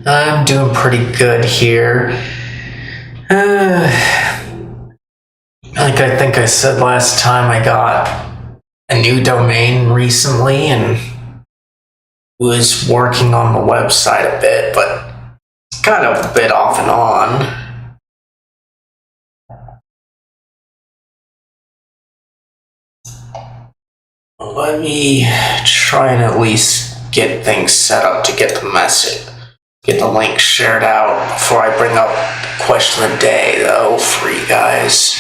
I'm doing pretty good here. Like I think I said last time, I got a new domain recently and was working on the website a bit, but it's kind of a bit off and on. Let me try and at least get things set up to get the link shared out before I bring up question of the day, though, for you guys.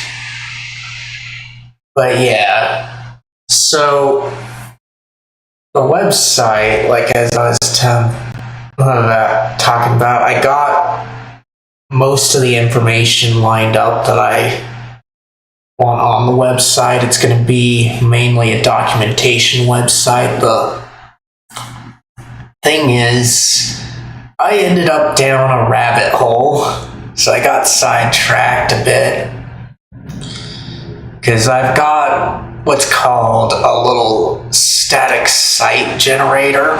But yeah, so the website, like as I was talking about, I got most of the information lined up that I want on the website. It's going to be mainly a documentation website. The thing is, I ended up down a rabbit hole, so I got sidetracked a bit. Because I've got what's called a little static site generator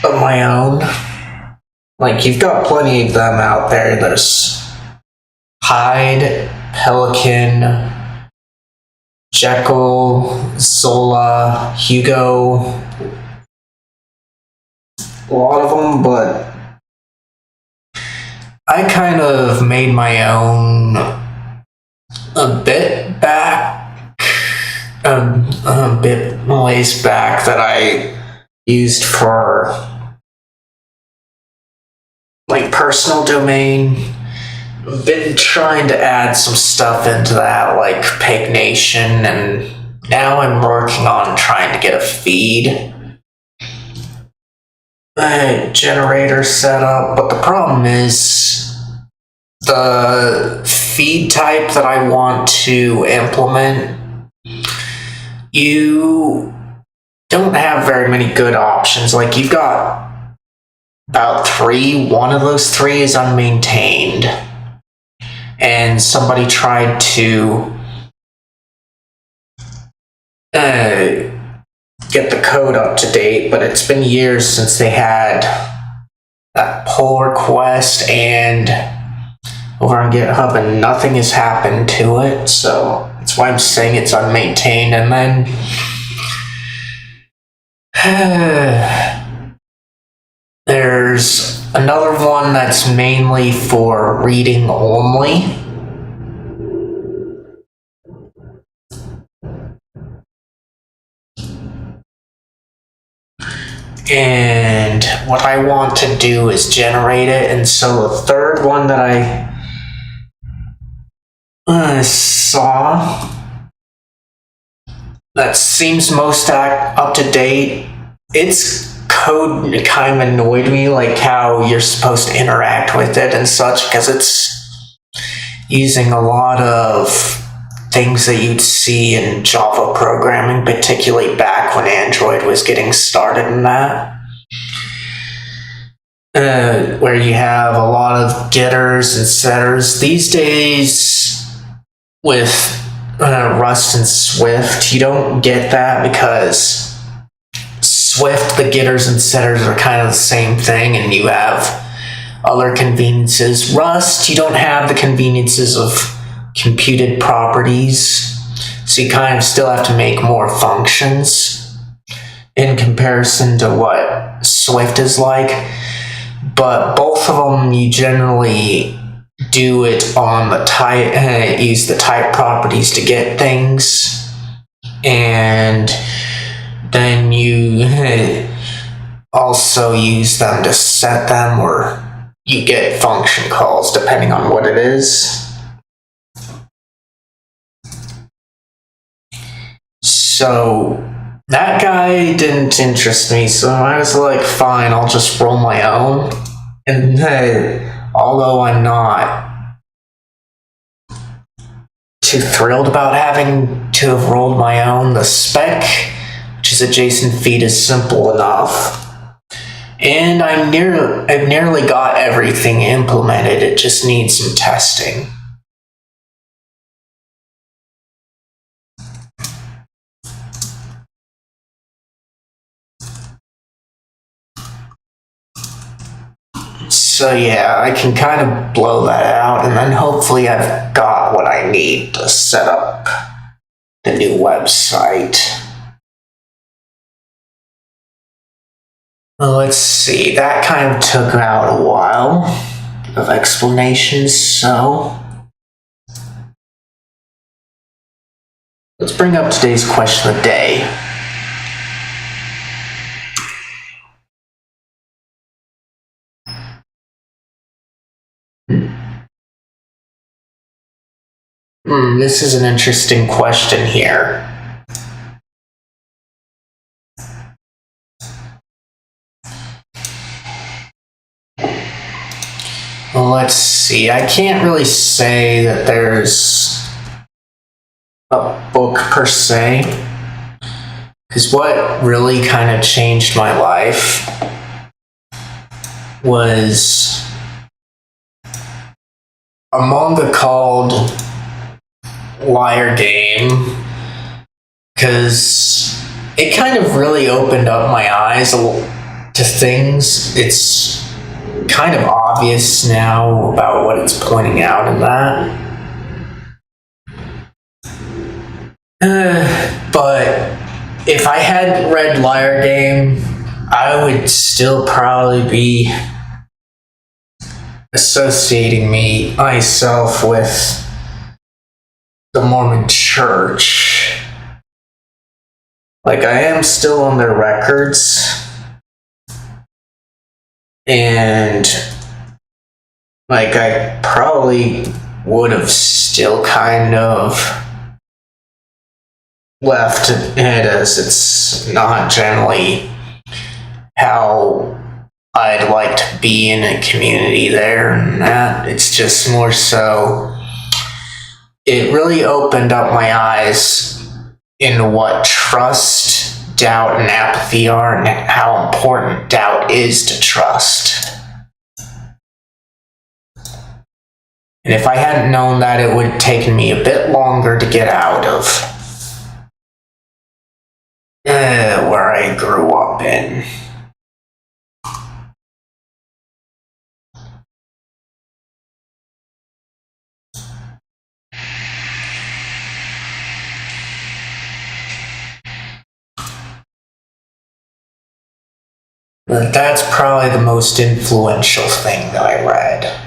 of my own. Like, you've got plenty of them out there. There's Hyde, Pelican, Jekyll, Zola, Hugo, a lot of them, but I kind of made my own a bit ways back that I used for like personal domain. I've been trying to add some stuff into that, like Pig Nation, and now I'm working on trying to get a feed generator set up, but the problem is the feed type that I want to implement, you don't have very many good options. Like, you've got about three. One of those three is unmaintained, and somebody tried to get the code up to date, but it's been years since they had that pull request and over on GitHub, and nothing has happened to it, so that's why I'm saying it's unmaintained. And then there's another one that's mainly for reading only. And what I want to do is generate it, and so the third one that I saw that seems most up to date, its code kind of annoyed me, like how you're supposed to interact with it and such, because it's using a lot of things that you'd see in Java programming, particularly back when Android was getting started in that. Where you have a lot of getters and setters. These days, with Rust and Swift, you don't get that, because Swift, the getters and setters are kind of the same thing, and you have other conveniences. Rust, you don't have the conveniences of computed properties, so you kind of still have to make more functions in comparison to what Swift is like. But both of them, you generally do it on the type, use the type properties to get things, and then you also use them to set them, or you get function calls depending on what it is. So that guy didn't interest me, so I was like, fine, I'll just roll my own. And although I'm not too thrilled about having to have rolled my own, the spec, which is a JSON feed, is simple enough. And I've nearly got everything implemented. It just needs some testing. So yeah, I can kind of blow that out, and then hopefully I've got what I need to set up the new website. Well, let's see, that kind of took out a while of explanations, so let's bring up today's question of the day. This is an interesting question here. Well, let's see. I can't really say that there's a book per se, because what really kind of changed my life was a manga called Liar Game, because it kind of really opened up my eyes to things. It's kind of obvious now about what it's pointing out in that. But if I hadn't read Liar Game, I would still probably be associating myself with the Mormon Church. Like, I am still on their records, and like, I probably would have still kind of left it, as it's not generally how I'd like to be in a community there, and that it's just more so it really opened up my eyes into what trust, doubt, and apathy are, and how important doubt is to trust. And if I hadn't known that, it would have taken me a bit longer to get out of where I grew up in. But that's probably the most influential thing that I read.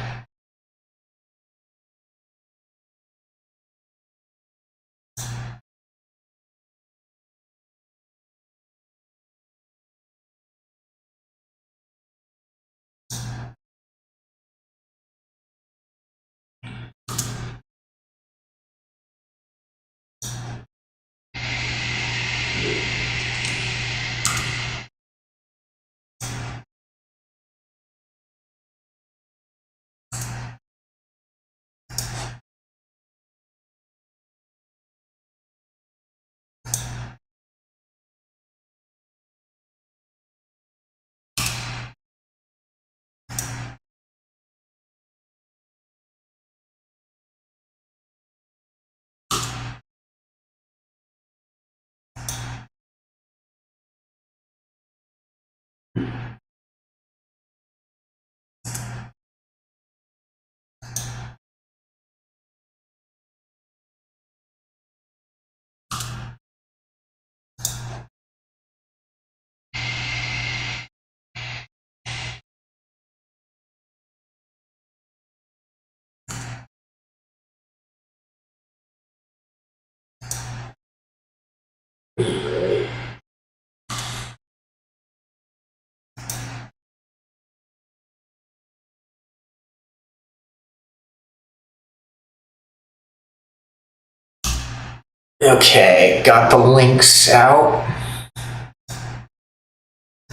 Okay, got the links out.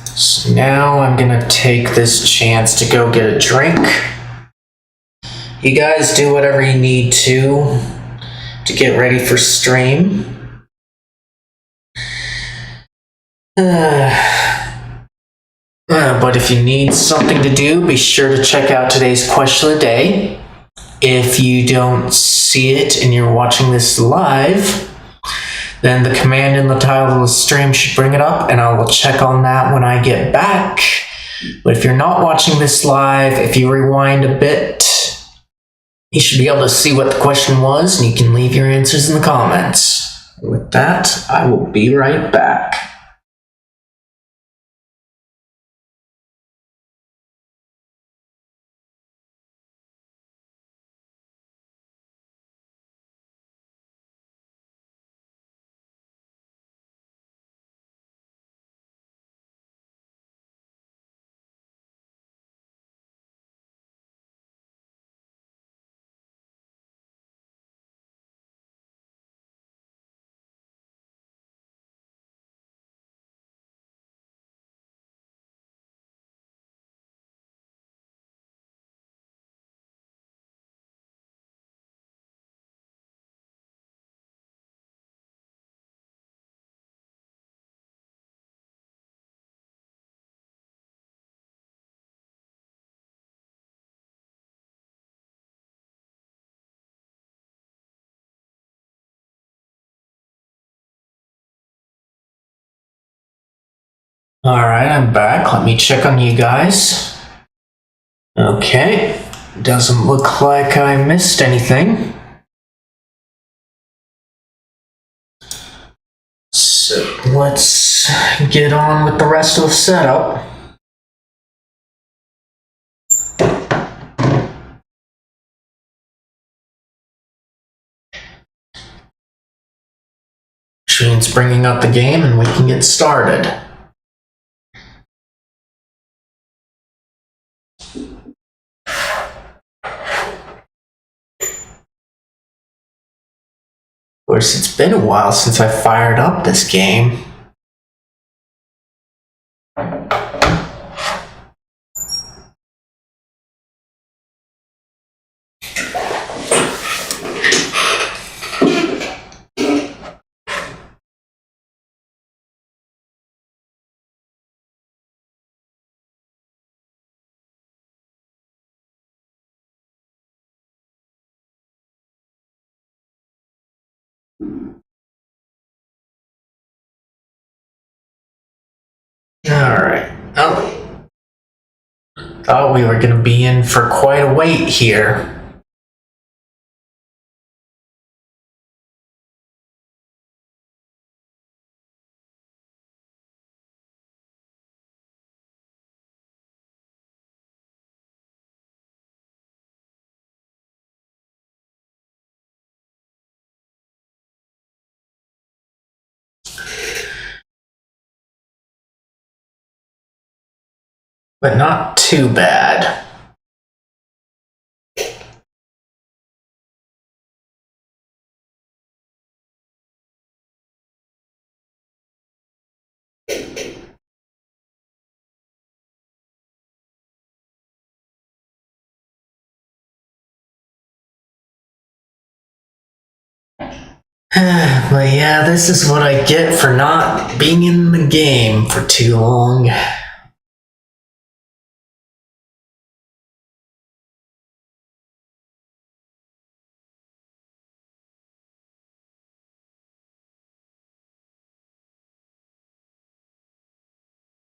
So now I'm gonna take this chance to go get a drink. You guys do whatever you need to get ready for stream. But if you need something to do, be sure to check out today's question of the day. If you don't see it and you're watching this live, then the command in the title of the stream should bring it up, and I will check on that when I get back. But if you're not watching this live, if you rewind a bit, you should be able to see what the question was, and you can leave your answers in the comments. With that, I will be right back. Alright, I'm back. Let me check on you guys. Okay, doesn't look like I missed anything. So let's get on with the rest of the setup. Which means bringing up the game and we can get started. Of course, it's been a while since I fired up this game. Alright. Oh. Thought we were gonna be in for quite a wait here. But not too bad. But yeah, this is what I get for not being in the game for too long.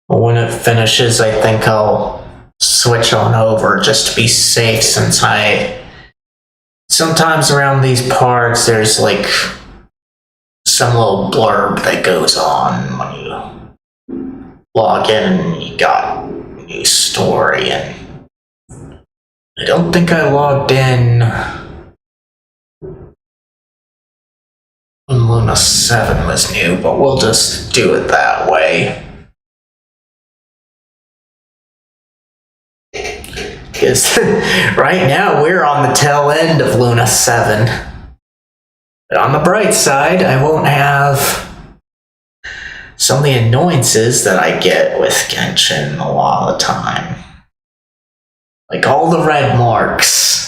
When it finishes, I think I'll switch on over just to be safe, since sometimes around these parts there's like some little blurb that goes on when you log in and you got new story, and I don't think I logged in when Luna 7 was new, but we'll just do it that way. Because right now we're on the tail end of Luna 7. But on the bright side, I won't have some of the annoyances that I get with Genshin a lot of the time. Like all the red marks.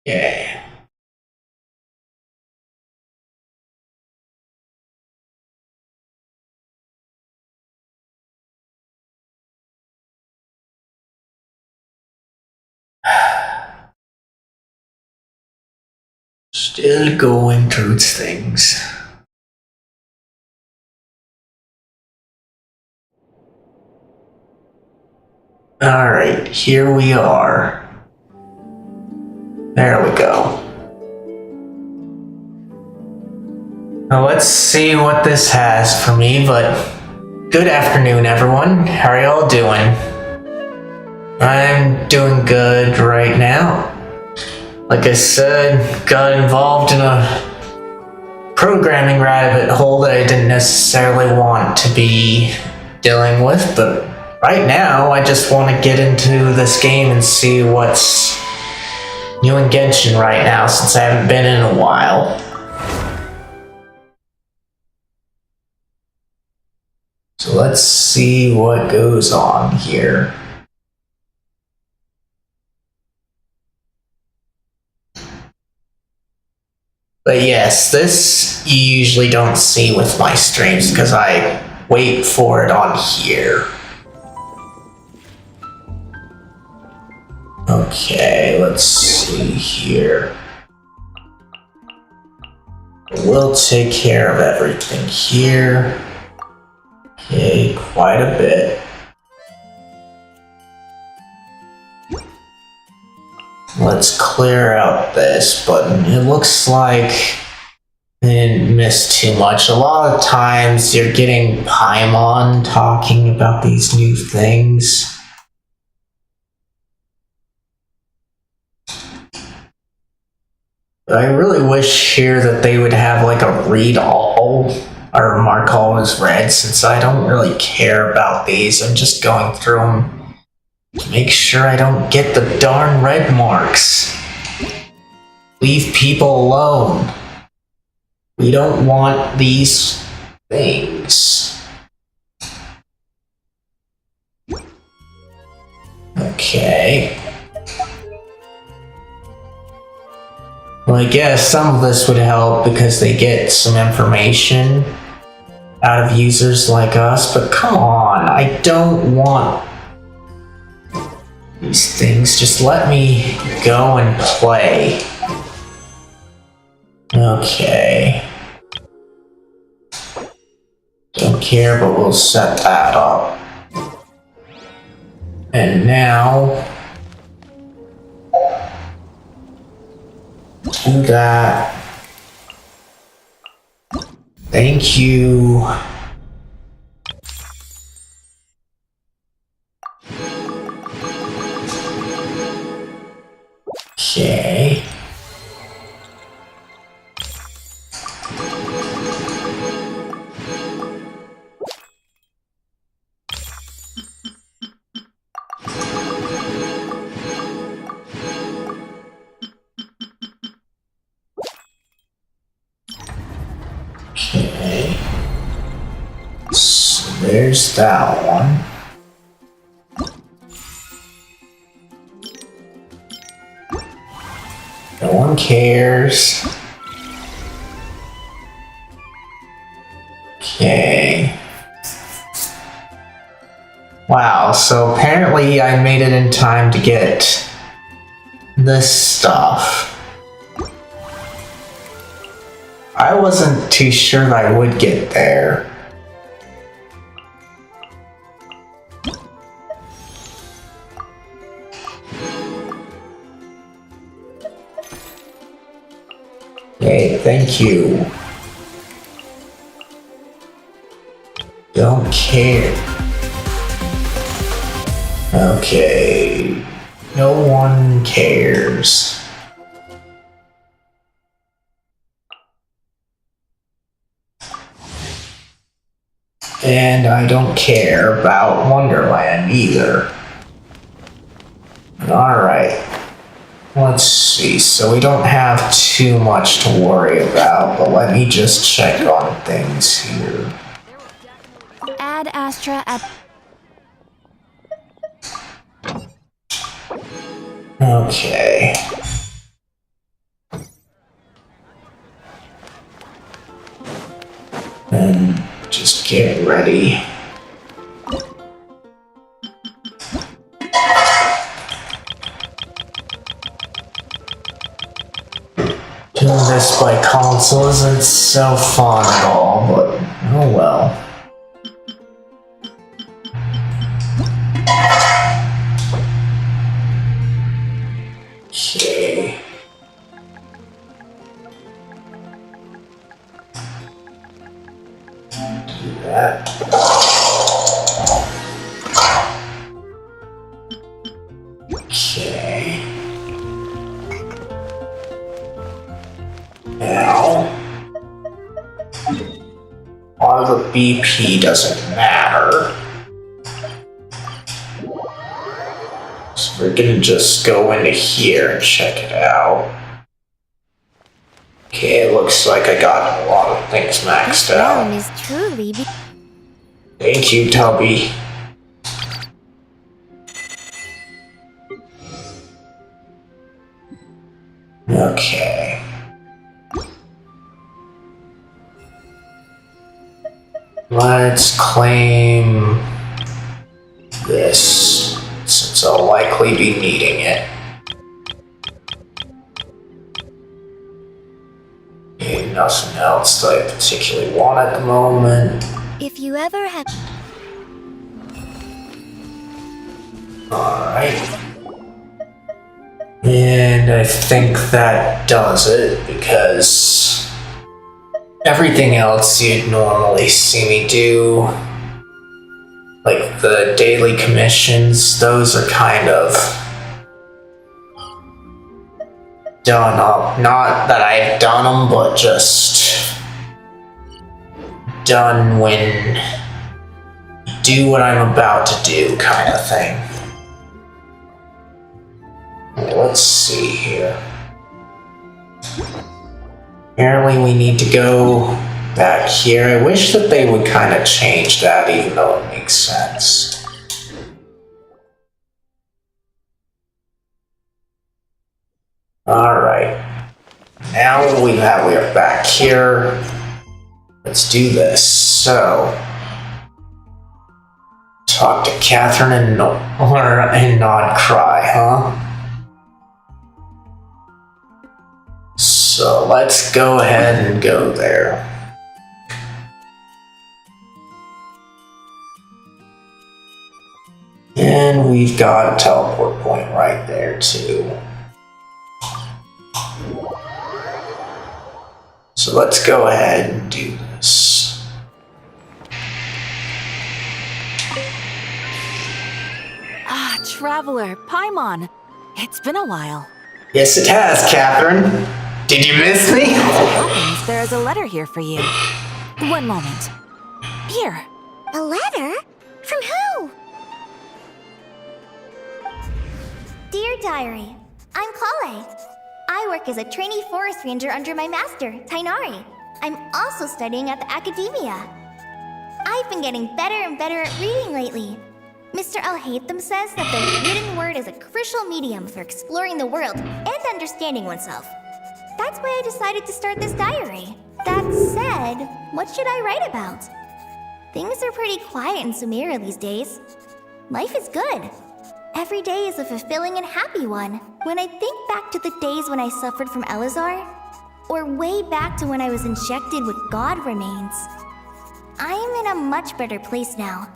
Yeah. Still going through things. Alright, here we are. There we go. Now let's see what this has for me, but good afternoon, everyone. How are y'all doing? I'm doing good right now. Like I said, got involved in a programming rabbit hole that I didn't necessarily want to be dealing with, but right now I just want to get into this game and see what's new in Genshin right now since I haven't been in a while. So let's see what goes on here. But yes, this you usually don't see with my streams because I wait for it on here. Okay, let's see here. We'll take care of everything here. Okay, quite a bit. Let's clear out this button. It looks like I didn't miss too much. A lot of times you're getting Paimon talking about these new things. I really wish here that they would have like a read all or mark all as read, since I don't really care about these. I'm just going through them to make sure I don't get the darn red marks. Leave people alone. We don't want these things. Okay. Well, I guess some of this would help because they get some information out of users like us, but come on, I don't want these things. Just let me go and play. Okay. Don't care, but we'll set that up. And now do that. Thank you. Okay. Okay. So there's that one. No one cares. Okay. Wow, so apparently I made it in time to get this stuff. I wasn't too sure that I would get there. Okay, thank you. Don't care. Okay, no one cares. And I don't care about Wonderland either. Alright. Let's see. So we don't have too much to worry about, but let me just check on things here. Add Astra at... Okay. Just get ready. Doing this by console isn't so fun at all, but oh well. Okay. Do that. Okay. Now, all the BP doesn't matter. So we're gonna just go into here and check it out. Okay, it looks like I got a lot of things maxed out. Is truly Thank you, Tubby. Okay. Let's claim this, since I'll likely be needing it. Okay, nothing else that I particularly want at the moment. if you ever have. Alright. And I think that does it, because everything else you'd normally see me do, like the daily commissions, those are kind of done up. Not that I've done them, but just done when you do what I'm about to do, kind of thing. Let's see here. Apparently we need to go back here. I wish that they would kind of change that, even though it makes sense. Alright. Now we are back here. Let's do this. So, talk to Catherine and Nod Krai, huh? So let's go ahead and go there. And we've got a teleport point right there too. So let's go ahead and do this. Ah, Traveler, Paimon. It's been a while. Yes, it has, Catherine. Did you miss me? Happens there is a letter here for you. One moment. Here. A letter? From who? Dear Diary, I'm Kale. I work as a trainee forest ranger under my master, Tainari. I'm also studying at the academia. I've been getting better and better at reading lately. Mr. Al-Haytham says that the written word is a crucial medium for exploring the world and understanding oneself. That's why I decided to start this diary. That said, what should I write about? Things are pretty quiet in Sumeria these days. Life is good. Every day is a fulfilling and happy one. When I think back to the days when I suffered from Elazar, or way back to when I was injected with god remains, I am in a much better place now.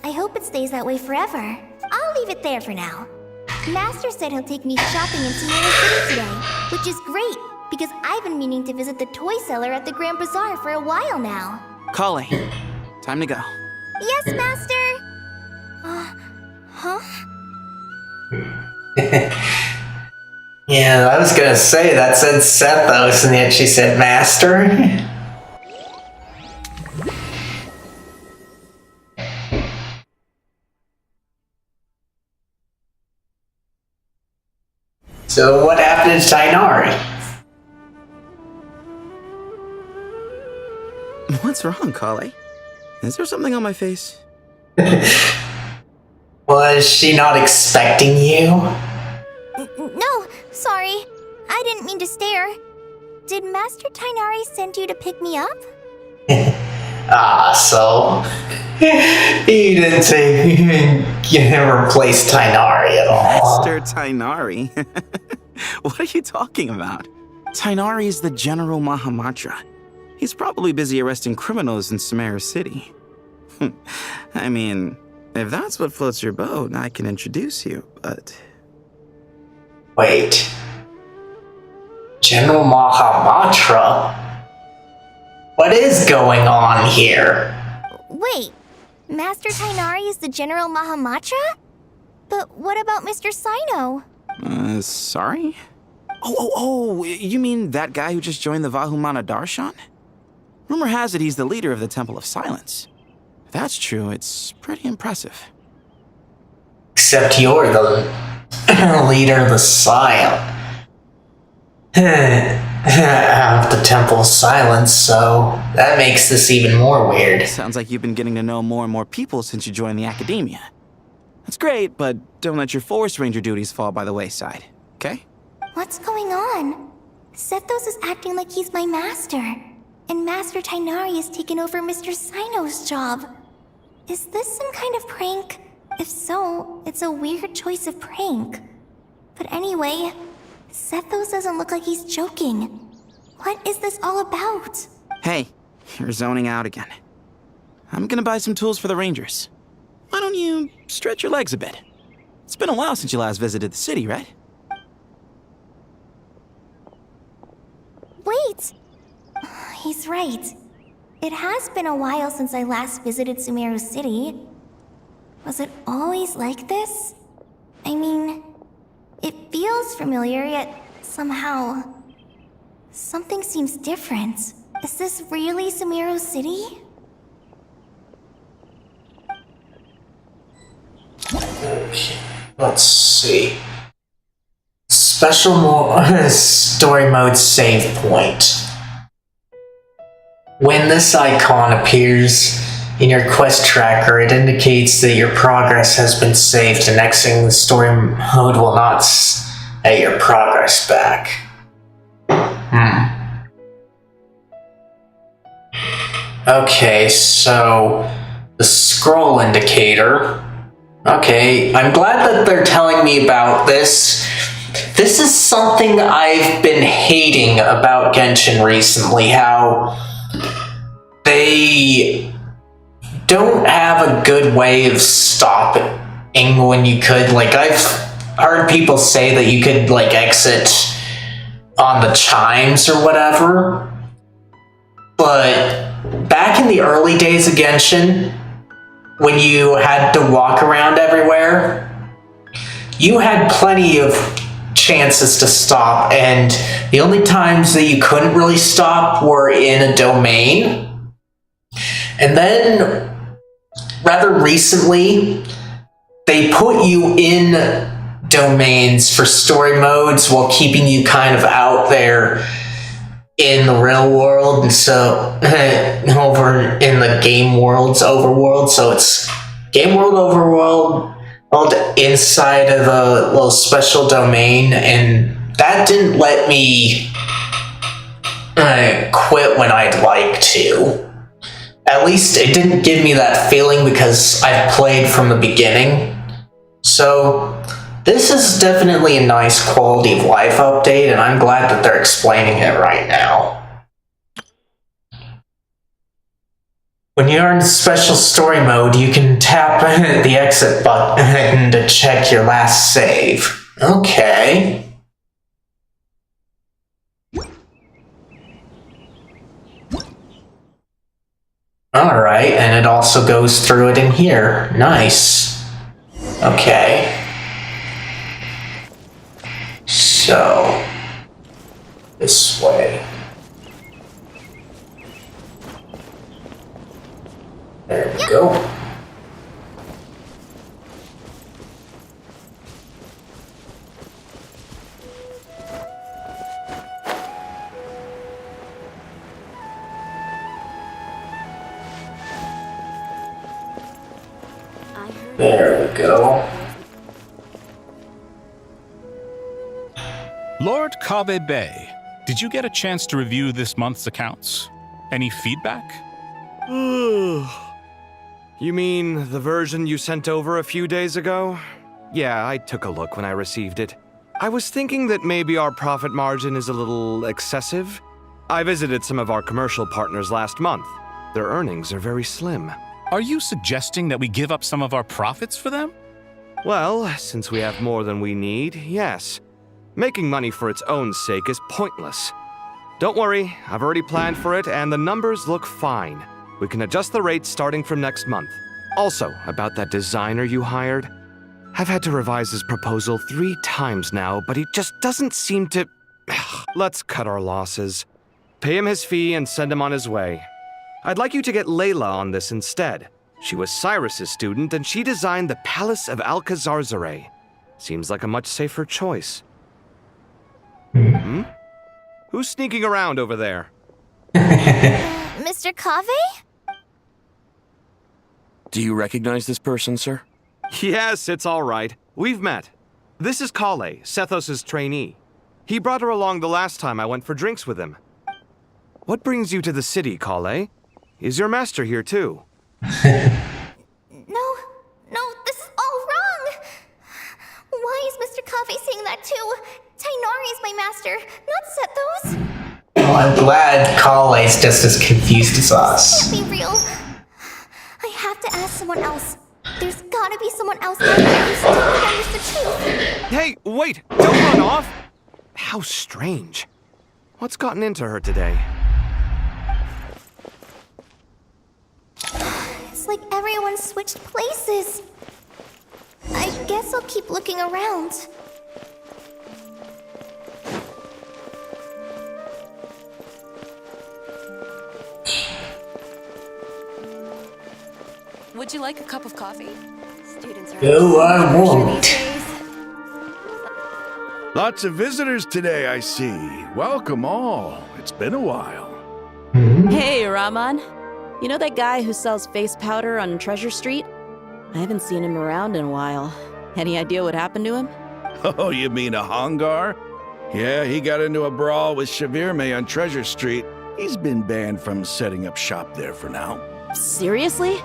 I hope it stays that way forever. I'll leave it there for now. Master said he'll take me shopping in Sumeria City today, which is great, because I've been meaning to visit the toy seller at the Grand Bazaar for a while now. Kale, time to go. Yes, Master! Huh? Yeah, I was gonna say, that said Sethos, and yet she said Master. So what happened to Tainari? What's wrong, Kale? Is there something on my face? Was she not expecting you? No, sorry. I didn't mean to stare. Did Master Tainari send you to pick me up? So he didn't say replace Tainari at all. Master Tainari? What are you talking about? Tainari is the General Mahamatra. He's probably busy arresting criminals in Sumeru City. I mean, if that's what floats your boat, I can introduce you, but... Wait. General Mahamatra? What is going on here? Wait, Master Tainari is the General Mahamatra? But what about Mr. Sino? Sorry? Oh, you mean that guy who just joined the Vahumana Darshan? Rumor has it he's the leader of the Temple of Silence. If that's true, it's pretty impressive. Except you're the leader of the Silent. Of the Temple of Silence, so that makes this even more weird. Sounds like you've been getting to know more and more people since you joined the Academia. That's great, but don't let your Forest Ranger duties fall by the wayside, okay? What's going on? Sethos is acting like he's my master, and Master Tainari has taken over Mr. Sino's job. Is this some kind of prank? If so, it's a weird choice of prank. But anyway, Sethos doesn't look like he's joking. What is this all about? Hey, you're zoning out again. I'm gonna buy some tools for the Rangers. Why don't you stretch your legs a bit? It's been a while since you last visited the city, right? Wait! He's right. It has been a while since I last visited Sumeru City. Was it always like this? I mean, it feels familiar, yet somehow... something seems different. Is this really Sumeru City? Okay, let's see. Special story mode save point. When this icon appears in your quest tracker, it indicates that your progress has been saved, and exiting the story mode will not set your progress back. Okay, so the scroll indicator. Okay, I'm glad that they're telling me about this. This is something I've been hating about Genshin recently, how they don't have a good way of stopping when you could. Like, I've heard people say that you could, like, exit on the chimes or whatever, but back in the early days of Genshin, when you had to walk around everywhere, you had plenty of chances to stop, and the only times that you couldn't really stop were in a domain. And then, rather recently, they put you in domains for story modes while keeping you kind of out there in the real world, and so over in the game world's overworld. So it's game world overworld inside of a little special domain, and that didn't let me quit when I'd like to. At least it didn't give me that feeling because I've played from the beginning. So this is definitely a nice quality of life update, and I'm glad that they're explaining it right now. When you're in special story mode, you can tap the exit button to check your last save. Okay. Alright, and it also goes through it in here. Nice. Okay. So, this way. There we go. There we go. Lord Kaveh Bey, did you get a chance to review this month's accounts? Any feedback? You mean the version you sent over a few days ago? Yeah, I took a look when I received it. I was thinking that maybe our profit margin is a little excessive. I visited some of our commercial partners last month. Their earnings are very slim. Are you suggesting that we give up some of our profits for them? Well, since we have more than we need, yes. Making money for its own sake is pointless. Don't worry, I've already planned for it and the numbers look fine. We can adjust the rates starting from next month. Also, about that designer you hired, I've had to revise his proposal 3 times now, but he just doesn't seem to... Let's cut our losses. Pay him his fee and send him on his way. I'd like you to get Layla on this instead. She was Cyrus's student and she designed the Palace of Alcazarzare. Seems like a much safer choice. Who's sneaking around over there? Mr. Kaveh? Do you recognize this person, sir? Yes, it's all right. We've met. This is Kale, Sethos' trainee. He brought her along the last time I went for drinks with him. What brings you to the city, Kale? Is your master here too? No, this is all wrong! Why is Mr. Kaveh saying that too? Tainari is my master, not Sethos. Well, I'm glad Kale's just as confused as us. Can't be real. I have to ask someone else. There's gotta be someone else out there who still remembers the truth. Hey, wait! Don't run off! How strange. What's gotten into her today? It's like everyone switched places. I guess I'll keep looking around. Would you like a cup of coffee? Students are No, I won't. Lots of visitors today, I see. Welcome all. It's been a while. Hey, Rahman. You know that guy who sells face powder on Treasure Street? I haven't seen him around in a while. Any idea what happened to him? Oh, you mean a Hongar? Yeah, he got into a brawl with Shavirme on Treasure Street. He's been banned from setting up shop there for now. Seriously?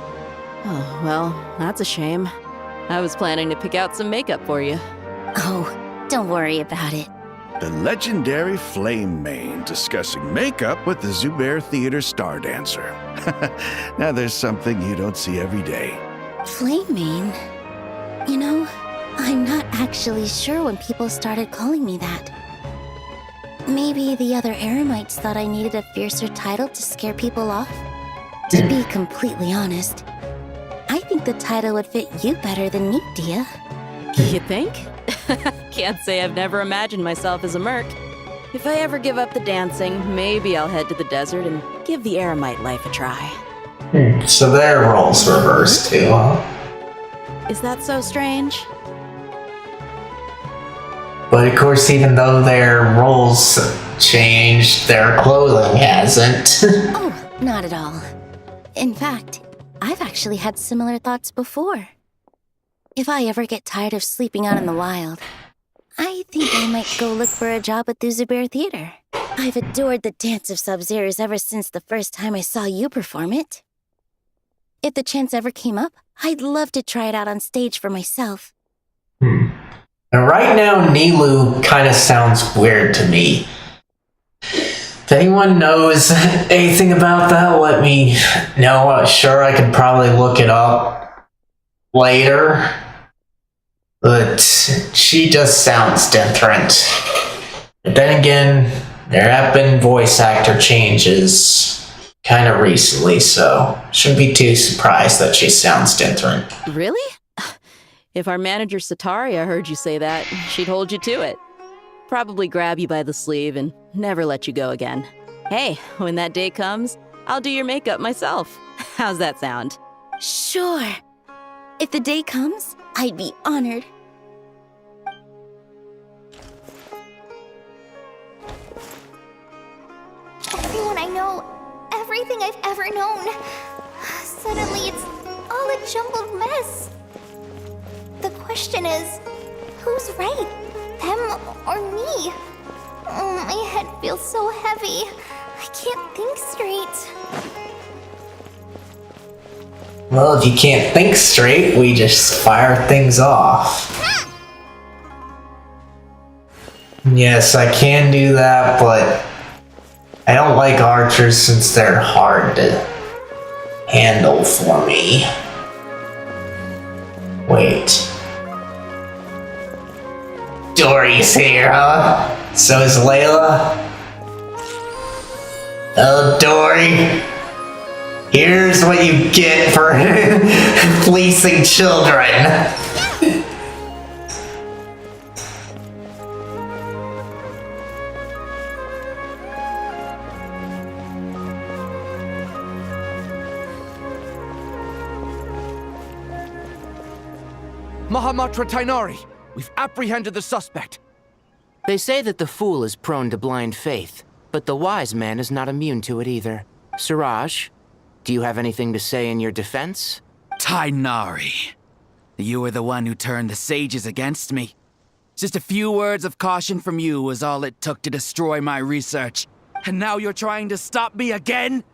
Oh, well, that's a shame. I was planning to pick out some makeup for you. Oh, don't worry about it. The legendary Flame Mane discussing makeup with the Zubair Theater star dancer. Now there's something you don't see every day. Flame Mane? You know, I'm not actually sure when people started calling me that. Maybe the other Eremites thought I needed a fiercer title to scare people off? To be completely honest, I think the title would fit you better than me, Dia. You think? Can't say I've never imagined myself as a merc. If I ever give up the dancing, maybe I'll head to the desert and give the Eremite life a try. So their roles reversed too, huh? Is that so strange? But of course, even though their roles changed, their clothing hasn't. Oh, not at all. In fact, I've actually had similar thoughts before. If I ever get tired of sleeping out in the wild, I think I might go look for a job at the Zubair Theater. I've adored the dance of Sub-Zeros ever since the first time I saw you perform it. If the chance ever came up, I'd love to try it out on stage for myself. And right now, Nilu kind of sounds weird to me. If anyone knows anything about that, let me know. Sure, I could probably look it up later. But she just sounds different. But then again, there have been voice actor changes kind of recently, so shouldn't be too surprised that she sounds different. Really? If our manager Sataria heard you say that, she'd hold you to it. Probably grab you by the sleeve and never let you go again. Hey, when that day comes, I'll do your makeup myself. How's that sound? Sure. If the day comes, I'd be honored. Everyone I know, everything I've ever known. Suddenly it's all a jumbled mess. The question is, who's right? Them or me? Oh, my head feels so heavy. I can't think straight. Well, if you can't think straight, we just fire things off. Yes, I can do that, but I don't like archers since they're hard to handle for me. Wait. Dory's here, huh? So is Layla? Oh, Dory. Here's what you get for fleecing children. Mahamatra Tainari, we've apprehended the suspect. They say that the fool is prone to blind faith, but the wise man is not immune to it either. Suraj, do you have anything to say in your defense? Tainari, you were the one who turned the sages against me. Just a few words of caution from you was all it took to destroy my research. And now you're trying to stop me again?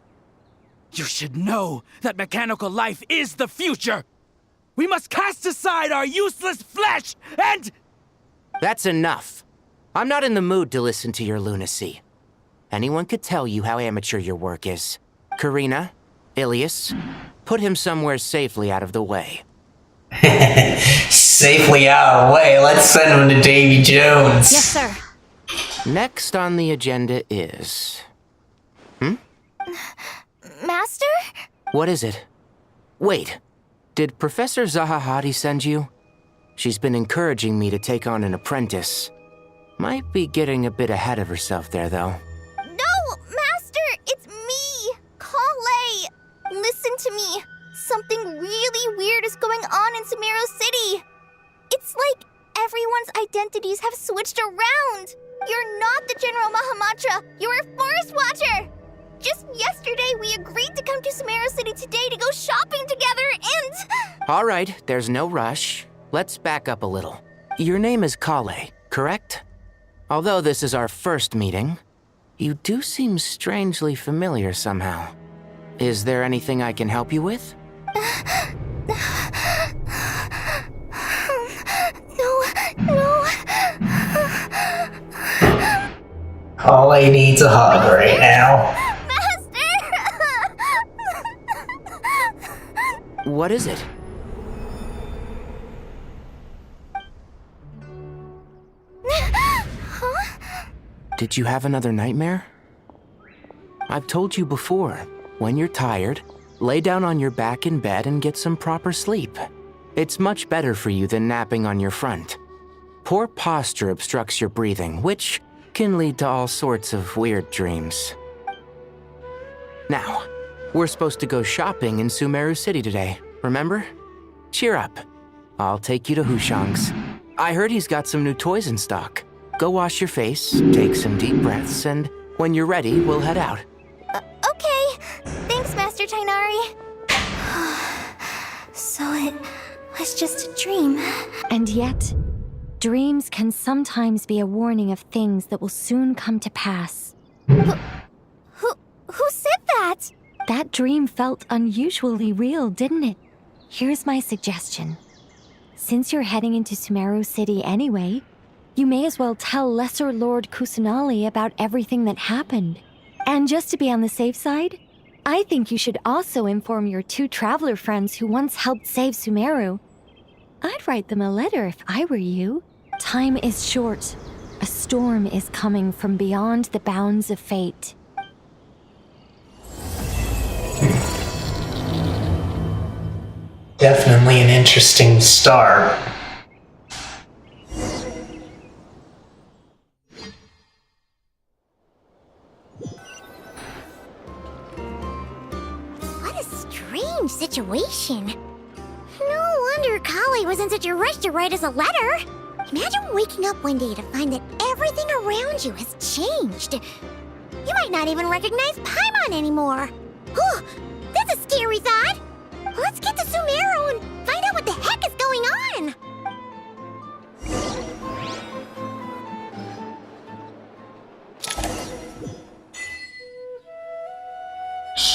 You should know that mechanical life is the future! We must cast aside our useless flesh and... That's enough. I'm not in the mood to listen to your lunacy. Anyone could tell you how amateur your work is. Karina, Ilias, put him somewhere safely out of the way. Safely out of the way? Let's send him to Davy Jones. Yes, sir. Next on the agenda is... Master? What is it? Wait. Did Professor Zahahati send you? She's been encouraging me to take on an apprentice. Might be getting a bit ahead of herself there, though. No, Master! It's me! Kale! Listen to me. Something really weird is going on in Sumeru City. It's like everyone's identities have switched around. You're not the General Mahamatra. You're a Forest Watcher. Just yesterday, we agreed to come to Sumeru City today to go shopping together and... All right, there's no rush. Let's back up a little. Your name is Kale, correct? Although this is our first meeting, you do seem strangely familiar somehow. Is there anything I can help you with? No. Kale needs a hug right now. What is it? Did you have another nightmare? I've told you before, when you're tired, lay down on your back in bed and get some proper sleep. It's much better for you than napping on your front. Poor posture obstructs your breathing, which can lead to all sorts of weird dreams. Now, we're supposed to go shopping in Sumeru City today, remember? Cheer up. I'll take you to Hushang's. I heard he's got some new toys in stock. Go wash your face, take some deep breaths, and when you're ready, we'll head out. Okay. Thanks, Master Tainari. So it was just a dream. And yet, dreams can sometimes be a warning of things that will soon come to pass. Who said that? That dream felt unusually real, didn't it? Here's my suggestion. Since you're heading into Sumeru City anyway, you may as well tell Lesser Lord Kusanali about everything that happened. And just to be on the safe side, I think you should also inform your 2 traveler friends who once helped save Sumeru. I'd write them a letter if I were you. Time is short. A storm is coming from beyond the bounds of fate. Definitely an interesting start. What a strange situation. No wonder Kali was in such a rush to write us a letter. Imagine waking up one day to find that everything around you has changed. You might not even recognize Paimon anymore. Whew, that's a scary thought. Let's get to Sumeru and find out what the heck is going on.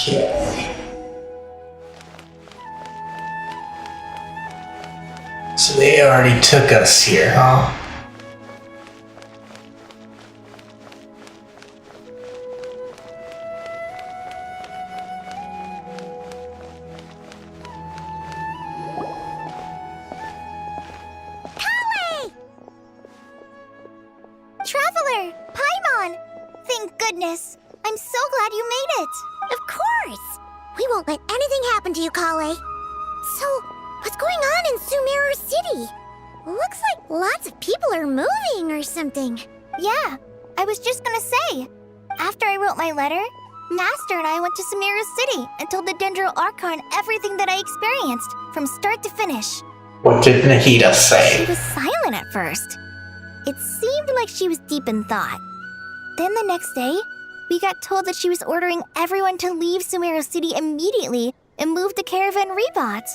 Okay. So they already took us here, huh? Traveler! Paimon! Thank goodness. I'm so glad you made it. Of course! We won't let anything happen to you, Kale. So, what's going on in Sumeru City? Looks like lots of people are moving or something. Yeah, I was just gonna say. After I wrote my letter, Master and I went to Sumeru City and told the Dendro Archon everything that I experienced, from start to finish. What did Nahida say? She was silent at first. It seemed like she was deep in thought. Then the next day, we got told that she was ordering everyone to leave Sumeru City immediately and move to Caravan Rebot.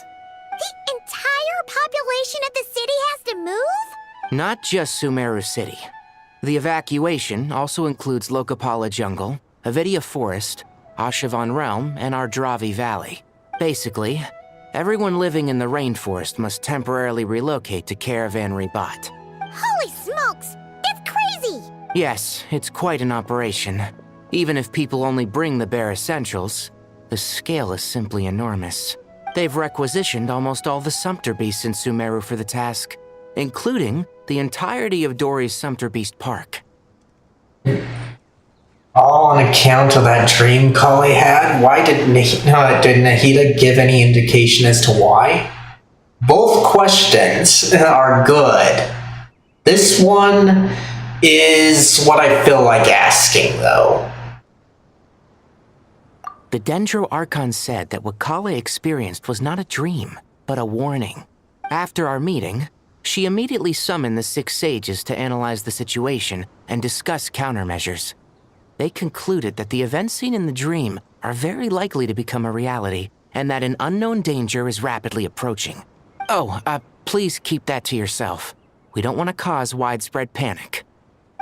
The entire population of the city has to move? Not just Sumeru City. The evacuation also includes Lokapala Jungle, Avidia Forest, Ashavan Realm, and Ardravi Valley. Basically, everyone living in the rainforest must temporarily relocate to Caravan Rebot. Holy smokes! It's crazy! Yes, it's quite an operation. Even if people only bring the bare essentials, the scale is simply enormous. They've requisitioned almost all the Sumpter Beasts in Sumeru for the task, including the entirety of Dori's Sumpter Beast Park. All on account of that dream Kale had? Why did Nahida give any indication as to why? Both questions are good. This one is what I feel like asking, though. The Dendro Archon said that what Kale experienced was not a dream, but a warning. After our meeting, she immediately summoned the 6 sages to analyze the situation and discuss countermeasures. They concluded that the events seen in the dream are very likely to become a reality, and that an unknown danger is rapidly approaching. Oh, please keep that to yourself. We don't want to cause widespread panic.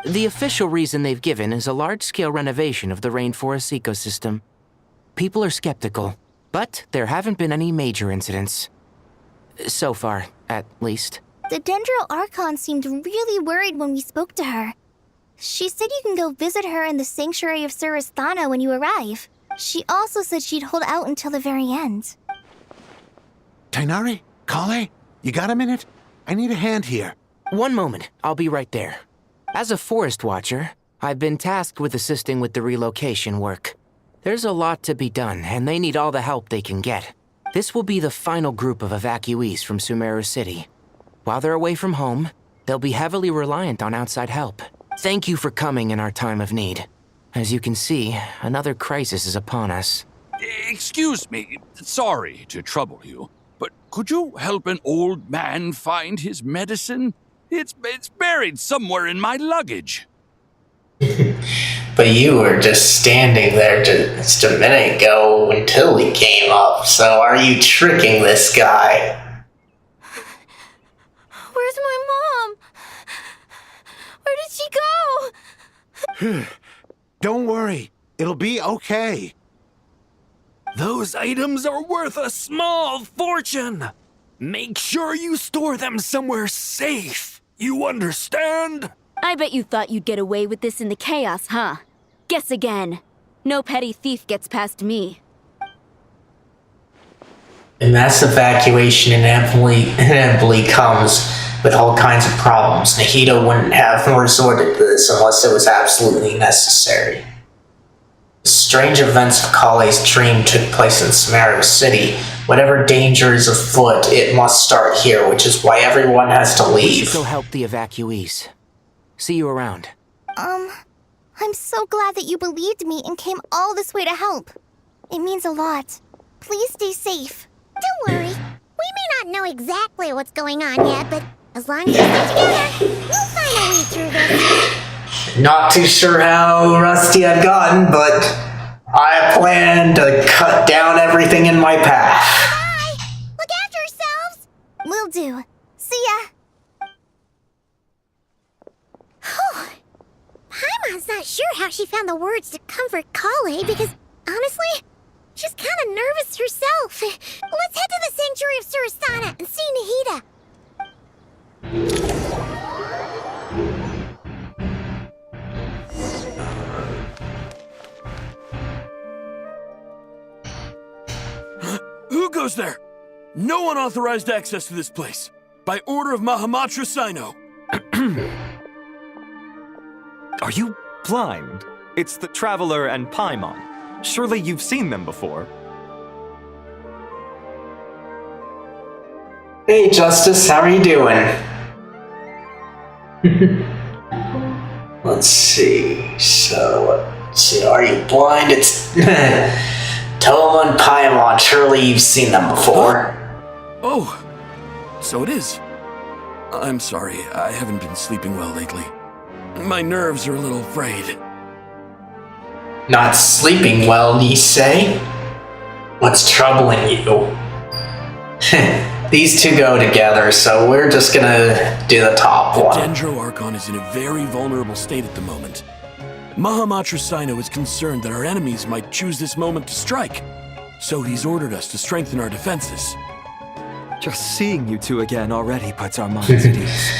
The official reason they've given is a large-scale renovation of the rainforest ecosystem. People are skeptical, but there haven't been any major incidents. So far, at least. The Dendro Archon seemed really worried when we spoke to her. She said you can go visit her in the Sanctuary of Surasthana when you arrive. She also said she'd hold out until the very end. Tighnari? Kale? You got a minute? I need a hand here. One moment, I'll be right there. As a forest watcher, I've been tasked with assisting with the relocation work. There's a lot to be done, and they need all the help they can get. This will be the final group of evacuees from Sumeru City. While they're away from home, they'll be heavily reliant on outside help. Thank you for coming in our time of need. As you can see, another crisis is upon us. Excuse me, sorry to trouble you, but could you help an old man find his medicine? It's buried somewhere in my luggage. But you were just standing there just a minute ago until he came up, so are you tricking this guy? Where's my mom? Where did she go? Don't worry, it'll be okay. Those items are worth a small fortune. Make sure you store them somewhere safe. You understand? I bet you thought you'd get away with this in the chaos, huh? Guess again. No petty thief gets past me. And mass evacuation inevitably comes with all kinds of problems. Nahida wouldn't have resorted to this unless it was absolutely necessary. The strange events of Kale's dream took place in Sumeru City. Whatever danger is afoot, it must start here, which is why everyone has to leave. We should go help the evacuees. See you around. I'm so glad that you believed me and came all this way to help. It means a lot. Please stay safe. Don't worry. We may not know exactly what's going on yet, but as long as we stay together, we'll find a way through this. Not too sure how rusty I've gotten, but I plan to cut down everything in my path. Bye! Look after yourselves! Will do. See ya! Paimon's not sure how she found the words to comfort Kale because, honestly, she's kind of nervous herself. Let's head to the Sanctuary of Surasthana and see Nahida. Who goes there? No unauthorized access to this place. By order of Mahamatra Sino. Are you blind? It's the Traveler and Paimon. Surely you've seen them before. Hey, Justice, how are you doing? Let's see. So, are you blind? It's Toma and Paimon. Surely you've seen them before. Oh, so it is. I'm sorry, I haven't been sleeping well lately. My nerves are a little frayed. Not sleeping well, you say? What's troubling you? These two go together, so we're just gonna do the top one. The Dendro Archon is in a very vulnerable state at the moment. Mahamatra Sino is concerned that our enemies might choose this moment to strike, so he's ordered us to strengthen our defenses. Just seeing you two again already puts our minds at ease.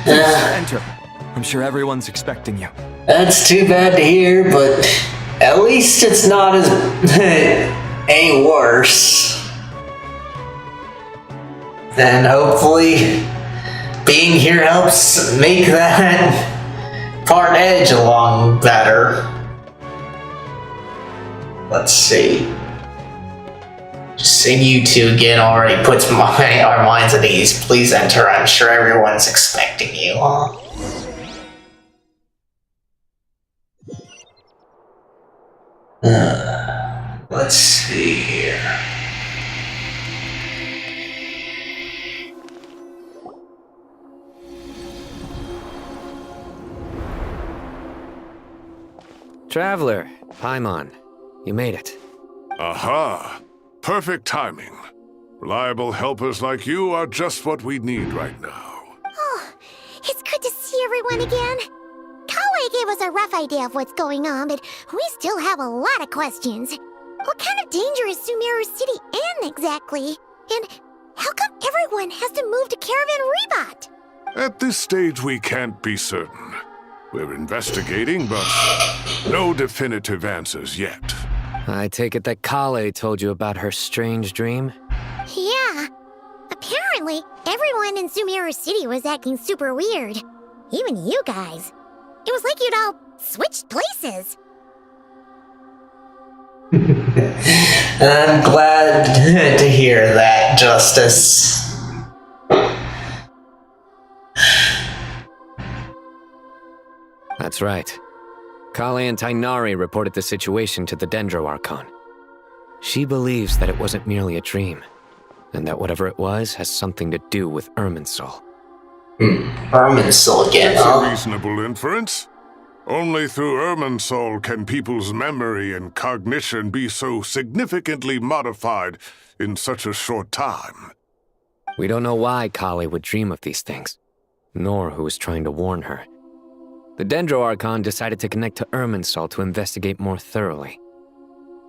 Please, enter. I'm sure everyone's expecting you. That's too bad to hear, but at least it's not as any worse. And hopefully being here helps make that part edge along better. Let's see. Just seeing you two again already puts our minds at ease. Please enter. I'm sure everyone's expecting you. Let's see here. Traveler, Paimon, you made it. Aha! Perfect timing. Reliable helpers like you are just what we need right now. Oh, it's good to see everyone again. Kale gave us a rough idea of what's going on, but we still have a lot of questions. What kind of danger is Sumeru City in exactly? And how come everyone has to move to Caravan Rebot? At this stage, we can't be certain. We're investigating, but no definitive answers yet. I take it that Kale told you about her strange dream? Yeah. Apparently, everyone in Sumeru City was acting super weird. Even you guys. It was like you'd all switched places. I'm glad to hear that, Justice. That's right. Kale and Tainari reported the situation to the Dendro Archon. She believes that it wasn't merely a dream, and that whatever it was has something to do with Irminsul. Irminsul again, That's a reasonable inference. Only through Irminsul can people's memory and cognition be so significantly modified in such a short time. We don't know why Kale would dream of these things, nor who was trying to warn her. The Dendro Archon decided to connect to Irminsul to investigate more thoroughly.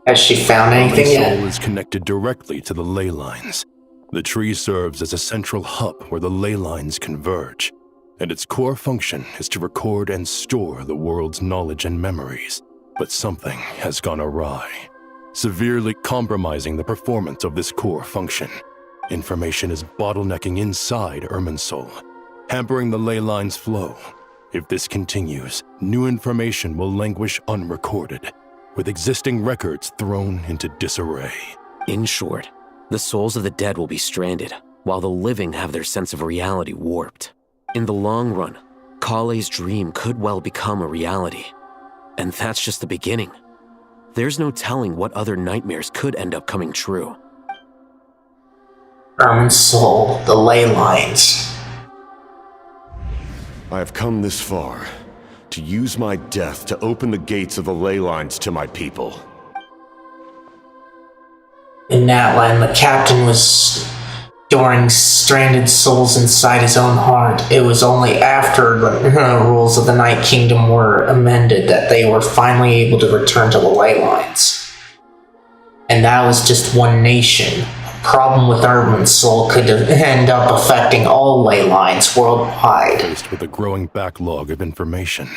Has she found anything yet? Irminsul is connected directly to the ley lines. The tree serves as a central hub where the ley lines converge, and its core function is to record and store the world's knowledge and memories. But something has gone awry, severely compromising the performance of this core function. Information is bottlenecking inside Irminsul, hampering the ley lines' flow. If this continues, new information will languish unrecorded, with existing records thrown into disarray. In short, the souls of the dead will be stranded, while the living have their sense of reality warped. In the long run, Kale's dream could well become a reality. And that's just the beginning. There's no telling what other nightmares could end up coming true. Irminsul, the ley lines. I have come this far to use my death to open the gates of the ley lines to my people. In Natlan, the captain was storing stranded souls inside his own heart. It was only after the rules of the Night Kingdom were amended that they were finally able to return to the ley lines. And that was just one nation, problem with Irminsul could end up affecting all ley lines worldwide. Faced with a growing backlog of information,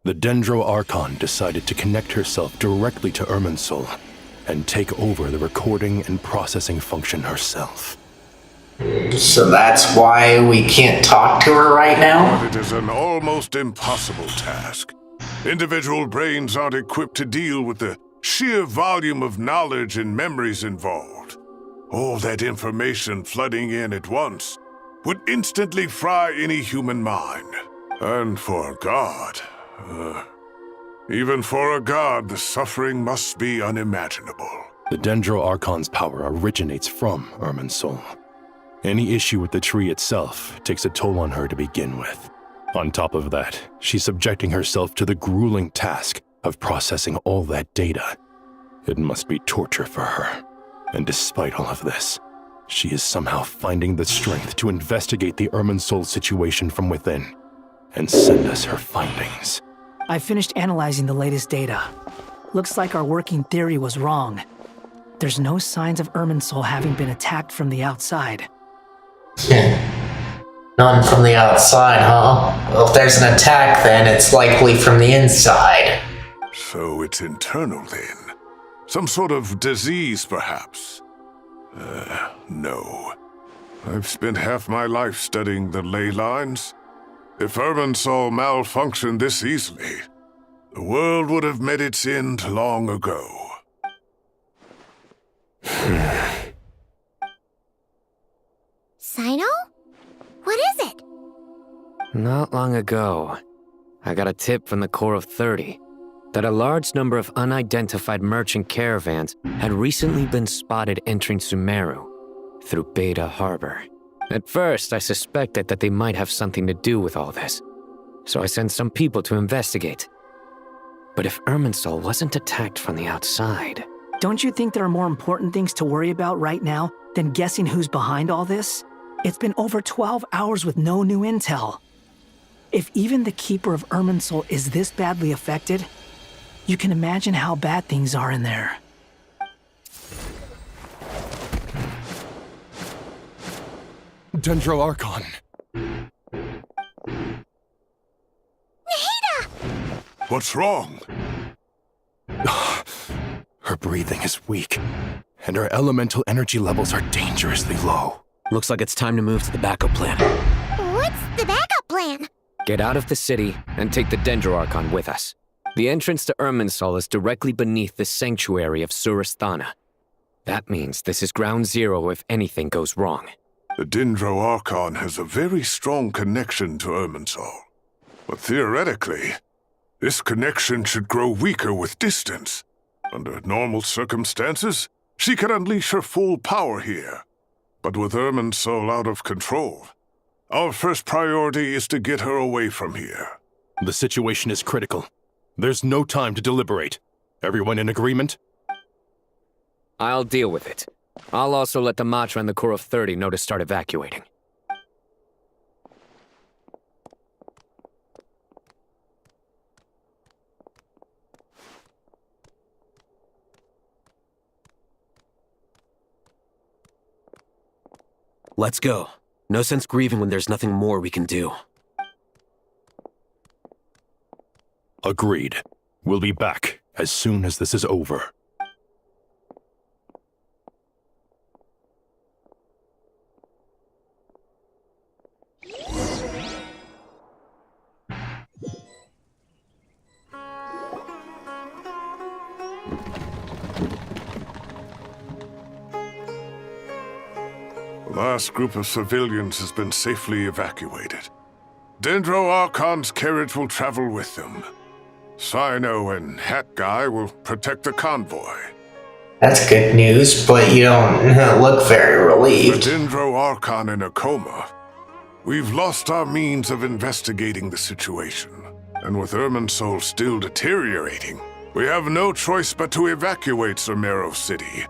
the Dendro Archon decided to connect herself directly to Irminsul and take over the recording and processing function herself. So that's why we can't talk to her right now? But it is an almost impossible task. Individual brains aren't equipped to deal with the sheer volume of knowledge and memories involved. All that information flooding in at once would instantly fry any human mind. And for a god, even for a god, the suffering must be unimaginable. The Dendro Archon's power originates from Irminsul. Any issue with the tree itself takes a toll on her to begin with. On top of that, she's subjecting herself to the grueling task of processing all that data. It must be torture for her. And despite all of this, she is somehow finding the strength to investigate the Irminsul situation from within and send us her findings. I finished analyzing the latest data. Looks like our working theory was wrong. There's no signs of Irminsul having been attacked from the outside. None from the outside, huh? Well, if there's an attack, then it's likely from the inside. So it's internal then? Some sort of disease, perhaps? No. I've spent half my life studying the ley lines. If Irminsul malfunctioned this easily, the world would have met its end long ago. Sino? What is it? Not long ago, I got a tip from the Corps of 30 that a large number of unidentified merchant caravans had recently been spotted entering Sumeru through Beta Harbor. At first, I suspected that they might have something to do with all this, so I sent some people to investigate. But if Irminsul wasn't attacked from the outside... Don't you think there are more important things to worry about right now than guessing who's behind all this? It's been over 12 hours with no new intel. If even the Keeper of Irminsul is this badly affected, you can imagine how bad things are in there. Dendro Archon. Nahida! What's wrong? Her breathing is weak, and her elemental energy levels are dangerously low. Looks like it's time to move to the backup plan. What's the backup plan? Get out of the city and take the Dendro Archon with us. The entrance to Irminsul is directly beneath the sanctuary of Surasthana. That means this is ground zero if anything goes wrong. The Dendro Archon has a very strong connection to Irminsul. But theoretically, this connection should grow weaker with distance. Under normal circumstances, she can unleash her full power here. But with Irminsul out of control, our first priority is to get her away from here. The situation is critical. There's no time to deliberate. Everyone in agreement? I'll deal with it. I'll also let the Matra and the Corps of 30 know to start evacuating. Let's go. No sense grieving when there's nothing more we can do. Agreed. We'll be back as soon as this is over. The last group of civilians has been safely evacuated. Dendro Archon's carriage will travel with them. Sino and Hat Guy will protect the convoy. That's good news, but you don't look very relieved. With Dendro Archon in a coma, we've lost our means of investigating the situation. And with Irminsul still deteriorating, we have no choice but to evacuate Sumeru City.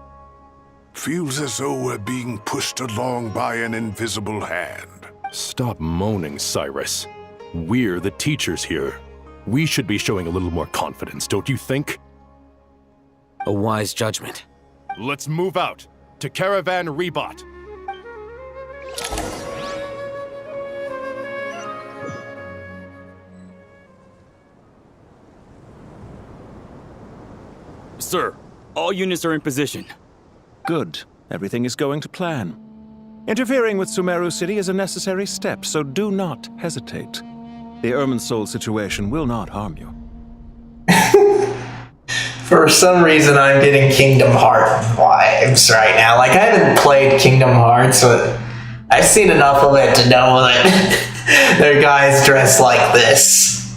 Feels as though we're being pushed along by an invisible hand. Stop moaning, Cyrus. We're the teachers here. We should be showing a little more confidence, don't you think? A wise judgment. Let's move out. to Caravan Rebot. Sir, all units are in position. Good. Everything is going to plan. Interfering with Sumeru City is a necessary step, so do not hesitate. The Irminsul situation will not harm you. For some reason, I'm getting Kingdom Hearts vibes right now. Like, I haven't played Kingdom Hearts, but I've seen enough of it to know that there are guys dressed like this.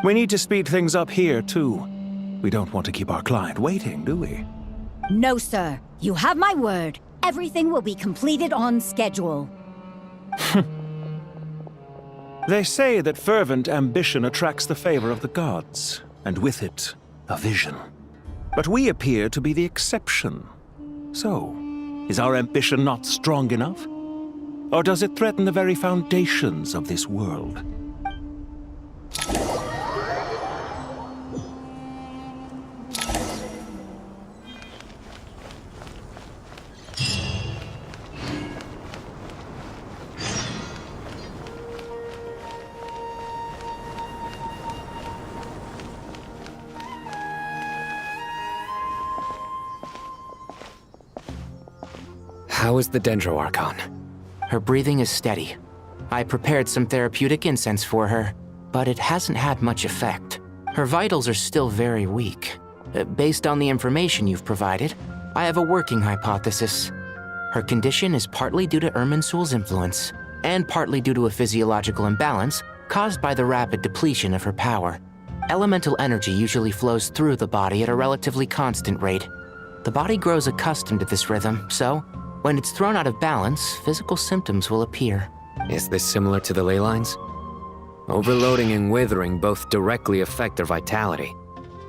We need to speed things up here, too. We don't want to keep our client waiting, do we? No, sir. You have my word. Everything will be completed on schedule. They say that fervent ambition attracts the favor of the gods, and with it, a vision. But we appear to be the exception. So, is our ambition not strong enough? Or does it threaten the very foundations of this world? How is the Dendro Archon? Her breathing is steady. I prepared some therapeutic incense for her, but it hasn't had much effect. Her vitals are still very weak. Based on the information you've provided, I have a working hypothesis. Her condition is partly due to Irminsul's influence, and partly due to a physiological imbalance caused by the rapid depletion of her power. Elemental energy usually flows through the body at a relatively constant rate. The body grows accustomed to this rhythm, so when it's thrown out of balance, physical symptoms will appear. Is this similar to the ley lines? Overloading and withering both directly affect their vitality,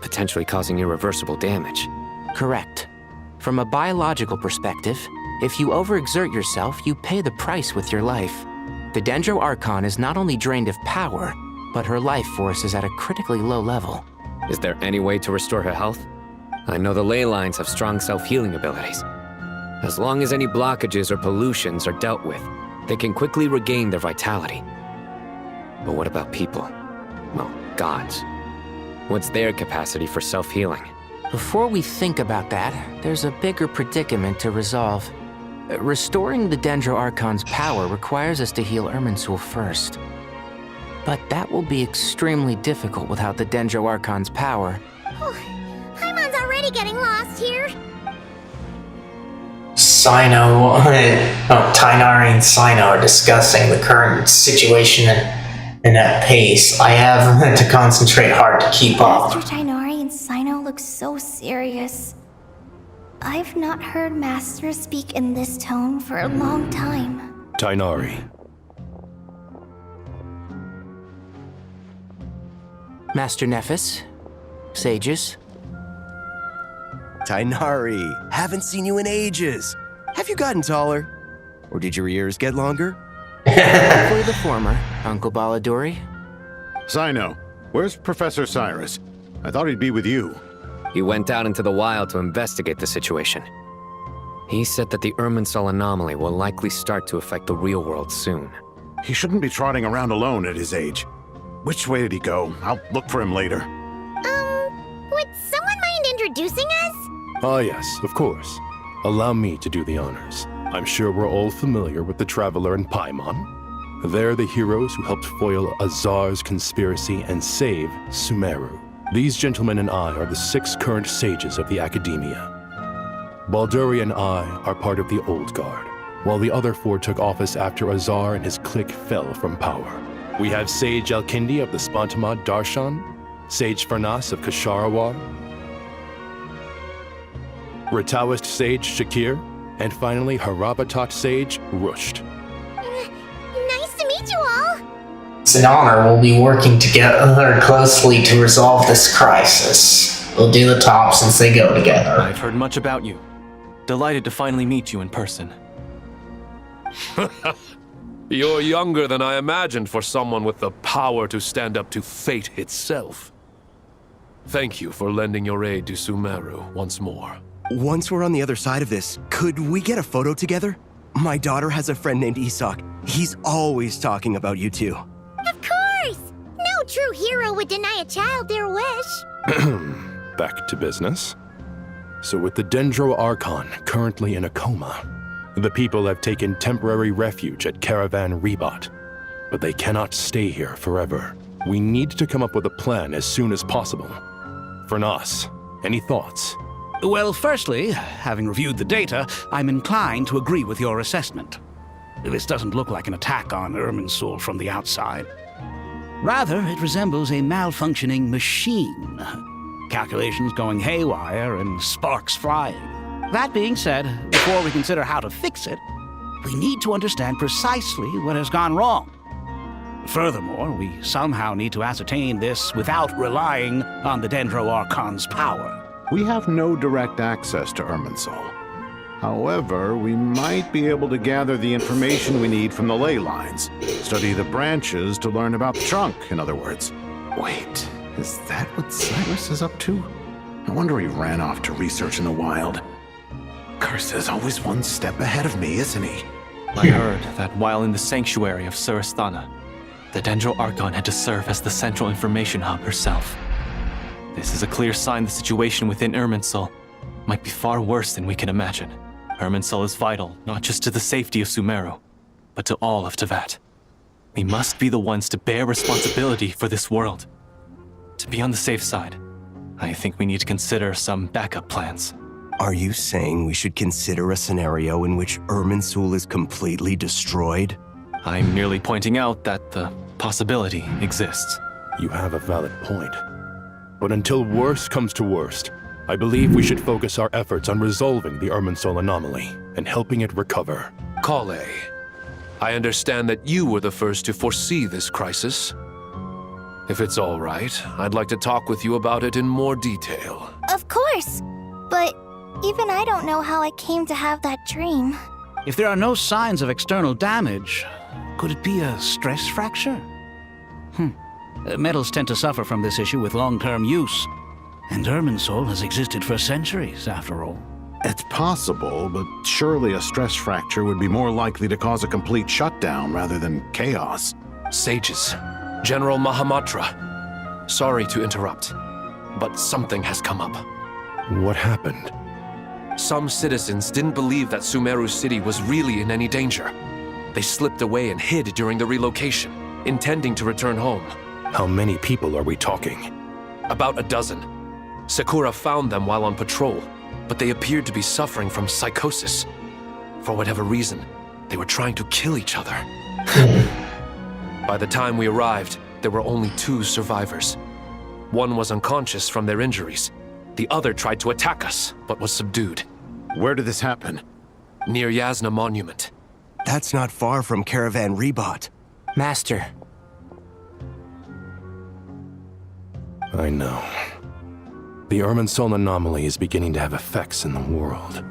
potentially causing irreversible damage. Correct. From a biological perspective, if you overexert yourself, you pay the price with your life. The Dendro Archon is not only drained of power, but her life force is at a critically low level. Is there any way to restore her health? I know the ley lines have strong self-healing abilities. As long as any blockages or pollutions are dealt with, they can quickly regain their vitality. But what about people? Well, gods. What's their capacity for self-healing? Before we think about that, there's a bigger predicament to resolve. Restoring the Dendro Archon's power requires us to heal Irminsul first. But that will be extremely difficult without the Dendro Archon's power. Paimon's already getting lost here. Tighnari and Sino are discussing the current situation and at pace. I have to concentrate hard to keep up. Master Tighnari and Sino look so serious. I've not heard Master speak in this tone for a long time. Tighnari. Master Nephis, sages. Tighnari, haven't seen you in ages. Have you gotten taller? Or did your ears get longer? Hopefully the former, Uncle Baladuri. Sino, where's Professor Cyrus? I thought he'd be with you. He went out into the wild to investigate the situation. He said that the Irminsul anomaly will likely start to affect the real world soon. He shouldn't be trotting around alone at his age. Which way did he go? I'll look for him later. Would someone mind introducing us? Ah yes, of course. Allow me to do the honors. I'm sure we're all familiar with the Traveler and Paimon. They're the heroes who helped foil Azar's conspiracy and save Sumeru. These gentlemen and I are the 6 current sages of the Academia. Balduri and I are part of the Old Guard, while the other 4 took office after Azar and his clique fell from power. We have Sage Elkindi of the Spantamad Darshan, Sage Farnas of Kasharawar, Rataoist Sage Shakir, and finally Harabatot Sage Rusht. Nice to meet you all. It's an honor. We'll be working together closely to resolve this crisis. We'll do the top since they go together. I've heard much about you. Delighted to finally meet you in person. You're younger than I imagined for someone with the power to stand up to fate itself. Thank you for lending your aid to Sumeru once more. Once we're on the other side of this, could we get a photo together? My daughter has a friend named Isak. He's always talking about you two. Of course! No true hero would deny a child their wish. Back to business. So with the Dendro Archon currently in a coma, the people have taken temporary refuge at Caravan Rebot. But they cannot stay here forever. We need to come up with a plan as soon as possible. For Nas, any thoughts? Well, firstly, having reviewed the data, I'm inclined to agree with your assessment. This doesn't look like an attack on Irminsul from the outside. Rather, it resembles a malfunctioning machine. Calculations going haywire and sparks flying. That being said, before we consider how to fix it, we need to understand precisely what has gone wrong. Furthermore, we somehow need to ascertain this without relying on the Dendro Archon's power. We have no direct access to Irminsul. However, we might be able to gather the information we need from the ley lines. Study the branches to learn about the trunk, in other words. Wait, is that what Cyrus is up to? No wonder he ran off to research in the wild. Curse always one step ahead of me, isn't he? I heard that while in the sanctuary of Surasthana, the Dendro Archon had to serve as the central information hub herself. This is a clear sign the situation within Irminsul might be far worse than we can imagine. Irminsul is vital not just to the safety of Sumeru, but to all of Teyvat. We must be the ones to bear responsibility for this world. To be on the safe side, I think we need to consider some backup plans. Are you saying we should consider a scenario in which Irminsul is completely destroyed? I'm merely pointing out that the possibility exists. You have a valid point. But until worst comes to worst, I believe we should focus our efforts on resolving the Irminsul anomaly and helping it recover. Kale, I understand that you were the first to foresee this crisis. If it's all right, I'd like to talk with you about it in more detail. Of course! But even I don't know how I came to have that dream. If there are no signs of external damage, could it be a stress fracture? Metals tend to suffer from this issue with long-term use. And Irminsul has existed for centuries, after all. It's possible, but surely a stress fracture would be more likely to cause a complete shutdown rather than chaos. Sages, General Mahamatra, sorry to interrupt, but something has come up. What happened? Some citizens didn't believe that Sumeru City was really in any danger. They slipped away and hid during the relocation, intending to return home. How many people are we talking? About a dozen. Sakura found them while on patrol, but they appeared to be suffering from psychosis. For whatever reason, they were trying to kill each other. By the time we arrived, there were only 2 survivors. One was unconscious from their injuries. The other tried to attack us, but was subdued. Where did this happen? Near Yasna Monument. That's not far from Caravan Rebot. Master. I know. The Irminsul anomaly is beginning to have effects in the world.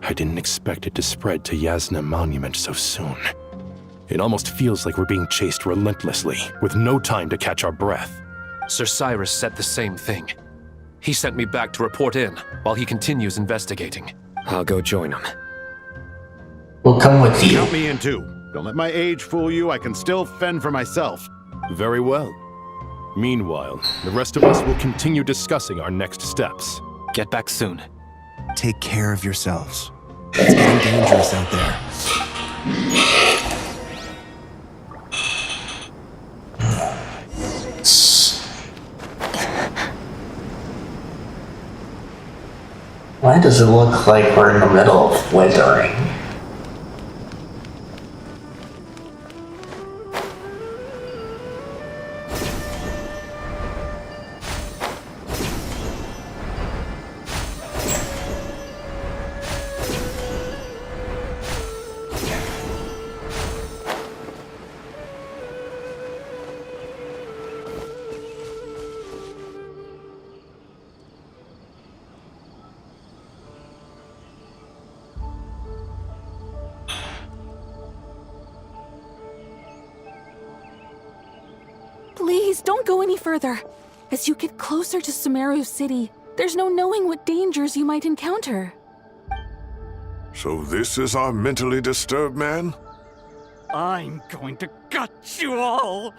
I didn't expect it to spread to Yasna Monument so soon. It almost feels like we're being chased relentlessly, with no time to catch our breath. Sir Cyrus said the same thing. He sent me back to report in, while he continues investigating. I'll go join him. We'll come with you. Count me in too. Don't let my age fool you, I can still fend for myself. Very well. Meanwhile, the rest of us will continue discussing our next steps. Get back soon. Take care of yourselves. It's getting dangerous out there. Why does it look like we're in the middle of withering? Please, don't go any further. As you get closer to Sumeru City, There's no knowing what dangers you might encounter. So this is our mentally disturbed man? I'm going to gut you all!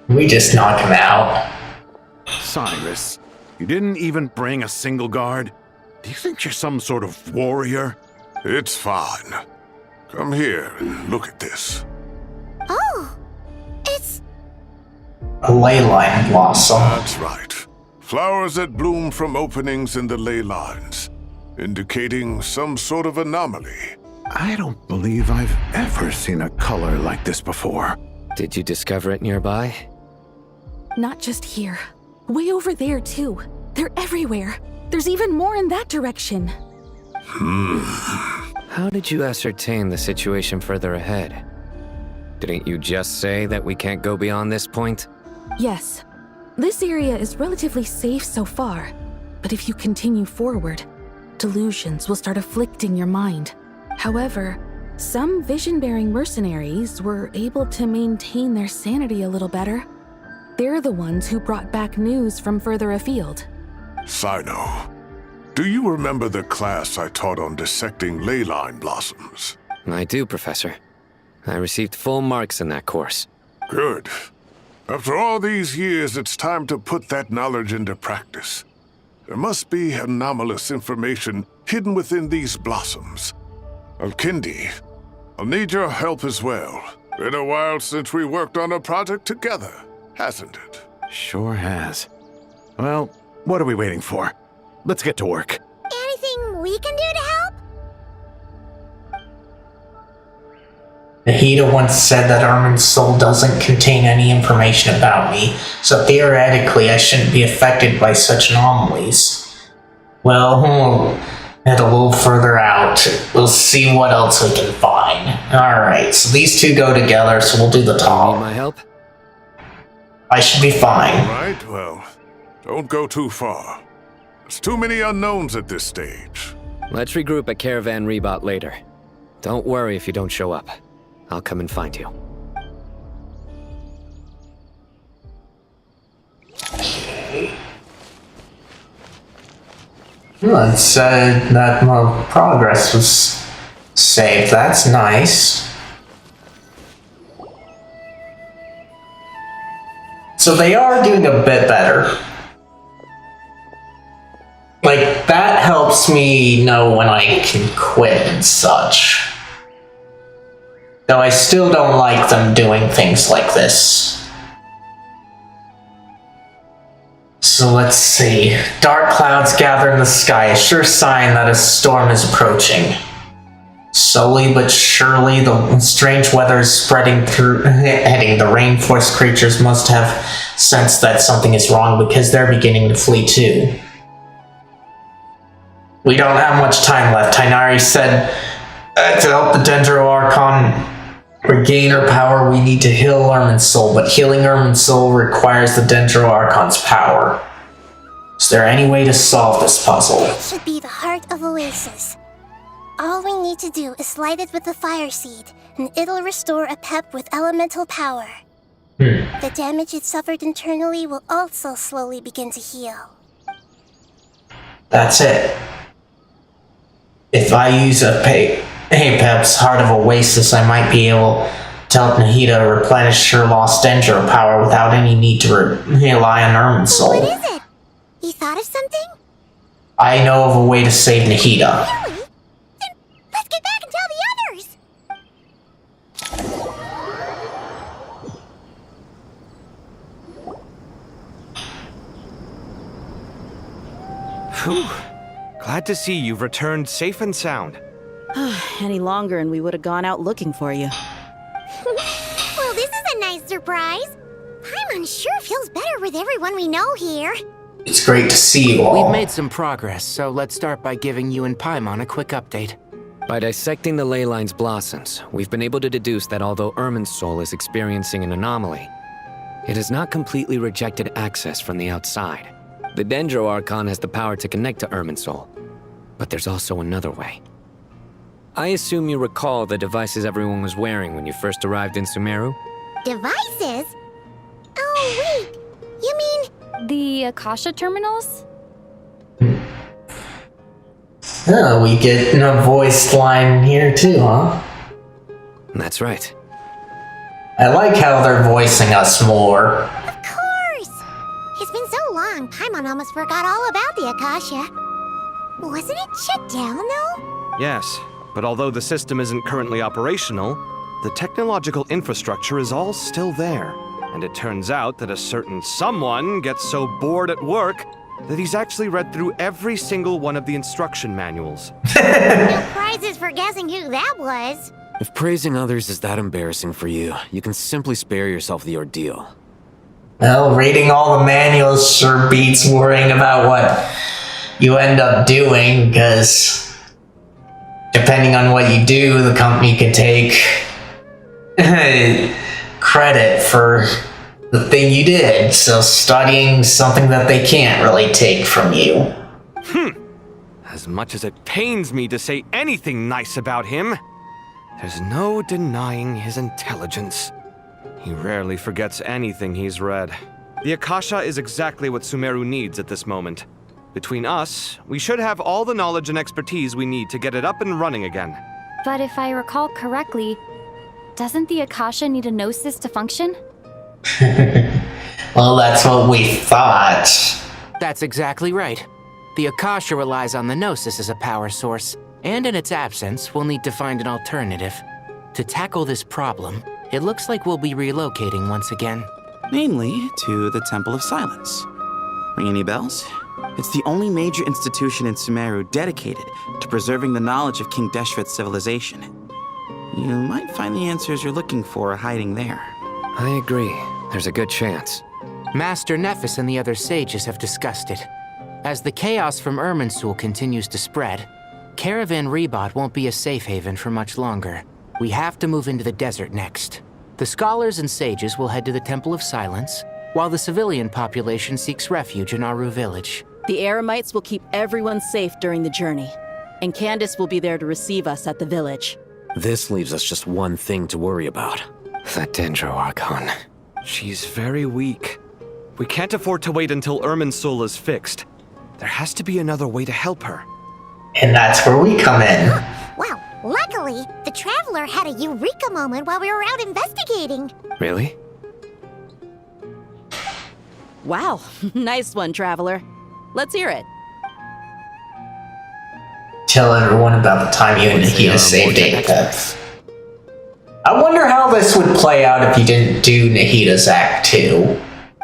We just knock him out. Cyrus, you didn't even bring a single guard? Do you think you're some sort of warrior? It's fine. Come here and look at this. Oh, it's... A ley line blossom. That's right. Flowers that bloom from openings in the ley lines, indicating some sort of anomaly. I don't believe I've ever seen a color like this before. Did you discover it nearby? Not just here. Way over there, too. They're everywhere. There's even more in that direction. How did you ascertain the situation further ahead? Didn't you just say that we can't go beyond this point? Yes. This area is relatively safe so far. But if you continue forward, delusions will start afflicting your mind. However, some vision-bearing mercenaries were able to maintain their sanity a little better. They're the ones who brought back news from further afield. Sino, do you remember the class I taught on dissecting ley line blossoms? I do, Professor. I received full marks in that course. Good. After all these years, it's time to put that knowledge into practice. There must be anomalous information hidden within these blossoms. Alkindi, I'll need your help as well. Been a while since we worked on a project together, hasn't it? Sure has. Well, what are we waiting for? Let's get to work. Anything we can do to help? Nahida once said that Irminsul doesn't contain any information about me, so theoretically I shouldn't be affected by such anomalies. Well, head a little further out. We'll see what else we can find. Alright, so these two go together, so we'll do the top. Need my help? I should be fine. Alright, well, don't go too far. There's too many unknowns at this stage. Let's regroup at Caravan Rebot later. Don't worry if you don't show up. I'll come and find you. Well, it said that more progress was saved. That's nice. So they are doing a bit better. Like, that helps me know when I can quit and such. Though I still don't like them doing things like this. So let's see. Dark clouds gather in the sky, a sure sign that a storm is approaching. Slowly but surely, the strange weather is spreading through, heading. The rainforest creatures must have sensed that something is wrong because they're beginning to flee too. We don't have much time left. Tighnari said to help the Dendro Archon regain her power, we need to heal Irminsul, but healing Irminsul requires the Dendro Archon's power. Is there any way to solve this puzzle? That should be the heart of Oasis. All we need to do is light it with the fire seed, and it'll restore a pep with elemental power. The damage it suffered internally will also slowly begin to heal. That's it. If I use a Apep's Heart of Oasis, I might be able to help Nahida replenish her lost Dendro power without any need to rely on Irminsul. What is it? You thought of something? I know of a way to save Nahida. Really? Then let's get back and tell the others! Whew. Glad to see you've returned safe and sound. Any longer and we would have gone out looking for you. Well, this is a nice surprise. Paimon's sure feels better with everyone we know here. It's great to see you all. We've made some progress, so let's start by giving you and Paimon a quick update. By dissecting the ley line's blossoms, we've been able to deduce that although Irminsul is experiencing an anomaly, it has not completely rejected access from the outside. The Dendro Archon has the power to connect to Irminsul, but there's also another way. I assume you recall the devices everyone was wearing when you first arrived in Sumeru? Devices? Oh, wait. You mean... The Akasha terminals? Oh, we get a voice line here too, huh? That's right. I like how they're voicing us more. Of course! It's been so long, Paimon almost forgot all about the Akasha. Wasn't it shut down, though? Yes, but although the system isn't currently operational, the technological infrastructure is all still there. And it turns out that a certain someone gets so bored at work that he's actually read through every single one of the instruction manuals. No prizes for guessing who that was. If praising others is that embarrassing for you, you can simply spare yourself the ordeal. Well, reading all the manuals sure beats worrying about what you end up doing, because depending on what you do, the company could take credit for the thing you did. So studying something that they can't really take from you. As much as it pains me to say anything nice about him, there's no denying his intelligence. He rarely forgets anything he's read. The Akasha is exactly what Sumeru needs at this moment. Between us, we should have all the knowledge and expertise we need to get it up and running again. But if I recall correctly, doesn't the Akasha need a gnosis to function? Well, that's what we thought. That's exactly right. The Akasha relies on the Gnosis as a power source, and in its absence, we'll need to find an alternative. To tackle this problem, it looks like we'll be relocating once again. Namely, to the Temple of Silence. Ring any bells? It's the only major institution in Sumeru dedicated to preserving the knowledge of King Deshret's civilization. You might find the answers you're looking for hiding there. I agree. There's a good chance. Master Nephis and the other sages have discussed it. As the chaos from Irminsul continues to spread, Caravan Rebot won't be a safe haven for much longer. We have to move into the desert next. The scholars and sages will head to the Temple of Silence, while the civilian population seeks refuge in Aru village. The Eremites will keep everyone safe during the journey, and Candace will be there to receive us at the village. This leaves us just one thing to worry about. That Dendro Archon. She's very weak. We can't afford to wait until Irminsul is fixed. There has to be another way to help her. And that's where we come in. Wow, luckily, the Traveler had a eureka moment while we were out investigating. Really? Wow, nice one, Traveler. Let's hear it. Tell everyone about the time you and Nahida saved Apep. I wonder how this would play out if you didn't do Nahida's Act 2.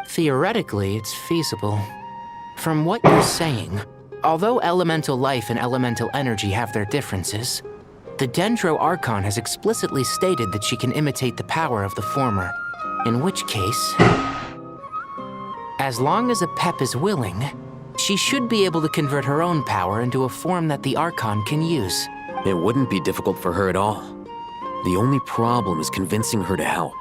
Theoretically, it's feasible. From what you're saying, although elemental life and elemental energy have their differences, the Dendro Archon has explicitly stated that she can imitate the power of the former. In which case, as long as Apep is willing, she should be able to convert her own power into a form that the Archon can use. It wouldn't be difficult for her at all. The only problem is convincing her to help.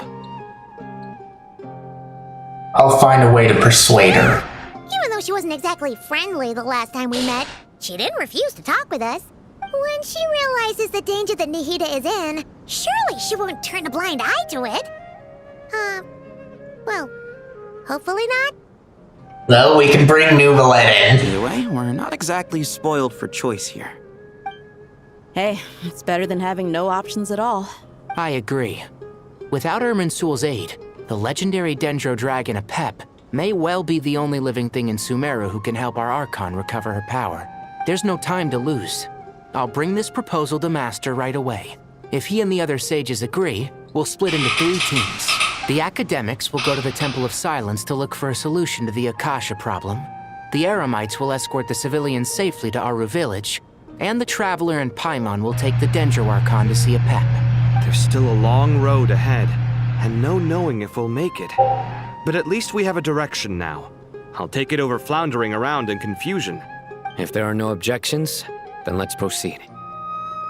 I'll find a way to persuade her. Even though she wasn't exactly friendly the last time we met, she didn't refuse to talk with us. When she realizes the danger that Nahida is in, surely she won't turn a blind eye to it. Well, hopefully not. Well, we can bring Nuvalet in. Either way, we're not exactly spoiled for choice here. Hey, it's better than having no options at all. I agree. Without Irminsul's aid, the legendary Dendro Dragon Apep may well be the only living thing in Sumeru who can help our Archon recover her power. There's no time to lose. I'll bring this proposal to Master right away. If he and the other sages agree, we'll split into 3 teams. The academics will go to the Temple of Silence to look for a solution to the Akasha problem. The Eremites will escort the civilians safely to Aru village, and the Traveler and Paimon will take the Dendro Archon to see Apep. There's still a long road ahead, and no knowing if we'll make it. But at least we have a direction now. I'll take it over floundering around in confusion. If there are no objections, then let's proceed.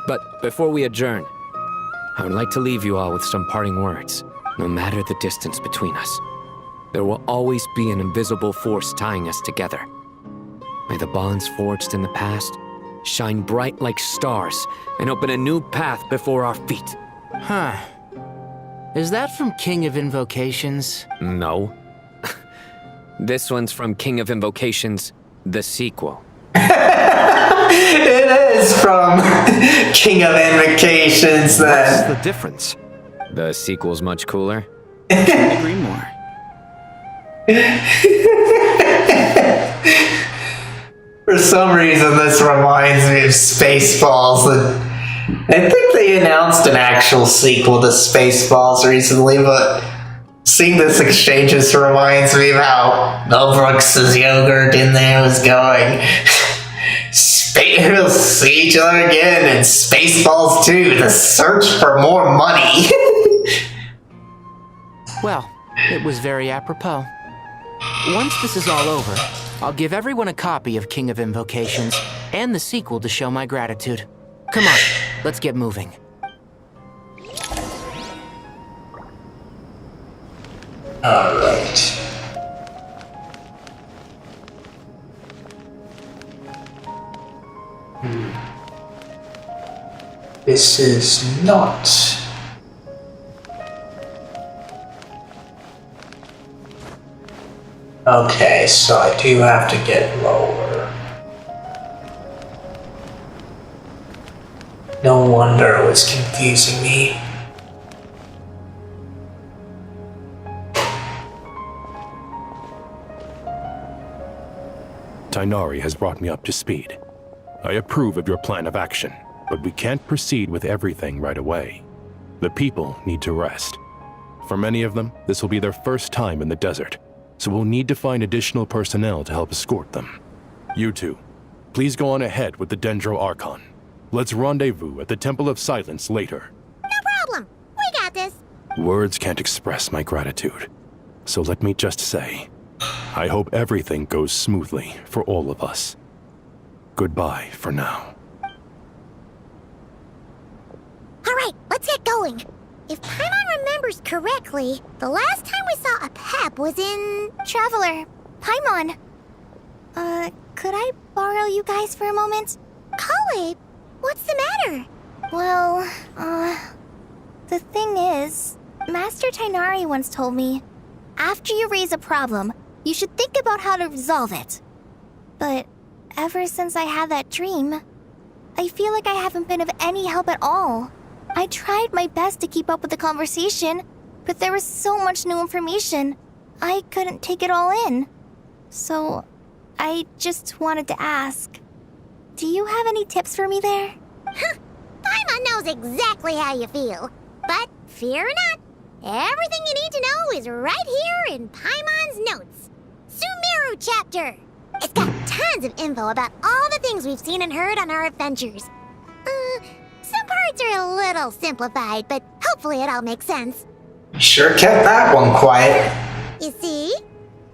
But before we adjourn, I would like to leave you all with some parting words. No matter the distance between us, there will always be an invisible force tying us together. May the bonds forged in the past shine bright like stars, and open a new path before our feet. Huh. Is that from King of Invocations? No. This one's from King of Invocations, the sequel. It is from King of Invocations then. What's the difference? The sequel's much cooler. Couldn't agree more. For some reason, this reminds me of Spaceballs. And I think they announced an actual sequel to Spaceballs recently, but seeing this exchange just reminds me of how Mel Brooks' yogurt in there was going. We'll see each other again in Spaceballs 2, the search for more money. Well, it was very apropos. Once this is all over, I'll give everyone a copy of King of Invocations and the sequel to show my gratitude. Come on, let's get moving. Alright. This is not... Okay, so I do have to get lower. No wonder it was confusing me. Tighnari has brought me up to speed. I approve of your plan of action, but we can't proceed with everything right away. The people need to rest. For many of them, this will be their first time in the desert, so we'll need to find additional personnel to help escort them. You two, please go on ahead with the Dendro Archon. Let's rendezvous at the Temple of Silence later. No problem. We got this. Words can't express my gratitude, so let me just say, I hope everything goes smoothly for all of us. Goodbye for now. All right, let's get going. If Paimon remembers correctly, the last time we saw a Pep was in... Traveler, Paimon. Could I borrow you guys for a moment? Kale, what's the matter? Well, the thing is, Master Tighnari once told me, after you raise a problem, you should think about how to resolve it. But ever since I had that dream, I feel like I haven't been of any help at all. I tried my best to keep up with the conversation, but there was so much new information, I couldn't take it all in. So, I just wanted to ask, do you have any tips for me there? Paimon knows exactly how you feel. But fear not, everything you need to know is right here in Paimon's notes. Sumeru chapter. It's got tons of info about all the things we've seen and heard on our adventures. Some parts are a little simplified, but hopefully it all makes sense. Sure kept that one quiet. You see?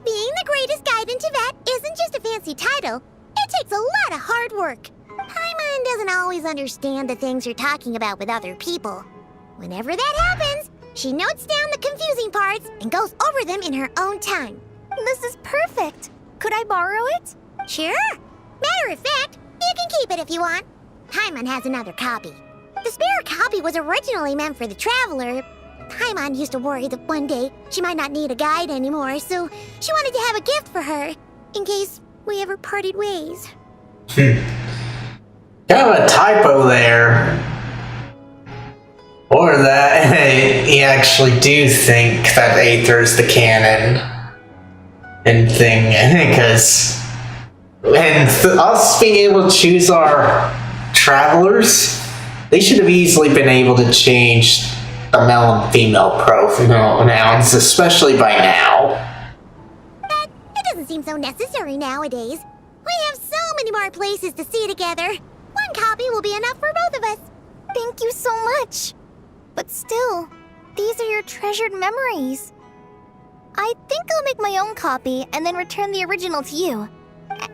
Being the greatest guide in Teyvat isn't just a fancy title. It takes a lot of hard work. Paimon doesn't always understand the things you're talking about with other people. Whenever that happens, she notes down the confusing parts and goes over them in her own time. This is perfect. Could I borrow it? Sure. Matter of fact, you can keep it if you want. Paimon has another copy. The spare copy was originally meant for the Traveler. Paimon used to worry that one day she might not need a guide anymore, so she wanted to have a gift for her, in case we ever parted ways. Kind of a typo there. Or that you actually do think that Aether's the canon and thing, because us being able to choose our travelers, they should have easily been able to change the male and female pronouns, especially by now. But it doesn't seem so necessary nowadays. We have so many more places to see together. One copy will be enough for both of us. Thank you so much. But still, these are your treasured memories. I think I'll make my own copy and then return the original to you.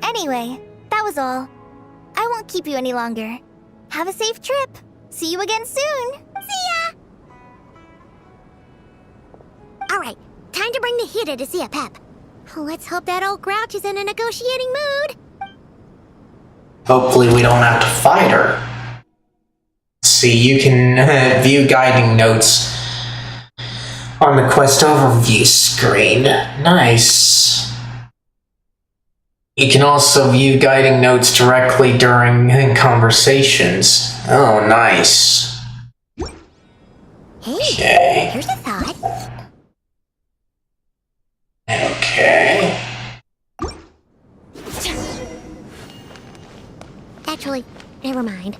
Anyway, that was all. I won't keep you any longer. Have a safe trip. See you again soon. See ya! Alright, time to bring the Hida to see a Pep. Let's hope that old grouch is in a negotiating mood. Hopefully we don't have to fight her. See, you can view guiding notes on the quest overview screen. Nice. You can also view guiding notes directly during conversations. Oh, nice. Hey, okay. Here's a thought. Okay. Actually, never mind.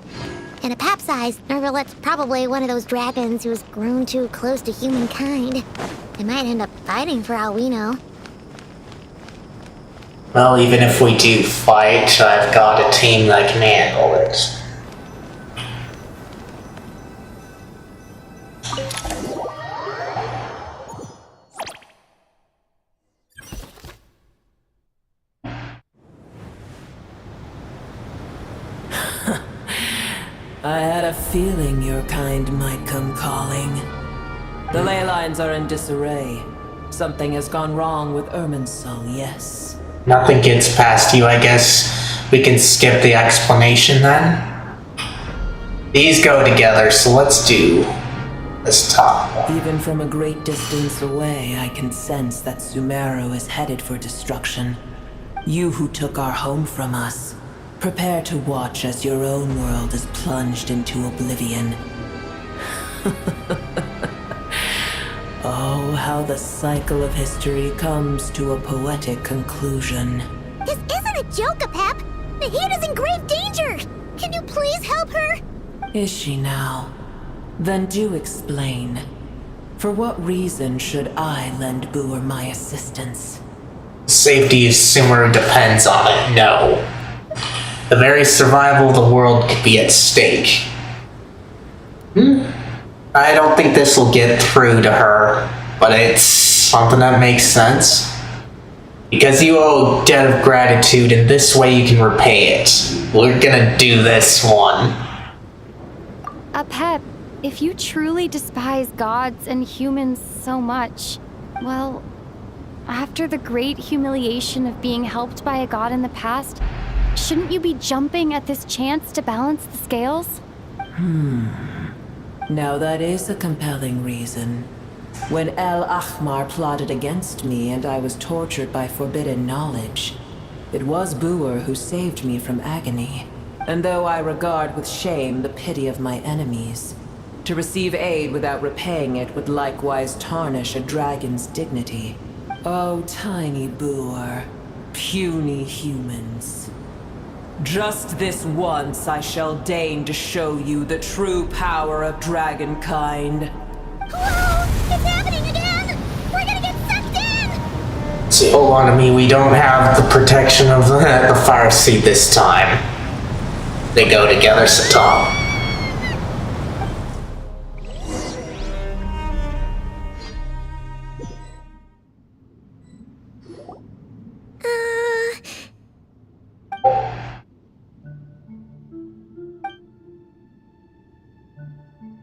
In a pap-sized Nervalet's probably one of those dragons who's grown too close to humankind. They might end up fighting for all we know. Well, even if we do fight, I've got a team that can handle it. I had a feeling your kind might come calling. The ley lines are in disarray. Something has gone wrong with Irminsul, yes. Nothing gets past you, I guess. We can skip the explanation then. These go together, so let's do this top one. Even from a great distance away, I can sense that Sumeru is headed for destruction. You who took our home from us, prepare to watch as your own world is plunged into oblivion. Oh, how the cycle of history comes to a poetic conclusion. This isn't a joke, Pep! Nahida's in grave danger! Can you please help her? Is she now? Then do explain. For what reason should I lend Boer my assistance? Safety of Sumeru depends on it, no. The very survival of the world could be at stake. I don't think this will get through to her, but it's something that makes sense. Because you owe a debt of gratitude, and this way you can repay it. We're gonna do this one. Pep, if you truly despise gods and humans so much, well, after the great humiliation of being helped by a god in the past, shouldn't you be jumping at this chance to balance the scales? Now that is a compelling reason. When El Ahmar plotted against me and I was tortured by forbidden knowledge, it was Boer who saved me from agony. And though I regard with shame the pity of my enemies, to receive aid without repaying it would likewise tarnish a dragon's dignity. Oh, tiny Boer, puny humans. Just this once I shall deign to show you the true power of dragonkind. Whoa! It's happening again! We're gonna get sucked in! See, hold on to me, we don't have the protection of the fire seat this time. They go together, Satom.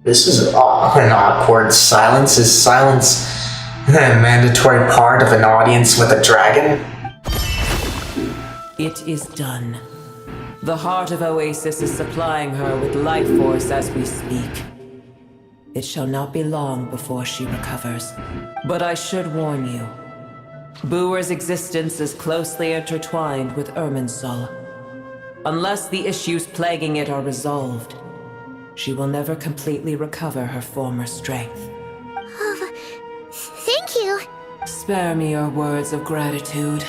This is an awkward silence. Is silence a mandatory part of an audience with a dragon? It is done. The heart of Oasis is supplying her with life force as we speak. It shall not be long before she recovers. But I should warn you. Boer's existence is closely intertwined with Irminsul. Unless the issues plaguing it are resolved, she will never completely recover her former strength. Thank you. Spare me your words of gratitude.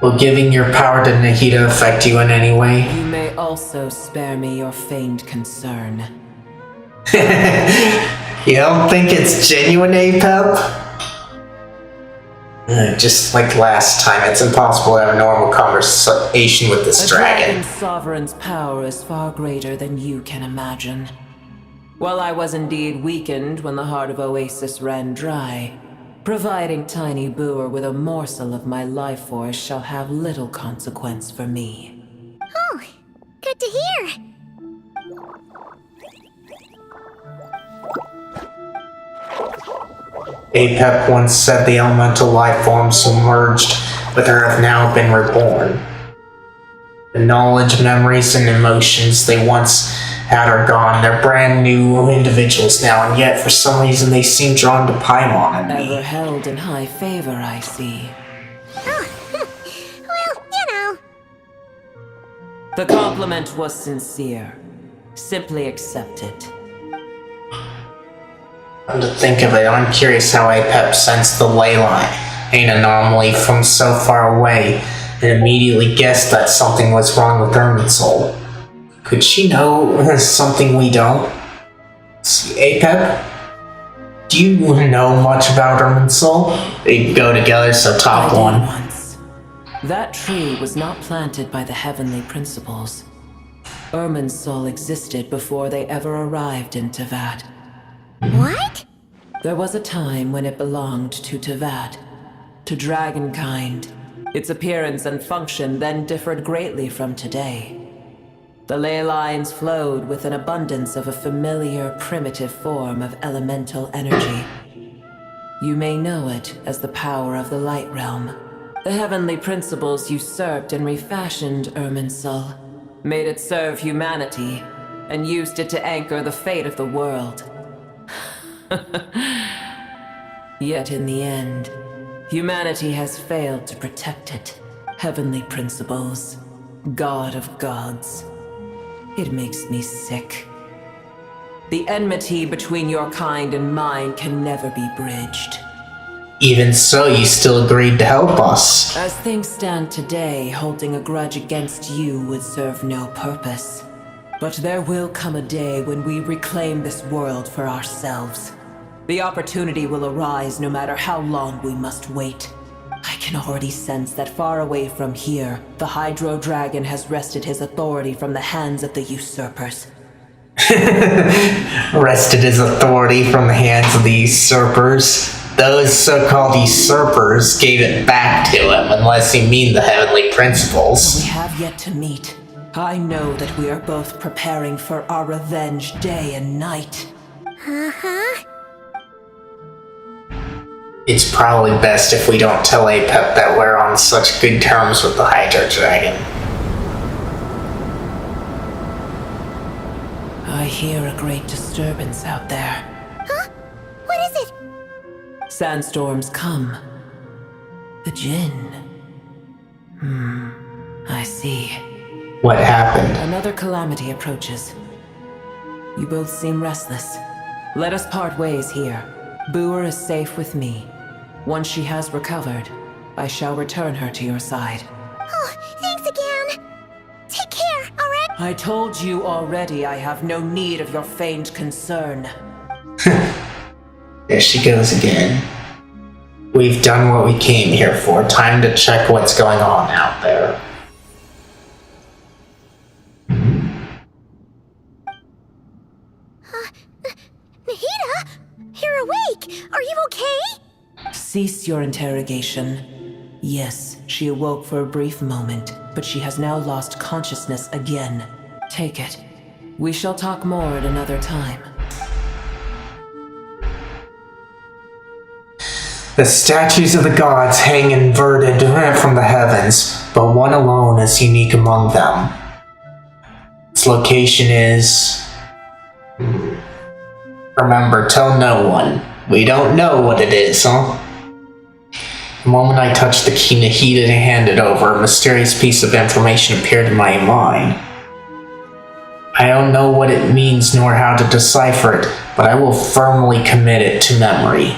Will giving your power to Nahida affect you in any way? You may also spare me your feigned concern. You don't think it's genuine, Apep? Just like last time, it's impossible to have a normal conversation with this dragon. A dragon's sovereign's power is far greater than you can imagine. While I was indeed weakened when the heart of Oasis ran dry, providing tiny Boer with a morsel of my life force shall have little consequence for me. Oh, good to hear. Apep once said the elemental life forms submerged with her have now been reborn. The knowledge, memories, and emotions they once had are gone. They're brand new individuals now, and yet for some reason they seem drawn to Paimon and me. Ever held in high favor, I see. Oh, well, you know. The compliment was sincere. Simply accept it. Come to think of it, I'm curious how Apep sensed the ley line, an anomaly from so far away, and immediately guessed that something was wrong with Irminsul. Could she know something we don't? Apep? Do you know much about Irminsul? They go together, so top one. Once. That tree was not planted by the heavenly principles. Irminsul existed before they ever arrived in Teyvat. What? There was a time when it belonged to Teyvat, to dragonkind. Its appearance and function then differed greatly from today. The ley lines flowed with an abundance of a familiar, primitive form of elemental energy. You may know it as the power of the Light Realm. The heavenly principles usurped and refashioned Irminsul, made it serve humanity, and used it to anchor the fate of the world. Yet in the end, humanity has failed to protect it. Heavenly principles, God of gods. It makes me sick. The enmity between your kind and mine can never be bridged. Even so, you still agreed to help us. As things stand today, holding a grudge against you would serve no purpose. But there will come a day when we reclaim this world for ourselves. The opportunity will arise no matter how long we must wait. I can already sense that far away from here, the Hydro Dragon has wrested his authority from the hands of the usurpers. Wrested his authority from the hands of the usurpers. Those so-called usurpers gave it back to him, unless you mean the heavenly principles. We have yet to meet. I know that we are both preparing for our revenge day and night. Uh-huh. It's probably best if we don't tell Apep that we're on such good terms with the Hydro Dragon. I hear a great disturbance out there. Huh? What is it? Sandstorms come. The Jinn. I see. What happened? Another calamity approaches. You both seem restless. Let us part ways here. Booer is safe with me. Once she has recovered, I shall return her to your side. Oh, thanks again. Take care, alright? I told you already I have no need of your feigned concern. There she goes again. We've done what we came here for. Time to check what's going on out there. Nahida? You're awake! Are you okay? Cease your interrogation. Yes, she awoke for a brief moment, but she has now lost consciousness again. Take it. We shall talk more at another time. The statues of the gods hang inverted from the heavens, but one alone is unique among them. Its location is... Remember, tell no one. We don't know what it is, huh? The moment I touched the key Nahida and handed over, a mysterious piece of information appeared in my mind. I don't know what it means nor how to decipher it, but I will firmly commit it to memory.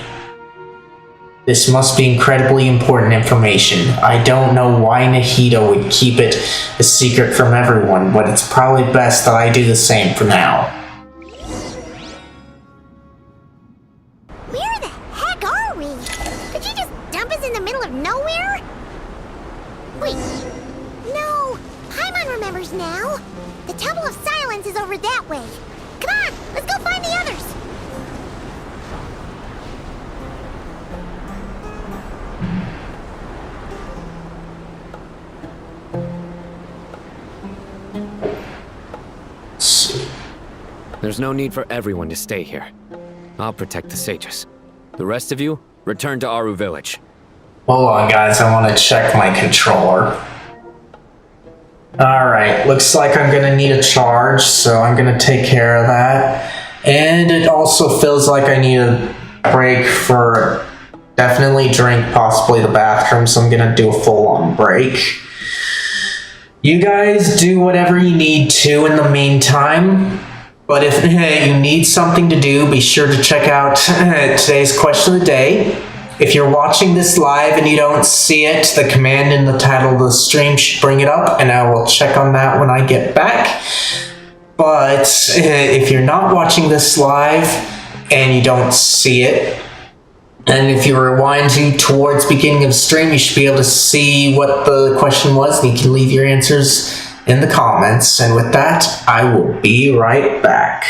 This must be incredibly important information. I don't know why Nahida would keep it a secret from everyone, but it's probably best that I do the same for now. Where the heck are we? Did you just dump us in the middle of nowhere? Wait. No. Paimon remembers now. The Temple of Silence is over that way. Come on, let's go find the others. There's no need for everyone to stay here. I'll protect the sages. The rest of you, return to Aru village. Hold on, guys. I want to check my controller. Alright, looks like I'm gonna need a charge, so I'm gonna take care of that. And it also feels like I need a break for definitely drink, possibly the bathroom, so I'm gonna do a full-on break. You guys do whatever you need to in the meantime, but if you need something to do, be sure to check out today's question of the day. If you're watching this live and you don't see it, the command in the title of the stream should bring it up, and I will check on that when I get back. But if you're not watching this live and you don't see it, and if you rewind towards beginning of the stream, you should be able to see what the question was, and you can leave your answers in the comments. And with that, I will be right back.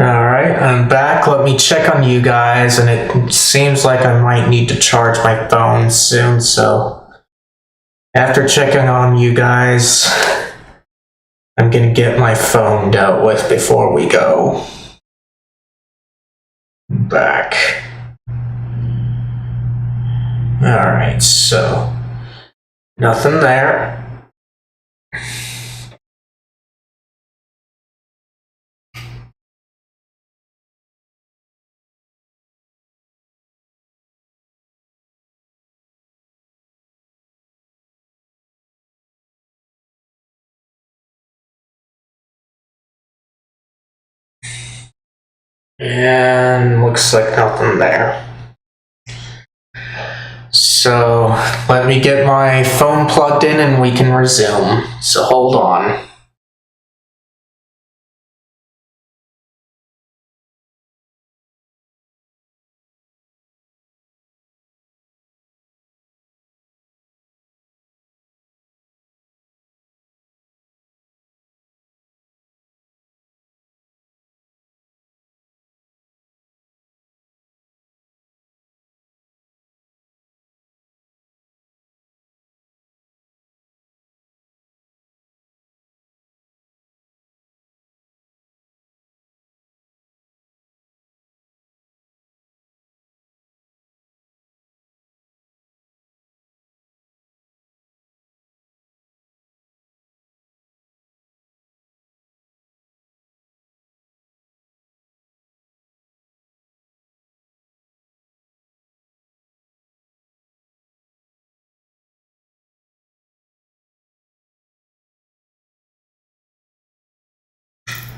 Alright, I'm back. Let me check on you guys, and it seems like I might need to charge my phone soon, so after checking on you guys, I'm gonna get my phone dealt with before we go. Back. Alright, so nothing there. And looks like nothing there. So let me get my phone plugged in and we can resume. So hold on.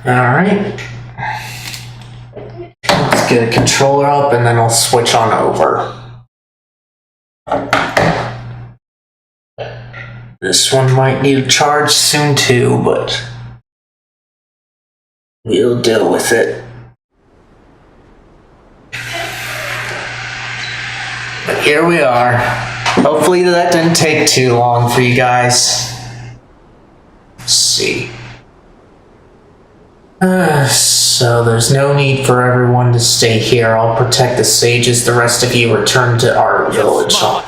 Alright. Let's get a controller up and then I'll switch on over. This one might need a charge soon too, but we'll deal with it. But here we are. Hopefully that didn't take too long for you guys. Let's see. So there's no need for everyone to stay here. I'll protect the sages. The rest of you return to our village. Sino,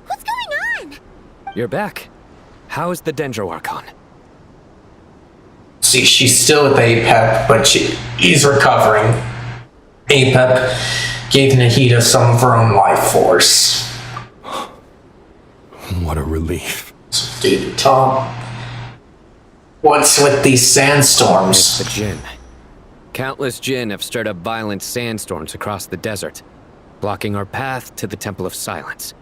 what's going on? You're back. How is the Dendro Archon? See, she's still with Apep, but he's recovering. Apep gave Nahida some of her own life force. What a relief. Dude, Tom, what's with these sandstorms? It's the Jinn. Countless Jinn have stirred up violent sandstorms across the desert, blocking our path to the Temple of Silence.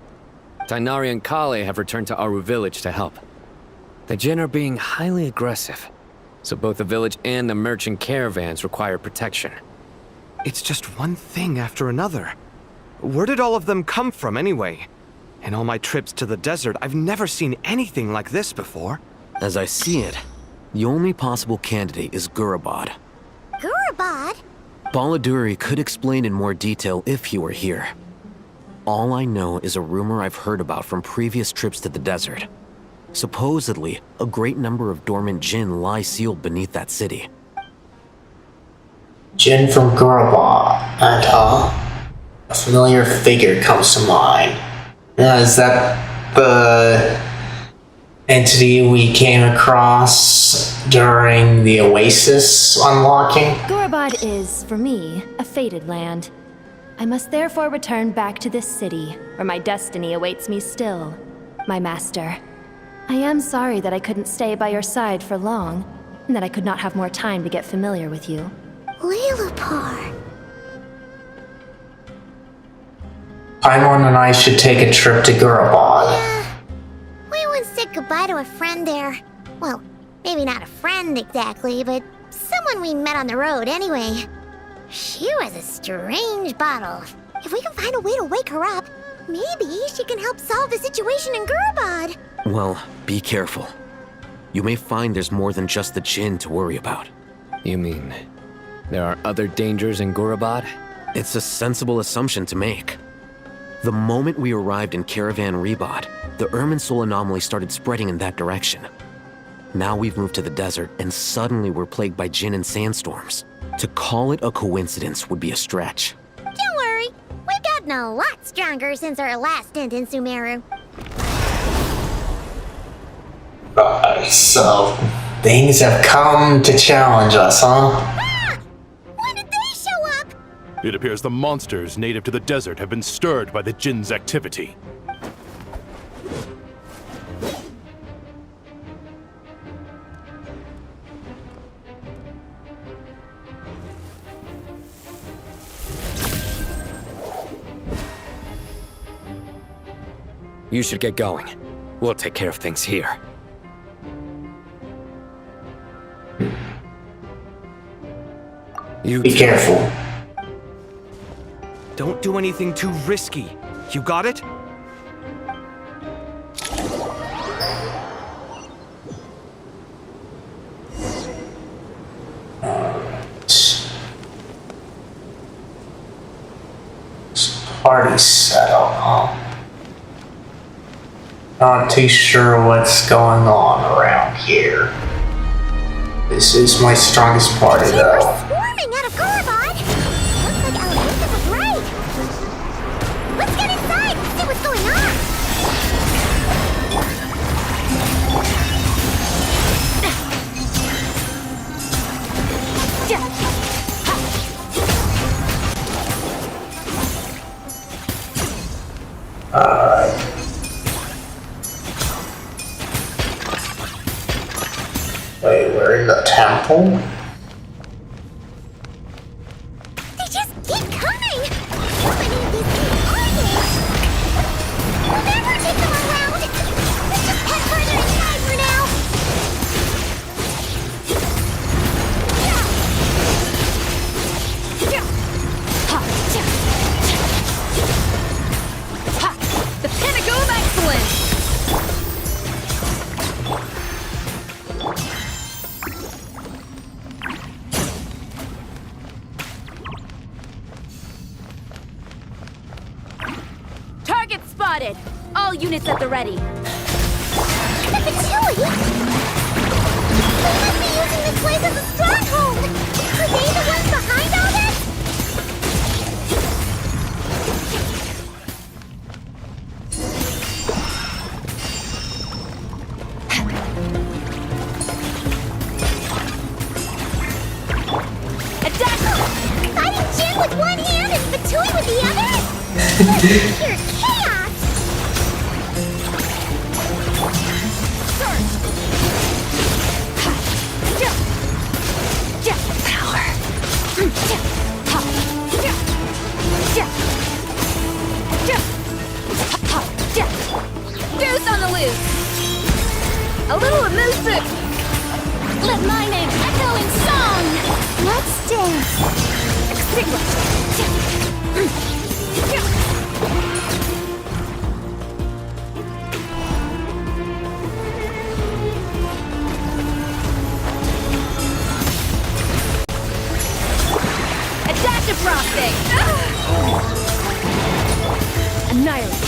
Tainari and Kale have returned to Aru village to help. The Jinn are being highly aggressive, so both the village and the merchant caravans require protection. It's just one thing after another. Where did all of them come from anyway? In all my trips to the desert, I've never seen anything like this before. As I see it, the only possible candidate is Gurabad. Gurabad? Baladuri could explain in more detail if he were here. All I know is a rumor I've heard about from previous trips to the desert. Supposedly, a great number of dormant Jinn lie sealed beneath that city. Jinn from Gurabad, and a familiar figure comes to mind. Is that the entity we came across during the Oasis unlocking? Gurabad is, for me, a fated land. I must therefore return back to this city, where my destiny awaits me still. My master. I am sorry that I couldn't stay by your side for long, and that I could not have more time to get familiar with you. Lilipar. Paimon and I should take a trip to Gurabad. Yeah. We once said goodbye to a friend there. Well, maybe not a friend exactly, but someone we met on the road anyway. She was a strange bottle. If we can find a way to wake her up, maybe she can help solve the situation in Gurabad. Well, be careful. You may find there's more than just the Jinn to worry about. You mean, there are other dangers in Gurabad? It's a sensible assumption to make. The moment we arrived in Caravan Rebot, the Irminsul anomaly started spreading in that direction. Now we've moved to the desert, and suddenly we're plagued by Jinn and sandstorms. To call it a coincidence would be a stretch. Don't worry, we've gotten a lot stronger since our last stint in Sumeru. So, things have come to challenge us, huh? When did they show up? It appears the monsters native to the desert have been stirred by the Jinn's activity. You should get going. We'll take care of things here. You be careful. Don't do anything too risky. You got it? Party settle, huh? Not too sure what's going on around here. This is my strongest party, though. Swarming out of Korobod! Looks like Alvika was right! Let's get inside and see what's going on! Alright. Wait, we're in the temple? They just keep coming! How many of these things are there? We'll never take them around! Let's just head further inside for now! The pinnacle of excellence! Target spotted! All units at the ready. The Fatui! They must be using this place as a stronghold! Are they the ones behind all this? Fighting Jin with one hand and Fatui with the other? Pure chaos! Goose on the loose! A little elusive! Let my name echo in song! Let's dance! Adaptive prostate! Annihilate!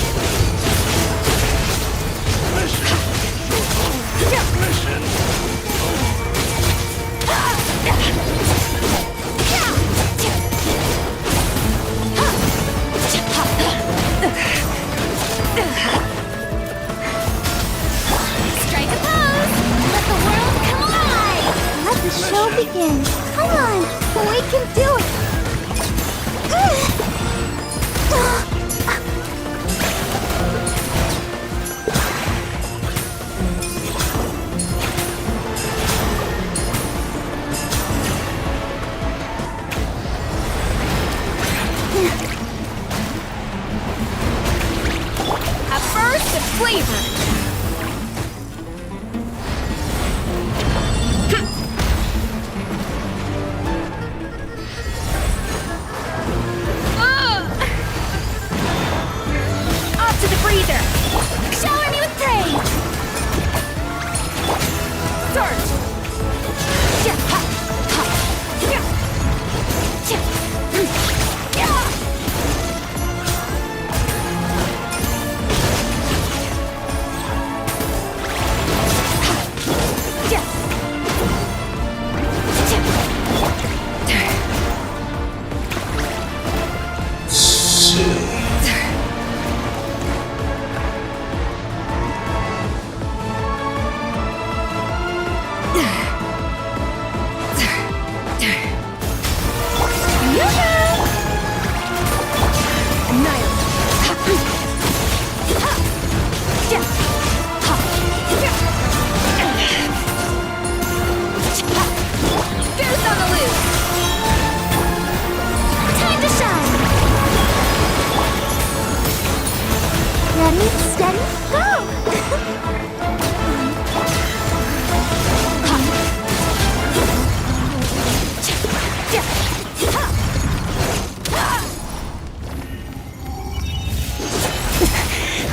Strike a pose! Let the world come alive! Let the show begin! Come on! We can do it! A burst of flavor! Off to the breather! Shower me with praise! Surge! Ready, steady, go!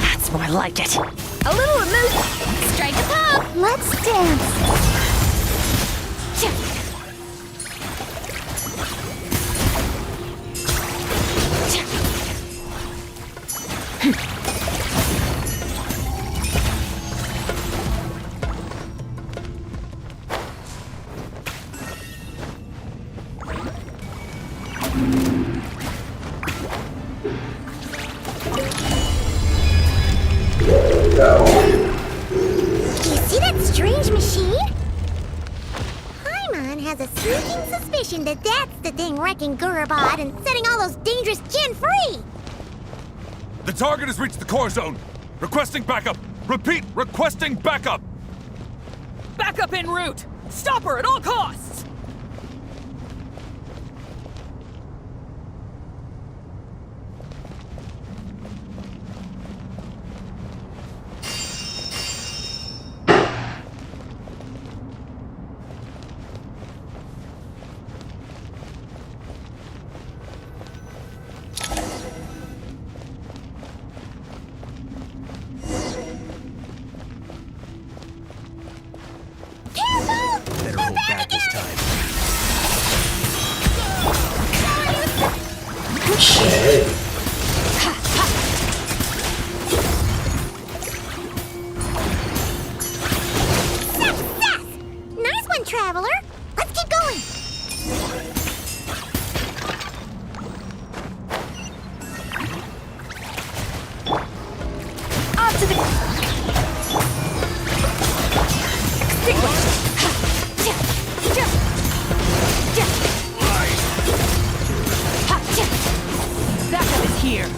That's more like it. A little emotion. Strike a pop. Let's dance. That's the thing wrecking Gurabad and setting all those dangerous Jinn free! The target has reached the core zone. Requesting backup. Repeat, requesting backup. Backup en route. Stop her at all costs. Shit. Success! Nice one, Traveler! Let's keep going! Up to the... Extinguish! Backup is here.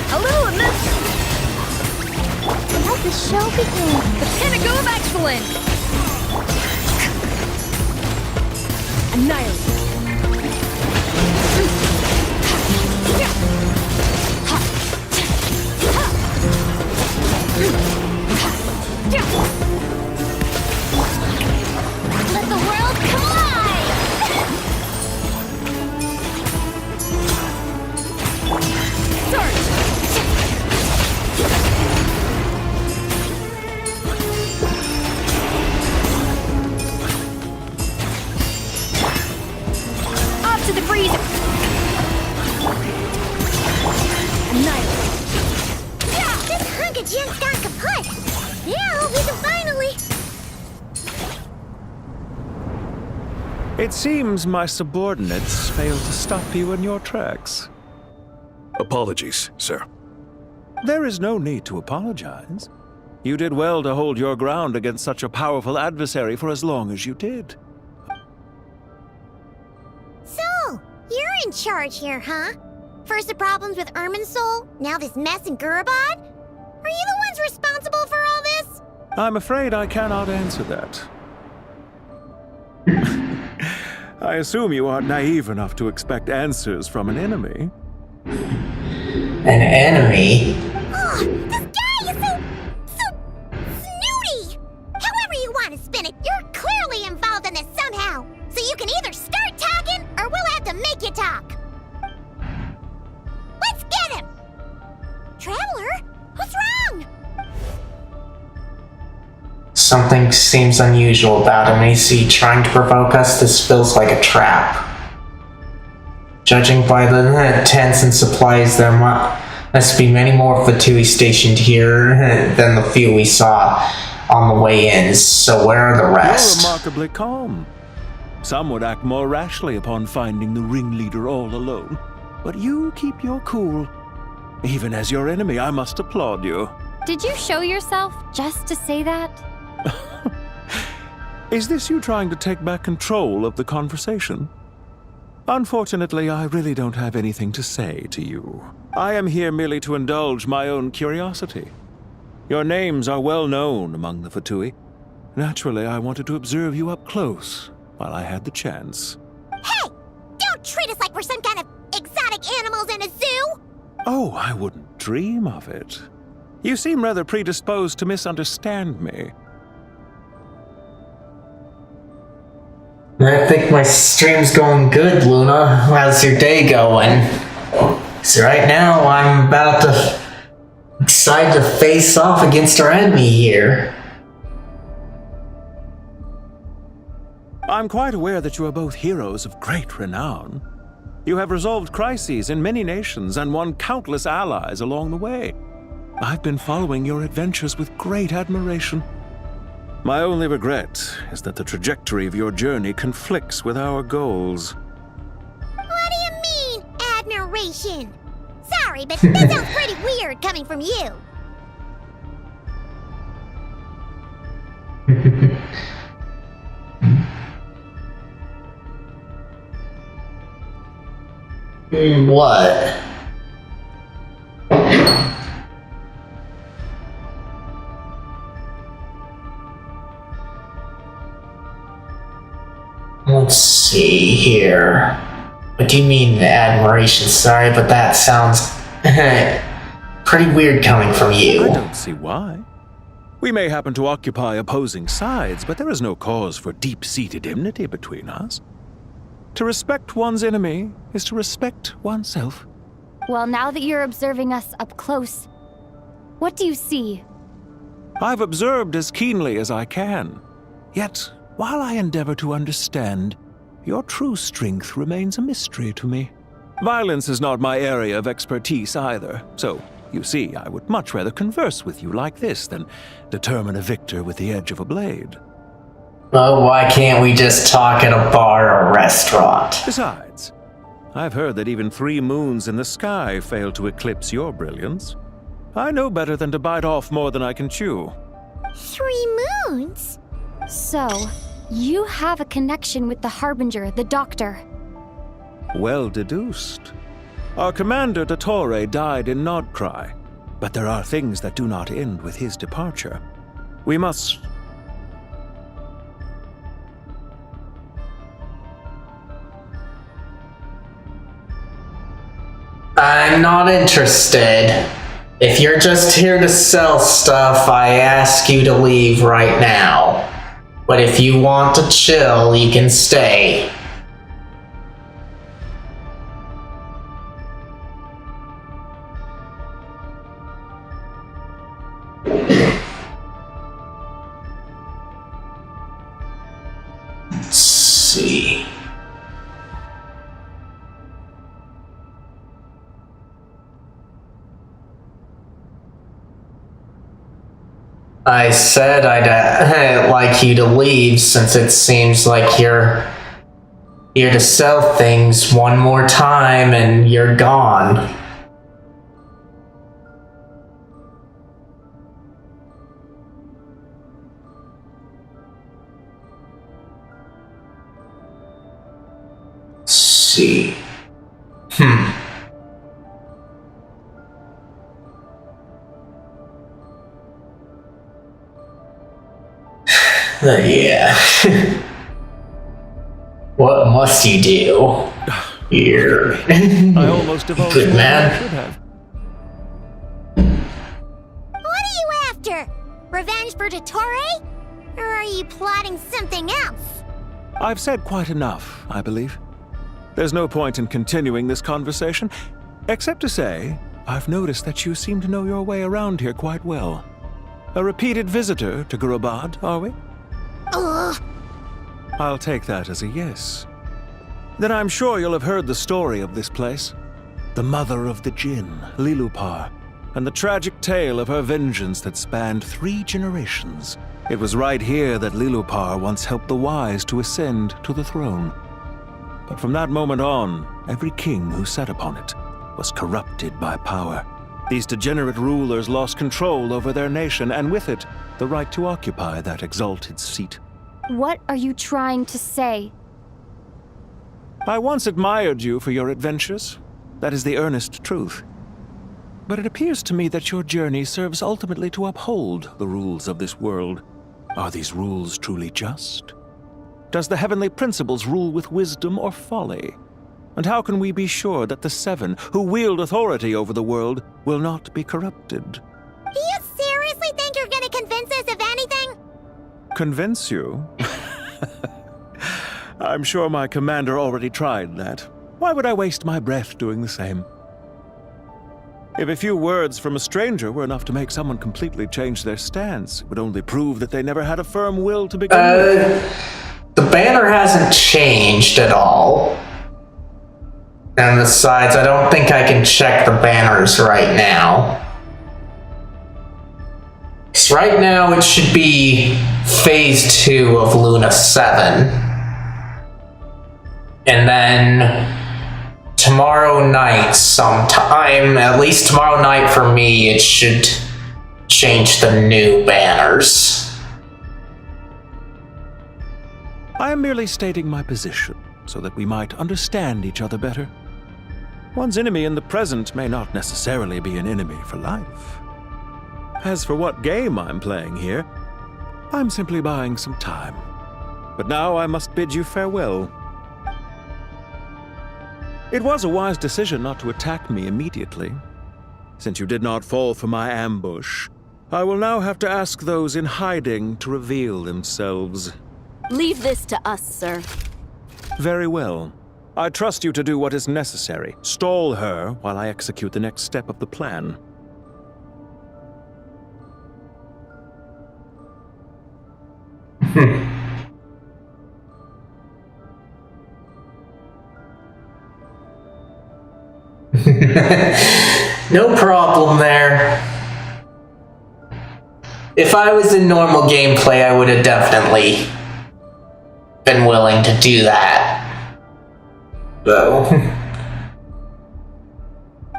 A little emotion. Let the show begin. The pinnacle of excellence. Annihilate. Let the world collide! Search! Up to the freezer! Annihilate! This hunk of junk's gone kaput! Now we can finally... It seems my subordinates failed to stop you in your tracks. Apologies, sir. There is no need to apologize. You did well to hold your ground against such a powerful adversary for as long as you did. So, you're in charge here, huh? First the problems with Irminsul, now this mess in Gurabad? Are you the ones responsible for all this? I'm afraid I cannot answer that. I assume you aren't naive enough to expect answers from an enemy. An enemy? Oh, this guy is so snooty! However you want to spin it, you're clearly involved in this somehow. So you can either start talking, or we'll have to make you talk. Let's get him! Traveler, what's wrong? Something seems unusual about him. Is he trying to provoke us? This feels like a trap. Judging by the tents and supplies, there must be many more Fatui stationed here than the few we saw on the way in. So where are the rest? You're remarkably calm. Some would act more rashly upon finding the ringleader all alone. But you keep your cool. Even as your enemy, I must applaud you. Did you show yourself just to say that? Is this you trying to take back control of the conversation? Unfortunately, I really don't have anything to say to you. I am here merely to indulge my own curiosity. Your names are well known among the Fatui. Naturally, I wanted to observe you up close while I had the chance. Hey! Don't treat us like we're some kind of exotic animals in a zoo? Oh, I wouldn't dream of it. You seem rather predisposed to misunderstand me. I think my stream's going good, Luna. How's your day going? So right now, I'm about to decide to face off against our enemy here. I'm quite aware that you are both heroes of great renown. You have resolved crises in many nations and won countless allies along the way. I've been following your adventures with great admiration. My only regret is that the trajectory of your journey conflicts with our goals. What do you mean, admiration? Sorry, but that sounds pretty weird coming from you. What? Let's see here. What do you mean admiration? Sorry, but that sounds pretty weird coming from you. I don't see why. We may happen to occupy opposing sides, but there is no cause for deep-seated enmity between us. To respect one's enemy is to respect oneself. Well, now that you're observing us up close, what do you see? I've observed as keenly as I can. Yet, while I endeavor to understand, your true strength remains a mystery to me. Violence is not my area of expertise either, so, you see, I would much rather converse with you like this than determine a victor with the edge of a blade. Oh, why can't we just talk at a bar or restaurant? Besides, I've heard that even 3 moons in the sky fail to eclipse your brilliance. I know better than to bite off more than I can chew. 3 moons? So, you have a connection with the Harbinger, the Doctor. Well deduced. Our commander, Dottore, died in Nod Krai, but there are things that do not end with his departure. We must... I'm not interested. If you're just here to sell stuff, I ask you to leave right now. But if you want to chill, you can stay. Let's see. I said I'd like you to leave since it seems like you're here to sell things one more time and you're gone. Let's see. Yeah. What must you do? Here. I almost divulged Good what I man. should have. What are you after? Revenge for Dottore? Or are you plotting something else? I've said quite enough, I believe. There's no point in continuing this conversation, except to say, I've noticed that you seem to know your way around here quite well. A repeated visitor to Gurabad, are we? Ugh. I'll take that as a yes. Then I'm sure you'll have heard the story of this place. The mother of the Jinn, Lilupar, and the tragic tale of her vengeance that spanned 3 generations. It was right here that Lilupar once helped the wise to ascend to the throne. But from that moment on, every king who sat upon it was corrupted by power. These degenerate rulers lost control over their nation, and with it, the right to occupy that exalted seat. What are you trying to say? I once admired you for your adventures. That is the earnest truth. But it appears to me that your journey serves ultimately to uphold the rules of this world. Are these rules truly just? Does the heavenly principles rule with wisdom or folly? And how can we be sure that the Seven, who wield authority over the world, will not be corrupted? Do you seriously think you're gonna convince us of anything? Convince you? I'm sure my commander already tried that. Why would I waste my breath doing the same? If a few words from a stranger were enough to make someone completely change their stance, it would only prove that they never had a firm will to begin with. The banner hasn't changed at all. And besides, I don't think I can check the banners right now. So right now it should be Phase 2 of Luna 7. And then tomorrow night sometime, at least tomorrow night for me, it should change the new banners. I am merely stating my position, so that we might understand each other better. One's enemy in the present may not necessarily be an enemy for life. As for what game I'm playing here, I'm simply buying some time. But now I must bid you farewell. It was a wise decision not to attack me immediately. Since you did not fall for my ambush, I will now have to ask those in hiding to reveal themselves. Leave this to us, sir. Very well. I trust you to do what is necessary. Stall her while I execute the next step of the plan. No problem there. If I was in normal gameplay, I would have definitely been willing to do that. Though.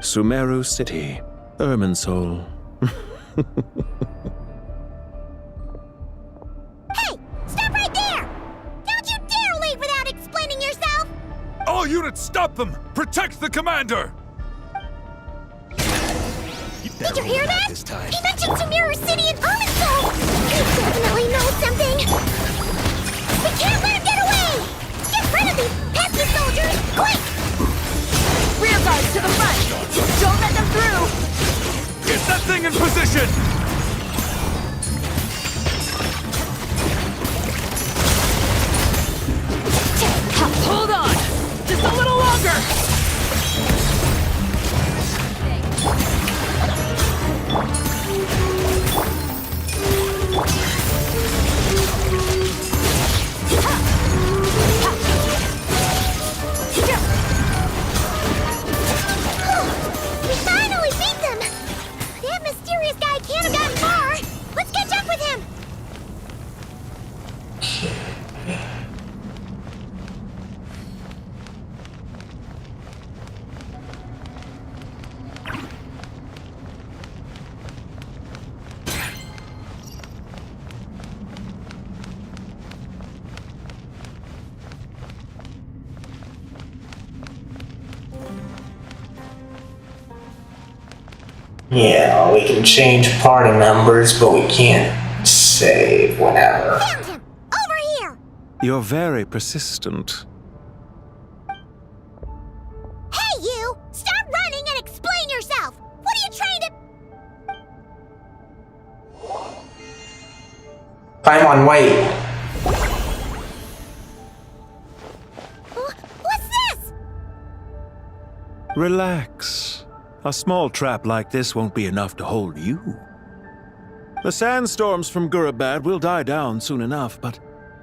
Sumeru City, Irminsul. Hey! Stop right there! Don't you dare leave without explaining yourself! All units, stop them! Protect the commander! Did you hear that? He mentioned Sumeru City and Irminsul! He definitely knows something! We can't let him get away! Get rid of these pesky soldiers! Quick! Rear guards to the front! Don't let them through! Get that thing in position! Hold on! Just a little longer! We finally beat them! That mysterious guy can't have gotten far! Let's catch up with him! Yeah, we can change party members, but we can't save whenever. Found him! Over here! You're very persistent. Hey, you! Stop running and explain yourself! What are you trying to... Paimon, wait. What's this? Relax. A small trap like this won't be enough to hold you. The sandstorms from Gurabad will die down soon enough, but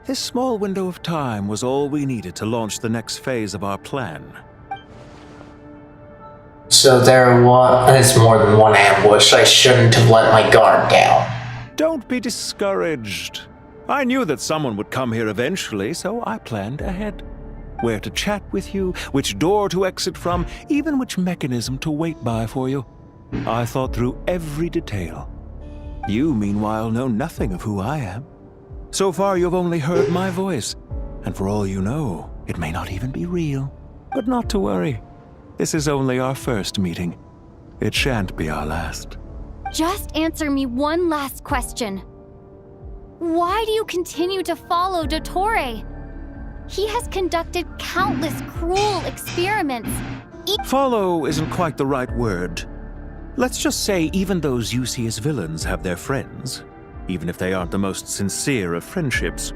this small window of time was all we needed to launch the next phase of our plan. So there was more than one ambush. I shouldn't have let my guard down. Don't be discouraged. I knew that someone would come here eventually, so I planned ahead. Where to chat with you, which door to exit from, even which mechanism to wait by for you. I thought through every detail. You, meanwhile, know nothing of who I am. So far, you've only heard my voice, and for all you know, it may not even be real. But not to worry. This is only our first meeting. It shan't be our last. Just answer me one last question. Why do you continue to follow Dottore? He has conducted countless cruel experiments. Follow isn't quite the right word. Let's just say even those you see as villains have their friends, even if they aren't the most sincere of friendships.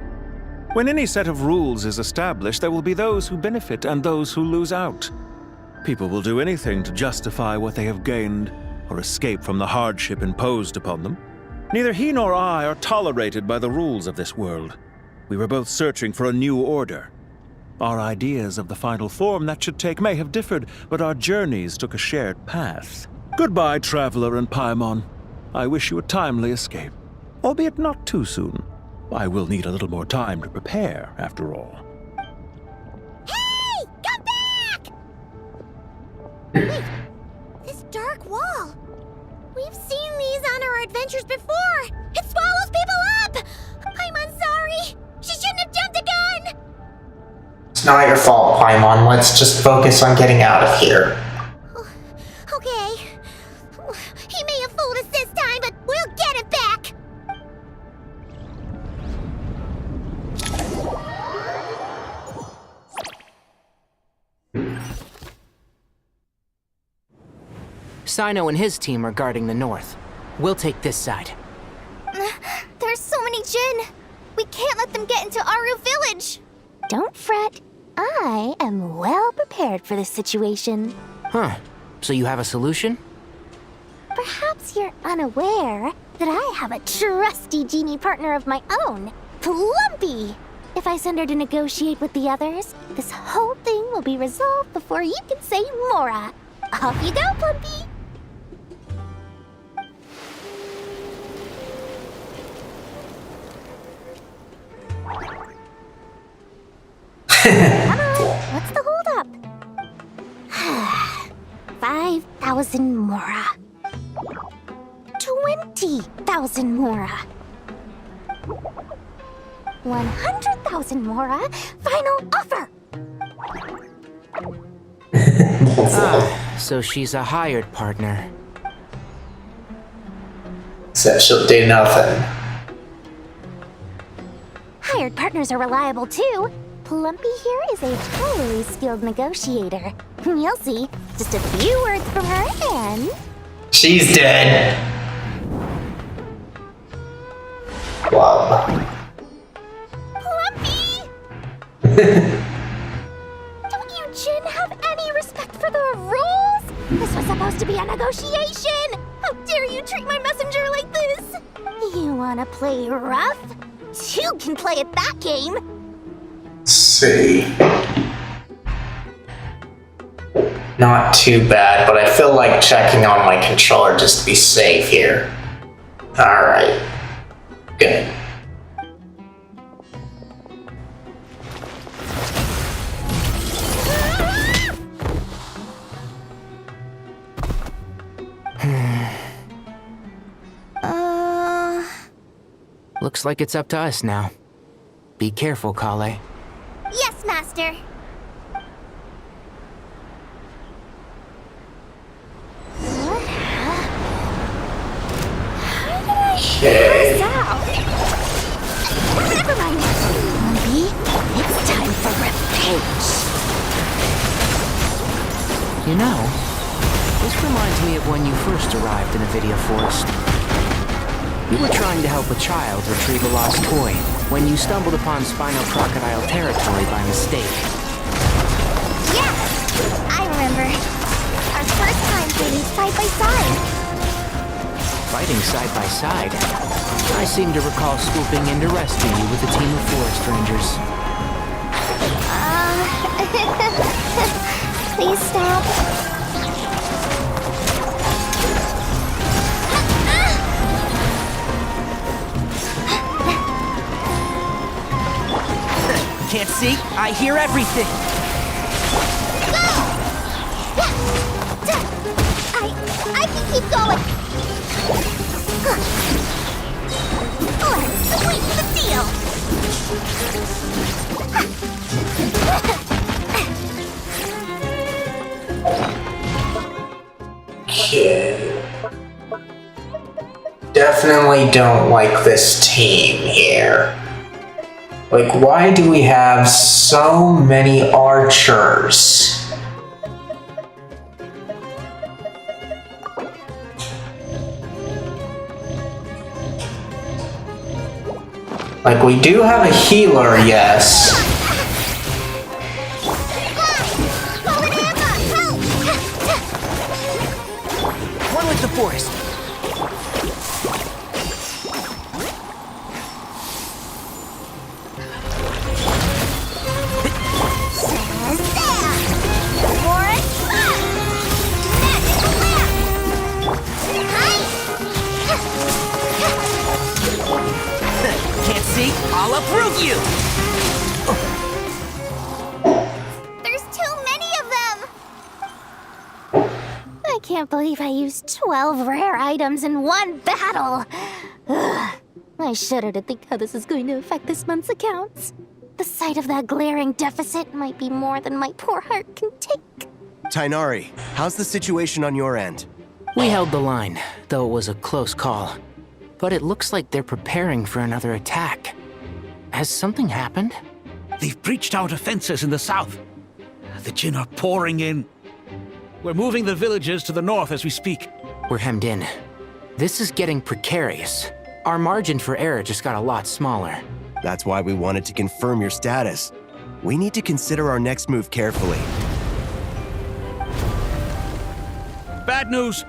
When any set of rules is established, there will be those who benefit and those who lose out. People will do anything to justify what they have gained or escape from the hardship imposed upon them. Neither he nor I are tolerated by the rules of this world. We were both searching for a new order. Our ideas of the final form that should take may have differed, but our journeys took a shared path. Goodbye, Traveler and Paimon. I wish you a timely escape, albeit not too soon. I will need a little more time to prepare, after all. Hey! Come back! Wait, this dark wall. We've seen these on our adventures before. It swallows people up! I'm sorry. She shouldn't have jumped a gun! It's not your fault, Paimon. Let's just focus on getting out of here. Okay. He may have fooled us this time, but we'll get it back! Sino and his team are guarding the north. We'll take this side. There's so many Jin. We can't let them get into Aru Village. Don't fret. I am well prepared for this situation. Huh. So you have a solution? Perhaps you're unaware that I have a trusty genie partner of my own, Plumpy. If I send her to negotiate with the others, this whole thing will be resolved before you can say Mora. Off you go, Plumpy. Come on, what's the holdup? 5,000 Mora. 20,000 Mora. 100,000 Mora. Final offer. So she's a hired partner. So she'll do nothing. Hired partners are reliable too. Plumpy here is a totally skilled negotiator. You'll see. Just a few words from her and... She's dead. Wow. Plumpy! Don't you Jin have any respect for the rules? This was supposed to be a negotiation! How dare you treat my messenger like this? You wanna play rough? Two can play at that game! Let's see. Not too bad, but I feel like checking on my controller just to be safe here. Alright. Good. Looks like it's up to us now. Be careful, Kale. Yes, Master. Okay. Never mind. Plumpy, it's time for revenge. You know, this reminds me of when you first arrived in Avidia Forest. You were trying to help a child retrieve a lost toy when you stumbled upon Spinal Crocodile territory by mistake. Yeah, I remember. Our first time fighting side by side. Fighting side by side? I seem to recall swooping in to rescue you with a team of forest rangers. Please stop. Can't see? I hear everything! I can keep going. Let's sweeten the deal. Okay. Definitely don't like this team here. Like, why do we have so many archers? Like, we do have a healer, yes. One with the forest. Can't see? I'll uproot you! There's too many of them! I can't believe I used 12 rare items in one battle! Ugh. I shudder to think how this is going to affect this month's accounts. The sight of that glaring deficit might be more than my poor heart can take. Tighnari, how's the situation on your end? We held the line, though it was a close call. But it looks like they're preparing for another attack. Has something happened? They've breached our defenses in the south. The Jinn are pouring in. We're moving the villages to the north as we speak. We're hemmed in. This is getting precarious. Our margin for error just got a lot smaller. That's why we wanted to confirm your status. We need to consider our next move carefully. Bad news!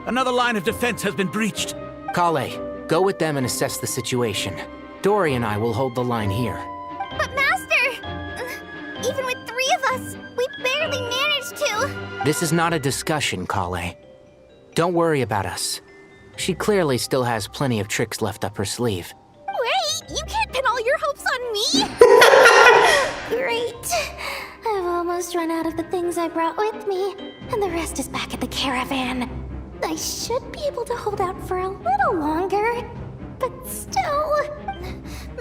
Another line of defense has been breached. Kale, go with them and assess the situation. Dory and I will hold the line here. But Master! Even with 3 of us, we barely managed to! This is not a discussion, Kale. Don't worry about us. She clearly still has plenty of tricks left up her sleeve. Wait! You can't pin all your hopes on me! Great. I've almost run out of the things I brought with me, and the rest is back at the caravan. I should be able to hold out for a little longer, but still...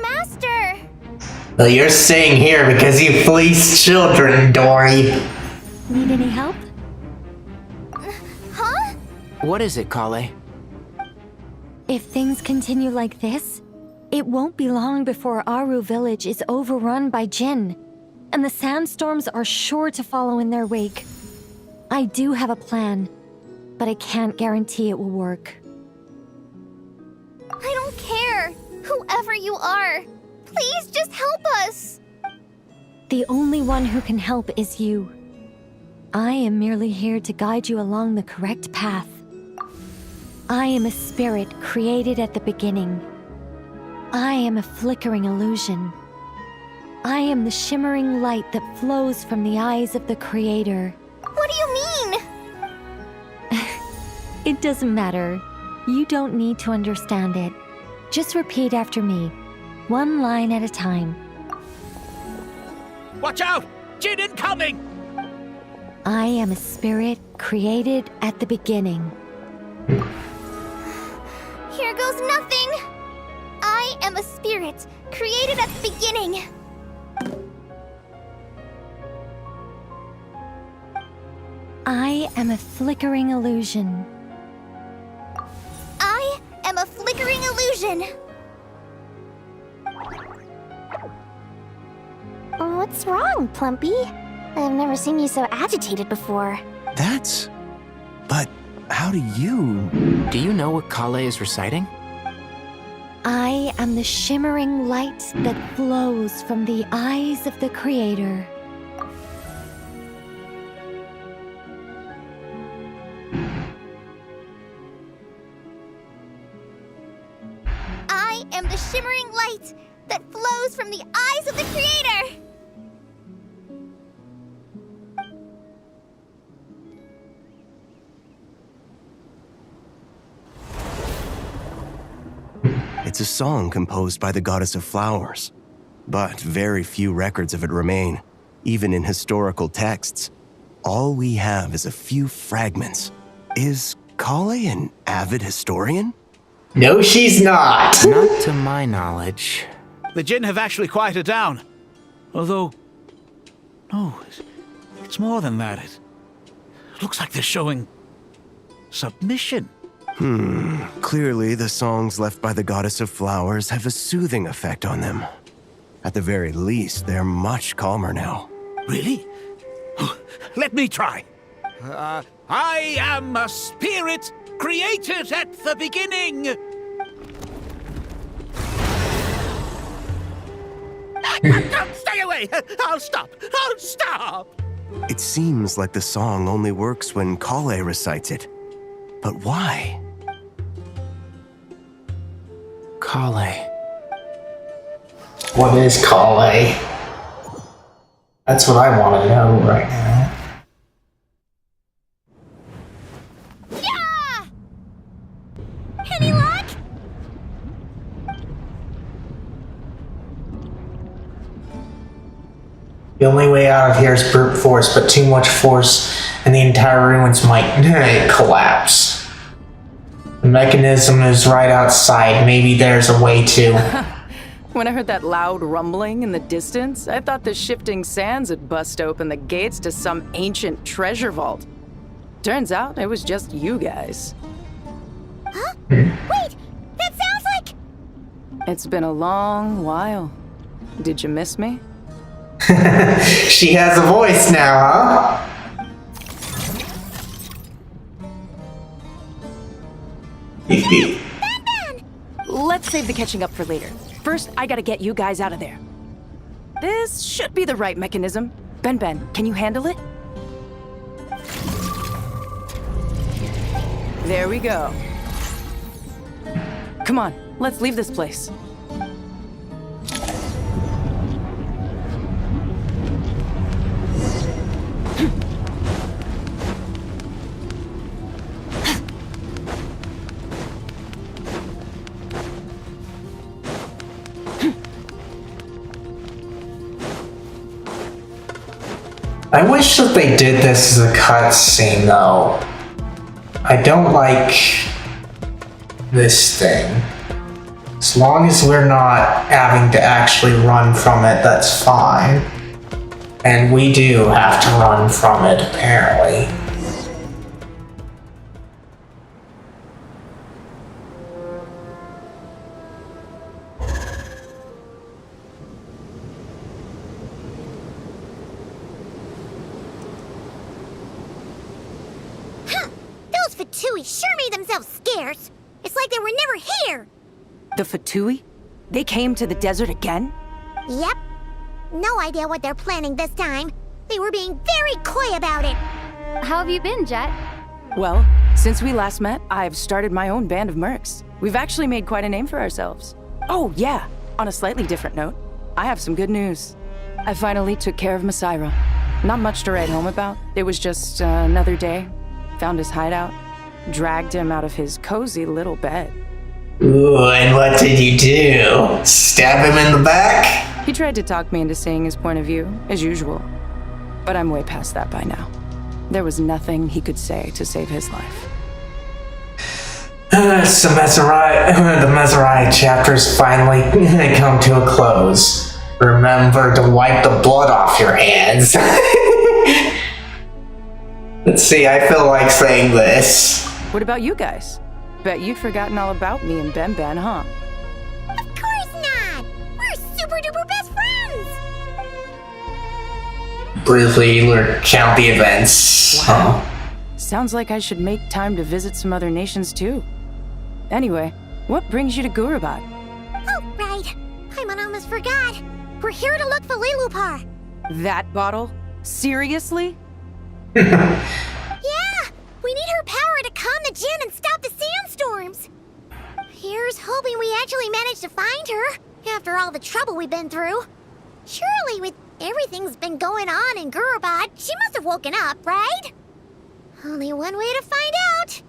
Master! Well, you're staying here because you fleeced children, Dory. Need any help? Huh? What is it, Kale? If things continue like this, it won't be long before Aru village is overrun by Jinn, and the sandstorms are sure to follow in their wake. I do have a plan, but I can't guarantee it will work. I don't care, whoever you are. Please just help us. The only one who can help is you. I am merely here to guide you along the correct path. I am a spirit created at the beginning. I am a flickering illusion. I am the shimmering light that flows from the eyes of the Creator. What do you mean? It doesn't matter. You don't need to understand it. Just repeat after me, one line at a time. Watch out! Jinn incoming! I am a spirit created at the beginning. Here goes nothing! I am a spirit created at the beginning. I am a flickering illusion. I am a flickering illusion. What's wrong, Plumpy? I've never seen you so agitated before. But how do you... Do you know what Kale is reciting? I am the shimmering light that flows from the eyes of the Creator. I am the shimmering light that flows from the eyes of the Creator! It's a song composed by the goddess of flowers. But very few records of it remain, even in historical texts. All we have is a few fragments. Is Kale an avid historian? No, she's not. Not to my knowledge. The Jinn have actually quieted down. Although... No, it's more than that. It looks like they're showing... submission. Clearly the songs left by the goddess of flowers have a soothing effect on them. At the very least, they're much calmer now. Really? Let me try. I am a spirit created at the beginning. Stay away! I'll stop! I'll stop! It seems like the song only works when Kale recites it. But why? Kale. What is Kale? That's what I want to know right now. Yeah! Any luck? The only way out of here is brute force, but too much force and the entire ruins might collapse. The mechanism is right outside. Maybe there's a way to... When I heard that loud rumbling in the distance, I thought the shifting sands had bust open the gates to some ancient treasure vault. Turns out it was just you guys. Huh? Wait, that sounds like... It's been a long while. Did you miss me? She has a voice now, huh? Let's save the catching up for later. First, I gotta get you guys out of there. This should be the right mechanism. Ben, can you handle it? There we go. Come on, let's leave this place. I wish that they did this as a cutscene, though. I don't like this thing. As long as we're not having to actually run from it, that's fine. And we do have to run from it, apparently. Those Fatui sure made themselves scarce. It's like they were never here. The Fatui? They came to the desert again? Yep. No idea what they're planning this time. They were being very coy about it. How have you been, Jet? Well, since we last met, I've started my own band of mercs. We've actually made quite a name for ourselves. Oh, yeah. On a slightly different note, I have some good news. I finally took care of Masaira. Not much to write home about. It was just another day. Found his hideout. Dragged him out of his cozy little bed. Ooh, and what did you do? Stab him in the back? He tried to talk me into seeing his point of view, as usual. But I'm way past that by now. There was nothing he could say to save his life. So the Messerai chapter's finally come to a close. Remember to wipe the blood off your hands. Let's see, I feel like saying this. What about you guys? Bet you'd forgotten all about me and Ben, huh? Of course not! We're super duper best friends! Briefly count the events. Wow. Sounds like I should make time to visit some other nations too. Anyway, what brings you to Gurabat? Oh, right. I almost forgot. We're here to look for Lilupar. That bottle? Seriously? Yeah! We need her power to calm the Jinn and stop the sandstorms. Here's hoping we actually manage to find her, after all the trouble we've been through. Surely, with everything's been going on in Gurabat, she must have woken up, right? Only one way to find out.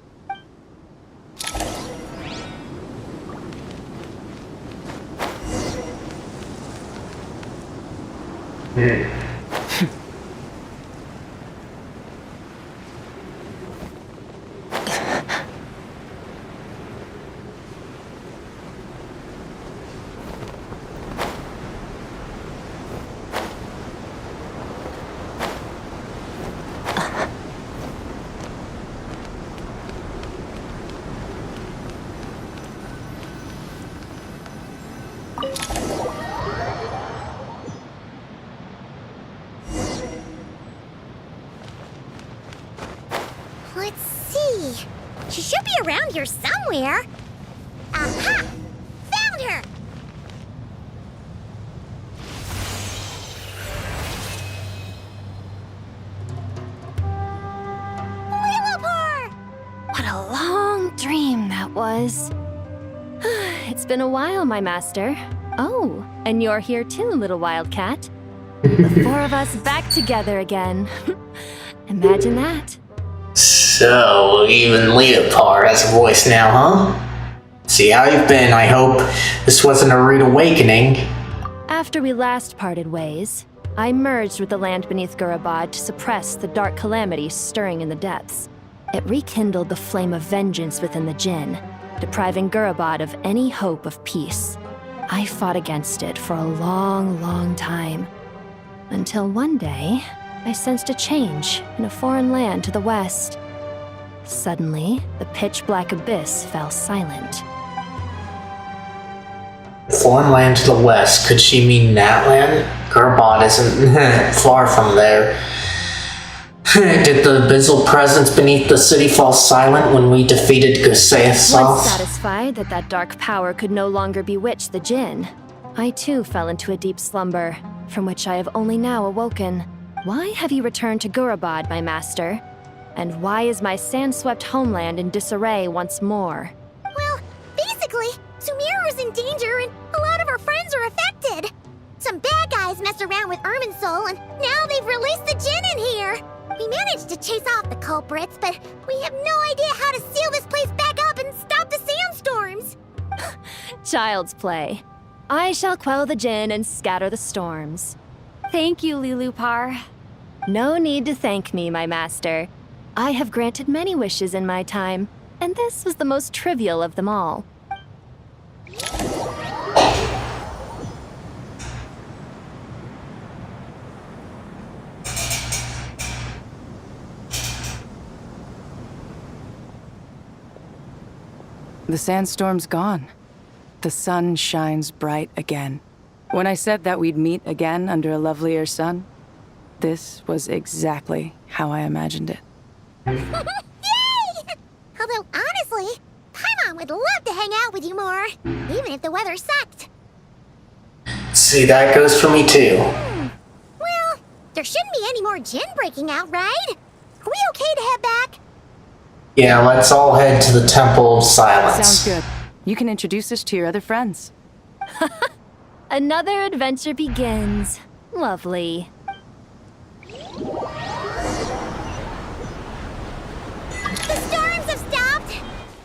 Let's see. She should be around here somewhere. Aha! Found her! Lillipore! What a long dream that was. It's been a while, my master. Oh, and you're here too, little wildcat. The four of us back together again. Imagine that. So, even Leopard has a voice now, huh? See how you've been. I hope this wasn't a rude awakening. After we last parted ways, I merged with the land beneath Gurabad to suppress the dark calamity stirring in the depths. It rekindled the flame of vengeance within the Jinn, depriving Gurabad of any hope of peace. I fought against it for a long, long time. Until one day, I sensed a change in a foreign land to the west. Suddenly, the pitch-black abyss fell silent. Foreign land to the west. Could she mean that land? Gurabad isn't far from there. Did the abyssal presence beneath the city fall silent when we defeated Gusaeus? Once satisfied that that dark power could no longer bewitch the Jinn, I too fell into a deep slumber, from which I have only now awoken. Why have you returned to Gurabad, my master? And why is my sand-swept homeland in disarray once more? Well, basically, Sumeru's in danger and a lot of our friends are affected. Some bad guys messed around with Irminsul and now they've released the Jinn in here. We managed to chase off the culprits, but we have no idea how to seal this place back up and stop the sandstorms. Child's play. I shall quell the Jinn and scatter the storms. Thank you, Lillipar. No need to thank me, my master. I have granted many wishes in my time, and this was the most trivial of them all. The sandstorm's gone. The sun shines bright again. When I said that we'd meet again under a lovelier sun, this was exactly how I imagined it. Yay! Although, honestly, Paimon would love to hang out with you more, even if the weather sucked. See, that goes for me too. Well, there shouldn't be any more Jinn breaking out, right? Are we okay to head back? Yeah, let's all head to the Temple of Silence. Sounds good. You can introduce us to your other friends. Another adventure begins. Lovely. The storms have stopped!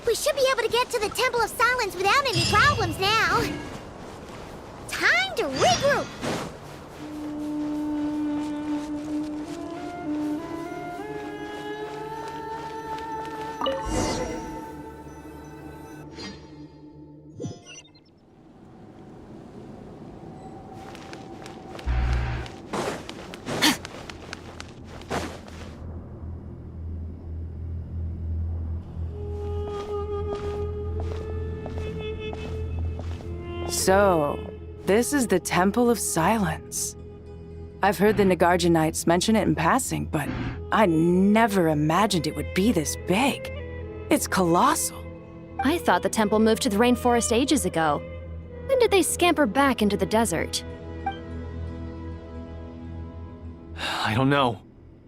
We should be able to get to the Temple of Silence without any problems now. Time to regroup! So, this is the Temple of Silence. I've heard the Nagarjanites mention it in passing, but I never imagined it would be this big. It's colossal. I thought the temple moved to the rainforest ages ago. When did they scamper back into the desert? I don't know.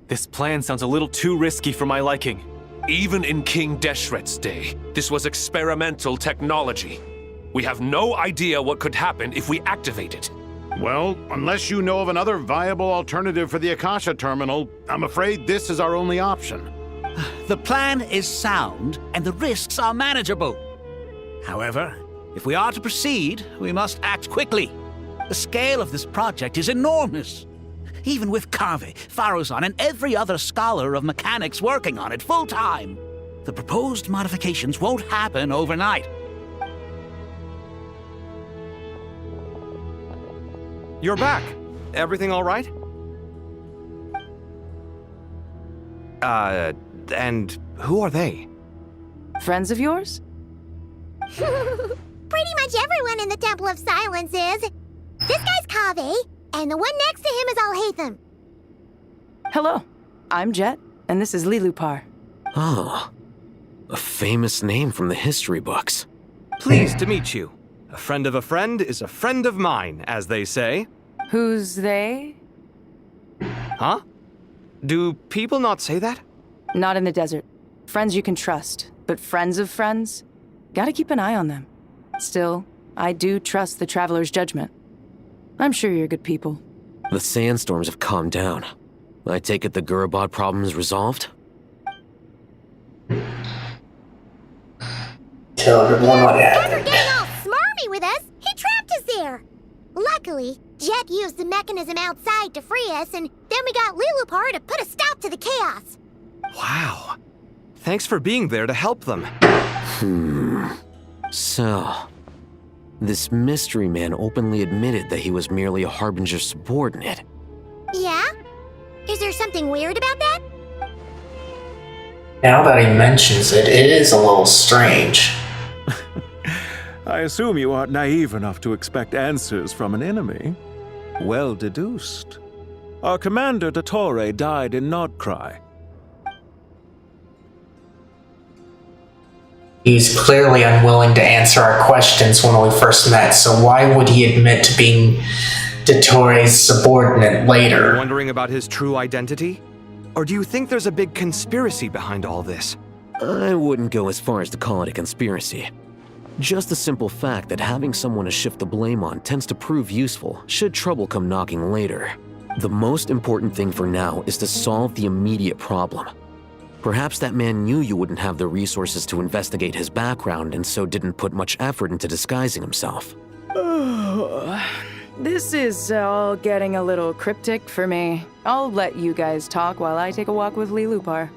This plan sounds a little too risky for my liking. Even in King Deshret's day, this was experimental technology. We have no idea what could happen if we activate it. Well, unless you know of another viable alternative for the Akasha terminal, I'm afraid this is our only option. The plan is sound, and the risks are manageable. However, if we are to proceed, we must act quickly. The scale of this project is enormous. Even with Kaveh, Faruzan, and every other scholar of mechanics working on it full-time, the proposed modifications won't happen overnight. You're back. Everything all right? And who are they? Friends of yours? Pretty much everyone in the Temple of Silence is. This guy's Kaveh, and the one next to him is Alhaitham. Hello, I'm Jet, and this is Lillipar. Oh, a famous name from the history books. Pleased to meet you. A friend of a friend is a friend of mine, as they say. Who's they? Huh? Do people not say that? Not in the desert. Friends you can trust, but friends of friends? Gotta keep an eye on them. Still, I do trust the Traveler's judgment. I'm sure you're good people. The sandstorms have calmed down. I take it the Gurabot problem is resolved? Tell everyone what happened. After getting all smarmy with us, he trapped us there. Luckily, Jet used the mechanism outside to free us, and then we got Lilupar to put a stop to the chaos. Wow. Thanks for being there to help them. So, this mystery man openly admitted that he was merely a Harbinger subordinate. Yeah? Is there something weird about that? Now that he mentions it, it is a little strange. I assume you aren't naive enough to expect answers from an enemy. Well deduced. Our commander, Dottore, died in Nod Krai. He's clearly unwilling to answer our questions when we first met, so why would he admit to being Dottore's subordinate later? Wondering about his true identity? Or do you think there's a big conspiracy behind all this? I wouldn't go as far as to call it a conspiracy. Just the simple fact that having someone to shift the blame on tends to prove useful should trouble come knocking later. The most important thing for now is to solve the immediate problem. Perhaps that man knew you wouldn't have the resources to investigate his background and so didn't put much effort into disguising himself. This is all getting a little cryptic for me. I'll let you guys talk while I take a walk with Lilupar.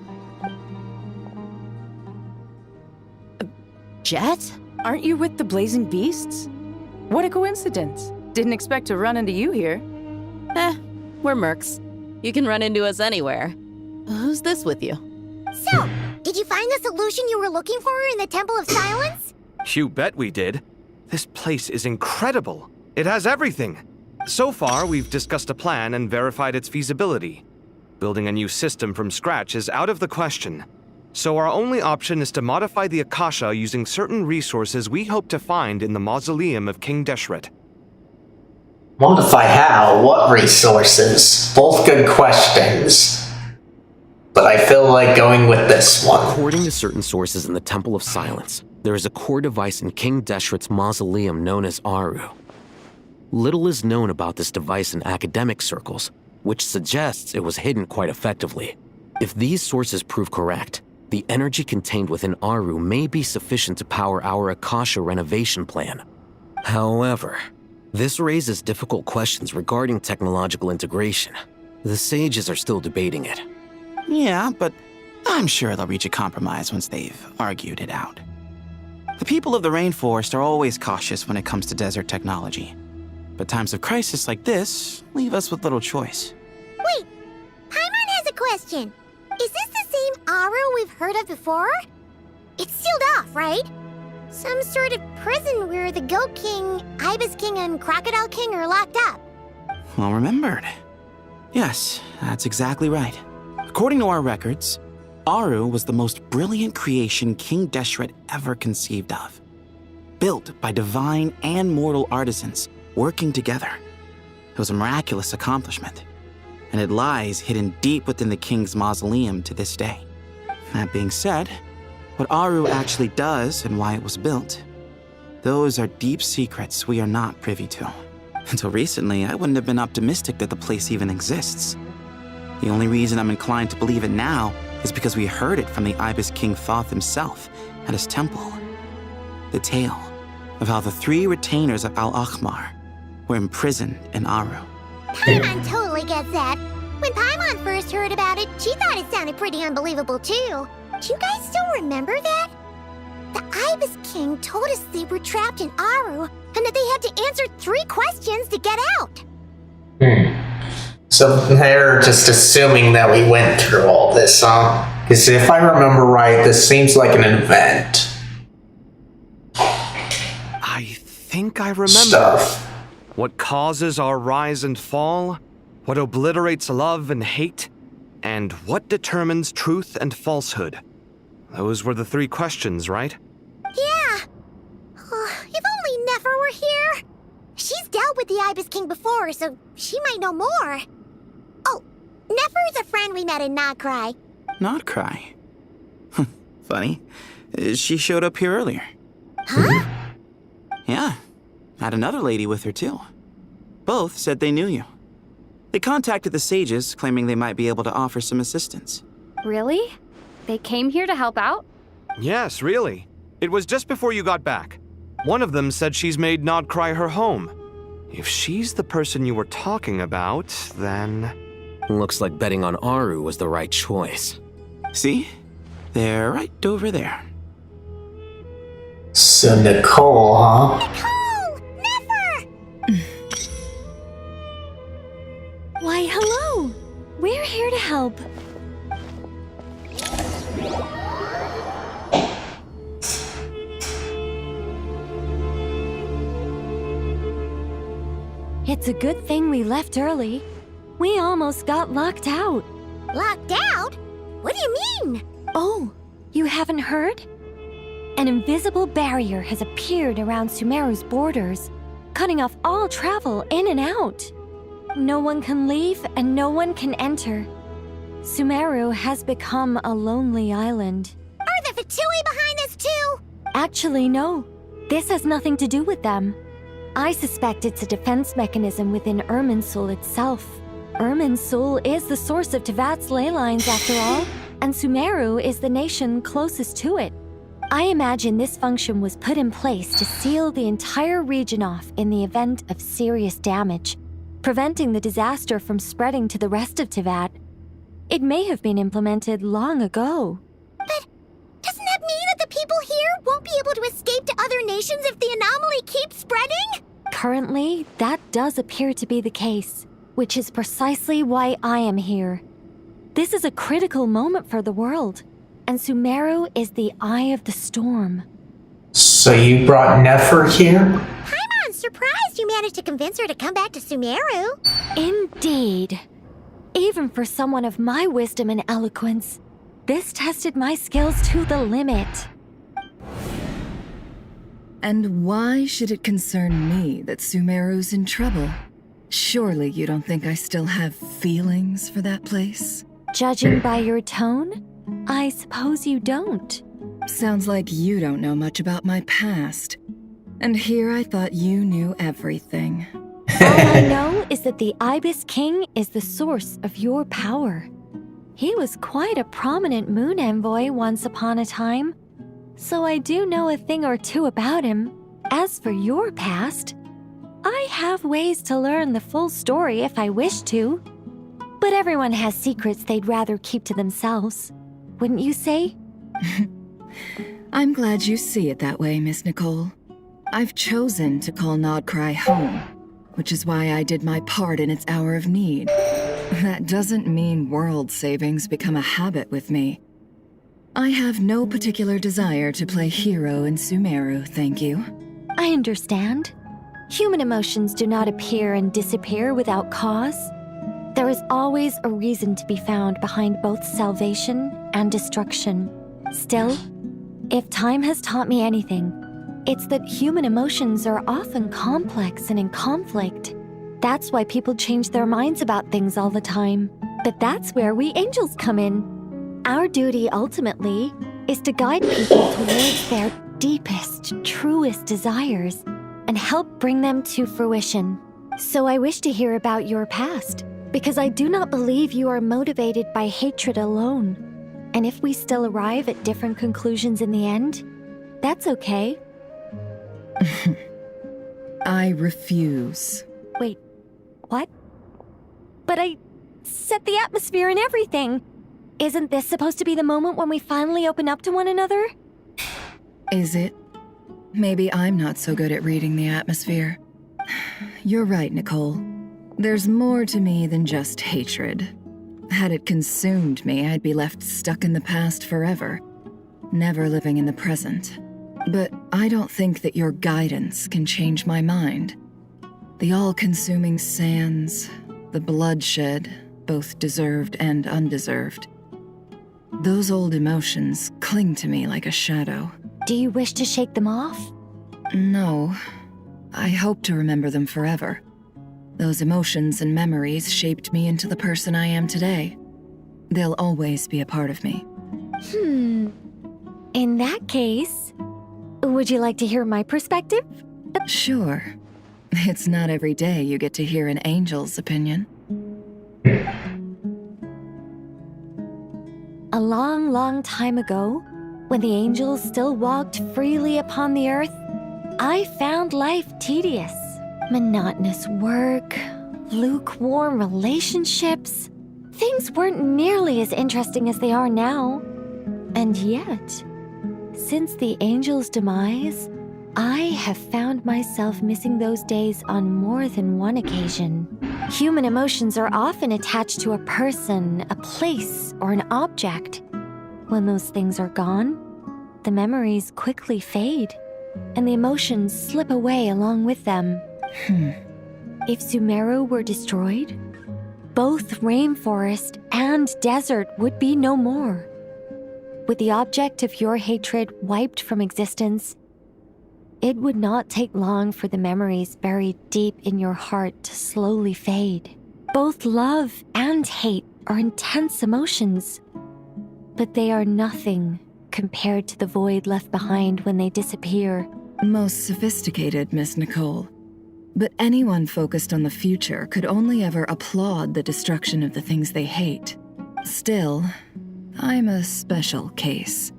Jet? Aren't you with the Blazing Beasts? What a coincidence. Didn't expect to run into you here. We're mercs. You can run into us anywhere. Who's this with you? So, did you find the solution you were looking for in the Temple of Silence? You bet we did. This place is incredible. It has everything. So far, we've discussed a plan and verified its feasibility. Building a new system from scratch is out of the question. So our only option is to modify the Akasha using certain resources we hope to find in the mausoleum of King Deshret. Modify how? What resources? Both good questions. But I feel like going with this one. According to certain sources in the Temple of Silence, there is a core device in King Deshret's mausoleum known as Aru. Little is known about this device in academic circles, which suggests it was hidden quite effectively. If these sources prove correct, the energy contained within Aru may be sufficient to power our Akasha renovation plan. However, this raises difficult questions regarding technological integration. The sages are still debating it. Yeah, but I'm sure they'll reach a compromise once they've argued it out. The people of the rainforest are always cautious when it comes to desert technology. But times of crisis like this leave us with little choice. Wait, Paimon has a question. Is this the same Aru we've heard of before? It's sealed off, right? Some sort of prison where the Goat King, Ibis King, and Crocodile King are locked up. Well remembered. Yes, that's exactly right. According to our records, Aru was the most brilliant creation King Deshret ever conceived of. Built by divine and mortal artisans working together. It was a miraculous accomplishment, and it lies hidden deep within the king's mausoleum to this day. That being said, what Aru actually does and why it was built, those are deep secrets we are not privy to. Until recently, I wouldn't have been optimistic that the place even exists. The only reason I'm inclined to believe it now is because we heard it from the Ibis King Thoth himself at his temple. The tale of how the 3 retainers of Al-Akhmar were imprisoned in Aru. Paimon totally gets that. When Paimon first heard about it, she thought it sounded pretty unbelievable too. Do you guys still remember that? The Ibis King told us they were trapped in Aru and that they had to answer 3 questions to get out. So they're just assuming that we went through all this, huh? Because if I remember right, this seems like an event. I think I remember. Stuff. What causes our rise and fall, what obliterates love and hate, and what determines truth and falsehood. Those were the 3 questions, right? Yeah. If only Nefer were here. She's dealt with the Ibis King before, so she might know more. Oh, Nefer is a friend we met in Nod Krai. Nod Krai? Funny. She showed up here earlier. Huh? Yeah. Had another lady with her, too. Both said they knew you. They contacted the sages, claiming they might be able to offer some assistance. Really? They came here to help out? Yes, really. It was just before you got back. One of them said she's made Nod Krai her home. If she's the person you were talking about, then... Looks like betting on Aru was the right choice. See? They're right over there. So Nicole, huh? Nicole! Nefer! Why, hello! We're here to help. It's a good thing we left early. We almost got locked out. Locked out? What do you mean? Oh, you haven't heard? An invisible barrier has appeared around Sumeru's borders, cutting off all travel in and out. No one can leave and no one can enter. Sumeru has become a lonely island. Are the Fatui behind this too? Actually, no. This has nothing to do with them. I suspect it's a defense mechanism within Irminsul itself. Irminsul is the source of Teyvat's ley lines after all, and Sumeru is the nation closest to it. I imagine this function was put in place to seal the entire region off in the event of serious damage, preventing the disaster from spreading to the rest of Teyvat. It may have been implemented long ago. But doesn't that mean that the people here won't be able to escape to other nations if the anomaly keeps spreading? Currently, that does appear to be the case, which is precisely why I am here. This is a critical moment for the world, and Sumeru is the eye of the storm. So you brought Nefer here? I'm surprised you managed to convince her to come back to Sumeru. Indeed. Even for someone of my wisdom and eloquence, this tested my skills to the limit. And why should it concern me that Sumeru's in trouble? Surely you don't think I still have feelings for that place? Judging by your tone, I suppose you don't. Sounds like you don't know much about my past. And here I thought you knew everything. All I know is that the Ibis King is the source of your power. He was quite a prominent moon envoy once upon a time, so I do know a thing or two about him. As for your past, I have ways to learn the full story if I wish to. But everyone has secrets they'd rather keep to themselves. Wouldn't you say? I'm glad you see it that way, Miss Nicole. I've chosen to call Nod Krai home, which is why I did my part in its hour of need. That doesn't mean world savings become a habit with me. I have no particular desire to play hero in Sumeru, thank you. I understand. Human emotions do not appear and disappear without cause. There is always a reason to be found behind both salvation and destruction. Still, if time has taught me anything, it's that human emotions are often complex and in conflict. That's why people change their minds about things all the time. But that's where we angels come in. Our duty, ultimately, is to guide people towards their deepest, truest desires and help bring them to fruition. So I wish to hear about your past, because I do not believe you are motivated by hatred alone. And if we still arrive at different conclusions in the end, that's okay. I refuse. Wait, what? But I set the atmosphere and everything. Isn't this supposed to be the moment when we finally open up to one another? Is it? Maybe I'm not so good at reading the atmosphere. You're right, Nicole. There's more to me than just hatred. Had it consumed me, I'd be left stuck in the past forever, never living in the present. But I don't think that your guidance can change my mind. The all-consuming sands, the bloodshed, both deserved and undeserved. Those old emotions cling to me like a shadow. Do you wish to shake them off? No. I hope to remember them forever. Those emotions and memories shaped me into the person I am today. They'll always be a part of me. In that case, would you like to hear my perspective? Sure. It's not every day you get to hear an angel's opinion. A long, long time ago, when the angels still walked freely upon the earth, I found life tedious. Monotonous work, lukewarm relationships. Things weren't nearly as interesting as they are now. And yet, since the angel's demise, I have found myself missing those days on more than one occasion. Human emotions are often attached to a person, a place, or an object. When those things are gone, the memories quickly fade, and the emotions slip away along with them. If Sumeru were destroyed, both rainforest and desert would be no more. With the object of your hatred wiped from existence, it would not take long for the memories buried deep in your heart to slowly fade. Both love and hate are intense emotions, but they are nothing compared to the void left behind when they disappear. Most sophisticated, Miss Nicole. But anyone focused on the future could only ever applaud the destruction of the things they hate. Still, I'm a special case.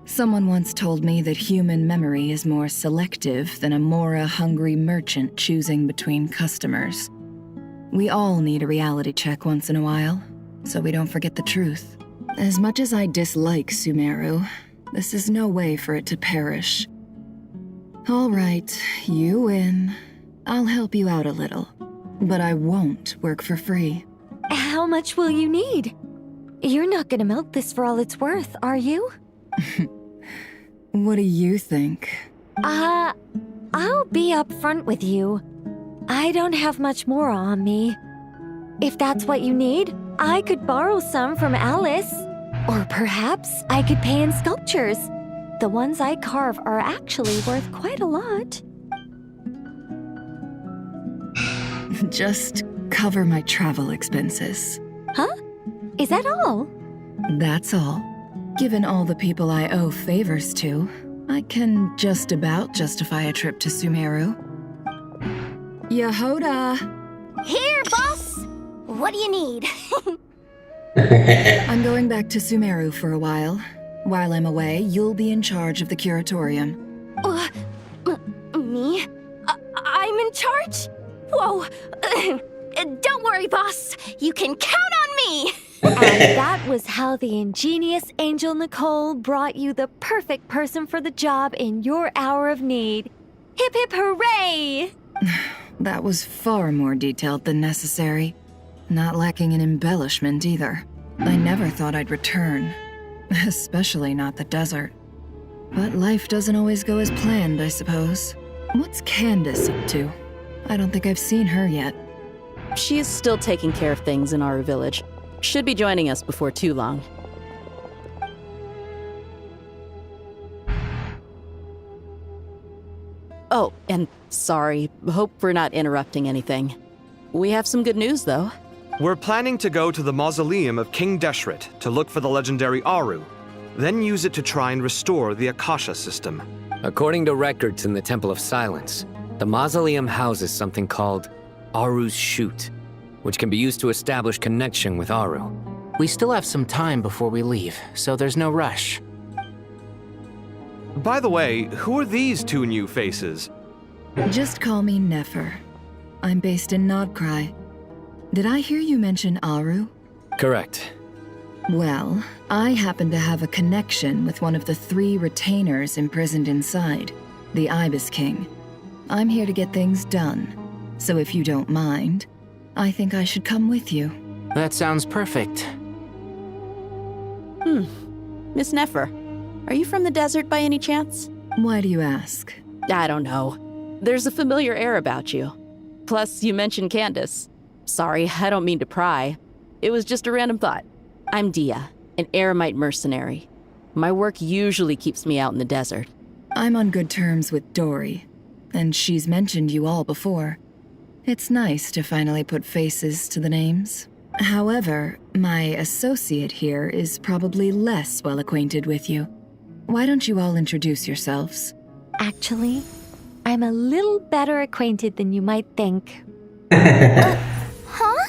Someone once told me that human memory is more selective than a Mora-hungry merchant choosing between customers. We all need a reality check once in a while, so we don't forget the truth. As much as I dislike Sumeru, this is no way for it to perish. All right, you win. I'll help you out a little, but I won't work for free. How much will you need? You're not gonna milk this for all it's worth, are you? What do you think? I'll be upfront with you. I don't have much more on me. If that's what you need, I could borrow some from Alice. Or perhaps I could pay in sculptures. The ones I carve are actually worth quite a lot. Just cover my travel expenses. Huh? Is that all? That's all. Given all the people I owe favors to, I can just about justify a trip to Sumeru. Yehoda! Here, boss! What do you need? I'm going back to Sumeru for a while. While I'm away, you'll be in charge of the curatorium. Me? I'm in charge? Whoa. Don't worry, boss. You can count on me! And that was how the ingenious Angel Nicole brought you the perfect person for the job in your hour of need. Hip hip hooray! That was far more detailed than necessary. Not lacking in embellishment either. I never thought I'd return. Especially not the desert. But life doesn't always go as planned, I suppose. What's Candace up to? I don't think I've seen her yet. She is still taking care of things in our village. Should be joining us before too long. Oh, and sorry. Hope we're not interrupting anything. We have some good news, though. We're planning to go to the mausoleum of King Deshret to look for the legendary Aru, then use it to try and restore the Akasha system. According to records in the Temple of Silence, the mausoleum houses something called Aru's Chute, which can be used to establish connection with Aru. We still have some time before we leave, so there's no rush. By the way, who are these two new faces? Just call me Nefer. I'm based in Nod Krai. Did I hear you mention Aru? Correct. Well, I happen to have a connection with one of the 3 retainers imprisoned inside, the Ibis King. I'm here to get things done, so if you don't mind, I think I should come with you. That sounds perfect. Miss Nefer, are you from the desert by any chance? Why do you ask? I don't know. There's a familiar air about you. Plus, you mentioned Candace. Sorry, I don't mean to pry. It was just a random thought. I'm Dia. an eremite mercenary. My work usually keeps me out in the desert. I'm on good terms with Dory, and she's mentioned you all before. It's nice to finally put faces to the names. However, my associate here is probably less well acquainted with you. Why don't you all introduce yourselves? Actually, I'm a little better acquainted than you might think. Huh?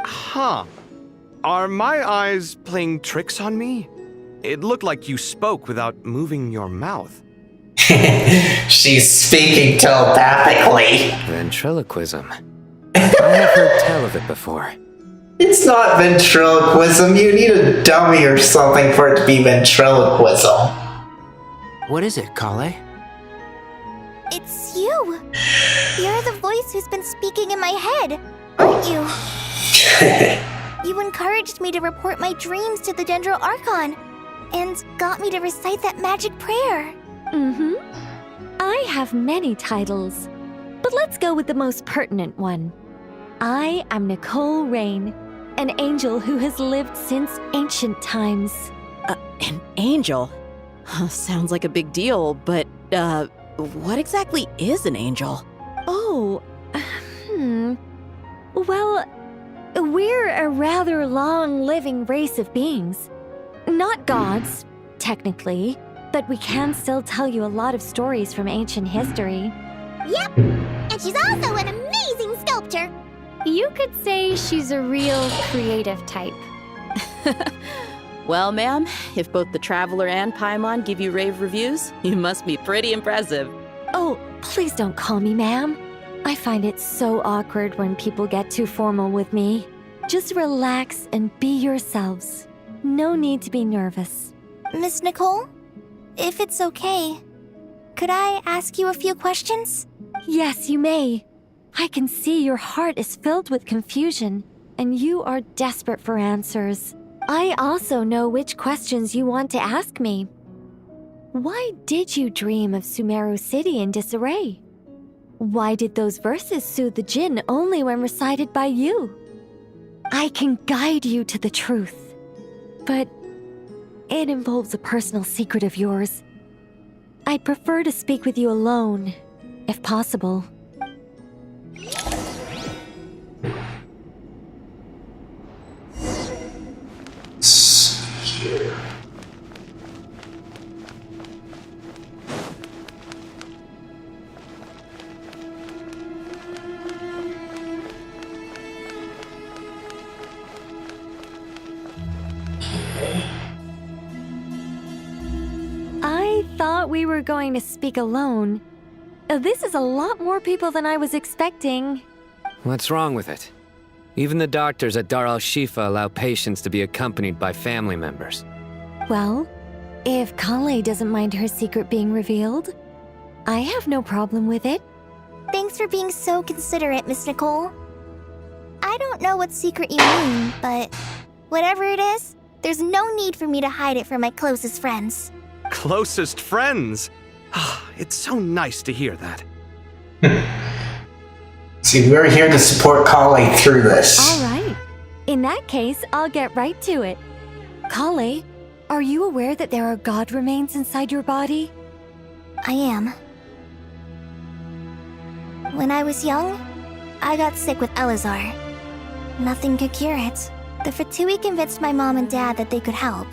Huh. Are my eyes playing tricks on me? It looked like you spoke without moving your mouth. She's speaking telepathically. Ventriloquism. I have heard tell of it before. It's not ventriloquism. You need a dummy or something for it to be ventriloquism. What is it, Kale? It's you. You're the voice who's been speaking in my head, aren't you? You encouraged me to report my dreams to the Dendro Archon, and got me to recite that magic prayer. Mm-hmm. I have many titles, but let's go with the most pertinent one. I am Nicole Rain, an angel who has lived since ancient times. An angel? Sounds like a big deal, but, what exactly is an angel? Oh, Well, we're a rather long-living race of beings. Not gods, technically, but we can still tell you a lot of stories from ancient history. Yep, and she's also an amazing sculptor. You could say she's a real creative type. Well, ma'am, if both the Traveler and Paimon give you rave reviews, you must be pretty impressive. Oh, please don't call me ma'am. I find it so awkward when people get too formal with me. Just relax and be yourselves. No need to be nervous. Miss Nicole, if it's okay, could I ask you a few questions? Yes, you may. I can see your heart is filled with confusion, and you are desperate for answers. I also know which questions you want to ask me. Why did you dream of Sumeru City in disarray? Why did those verses soothe the Jinn only when recited by you? I can guide you to the truth, but it involves a personal secret of yours. I'd prefer to speak with you alone, if possible. I thought we were going to speak alone. This is a lot more people than I was expecting. What's wrong with it? Even the doctors at Dar al-Shifa allow patients to be accompanied by family members. Well, if Kale doesn't mind her secret being revealed, I have no problem with it. Thanks for being so considerate, Miss Nicole. I don't know what secret you mean, but whatever it is, there's no need for me to hide it from my closest friends. Closest friends? It's so nice to hear that. See, we're here to support Kale through this. All right. In that case, I'll get right to it. Kale, are you aware that there are god remains inside your body? I am. When I was young, I got sick with Elazar. Nothing could cure it. The Fatui convinced my mom and dad that they could help,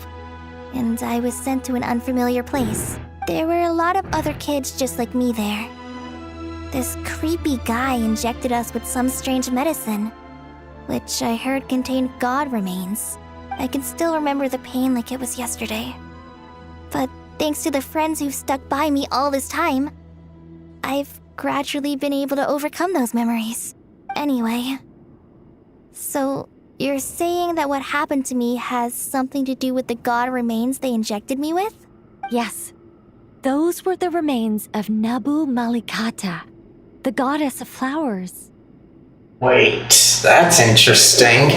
and I was sent to an unfamiliar place. There were a lot of other kids just like me there. This creepy guy injected us with some strange medicine, which I heard contained god remains. I can still remember the pain like it was yesterday. But thanks to the friends who've stuck by me all this time, I've gradually been able to overcome those memories. Anyway, so you're saying that what happened to me has something to do with the god remains they injected me with? Yes. Those were the remains of Nabu Malikata, the goddess of flowers. Wait, that's interesting.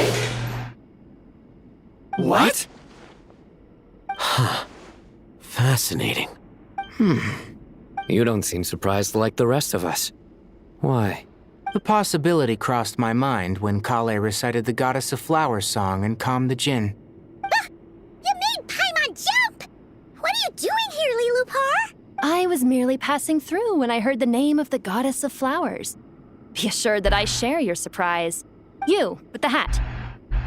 What? Huh. Fascinating. You don't seem surprised like the rest of us. Why? The possibility crossed my mind when Kale recited the Goddess of Flowers song and calmed the Jinn. I was merely passing through when I heard the name of the goddess of flowers. Be assured that I share your surprise. You, with the hat.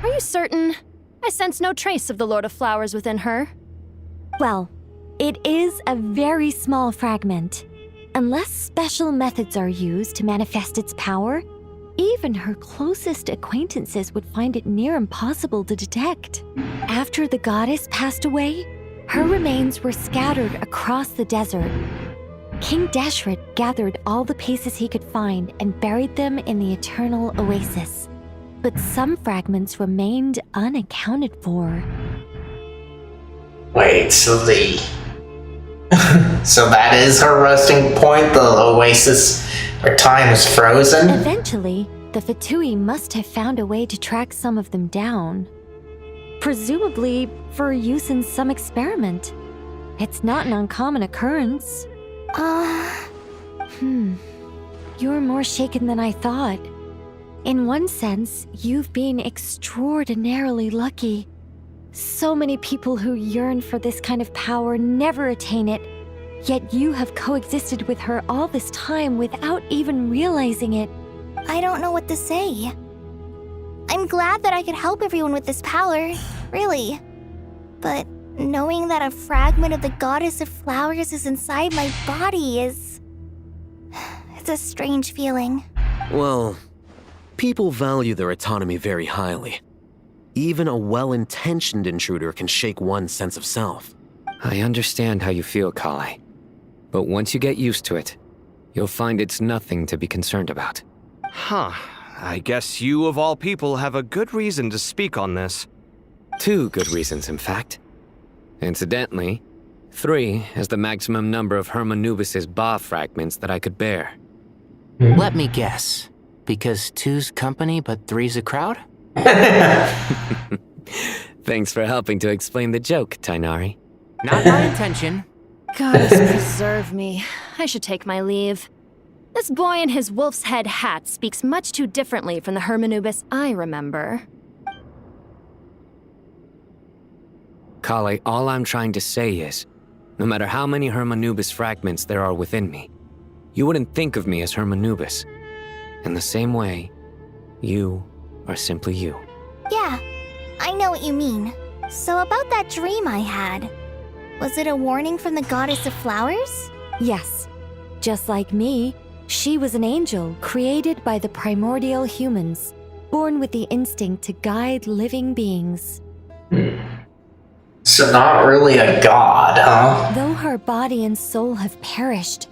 Are you certain? I sense no trace of the Lord of Flowers within her. Well, it is a very small fragment. Unless special methods are used to manifest its power, even her closest acquaintances would find it near impossible to detect. After the goddess passed away, her remains were scattered across the desert. King Deshret gathered all the pieces he could find and buried them in the Eternal Oasis. But some fragments remained unaccounted for. Wait, so so that is her resting point? The oasis where time is frozen? Eventually, the Fatui must have found a way to track some of them down. Presumably for use in some experiment. It's not an uncommon occurrence. You're more shaken than I thought. In one sense, you've been extraordinarily lucky. So many people who yearn for this kind of power never attain it, yet you have coexisted with her all this time without even realizing it. I don't know what to say. I'm glad that I could help everyone with this power, really. But knowing that a fragment of the Goddess of Flowers is inside my body is... it's a strange feeling. Well, people value their autonomy very highly. Even a well-intentioned intruder can shake one's sense of self. I understand how you feel, Kale. But once you get used to it, you'll find it's nothing to be concerned about. Huh. I guess you, of all people, have a good reason to speak on this. 2 good reasons, in fact. Incidentally, 3 is the maximum number of Hermanubis' Ba fragments that I could bear. Let me guess. Because 2's company, but 3's a crowd? Thanks for helping to explain the joke, Tainari. Not my intention. Goddess preserve me. I should take my leave. This boy in his wolf's head hat speaks much too differently from the Hermanubis I remember. Kale, all I'm trying to say is, no matter how many Hermanubis fragments there are within me, you wouldn't think of me as Hermanubis. In the same way, you are simply you. Yeah, I know what you mean. So about that dream I had, was it a warning from the Goddess of Flowers? Yes. Just like me, she was an angel created by the primordial humans, born with the instinct to guide living beings. So not really a god, huh? Though her body and soul have perished,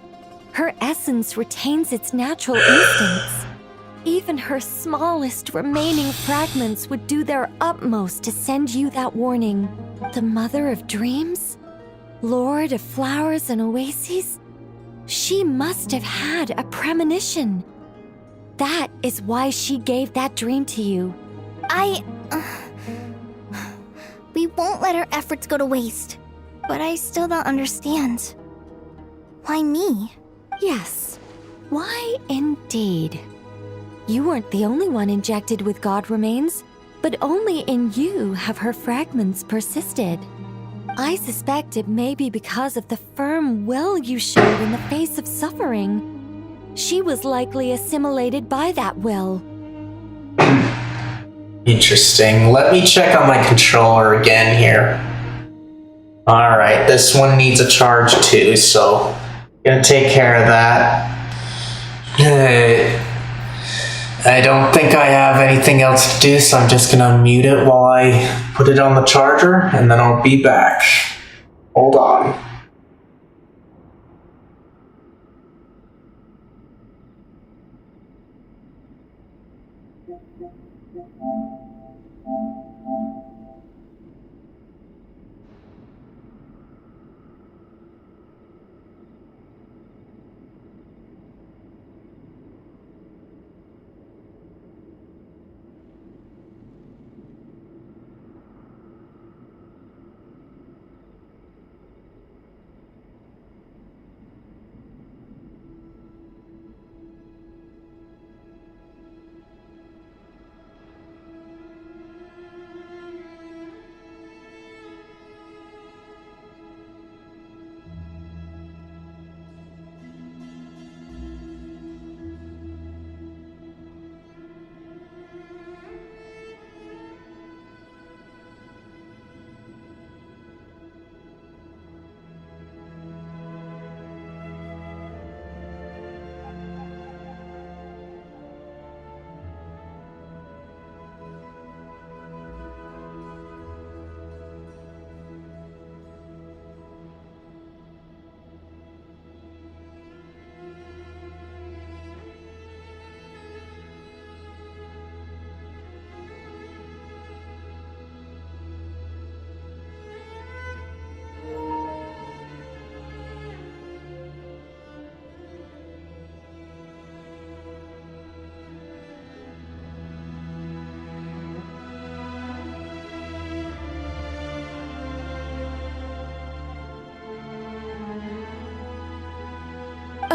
her essence retains its natural instincts. Even her smallest remaining fragments would do their utmost to send you that warning. The Mother of Dreams? Lord of Flowers and Oases? She must have had a premonition. That is why she gave that dream to you. We won't let our efforts go to waste. But I still don't understand. Why me? Yes. Why indeed? You weren't the only one injected with god remains, but only in you have her fragments persisted. I suspect it may be because of the firm will you showed in the face of suffering. She was likely assimilated by that will. Interesting. Let me check on my controller again here. Alright, this one needs a charge too, so gonna take care of that. I don't think I have anything else to do, so I'm just gonna mute it while I put it on the charger, and then I'll be back. Hold on.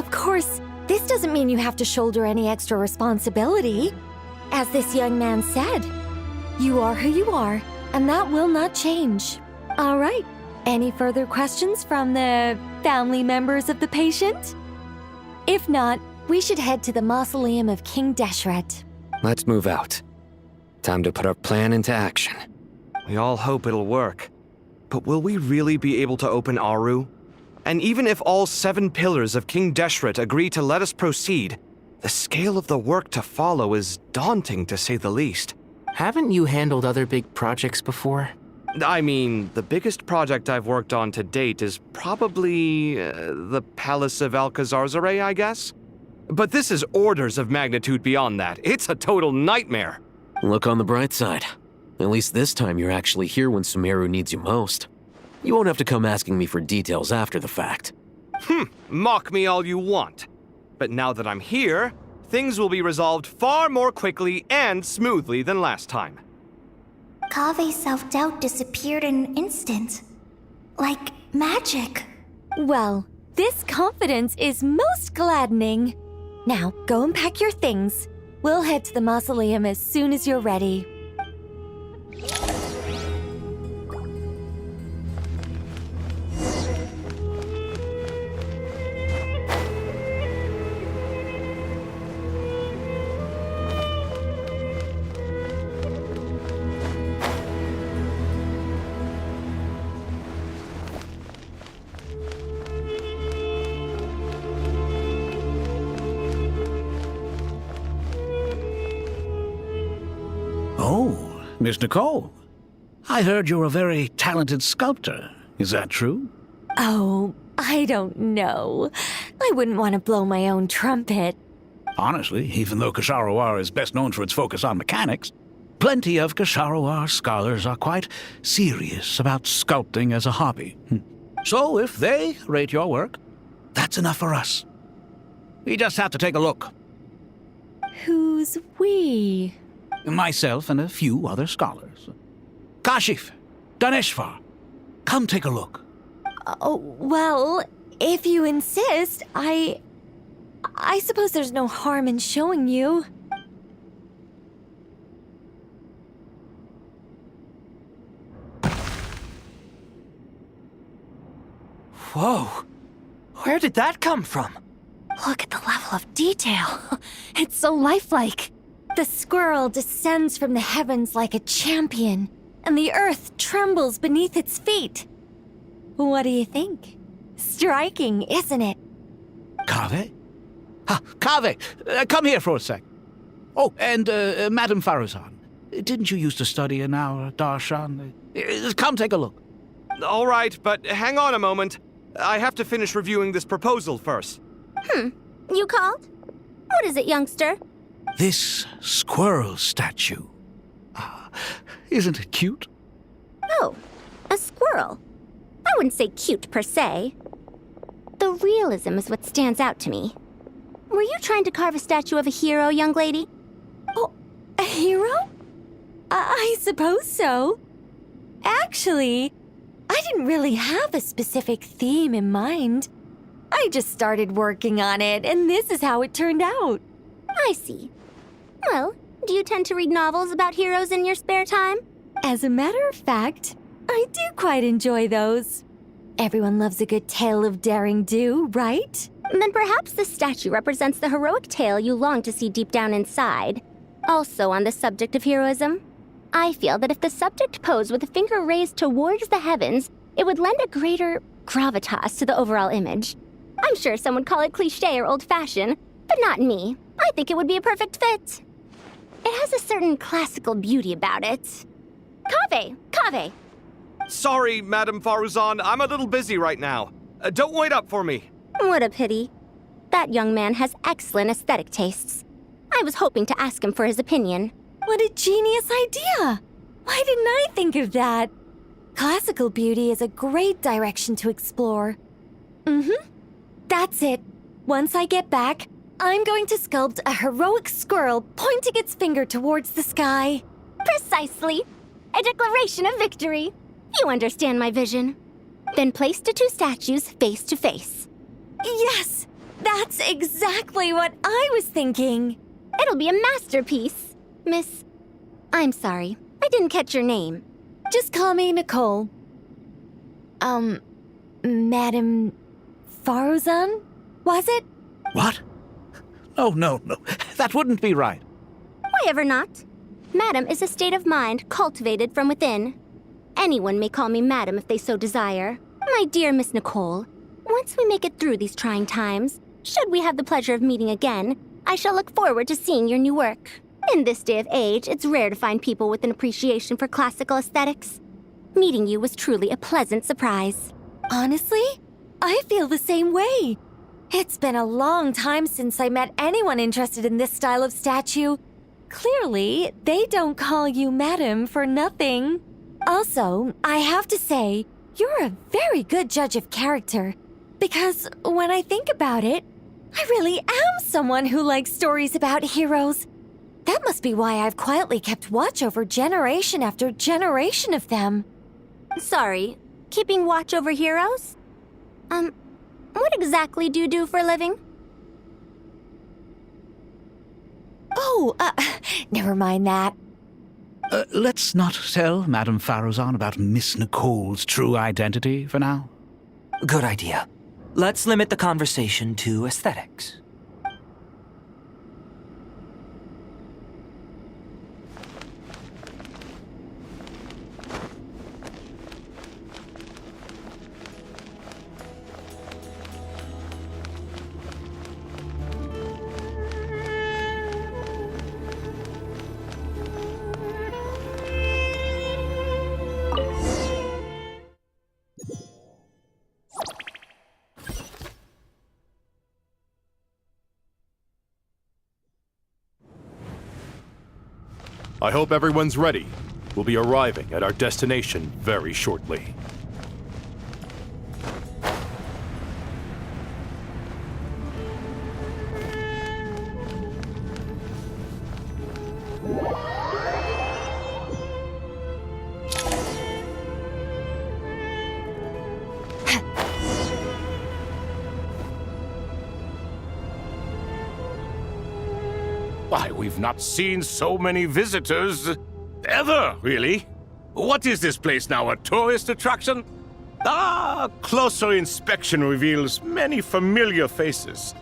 Of course, this doesn't mean you have to shoulder any extra responsibility. As this young man said, you are who you are, and that will not change. All right, any further questions from the family members of the patient? If not, we should head to the mausoleum of King Deshret. Let's move out. Time to put our plan into action. We all hope it'll work. But will we really be able to open Aru? And even if all 7 pillars of King Deshret agree to let us proceed, the scale of the work to follow is daunting to say the least. Haven't you handled other big projects before? I mean, the biggest project I've worked on to date is probably the Palace of Alcazarzaray, I guess? But this is orders of magnitude beyond that. It's a total nightmare. Look on the bright side. At least this time you're actually here when Sumeru needs you most. You won't have to come asking me for details after the fact. Mock me all you want. But now that I'm here, things will be resolved far more quickly and smoothly than last time. Kave's self-doubt disappeared in an instant. Like magic. Well, this confidence is most gladdening. Now, go and pack your things. We'll head to the mausoleum as soon as you're ready. Oh, Miss Nicole. I heard you're a very talented sculptor. Is that true? Oh, I don't know. I wouldn't want to blow my own trumpet. Honestly, even though Kasharawar is best known for its focus on mechanics, plenty of Kasharawar scholars are quite serious about sculpting as a hobby. So if they rate your work, that's enough for us. We just have to take a look. Who's we? Myself and a few other scholars. Kashif, Daneshvar, come take a look. Oh, well, if you insist, I suppose there's no harm in showing you. Whoa! Where did that come from? Look at the level of detail. It's so lifelike. The squirrel descends from the heavens like a champion, and the earth trembles beneath its feet. What do you think? Striking, isn't it? Kaveh? Kaveh, come here for a sec. Oh, and Madame Farazan, didn't you used to study in our darshan? Come take a look. All right, but hang on a moment. I have to finish reviewing this proposal first. You called? What is it, youngster? This squirrel statue. Isn't it cute? Oh, a squirrel. I wouldn't say cute per se. The realism is what stands out to me. Were you trying to carve a statue of a hero, young lady? Oh, a hero? I suppose so. Actually, I didn't really have a specific theme in mind. I just started working on it, and this is how it turned out. I see. Well, do you tend to read novels about heroes in your spare time? As a matter of fact, I do quite enjoy those. Everyone loves a good tale of daring do, right? Then perhaps the statue represents the heroic tale you long to see deep down inside. Also on the subject of heroism, I feel that if the subject posed with a finger raised towards the heavens, it would lend a greater gravitas to the overall image. I'm sure some would call it cliché or old-fashioned, but not me. I think it would be a perfect fit. It has a certain classical beauty about it. Kaveh! Sorry, Madame Faruzan, I'm a little busy right now. Don't wait up for me. What a pity. That young man has excellent aesthetic tastes. I was hoping to ask him for his opinion. What a genius idea! Why didn't I think of that? Classical beauty is a great direction to explore. That's it. Once I get back, I'm going to sculpt a heroic squirrel pointing its finger towards the sky. Precisely. A declaration of victory. You understand my vision. Then place the two statues face to face. Yes! That's exactly what I was thinking. It'll be a masterpiece. Miss... I'm sorry. I didn't catch your name. Just call me Nicole. Madam Faruzan? Was it? What? No. That wouldn't be right. Why ever not? Madam is a state of mind cultivated from within. Anyone may call me Madam if they so desire. My dear Miss Nicole, once we make it through these trying times, should we have the pleasure of meeting again, I shall look forward to seeing your new work. In this day of age, it's rare to find people with an appreciation for classical aesthetics. Meeting you was truly a pleasant surprise. Honestly, I feel the same way. It's been a long time since I met anyone interested in this style of statue. Clearly, they don't call you Madam for nothing. Also, I have to say, you're a very good judge of character. Because when I think about it, I really am someone who likes stories about heroes. That must be why I've quietly kept watch over generation after generation of them. Sorry, keeping watch over heroes? What exactly do you do for a living? Oh, never mind that. Let's not tell Madame Faruzan about Miss Nicole's true identity for now. Good idea. Let's limit the conversation to aesthetics. I hope everyone's ready. We'll be arriving at our destination very shortly. Why, we've not seen so many visitors ever, really. What is this place now, a tourist attraction? Closer inspection reveals many familiar faces.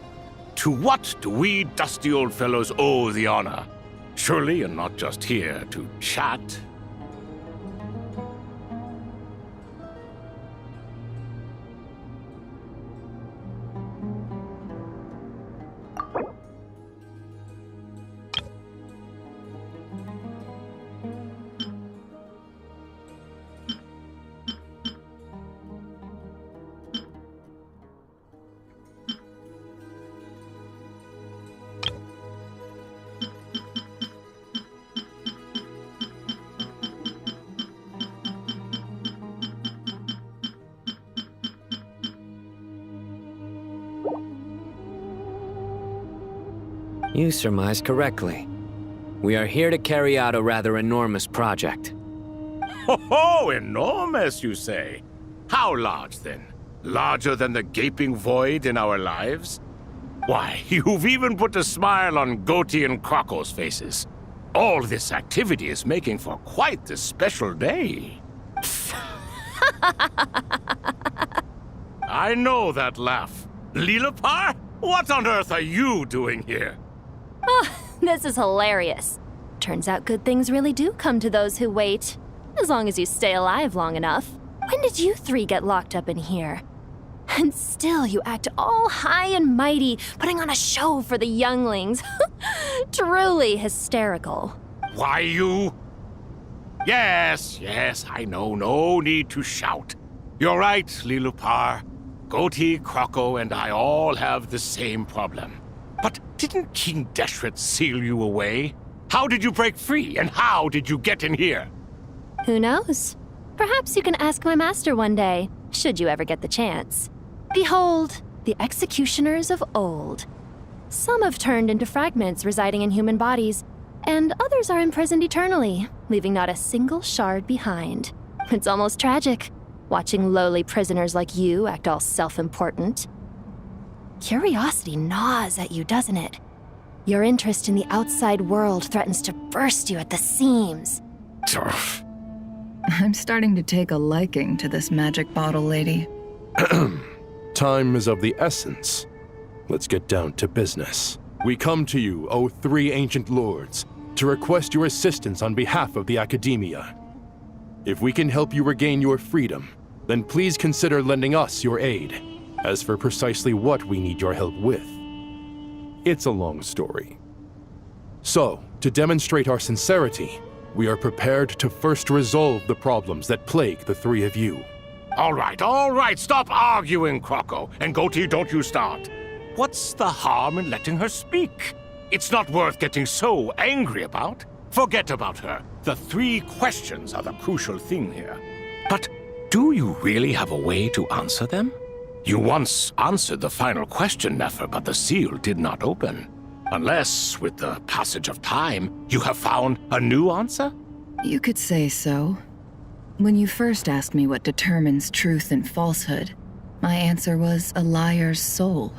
To what do we dusty old fellows owe the honor? Surely you're not just here to chat. You surmised correctly. We are here to carry out a rather enormous project. Ho, enormous, you say? How large, then? Larger than the gaping void in our lives? Why, you've even put a smile on Goatee and Crocco's faces. All this activity is making for quite the special day. I know that laugh. Lilipar? What on earth are you doing here? Oh, this is hilarious. Turns out good things really do come to those who wait. As long as you stay alive long enough. When did you three get locked up in here? And still you act all high and mighty, putting on a show for the younglings. Truly hysterical. Why, you... Yes, I know. No need to shout. You're right, Lilipar. Goatee, Crocco, and I all have the same problem. But didn't King Deshret seal you away? How did you break free, and how did you get in here? Who knows? Perhaps you can ask my master one day, should you ever get the chance. Behold, the executioners of old. Some have turned into fragments residing in human bodies, and others are imprisoned eternally, leaving not a single shard behind. It's almost tragic, watching lowly prisoners like you act all self-important. Curiosity gnaws at you, doesn't it? Your interest in the outside world threatens to burst you at the seams. I'm starting to take a liking to this magic bottle lady. Time is of the essence. Let's get down to business. We come to you, O three ancient lords, to request your assistance on behalf of the Academia. If we can help you regain your freedom, then please consider lending us your aid. As for precisely what we need your help with, it's a long story. So, to demonstrate our sincerity, we are prepared to first resolve the problems that plague the three of you. All right, stop arguing, Croco. And Goatee, don't you start. What's the harm in letting her speak? It's not worth getting so angry about. Forget about her. The three questions are the crucial thing here. But do you really have a way to answer them? You once answered the final question, Nefer, but the seal did not open. Unless, with the passage of time, you have found a new answer? You could say so. When you first asked me what determines truth and falsehood, my answer was a liar's soul.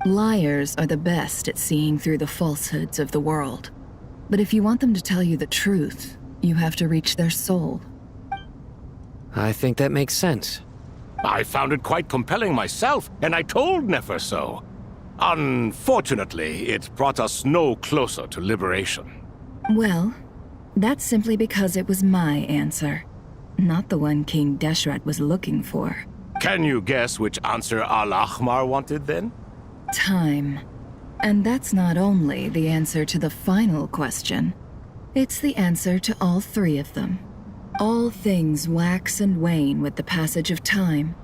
Liars are the best at seeing through the falsehoods of the world. But if you want them to tell you the truth, you have to reach their soul. I think that makes sense. I found it quite compelling myself, and I told Nefer so. Unfortunately, it brought us no closer to liberation. Well, that's simply because it was my answer, not the one King Deshret was looking for. Can you guess which answer Al-Ahmar wanted then? Time. And that's not only the answer to the final question, it's the answer to all three of them. All things wax and wane with the passage of time.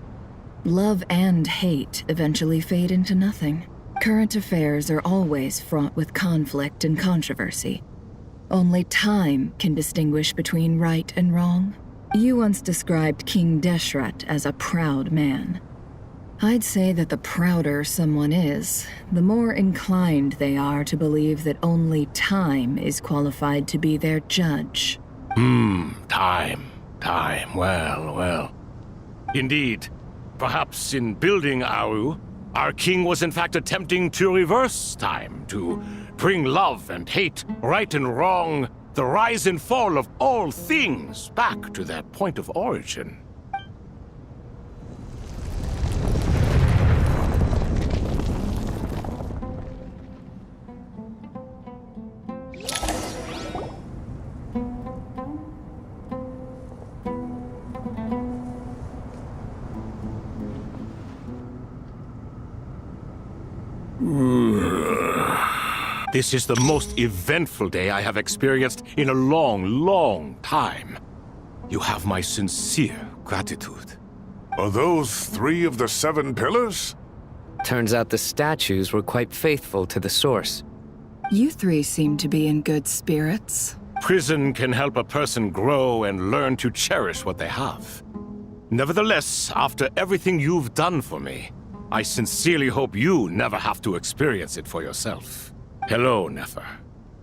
Love and hate eventually fade into nothing. Current affairs are always fraught with conflict and controversy. Only time can distinguish between right and wrong. You once described King Deshret as a proud man. I'd say that the prouder someone is, the more inclined they are to believe that only time is qualified to be their judge. Time. Well. Indeed. Perhaps in building Aru, our king was in fact attempting to reverse time, to bring love and hate, right and wrong, the rise and fall of all things back to their point of origin. This is the most eventful day I have experienced in a long time. You have my sincere gratitude. Are those 3 of the 7 pillars? Turns out the statues were quite faithful to the source. You 3 seem to be in good spirits. Prison can help a person grow and learn to cherish what they have. Nevertheless, after everything you've done for me, I sincerely hope you never have to experience it for yourself. Hello, Nefer.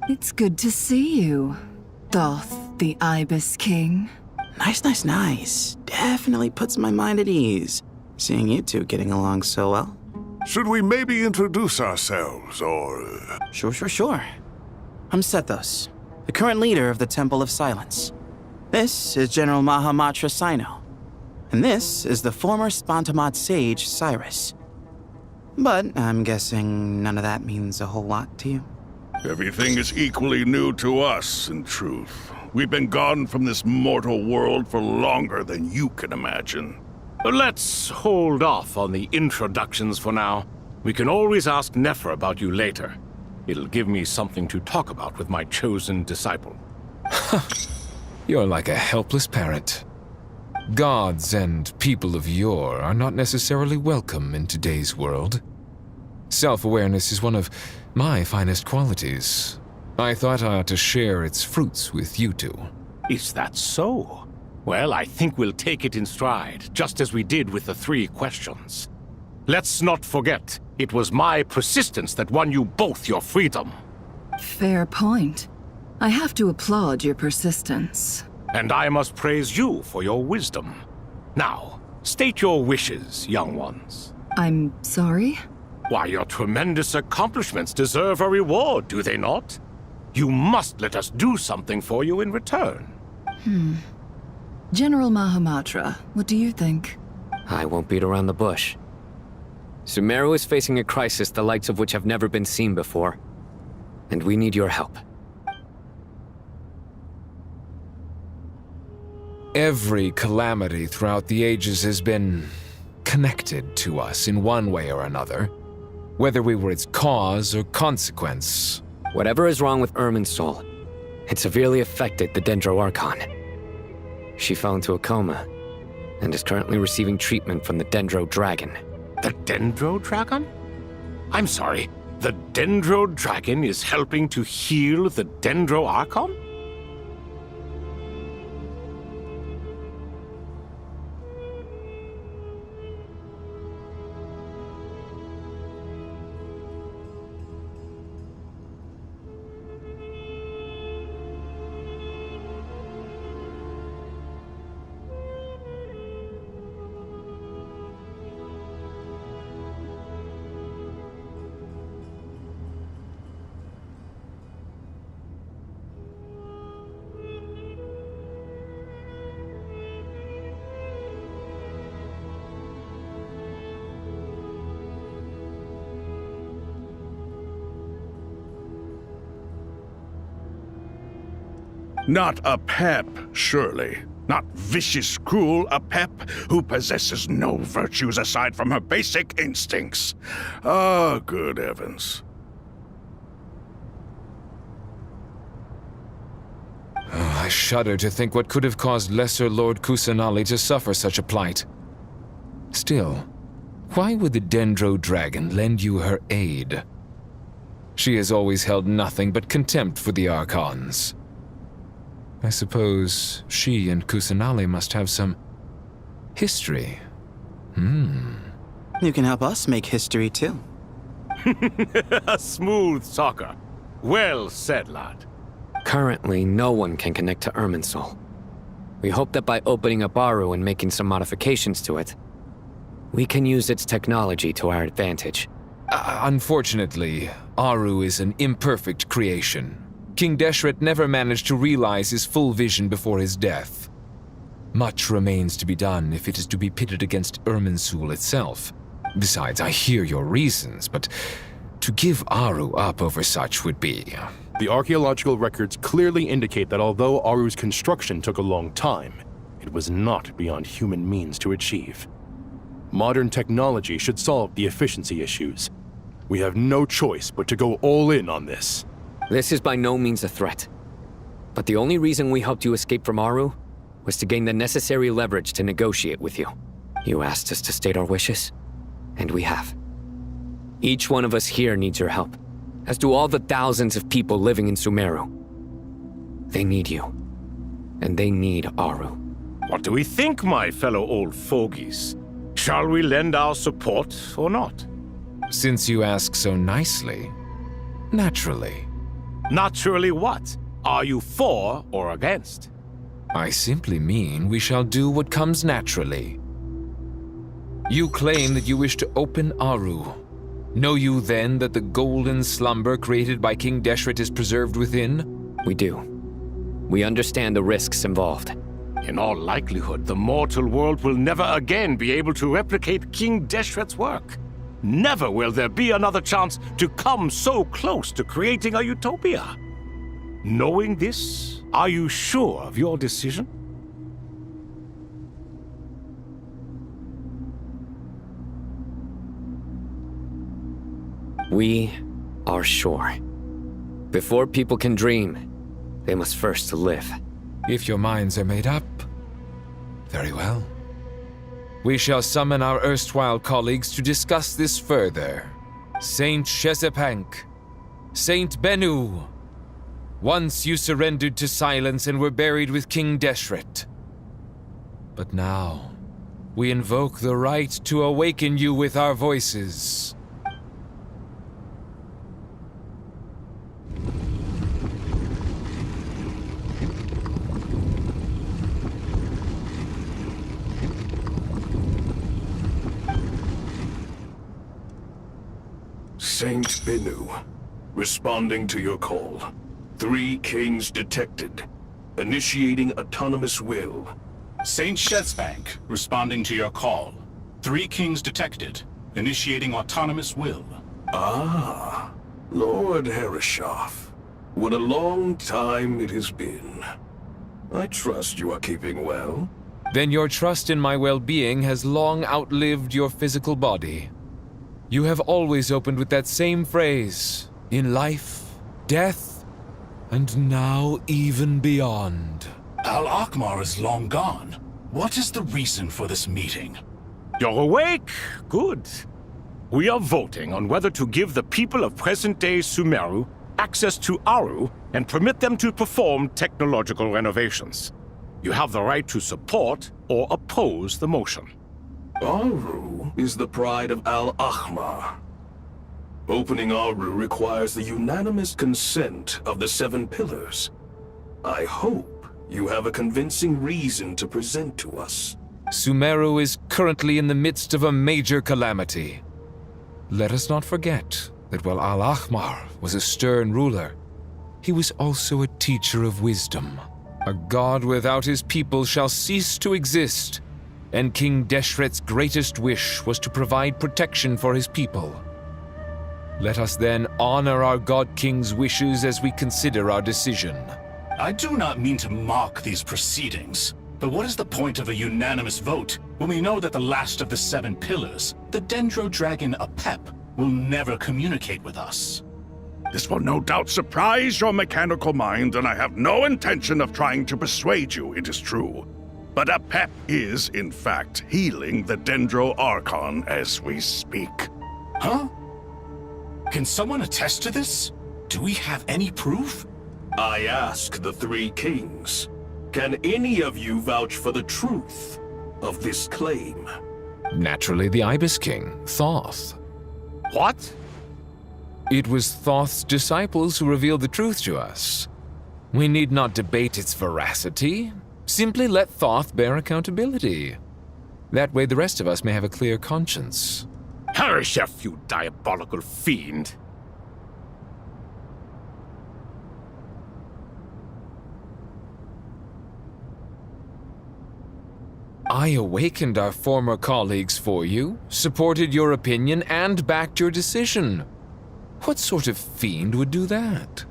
It's good to see you, Thoth, the Ibis King. Nice. Definitely puts my mind at ease, seeing you two getting along so well. Should we maybe introduce ourselves, or... Sure. I'm Sethos, the current leader of the Temple of Silence. This is General Mahamatra Sino, and this is the former Spantamad sage, Cyrus. But I'm guessing none of that means a whole lot to you. Everything is equally new to us, in truth. We've been gone from this mortal world for longer than you can imagine. Let's hold off on the introductions for now. We can always ask Nefer about you later. It'll give me something to talk about with my chosen disciple. You're like a helpless parrot. Gods and people of yore are not necessarily welcome in today's world. Self-awareness is one of my finest qualities. I thought I ought to share its fruits with you two. Is that so? Well, I think we'll take it in stride, just as we did with the 3 questions. Let's not forget, it was my persistence that won you both your freedom. Fair point. I have to applaud your persistence. And I must praise you for your wisdom. Now, state your wishes, young ones. I'm sorry? Why, your tremendous accomplishments deserve a reward, do they not? You must let us do something for you in return. General Mahamatra, what do you think? I won't beat around the bush. Sumeru is facing a crisis the likes of which have never been seen before, and we need your help. Every calamity throughout the ages has been connected to us in one way or another, whether we were its cause or consequence. Whatever is wrong with Irminsul, it severely affected the Dendro Archon. She fell into a coma and is currently receiving treatment from the Dendro Dragon. The Dendro Dragon? I'm sorry, the Dendro Dragon is helping to heal the Dendro Archon? Not a pep, surely. Not vicious, cruel a pep who possesses no virtues aside from her basic instincts. Ah, good heavens. Oh, I shudder to think what could have caused Lesser Lord Kusanali to suffer such a plight. Still, why would the Dendro Dragon lend you her aid? She has always held nothing but contempt for the Archons. I suppose she and Kusanali must have some history. You can help us make history too. A smooth talker. Well said, lad. Currently, no one can connect to Irminsul. We hope that by opening up Aru and making some modifications to it, we can use its technology to our advantage. Unfortunately, Aru is an imperfect creation. King Deshret never managed to realize his full vision before his death. Much remains to be done if it is to be pitted against Irminsul itself. Besides, I hear your reasons, but to give Aru up over such would be... The archaeological records clearly indicate that although Aru's construction took a long time, it was not beyond human means to achieve. Modern technology should solve the efficiency issues. We have no choice but to go all in on this. This is by no means a threat. But the only reason we helped you escape from Aru was to gain the necessary leverage to negotiate with you. You asked us to state our wishes, and we have. Each one of us here needs your help, as do all the thousands of people living in Sumeru. They need you, and they need Aru. What do we think, my fellow old fogies? Shall we lend our support or not? Since you ask so nicely, naturally. Naturally what? Are you for or against? I simply mean we shall do what comes naturally. You claim that you wish to open Aru. Know you then that the golden slumber created by King Deshret is preserved within? We do. We understand the risks involved. In all likelihood, the mortal world will never again be able to replicate King Deshret's work. Never will there be another chance to come so close to creating a utopia. Knowing this, are you sure of your decision? We are sure. Before people can dream, they must first live. If your minds are made up, very well. We shall summon our erstwhile colleagues to discuss this further. Saint Shezepank, Saint Bennu. Once you surrendered to silence and were buried with King Deshret. But now, we invoke the right to awaken you with our voices. Saint Binu, responding to your call. 3 kings detected. Initiating autonomous will. Saint Shezbank, responding to your call. 3 kings detected. Initiating autonomous will. Ah, Lord Herreshoff. What a long time it has been. I trust you are keeping well. Then your trust in my well-being has long outlived your physical body. You have always opened with that same phrase, in life, death, and now even beyond. Al-Akmar is long gone. What is the reason for this meeting? You're awake? Good. We are voting on whether to give the people of present-day Sumeru access to Aru and permit them to perform technological renovations. You have the right to support or oppose the motion. Aru is the pride of Al-Ahmar. Opening Aru requires the unanimous consent of the 7 pillars. I hope you have a convincing reason to present to us. Sumeru is currently in the midst of a major calamity. Let us not forget that while Al-Ahmar was a stern ruler, he was also a teacher of wisdom. A god without his people shall cease to exist, and King Deshret's greatest wish was to provide protection for his people. Let us then honor our God King's wishes as we consider our decision. I do not mean to mock these proceedings, but what is the point of a unanimous vote when we know that the last of the 7 pillars, the Dendro Dragon Apep, will never communicate with us? This will no doubt surprise your mechanical mind, and I have no intention of trying to persuade you it is true. But Apep is, in fact, healing the Dendro Archon as we speak. Huh? Can someone attest to this? Do we have any proof? I ask the 3 kings. Can any of you vouch for the truth of this claim? Naturally, the Ibis King, Thoth. What? It was Thoth's disciples who revealed the truth to us. We need not debate its veracity. Simply let Thoth bear accountability. That way the rest of us may have a clear conscience. Herreshoff, you diabolical fiend! I awakened our former colleagues for you, supported your opinion, and backed your decision. What sort of fiend would do that?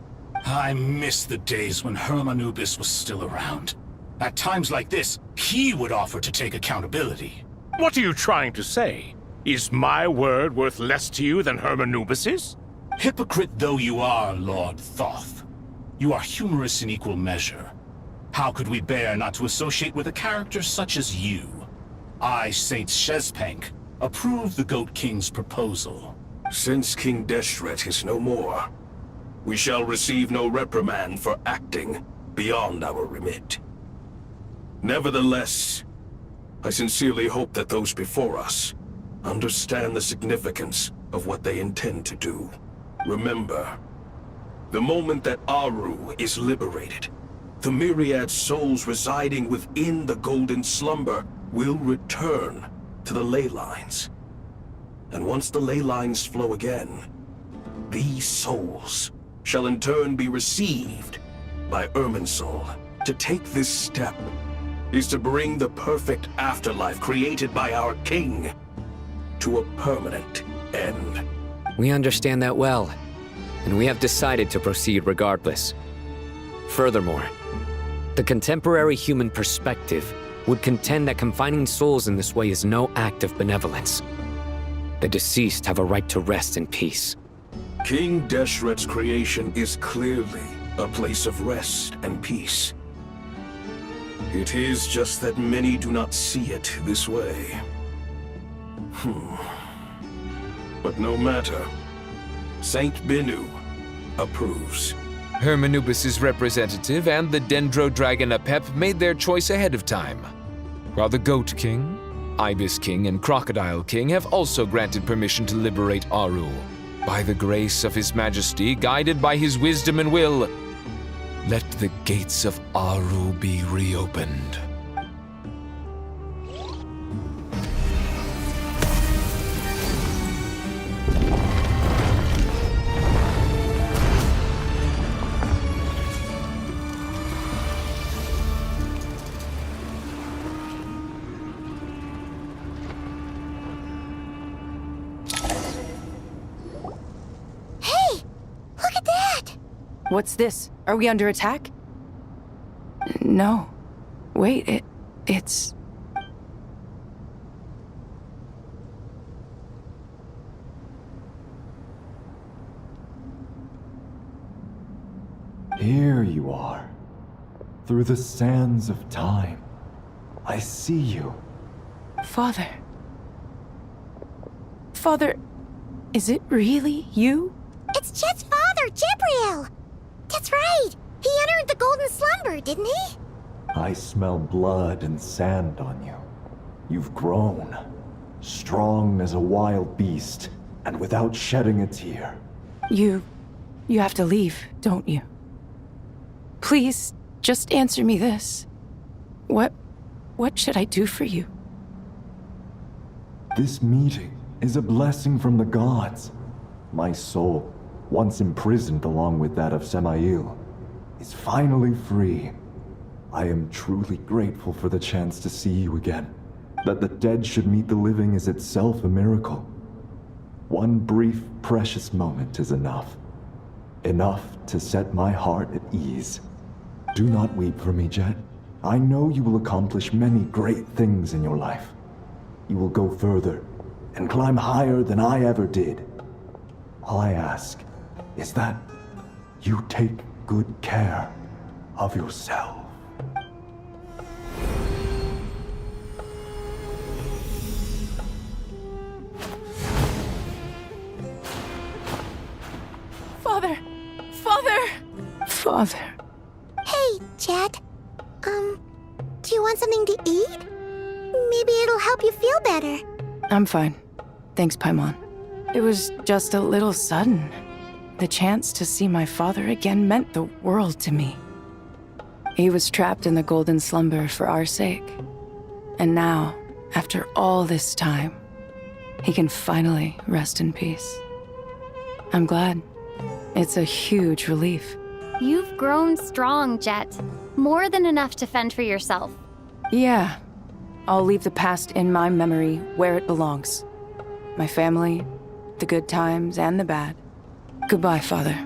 I miss the days when Hermanubis was still around. At times like this, he would offer to take accountability. What are you trying to say? Is my word worth less to you than Hermanubis's? Hypocrite though you are, Lord Thoth, you are humorous in equal measure. How could we bear not to associate with a character such as you? I, Saint Shezpank, approve the Goat King's proposal. Since King Deshret is no more, we shall receive no reprimand for acting beyond our remit. Nevertheless, I sincerely hope that those before us understand the significance of what they intend to do. Remember, the moment that Aru is liberated, the myriad souls residing within the Golden Slumber will return to the ley lines. And once the ley lines flow again, these souls shall in turn be received by Irminsul. To take this step is to bring the perfect afterlife created by our king to a permanent end. We understand that well, and we have decided to proceed regardless. Furthermore, the contemporary human perspective would contend that confining souls in this way is no act of benevolence. The deceased have a right to rest in peace. King Deshret's creation is clearly a place of rest and peace. It is just that many do not see it this way. But no matter. Saint Binu approves. Hermanubis' representative and the Dendro Dragon Apep made their choice ahead of time, while the Goat King, Ibis King, and Crocodile King have also granted permission to liberate Aru. By the grace of His Majesty, guided by his wisdom and will, let the gates of Aru be reopened. What's this? Are we under attack? No. Wait, it's... Here you are. Through the sands of time. I see you. Father. Father, is it really you? It's Jet's father, Jibriel! That's right! He entered the golden slumber, didn't he? I smell blood and sand on you. You've grown. Strong as a wild beast, and without shedding a tear. You have to leave, don't you? Please, just answer me this. What should I do for you? This meeting is a blessing from the gods. My soul, once imprisoned along with that of Samael, is finally free. I am truly grateful for the chance to see you again. That the dead should meet the living is itself a miracle. One brief, precious moment is enough. Enough to set my heart at ease. Do not weep for me, Jet. I know you will accomplish many great things in your life. You will go further and climb higher than I ever did. All I ask is that you take good care of yourself. Father! Father! Hey, Jet. Do you want something to eat? Maybe it'll help you feel better. I'm fine. Thanks, Paimon. It was just a little sudden. The chance to see my father again meant the world to me. He was trapped in the golden slumber for our sake. And now, after all this time, he can finally rest in peace. I'm glad. It's a huge relief. You've grown strong, Jet. More than enough to fend for yourself. Yeah. I'll leave the past in my memory where it belongs. My family, the good times and the bad. Goodbye, Father.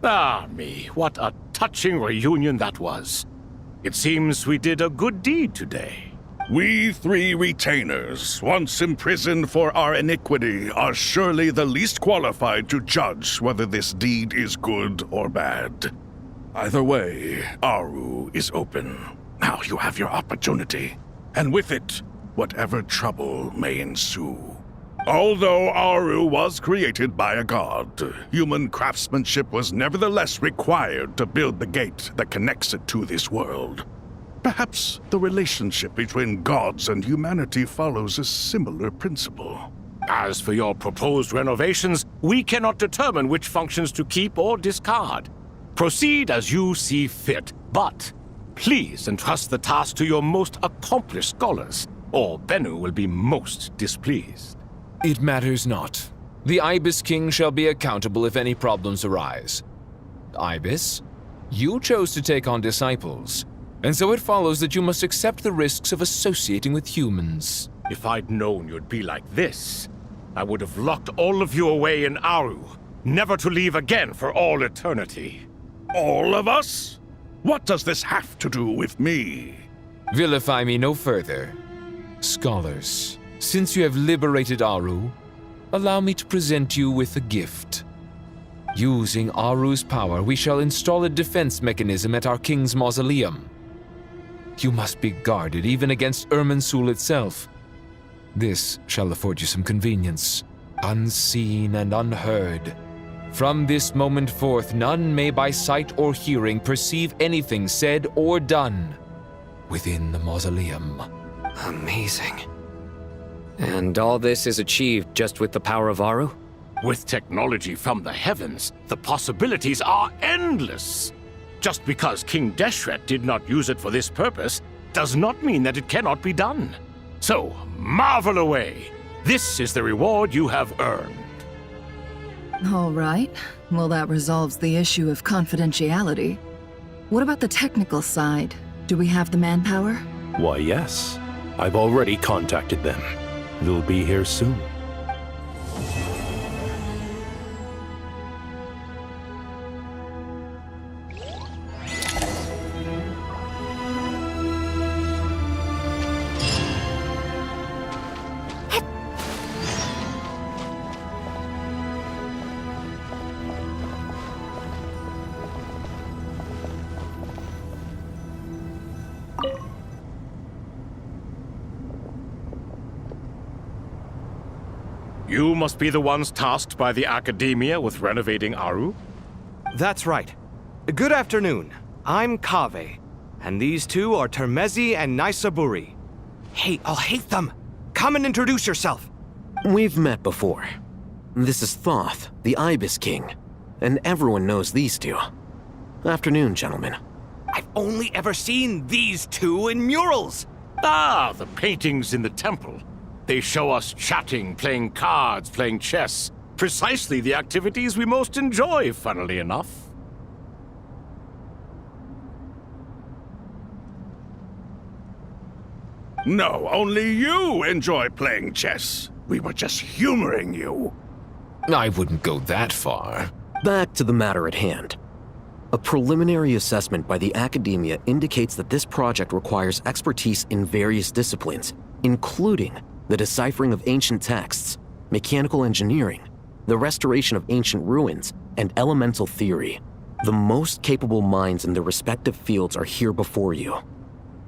Ah, me, what a touching reunion that was. It seems we did a good deed today. We three retainers, once imprisoned for our iniquity, are surely the least qualified to judge whether this deed is good or bad. Either way, Aru is open. Now you have your opportunity, and with it, whatever trouble may ensue. Although Aru was created by a god, human craftsmanship was nevertheless required to build the gate that connects it to this world. Perhaps the relationship between gods and humanity follows a similar principle. As for your proposed renovations, we cannot determine which functions to keep or discard. Proceed as you see fit, but please entrust the task to your most accomplished scholars, or Bennu will be most displeased. It matters not. The Ibis King shall be accountable if any problems arise. Ibis, you chose to take on disciples, and so it follows that you must accept the risks of associating with humans. If I'd known you'd be like this, I would have locked all of you away in Aru, never to leave again for all eternity. All of us? What does this have to do with me? Vilify me no further. Scholars, since you have liberated Aru, allow me to present you with a gift. Using Aru's power, we shall install a defense mechanism at our king's mausoleum. You must be guarded even against Irminsul itself. This shall afford you some convenience, unseen and unheard. From this moment forth, none may by sight or hearing perceive anything said or done within the mausoleum. Amazing. And all this is achieved just with the power of Aru? With technology from the heavens, the possibilities are endless. Just because King Deshret did not use it for this purpose does not mean that it cannot be done. So, marvel away. This is the reward you have earned. All right. Well, that resolves the issue of confidentiality. What about the technical side? Do we have the manpower? Why, yes. I've already contacted them. They'll be here soon. You must be the ones tasked by the Academia with renovating Aru? That's right. Good afternoon. I'm Kaveh, and these two are Termezi and Naisaburi. Hey, I'll hate them! Come and introduce yourself! We've met before. This is Thoth, the Ibis King, and everyone knows these two. Afternoon, gentlemen. I've only ever seen these two in murals! Ah, the paintings in the temple. They show us chatting, playing cards, playing chess. Precisely the activities we most enjoy, funnily enough. No, only you enjoy playing chess. We were just humoring you. I wouldn't go that far. Back to the matter at hand. A preliminary assessment by the Academia indicates that this project requires expertise in various disciplines, including the deciphering of ancient texts, mechanical engineering, the restoration of ancient ruins, and elemental theory. The most capable minds in their respective fields are here before you.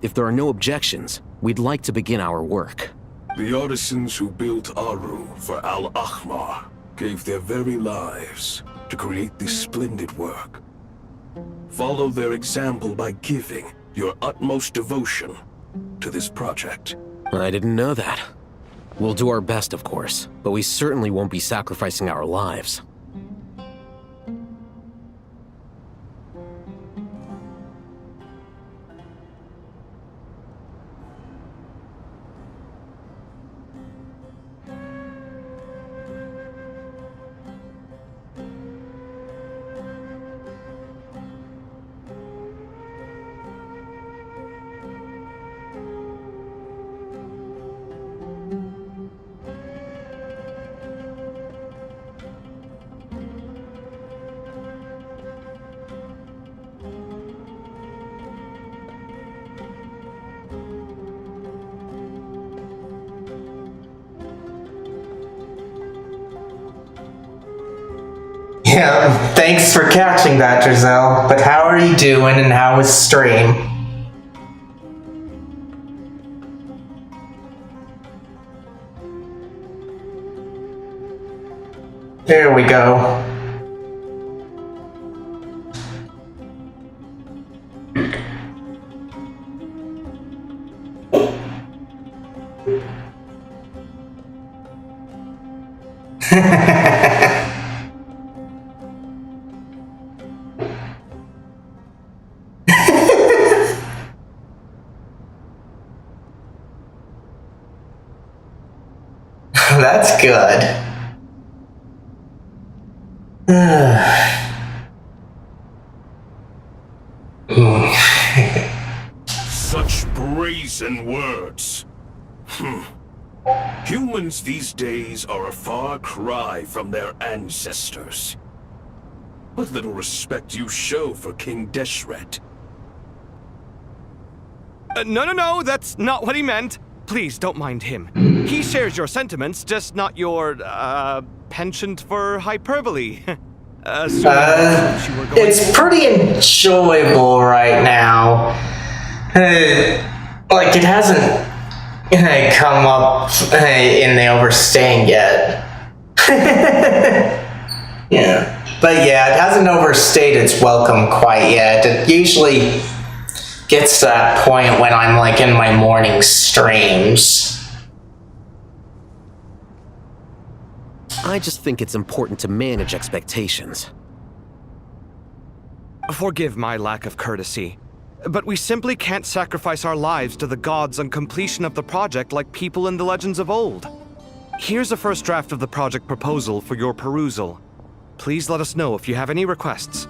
If there are no objections, we'd like to begin our work. The artisans who built Aru for Al-Ahmar gave their very lives to create this splendid work. Follow their example by giving your utmost devotion to this project. I didn't know that. We'll do our best, of course, but we certainly won't be sacrificing our lives. Yeah, thanks for catching that, Giselle. But how are you doing and how is stream? There we go. That's good. Such brazen words. Humans these days are a far cry from their ancestors. What little respect you show for King Deshret. No, that's not what he meant. Please don't mind him. He shares your sentiments, just not your, penchant for hyperbole. It's pretty enjoyable right now. Like, it hasn't come up in the overstaying yet. Yeah. But yeah, it hasn't overstayed its welcome quite yet. It usually gets to that point when I'm like in my morning streams. I just think it's important to manage expectations. Forgive my lack of courtesy, but we simply can't sacrifice our lives to the gods on completion of the project like people in the legends of old. Here's a first draft of the project proposal for your perusal. Please let us know if you have any requests.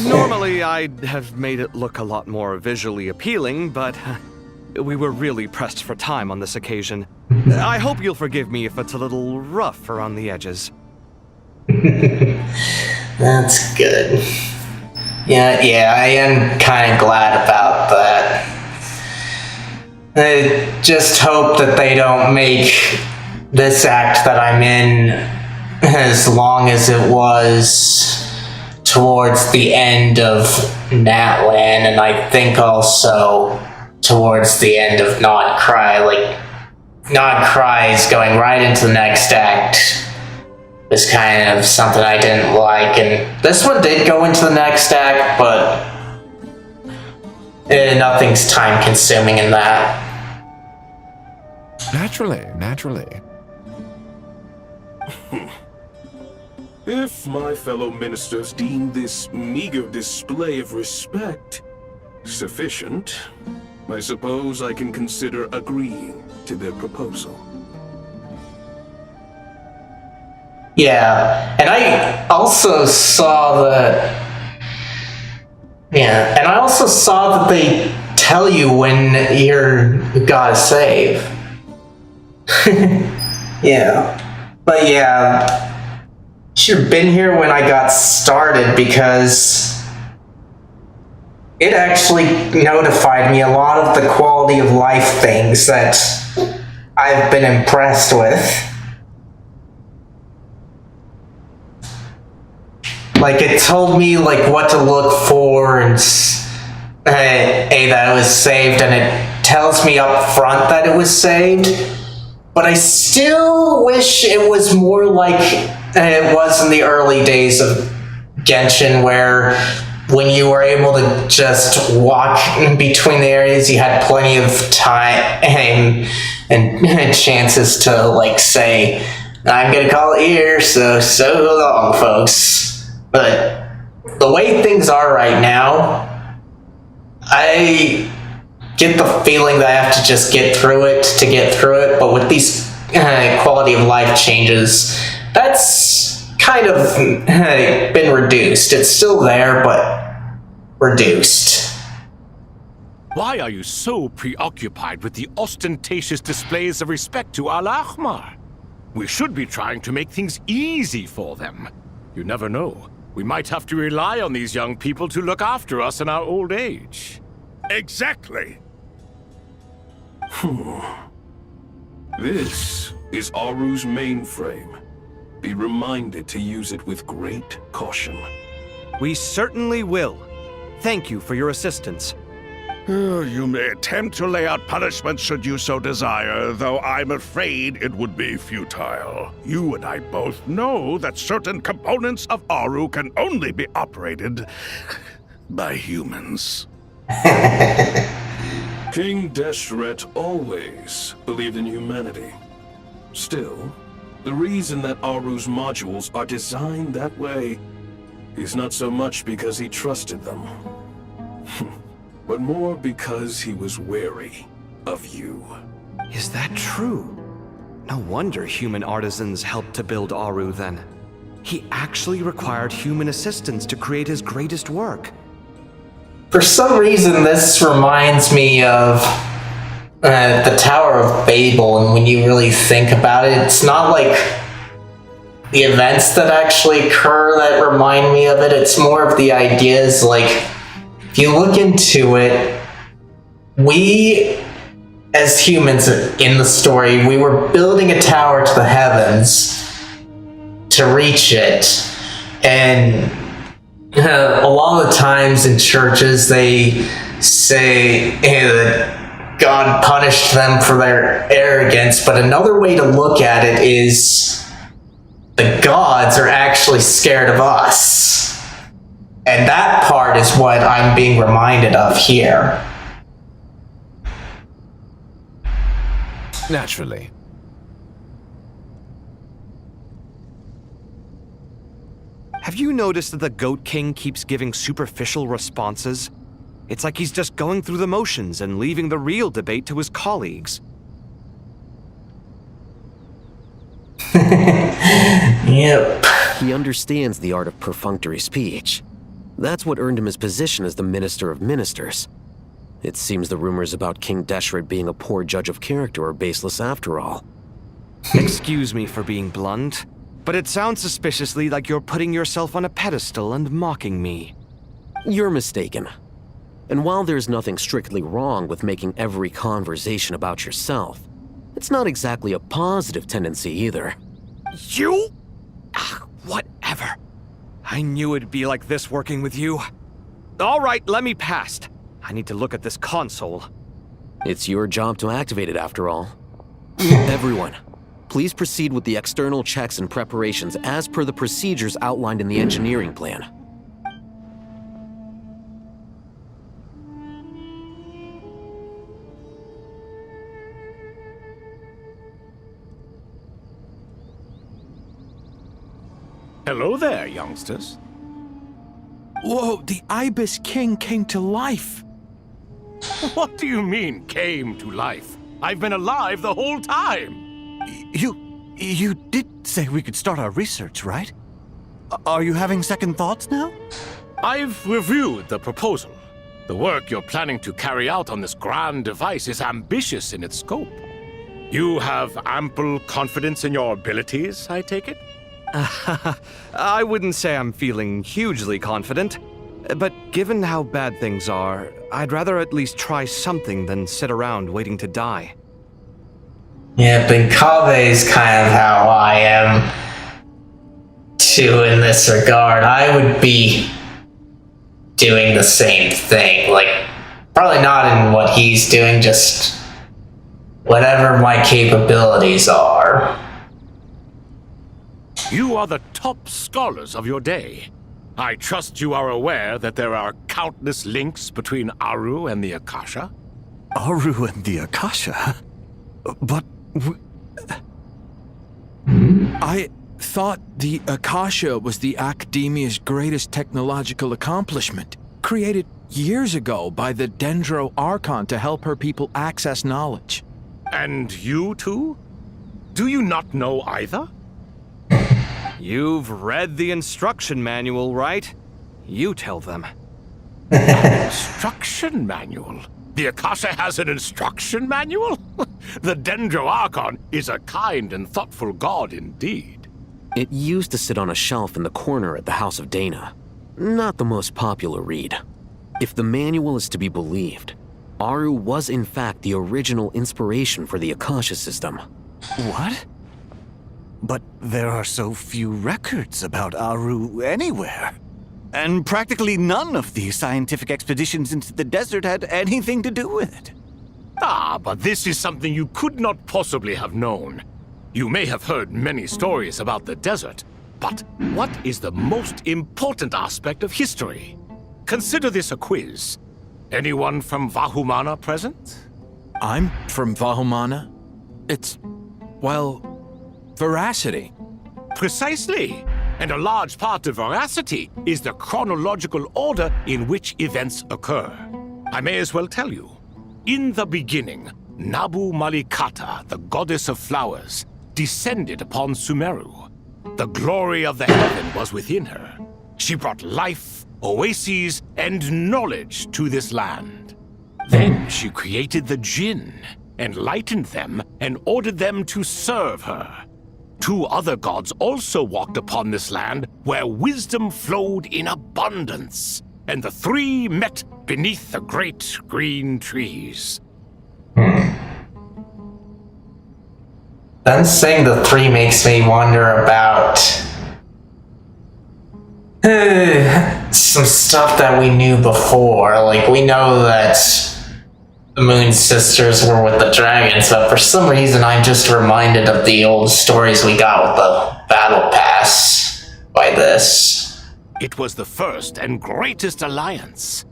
Normally, I'd have made it look a lot more visually appealing, but we were really pressed for time on this occasion. I hope you'll forgive me if it's a little rough around the edges. That's good. Yeah, I am kind of glad about that. I just hope that they don't make this act that I'm in as long as it was towards the end of Natlan, and I think also towards the end of Nod Krai. Like, Nod Krai is going right into the next act. Is kind of something I didn't like, and this one did go into the next act, but nothing's time-consuming in that. Naturally. If my fellow ministers deem this meager display of respect sufficient, I suppose I can consider agreeing to their proposal. Yeah, and I also saw that they tell you when you gotta save. Yeah. But yeah, should have been here when I got started, because it actually notified me a lot of the quality of life things that I've been impressed with. Like, it told me, like, what to look for, and that it was saved, and it tells me up front that it was saved. But I still wish it was more like it was in the early days of Genshin, where when you were able to just walk in between the areas, you had plenty of time and chances to, like, say, I'm gonna call it here, so long, folks. But the way things are right now, I get the feeling that I have to just get through it to get through it, but with these quality of life changes, that's kind of been reduced. It's still there, but reduced. Why are you so preoccupied with the ostentatious displays of respect to Al-Ahmar? We should be trying to make things easy for them. You never know. We might have to rely on these young people to look after us in our old age. Exactly. This is Aru's mainframe. Be reminded to use it with great caution. We certainly will. Thank you for your assistance. You may attempt to lay out punishment should you so desire, though I'm afraid it would be futile. You and I both know that certain components of Aru can only be operated by humans. King Deshret always believed in humanity. Still, the reason that Aru's modules are designed that way is not so much because he trusted them, but more because he was wary of you. Is that true? No wonder human artisans helped to build Aru then. He actually required human assistance to create his greatest work. For some reason, this reminds me of the Tower of Babel, and when you really think about it, it's not like the events that actually occur that remind me of it. It's more of the ideas, like, if you look into it, we, as humans in the story, we were building a tower to the heavens to reach it, and a lot of times in churches they say that God punished them for their arrogance, but another way to look at it is the gods are actually scared of us. And that part is what I'm being reminded of here. Naturally. Have you noticed that the Goat King keeps giving superficial responses? It's like he's just going through the motions and leaving the real debate to his colleagues. Yep. He understands the art of perfunctory speech. That's what earned him his position as the Minister of Ministers. It seems the rumors about King Deshret being a poor judge of character are baseless after all. Excuse me for being blunt, but it sounds suspiciously like you're putting yourself on a pedestal and mocking me. You're mistaken. And while there's nothing strictly wrong with making every conversation about yourself, it's not exactly a positive tendency either. You? Whatever. I knew it'd be like this working with you. All right, let me past. I need to look at this console. It's your job to activate it after all. Everyone, please proceed with the external checks and preparations as per the procedures outlined in the engineering plan. Hello there, youngsters. Whoa, the Ibis King came to life. What do you mean, came to life? I've been alive the whole time. You did say we could start our research, right? Are you having second thoughts now? I've reviewed the proposal. The work you're planning to carry out on this grand device is ambitious in its scope. You have ample confidence in your abilities, I take it? I wouldn't say I'm feeling hugely confident, but given how bad things are, I'd rather at least try something than sit around waiting to die. Yeah, Benkave is kind of how I am too in this regard. I would be doing the same thing. Like, probably not in what he's doing, just whatever my capabilities are. You are the top scholars of your day. I trust you are aware that there are countless links between Aru and the Akasha? Aru and the Akasha? But... I thought the Akasha was the Academia's greatest technological accomplishment, created years ago by the Dendro Archon to help her people access knowledge. And you too? Do you not know either? You've read the instruction manual, right? You tell them. Instruction manual? The Akasha has an instruction manual? The Dendro Archon is a kind and thoughtful god indeed. It used to sit on a shelf in the corner at the House of Dana. Not the most popular read. If the manual is to be believed, Aru was in fact the original inspiration for the Akasha system. What? But there are so few records about Aru anywhere. And practically none of these scientific expeditions into the desert had anything to do with it. Ah, but this is something you could not possibly have known. You may have heard many stories about the desert, but what is the most important aspect of history? Consider this a quiz. Anyone from Vahumana present? I'm from Vahumana. It's, well, veracity. Precisely. And a large part of veracity is the chronological order in which events occur. I may as well tell you. In the beginning, Nabu Malikata, the goddess of flowers, descended upon Sumeru. The glory of the heaven was within her. She brought life, oases, and knowledge to this land. Then she created the Jinn, enlightened them, and ordered them to serve her. Two other gods also walked upon this land where wisdom flowed in abundance, and the three met beneath the great green trees. Then saying the three makes me wonder about some stuff that we knew before. Like, we know that the Moon Sisters were with the dragons, but for some reason I'm just reminded of the old stories we got with the Battle Pass by this. It was the first and greatest alliance.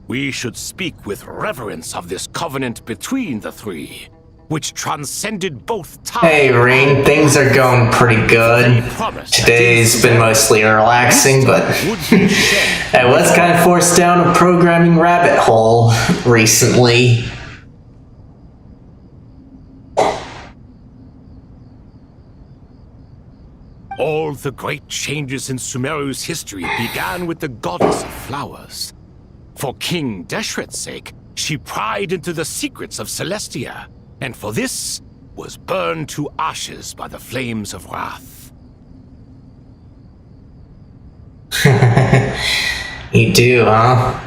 We should speak with reverence of this covenant between the three, which transcended both time. Hey, Rain, things are going pretty good. Today's been mostly relaxing, but I was kind of forced down a programming rabbit hole recently. All the great changes in Sumeru's history began with the goddess of flowers. For King Deshret's sake, she pried into the secrets of Celestia, and for this was burned to ashes by the flames of wrath. You do, huh?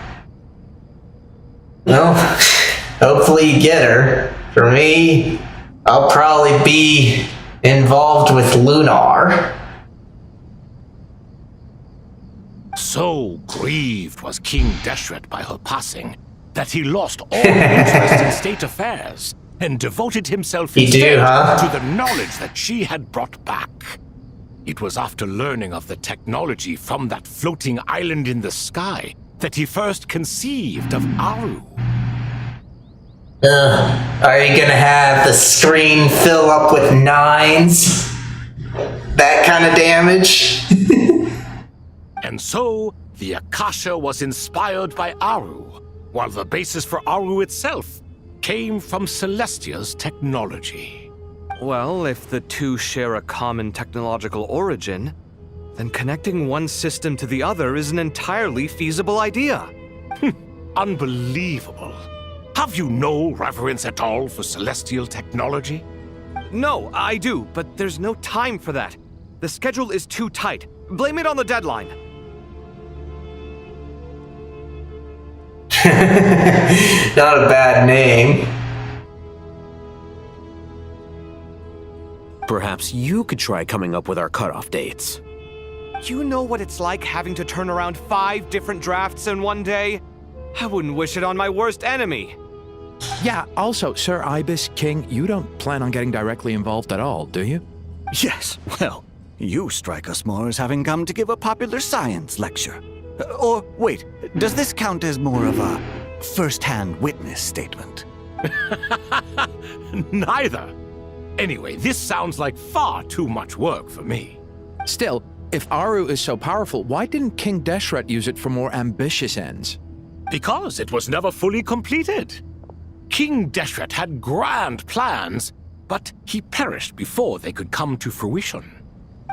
Well, hopefully you get her. For me, I'll probably be involved with Lunar. So grieved was King Deshret by her passing that he lost all interest in state affairs and devoted himself instead to the knowledge that she had brought back. It was after learning of the technology from that floating island in the sky that he first conceived of Aru. Are you gonna have the screen fill up with 9s? That kind of damage? And so, the Akasha was inspired by Aru, while the basis for Aru itself came from Celestia's technology. Well, if the two share a common technological origin, then connecting one system to the other is an entirely feasible idea. Unbelievable. Have you no reverence at all for celestial technology? No, I do, but there's no time for that. The schedule is too tight. Blame it on the deadline. Not a bad name. Perhaps you could try coming up with our cutoff dates. You know what it's like having to turn around 5 different drafts in one day? I wouldn't wish it on my worst enemy. Yeah, also, Sir Ibis King, you don't plan on getting directly involved at all, do you? Yes, well, you strike us more as having come to give a popular science lecture. Or, wait, does this count as more of a first-hand witness statement? Neither. Anyway, this sounds like far too much work for me. Still, if Aru is so powerful, why didn't King Deshret use it for more ambitious ends? Because it was never fully completed. King Deshret had grand plans, but he perished before they could come to fruition.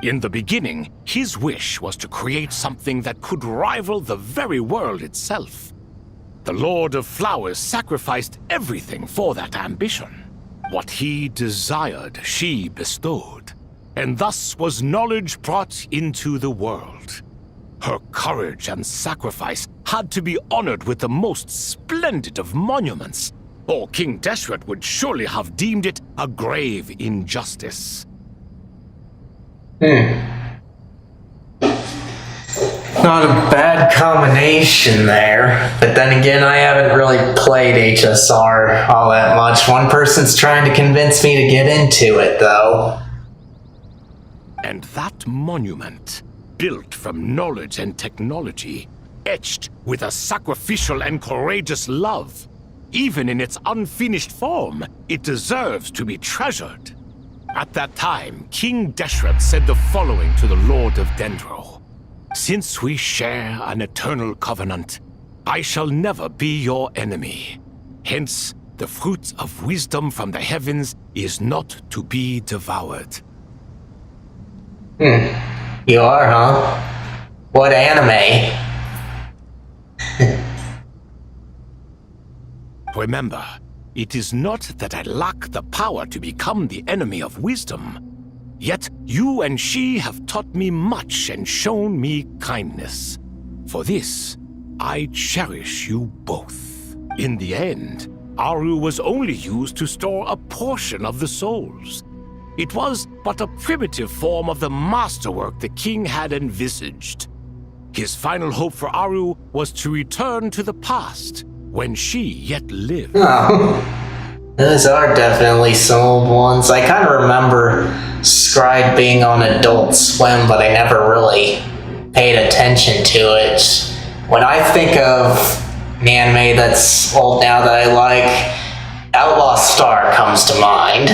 In the beginning, his wish was to create something that could rival the very world itself. The Lord of Flowers sacrificed everything for that ambition. What he desired, she bestowed, and thus was knowledge brought into the world. Her courage and sacrifice had to be honored with the most splendid of monuments, or King Deshret would surely have deemed it a grave injustice. Not a bad combination there, but then again, I haven't really played HSR all that much. One person's trying to convince me to get into it, though. And that monument, built from knowledge and technology, etched with a sacrificial and courageous love, even in its unfinished form, it deserves to be treasured. At that time, King Deshret said the following to the Lord of Dendro. Since we share an eternal covenant, I shall never be your enemy. Hence, the fruit of wisdom from the heavens is not to be devoured. You are, huh? What anime? Remember, it is not that I lack the power to become the enemy of wisdom. Yet you and she have taught me much and shown me kindness. For this, I cherish you both. In the end, Aru was only used to store a portion of the souls. It was but a primitive form of the masterwork the king had envisaged. His final hope for Aru was to return to the past, when she yet lived. Oh, those are definitely some old ones. I kind of remember Scribe being on Adult Swim, but I never really paid attention to it. When I think of an anime that's old now that I like, Outlaw Star comes to mind.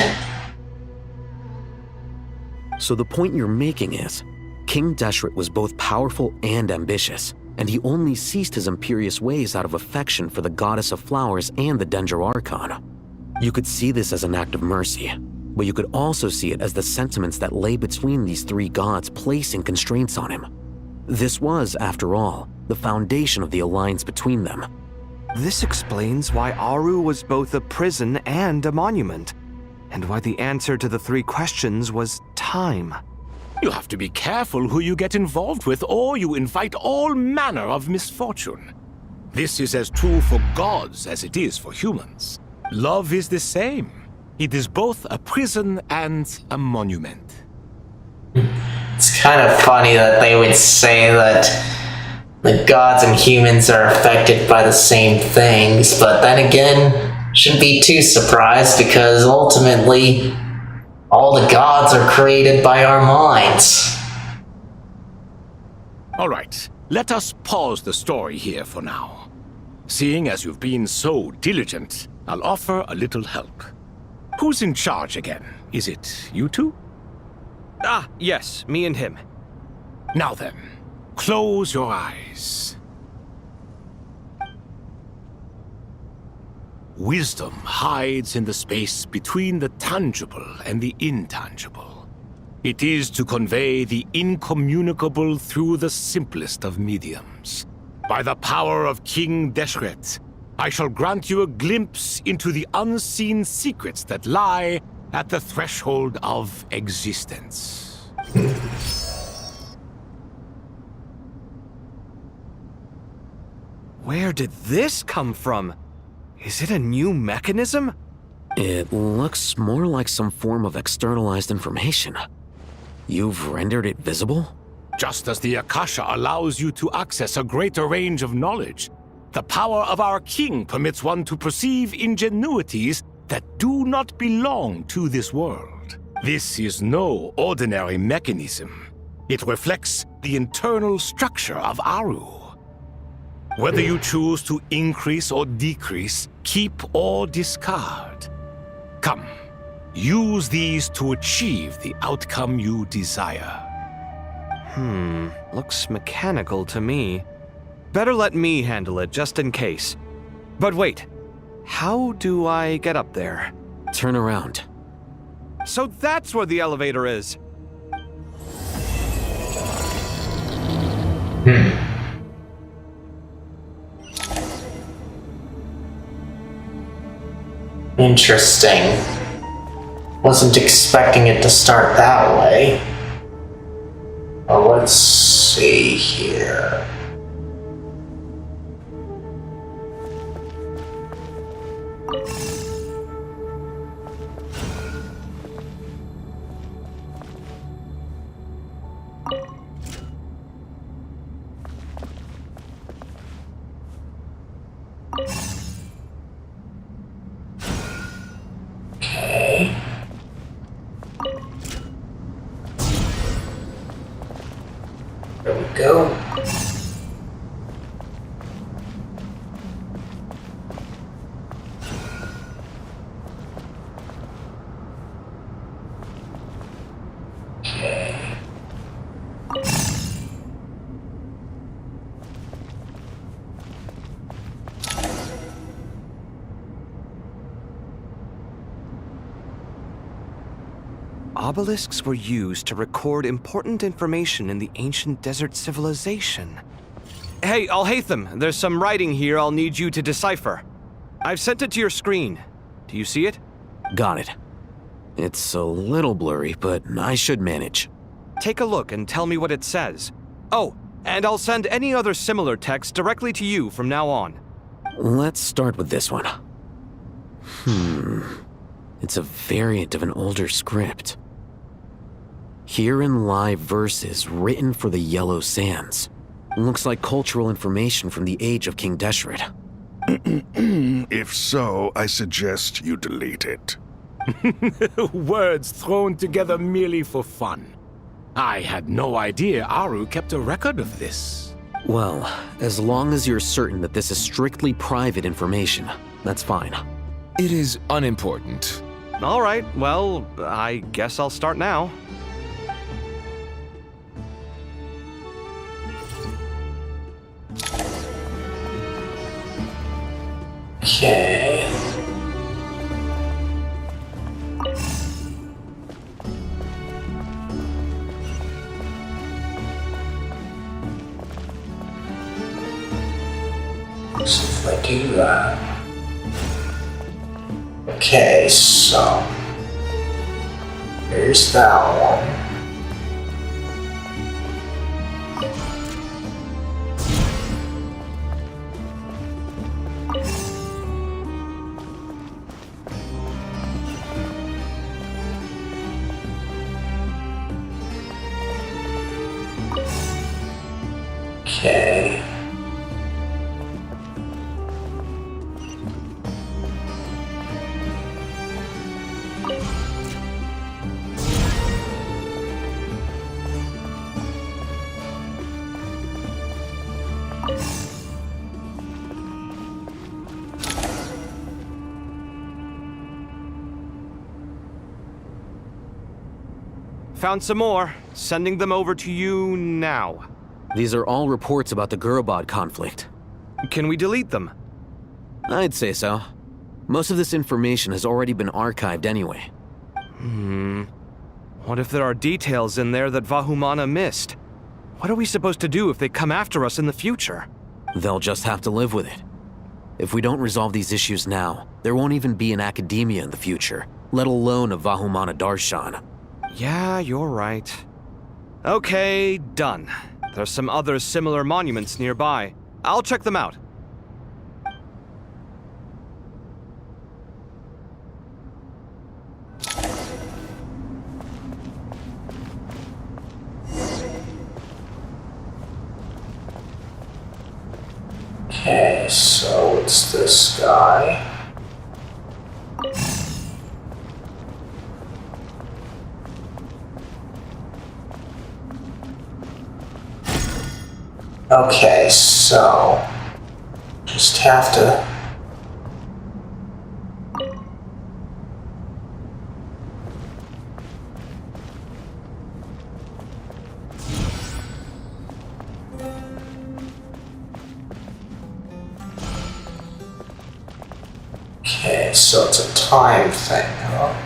So the point you're making is, King Deshret was both powerful and ambitious, and he only ceased his imperious ways out of affection for the Goddess of Flowers and the Dendro Archon. You could see this as an act of mercy. but you could also see it as the sentiments that lay between these three gods placing constraints on him. This was, after all, the foundation of the alliance between them. This explains why Aru was both a prison and a monument, and why the answer to the three questions was time. You have to be careful who you get involved with, or you invite all manner of misfortune. This is as true for gods as it is for humans. Love is the same. It is both a prison and a monument. It's kind of funny that they would say that the gods and humans are affected by the same things, but then again, shouldn't be too surprised because ultimately, all the gods are created by our minds. All right, let us pause the story here for now. Seeing as you've been so diligent, I'll offer a little help. Who's in charge again? Is it you two? Ah, yes, me and him. Now then, close your eyes. Wisdom hides in the space between the tangible and the intangible. It is to convey the incommunicable through the simplest of mediums. By the power of King Deshret, I shall grant you a glimpse into the unseen secrets that lie at the threshold of existence. Where did this come from? Is it a new mechanism? It looks more like some form of externalized information. You've rendered it visible? Just as the Akasha allows you to access a greater range of knowledge, the power of our king permits one to perceive ingenuities that do not belong to this world. This is no ordinary mechanism. It reflects the internal structure of Aru. Whether you choose to increase or decrease, keep or discard. Come, use these to achieve the outcome you desire. Looks mechanical to me. Better let me handle it just in case. But wait, how do I get up there? Turn around. So that's where the elevator is. Interesting. Wasn't expecting it to start that way. Well, let's see here. Okay. There we go. Okay. Obelisks were used to record important information in the ancient desert civilization. Hey, Al-Haytham, there's some writing here I'll need you to decipher. I've sent it to your screen. Do you see it? Got it. It's a little blurry, but I should manage. Take a look and tell me what it says. Oh, and I'll send any other similar text directly to you from now on. Let's start with this one. It's a variant of an older script. Herein lie verses written for the Yellow Sands. Looks like cultural information from the age of King Deshret. If so, I suggest you delete it. Words thrown together merely for fun. I had no idea Aru kept a record of this. Well, as long as you're certain that this is strictly private information, that's fine. It is unimportant. All right, well, I guess I'll start now. Okay. if I do that. Okay, so here's that one. Okay. Found some more. Sending them over to you now. These are all reports about the Gurabad conflict. Can we delete them? I'd say so. Most of this information has already been archived anyway. What if there are details in there that Vahumana missed? What are we supposed to do if they come after us in the future? They'll just have to live with it. If we don't resolve these issues now, there won't even be an academia in the future, let alone a Vahumana Darshan. Yeah, you're right. Okay, done. There's some other similar monuments nearby. I'll check them out. Okay, so it's this guy. Okay, so just have to Okay, so it's a time thing, huh?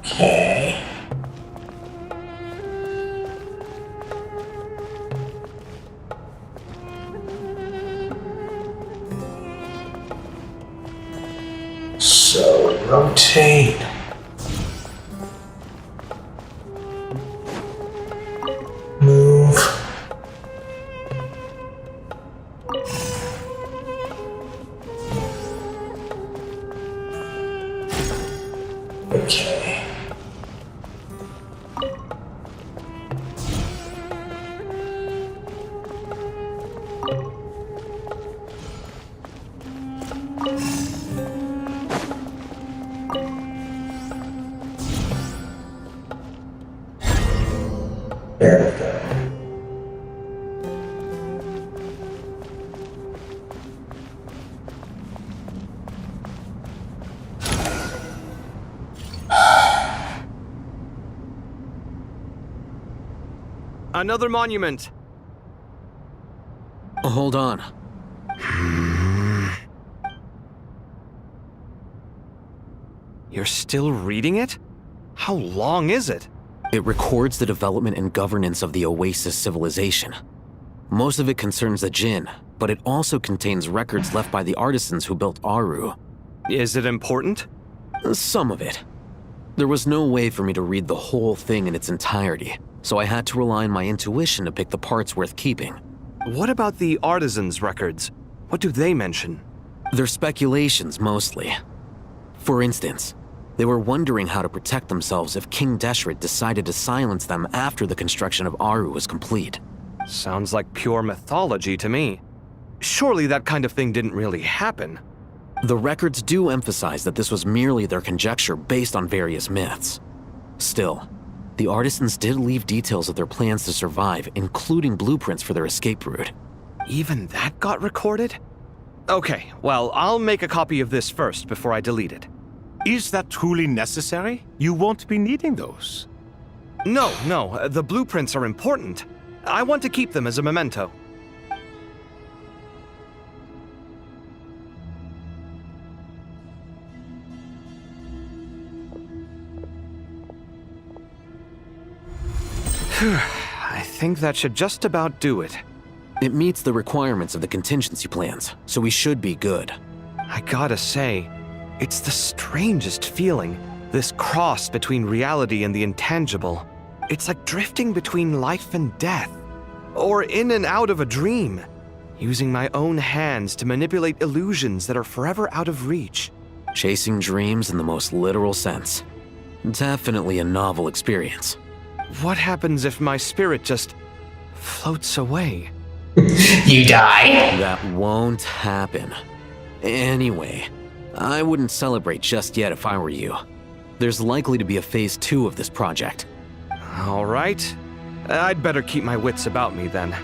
Okay. So rotate. Move. Okay. There we go. Another monument. Hold on. You're still reading it? How long is it? It records the development and governance of the Oasis civilization. Most of it concerns the Jinn, but it also contains records left by the artisans who built Aru. Is it important? Some of it. There was no way for me to read the whole thing in its entirety, so I had to rely on my intuition to pick the parts worth keeping. What about the artisans' records? What do they mention? They're speculations, mostly. For instance, they were wondering how to protect themselves if King Deshret decided to silence them after the construction of Aru was complete. Sounds like pure mythology to me. Surely that kind of thing didn't really happen. The records do emphasize that this was merely their conjecture based on various myths. Still, the artisans did leave details of their plans to survive, including blueprints for their escape route. Even that got recorded? Okay, well, I'll make a copy of this first before I delete it. Is that truly necessary? You won't be needing those. No, the blueprints are important. I want to keep them as a memento. I think that should just about do it. It meets the requirements of the contingency plans, so we should be good. I gotta say, it's the strangest feeling, this cross between reality and the intangible. It's like drifting between life and death, or in and out of a dream, using my own hands to manipulate illusions that are forever out of reach. Chasing dreams in the most literal sense. Definitely a novel experience. What happens if my spirit just floats away? You die? That won't happen. Anyway, I wouldn't celebrate just yet if I were you. There's likely to be a phase 2 of this project. All right. I'd better keep my wits about me then.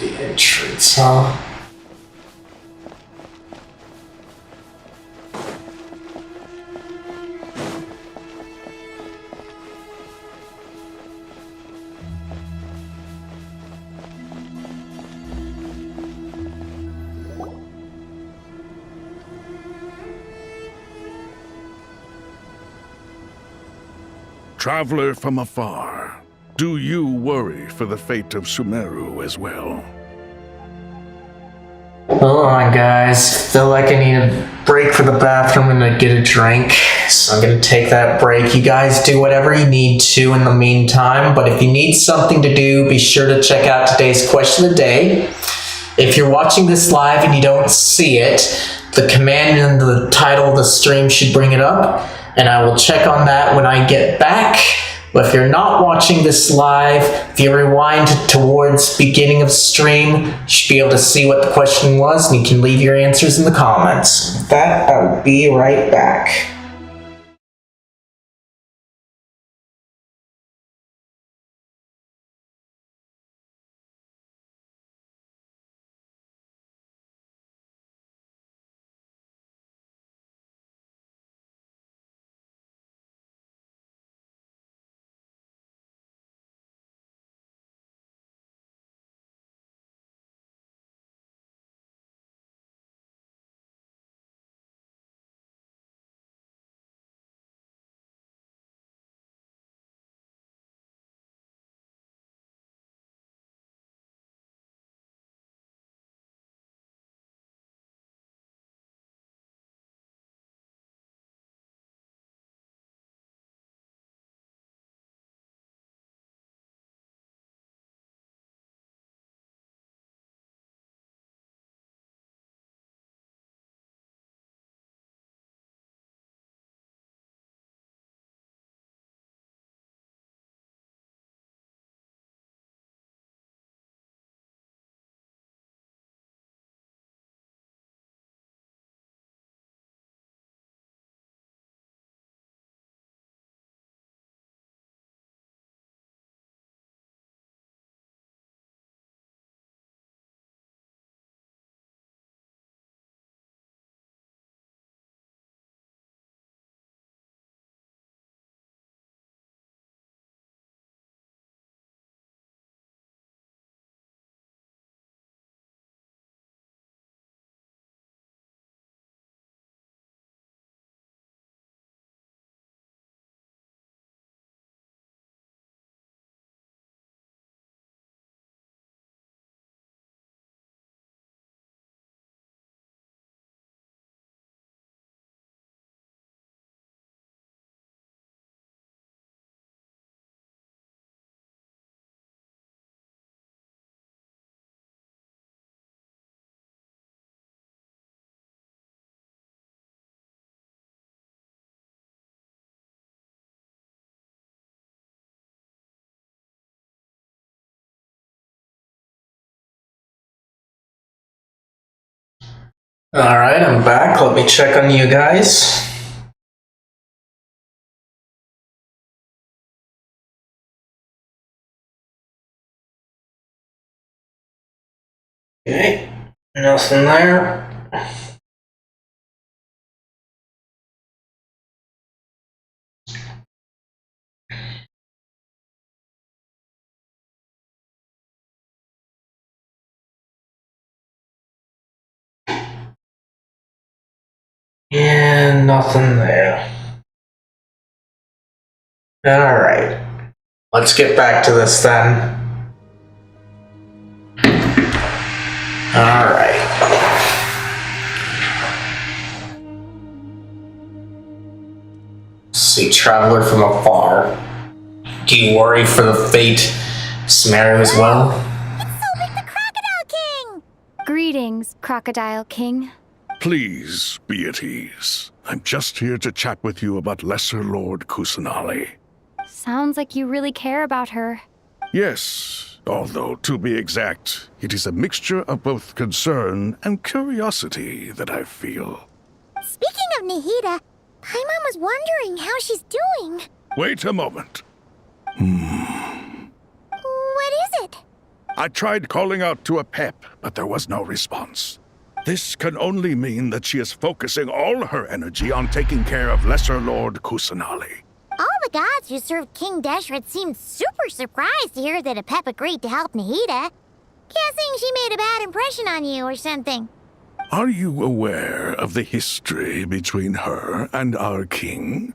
The entrance, huh? Traveler from afar, do you worry for the fate of Sumeru as well? Hold on, guys. Feel like I need a break for the bathroom and to get a drink. So I'm gonna take that break. You guys do whatever you need to in the meantime, but if you need something to do, be sure to check out today's question of the day. If you're watching this live and you don't see it, the command in the title of the stream should bring it up, and I will check on that when I get back. But if you're not watching this live, if you rewind towards beginning of stream, you should be able to see what the question was, and you can leave your answers in the comments. With that, I'll be right back. Alright, I'm back. Let me check on you guys. Okay, nothing there. And nothing there. Alright. Let's get back to this then. Alright. See, traveler from afar. Do you worry for the fate of Sumeru as well? Greetings, Crocodile King. Please be at ease. I'm just here to chat with you about Lesser Lord Kusanali. Sounds like you really care about her. Yes, although to be exact, it is a mixture of both concern and curiosity that I feel. Speaking of Nahida, Paimon was wondering how she's doing. Wait a moment. What is it? I tried calling out to a pep, but there was no response. This can only mean that she is focusing all her energy on taking care of Lesser Lord Kusanali. All the gods who served King Deshret seemed super surprised to hear that Apep agreed to help Nahida. Guessing she made a bad impression on you or something. Are you aware of the history between her and our king?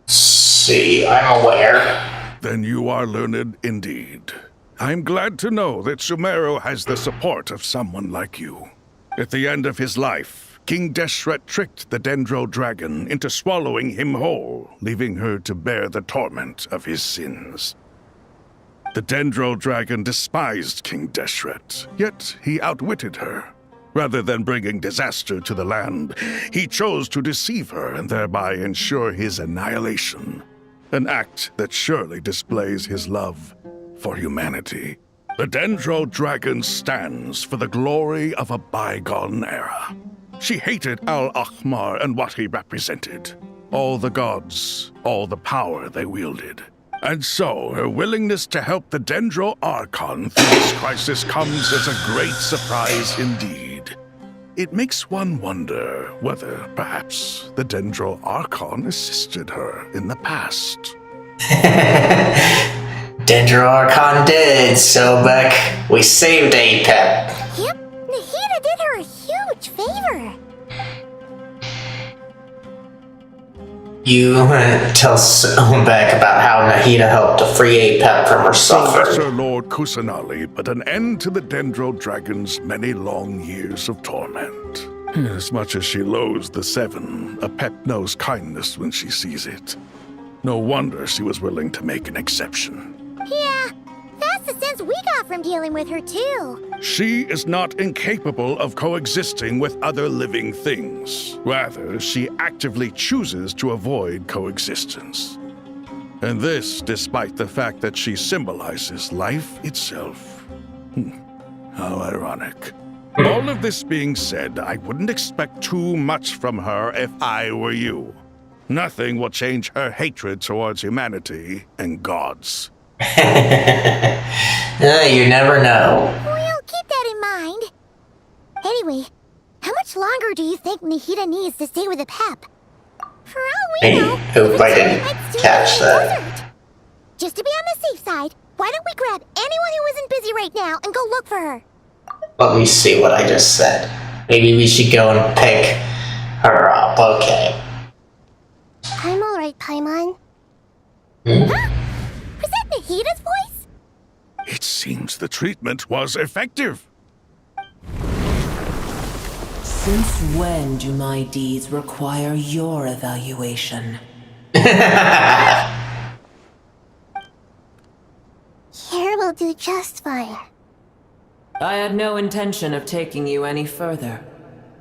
See, I'm aware. Then you are learned indeed. I'm glad to know that Sumeru has the support of someone like you. At the end of his life, King Deshret tricked the Dendro Dragon into swallowing him whole, leaving her to bear the torment of his sins. The Dendro Dragon despised King Deshret, yet he outwitted her. Rather than bringing disaster to the land, he chose to deceive her and thereby ensure his annihilation. An act that surely displays his love for humanity. The Dendro Dragon stands for the glory of a bygone era. She hated Al-Ahmar and what he represented. All the gods, all the power they wielded. And so, her willingness to help the Dendro Archon through this crisis comes as a great surprise indeed. It makes one wonder whether, perhaps, the Dendro Archon assisted her in the past. Dendro Archon did, Sobek. We saved Apep. Yep, Nahida did her a huge favor. You tell Sobek about how Nahida helped to free Apep from her suffering. Lesser Lord Kusanali put an end to the Dendro Dragon's many long years of torment. As much as she loathes the Seven, Apep knows kindness when she sees it. No wonder she was willing to make an exception. Yeah, that's the sense we got from dealing with her, too. She is not incapable of coexisting with other living things. Rather, she actively chooses to avoid coexistence. And this despite the fact that she symbolizes life itself. How ironic. All of this being said, I wouldn't expect too much from her if I were you. Nothing will change her hatred towards humanity and gods. You never know. We'll keep that in mind. Anyway, how much longer do you think Nahida needs to stay with Apep? For all we know, Hope I didn't catch that. desert. Just to be on the safe side, why don't we grab anyone who isn't busy right now and go look for her? Let me see what I just said. Maybe we should go and pick her up. Okay. I'm alright, Paimon. Hmm? Was that Nahida's voice? It seems the treatment was effective. Since when do my deeds require your evaluation? Here will do just fine. I had no intention of taking you any further.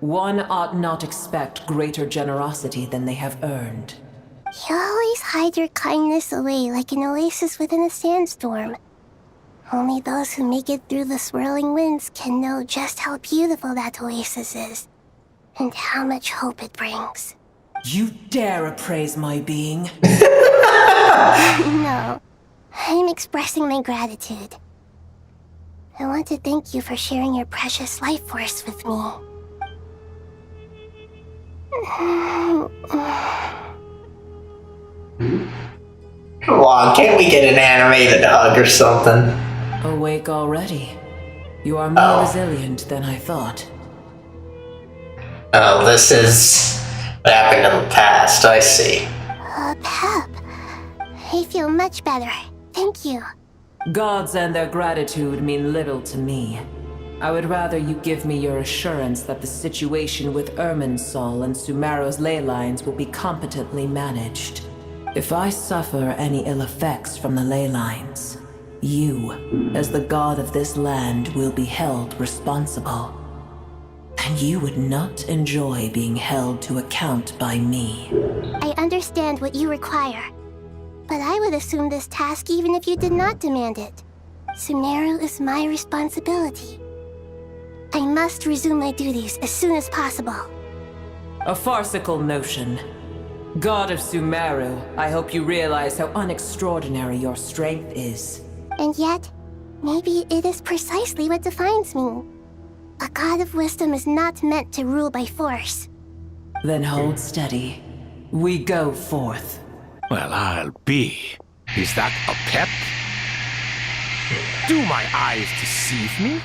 One ought not expect greater generosity than they have earned. You always hide your kindness away like an oasis within a sandstorm. Only those who make it through the swirling winds can know just how beautiful that oasis is. and how much hope it brings. You dare appraise my being? No, I'm expressing my gratitude. I want to thank you for sharing your precious life force with me. Come on, can't we get an animated hug or something? Awake already? You are more resilient than I thought. Oh, this is what happened in the past, I see. Pep. I feel much better. Thank you. Gods and their gratitude mean little to me. I would rather you give me your assurance that the situation with Irminsul and Sumeru's ley lines will be competently managed. If I suffer any ill effects from the ley lines, you, as the god of this land, will be held responsible. And you would not enjoy being held to account by me. I understand what you require, but I would assume this task even if you did not demand it. Sumeru is my responsibility. I must resume my duties as soon as possible. A farcical notion. God of Sumeru, I hope you realize how unextraordinary your strength is. And yet, maybe it is precisely what defines me. A god of wisdom is not meant to rule by force. Then hold steady. We go forth. Well, I'll be. Is that a pep? Do my eyes deceive me?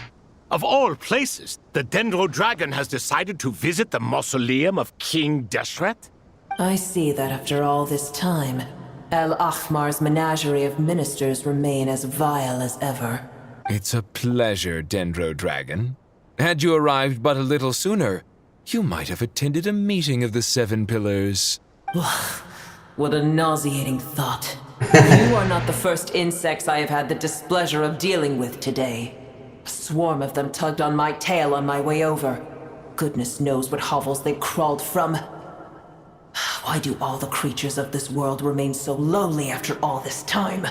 Of all places, the Dendro Dragon has decided to visit the mausoleum of King Deshret? I see that after all this time, El Ahmar's menagerie of ministers remain as vile as ever. It's a pleasure, Dendro Dragon. Had you arrived but a little sooner, you might have attended a meeting of the Seven Pillars. What a nauseating thought. You are not the first insects I have had the displeasure of dealing with today. A swarm of them tugged on my tail on my way over. Goodness knows what hovels they crawled from. Why do all the creatures of this world remain so lowly after all this time?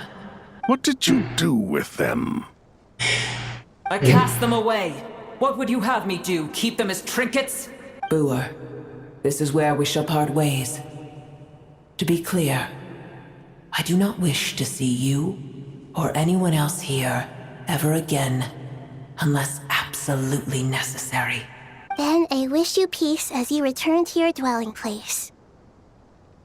What did you do with them? I cast them away. What would you have me do? Keep them as trinkets? Boer, this is where we shall part ways. To be clear, I do not wish to see you or anyone else here ever again, unless absolutely necessary. Then I wish you peace as you return to your dwelling place.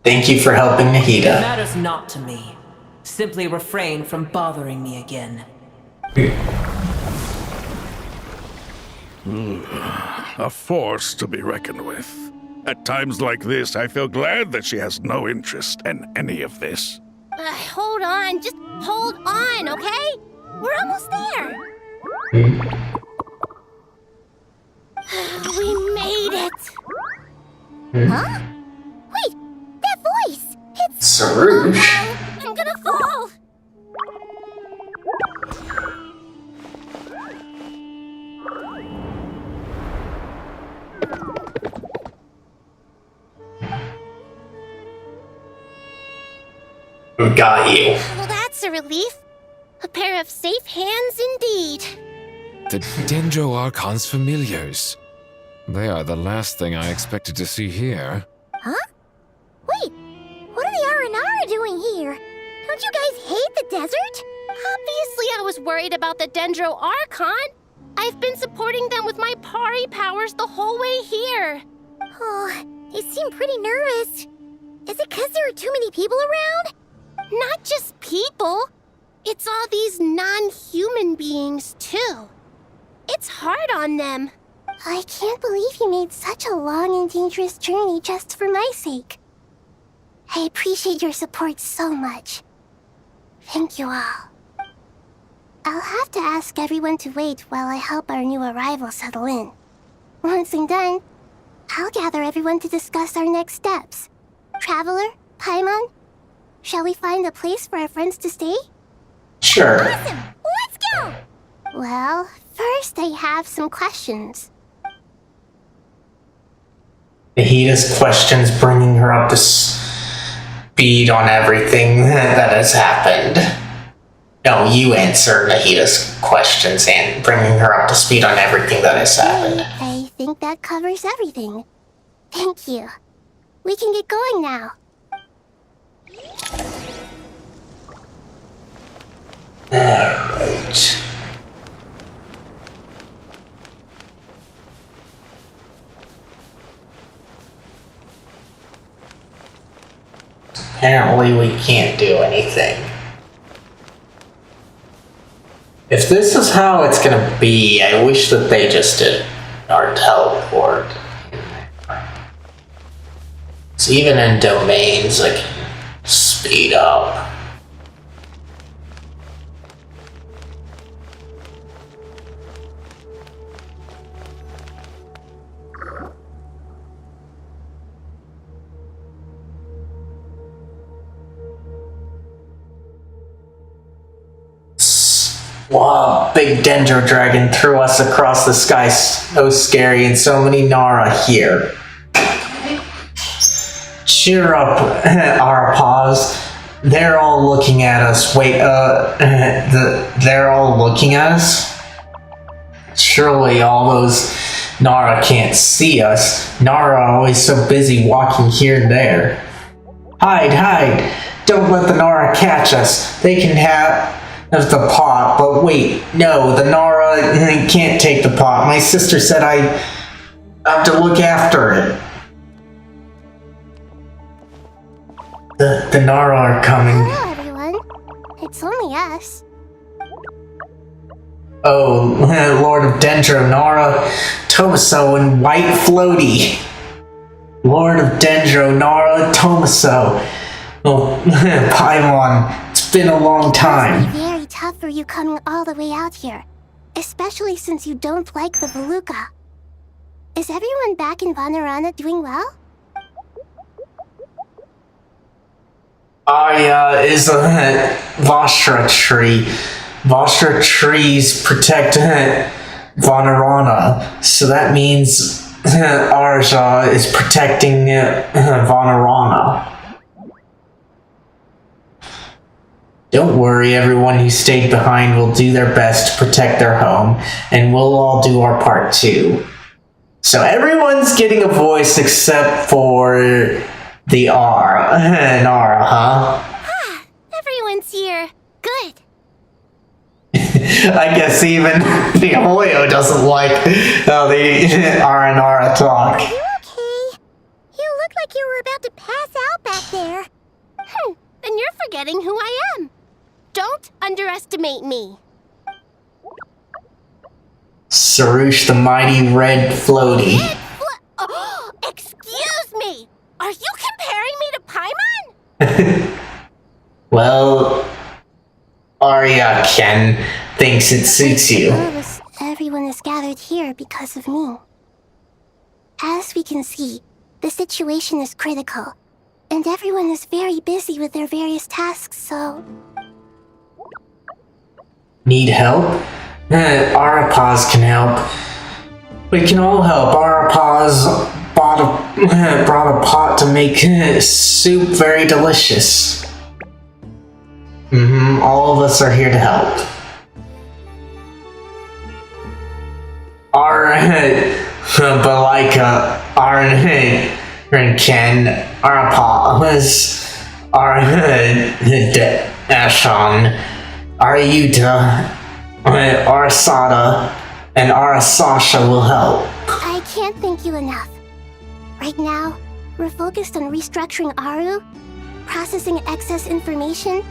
Thank you for helping Nahida. It matters not to me. Simply refrain from bothering me again. A force to be reckoned with. At times like this, I feel glad that she has no interest in any of this. Hold on, just hold on, okay? We're almost there. We made it. Huh? Wait, that voice! It's Sarouge. I'm gonna fall. We got you. Well, that's a relief. A pair of safe hands indeed. The Dendro Archon's familiars. They are the last thing I expected to see here. Huh? Wait, what are the R&R doing here? Don't you guys hate the desert? Obviously I was worried about the Dendro Archon. I've been supporting them with my Pari powers the whole way here. Oh, they seem pretty nervous. Is it because there are too many people around? Not just people. It's all these non-human beings, too. It's hard on them. I can't believe you made such a long and dangerous journey just for my sake. I appreciate your support so much. Thank you all. I'll have to ask everyone to wait while I help our new arrival settle in. Once I'm done, I'll gather everyone to discuss our next steps. Traveler, Paimon, shall we find a place for our friends to stay? Sure. Awesome! Let's go! Well, first I have some questions. Nahida's questions bringing her up to speed on everything that has happened. No, you answer Nahida's questions and bringing her up to speed on everything that has happened. I think that covers everything. Thank you. We can get going now. Alright. Apparently we can't do anything. If this is how it's gonna be, I wish that they just did our teleport. So even in domains, I can speed up. Wow, big Dendro Dragon threw us across the sky, so scary, and so many Nara here. Cheer up, Arapaz. They're all looking at us. Wait, they're all looking at us? Surely all those Nara can't see us. Nara are always so busy walking here and there. Hide, hide. Don't let the Nara catch us. They can have the pot, but wait, no, the Nara can't take the pot. My sister said I have to look after it. The Nara are coming. Hello, everyone. It's only us. Oh, Lord of Dendro, Nara, Tomaso, and White Floaty. Lord of Dendro, Nara, Tomaso. Oh, Paimon, it's been a long time. Very tough for you coming all the way out here, especially since you don't like the Veluca. Is everyone back in Vanarana doing well? Is a Vostra tree. Vostra trees protect Vanarana, so that means Arja is protecting Vanarana. Don't worry, everyone who stayed behind will do their best to protect their home, and we'll all do our part too. So everyone's getting a voice except for the Nara, huh? Ah, everyone's here. Good. I guess even the Hoyo doesn't like how the Nara talk. Are you okay? You look like you were about to pass out back there. Then you're forgetting who I am. Don't underestimate me. Sarush the Mighty Red Floaty. Oh, excuse me! Are you comparing me to Paimon? Well, Arya Ken thinks it suits you. Everyone is gathered here because of me. As we can see, the situation is critical, and everyone is very busy with their various tasks, so... Need help? Arapaz can help. We can all help. Arapaz brought a pot to make soup very delicious. All of us are here to help. Balika, Ken, Arapaz, Ashan, Aryuta, Arasada, and Arasasha will help. I can't thank you enough. Right now, we're focused on restructuring Aru, processing excess information,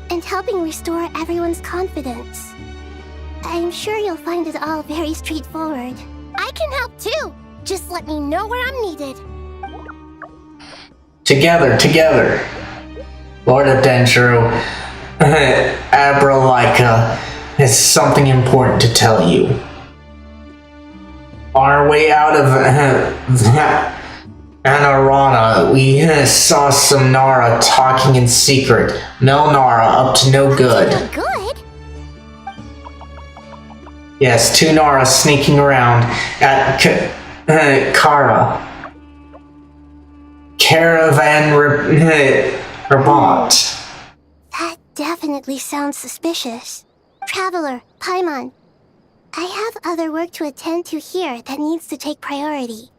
and helping restore everyone's confidence. I'm sure you'll find it all very straightforward. I can help too! Just let me know where I'm needed. Together. Lord of Dendro, Abralika has something important to tell you. On our way out of Anarana, we saw some Nara talking in secret. No Nara, up to no good. Good? Yes, 2 Nara sneaking around at Kara. Caravan Rabat. That definitely sounds suspicious. Traveler, Paimon, I have other work to attend to here that needs to take priority.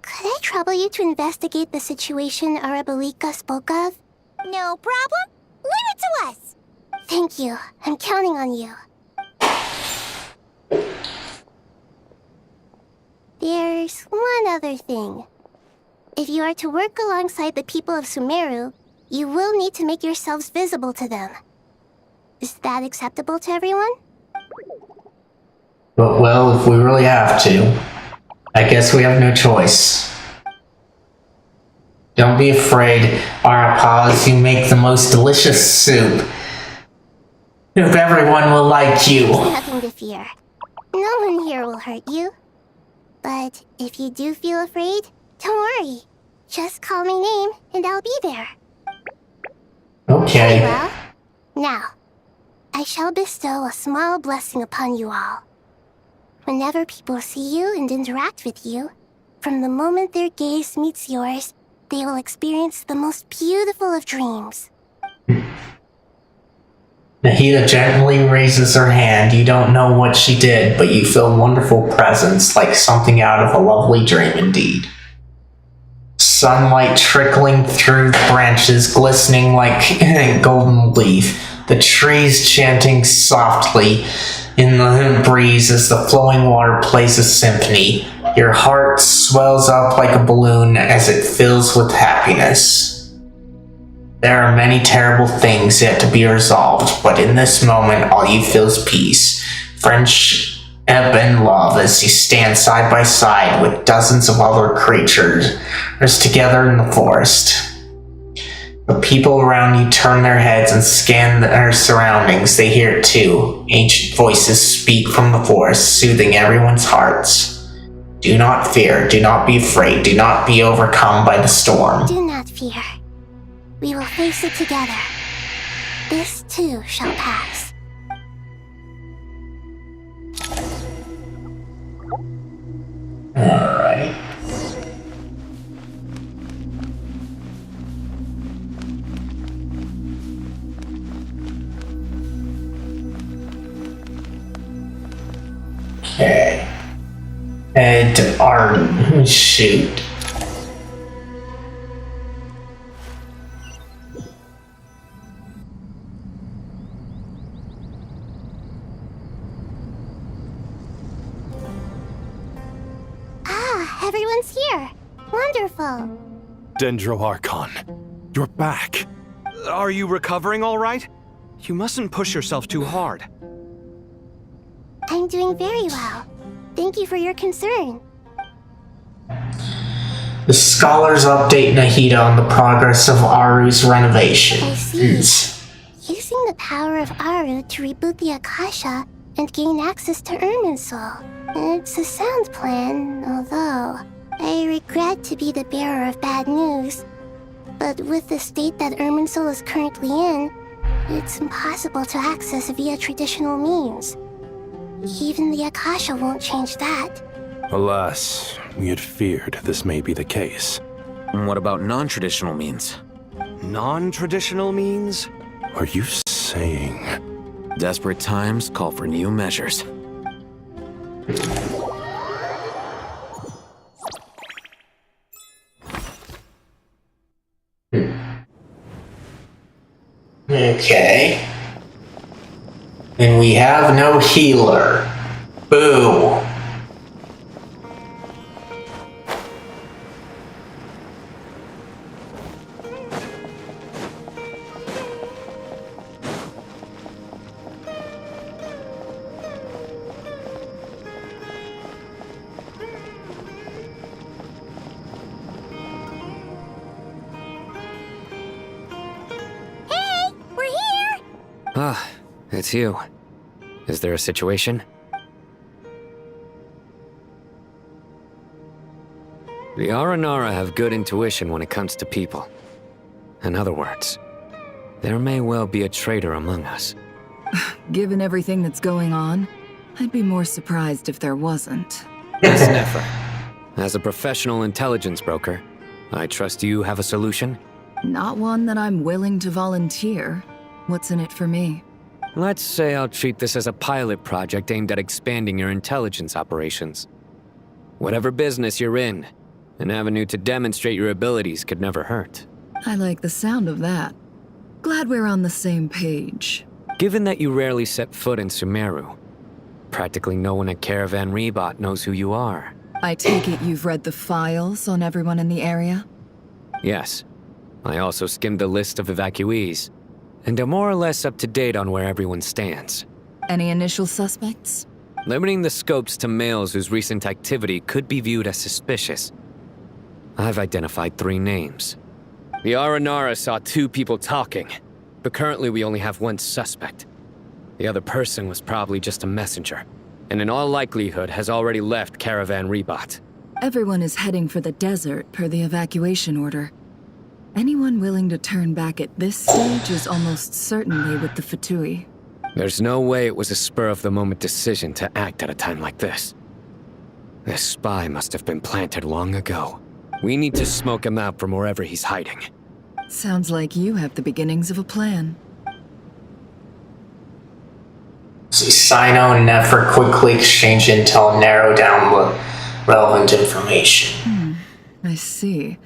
Could I trouble you to investigate the situation Arabalika spoke of? No problem. Leave it to us. Thank you. I'm counting on you. There's one other thing. If you are to work alongside the people of Sumeru, you will need to make yourselves visible to them. Is that acceptable to everyone? But, well, if we really have to, I guess we have no choice. Don't be afraid, Arapaz, you make the most delicious soup. Hope everyone will like you. Nothing to fear. No one here will hurt you. But if you do feel afraid, don't worry. Just call my name and I'll be there. Okay. Very well. Now, I shall bestow a small blessing upon you all. Whenever people see you and interact with you, from the moment their gaze meets yours, they will experience the most beautiful of dreams. Nahida gently raises her hand. You don't know what she did, but you feel wonderful presence, like something out of a lovely dream indeed. Sunlight trickling through branches, glistening like a golden leaf. The trees chanting softly in the breeze as the flowing water plays a symphony. Your heart swells up like a balloon as it fills with happiness. There are many terrible things yet to be resolved, but in this moment all you feel is peace, friendship, and love as you stand side by side with dozens of other creatures together in the forest. The people around you turn their heads and scan their surroundings. They hear it too. Ancient voices speak from the forest, soothing everyone's hearts. Do not fear, do not be afraid, do not be overcome by the storm. Do not fear. We will face it together. This too shall pass. Alright. Okay. And shoot. Ah, everyone's here. Wonderful. Dendro Archon, you're back. Are you recovering all right? You mustn't push yourself too hard. I'm doing very well. Thank you for your concern. The scholars update Nahida on the progress of Aru's renovations. I see. Using the power of Aru to reboot the Akasha and gain access to Irminsul. It's a sound plan, although I regret to be the bearer of bad news. But with the state that Irminsul is currently in, it's impossible to access via traditional means. Even the Akasha won't change that. Alas, we had feared this may be the case. And what about non-traditional means? Non-traditional means? Are you saying... Desperate times call for new measures. Okay. And we have no healer. Boo. Hey, we're here! Ah, it's you. Is there a situation? The Aranara have good intuition when it comes to people. In other words, there may well be a traitor among us. Given everything that's going on, I'd be more surprised if there wasn't. Miss Nefer, as a professional intelligence broker, I trust you have a solution? Not one that I'm willing to volunteer. What's in it for me? Let's say I'll treat this as a pilot project aimed at expanding your intelligence operations. Whatever business you're in, An avenue to demonstrate your abilities could never hurt. I like the sound of that. Glad we're on the same page. Given that you rarely set foot in Sumeru, practically no one at Caravan Rebot knows who you are. I take it you've read the files on everyone in the area? Yes. I also skimmed the list of evacuees, and am more or less up to date on where everyone stands. Any initial suspects? Limiting the scopes to males whose recent activity could be viewed as suspicious, I've identified 3 names. The Aranara saw 2 people talking, but currently we only have 1 suspect. The other person was probably just a messenger, and in all likelihood has already left Caravan Rebot. Everyone is heading for the desert per the evacuation order. Anyone willing to turn back at this stage is almost certainly with the Fatui. There's no way it was a spur-of-the-moment decision to act at a time like this. This spy must have been planted long ago. We need to smoke him out from wherever he's hiding. Sounds like you have the beginnings of a plan. Sino and Nefer quickly exchange intel and narrow down the relevant information. I see.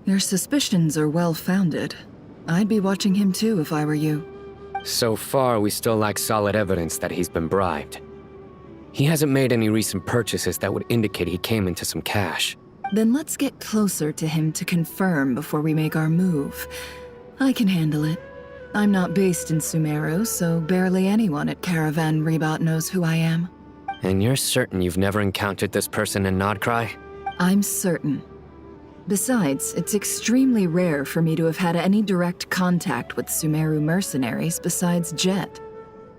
Your suspicions are well-founded. I'd be watching him too if I were you. So far, we still lack solid evidence that he's been bribed. He hasn't made any recent purchases that would indicate he came into some cash. Then let's get closer to him to confirm before we make our move. I can handle it. I'm not based in Sumeru, so barely anyone at Caravan Rebot knows who I am. And you're certain you've never encountered this person in Nod Krai? I'm certain. Besides, it's extremely rare for me to have had any direct contact with Sumeru mercenaries besides Jet.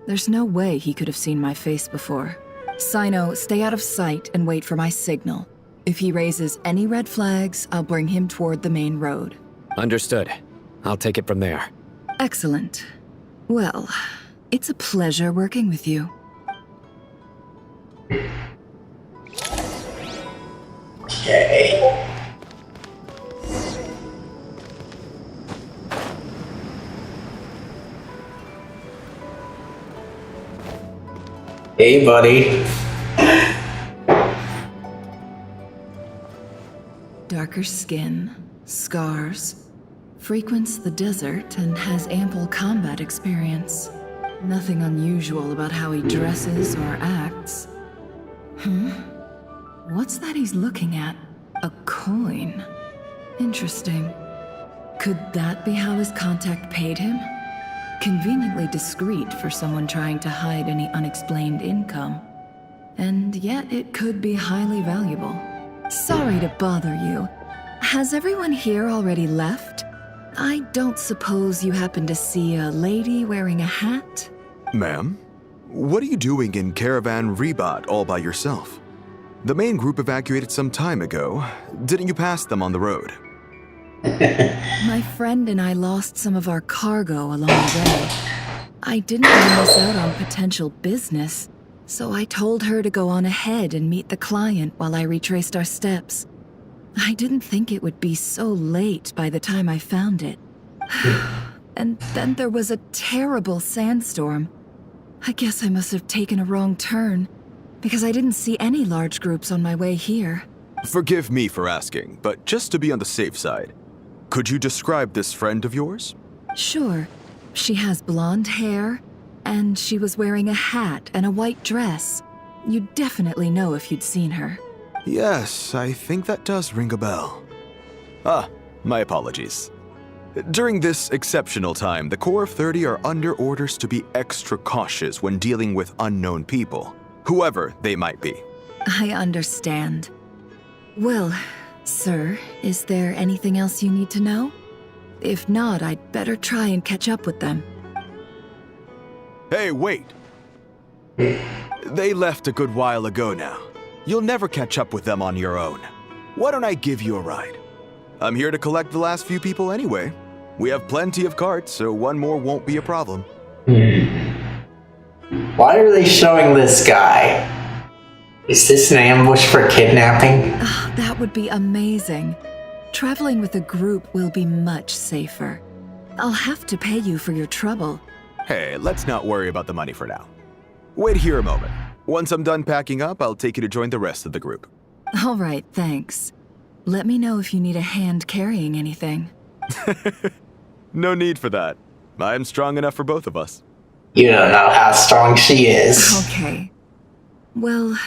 There's no way he could have seen my face before. Sino, stay out of sight and wait for my signal. If he raises any red flags, I'll bring him toward the main road. Understood. I'll take it from there. Excellent. Well, it's a pleasure working with you. Okay. Hey, buddy. Darker skin, scars, frequents the desert and has ample combat experience. Nothing unusual about how he dresses or acts. What's that he's looking at? A coin. Interesting. Could that be how his contact paid him? Conveniently discreet for someone trying to hide any unexplained income. And yet it could be highly valuable. Sorry to bother you. Has everyone here already left? I don't suppose you happen to see a lady wearing a hat? Ma'am, what are you doing in Caravan Rebot all by yourself? The main group evacuated some time ago. Didn't you pass them on the road? My friend and I lost some of our cargo along the way. I didn't want to miss out on potential business, so I told her to go on ahead and meet the client while I retraced our steps. I didn't think it would be so late by the time I found it. And then there was a terrible sandstorm. I guess I must have taken a wrong turn, because I didn't see any large groups on my way here. Forgive me for asking, but just to be on the safe side, could you describe this friend of yours? Sure. She has blonde hair, and she was wearing a hat and a white dress. You'd definitely know if you'd seen her. Yes, I think that does ring a bell. Ah, my apologies. During this exceptional time, the Core of 30 are under orders to be extra cautious when dealing with unknown people, whoever they might be. I understand. Well, sir, is there anything else you need to know? If not, I'd better try and catch up with them. Hey, wait! They left a good while ago now. You'll never catch up with them on your own. Why don't I give you a ride? I'm here to collect the last few people anyway. We have plenty of carts, so one more won't be a problem. Why are they showing this guy? Is this an ambush for kidnapping? That would be amazing. Traveling with a group will be much safer. I'll have to pay you for your trouble. Hey, let's not worry about the money for now. Wait here a moment. Once I'm done packing up, I'll take you to join the rest of the group. All right, thanks. Let me know if you need a hand carrying anything. No need for that. I'm strong enough for both of us. You don't know how strong she is. Okay. Well,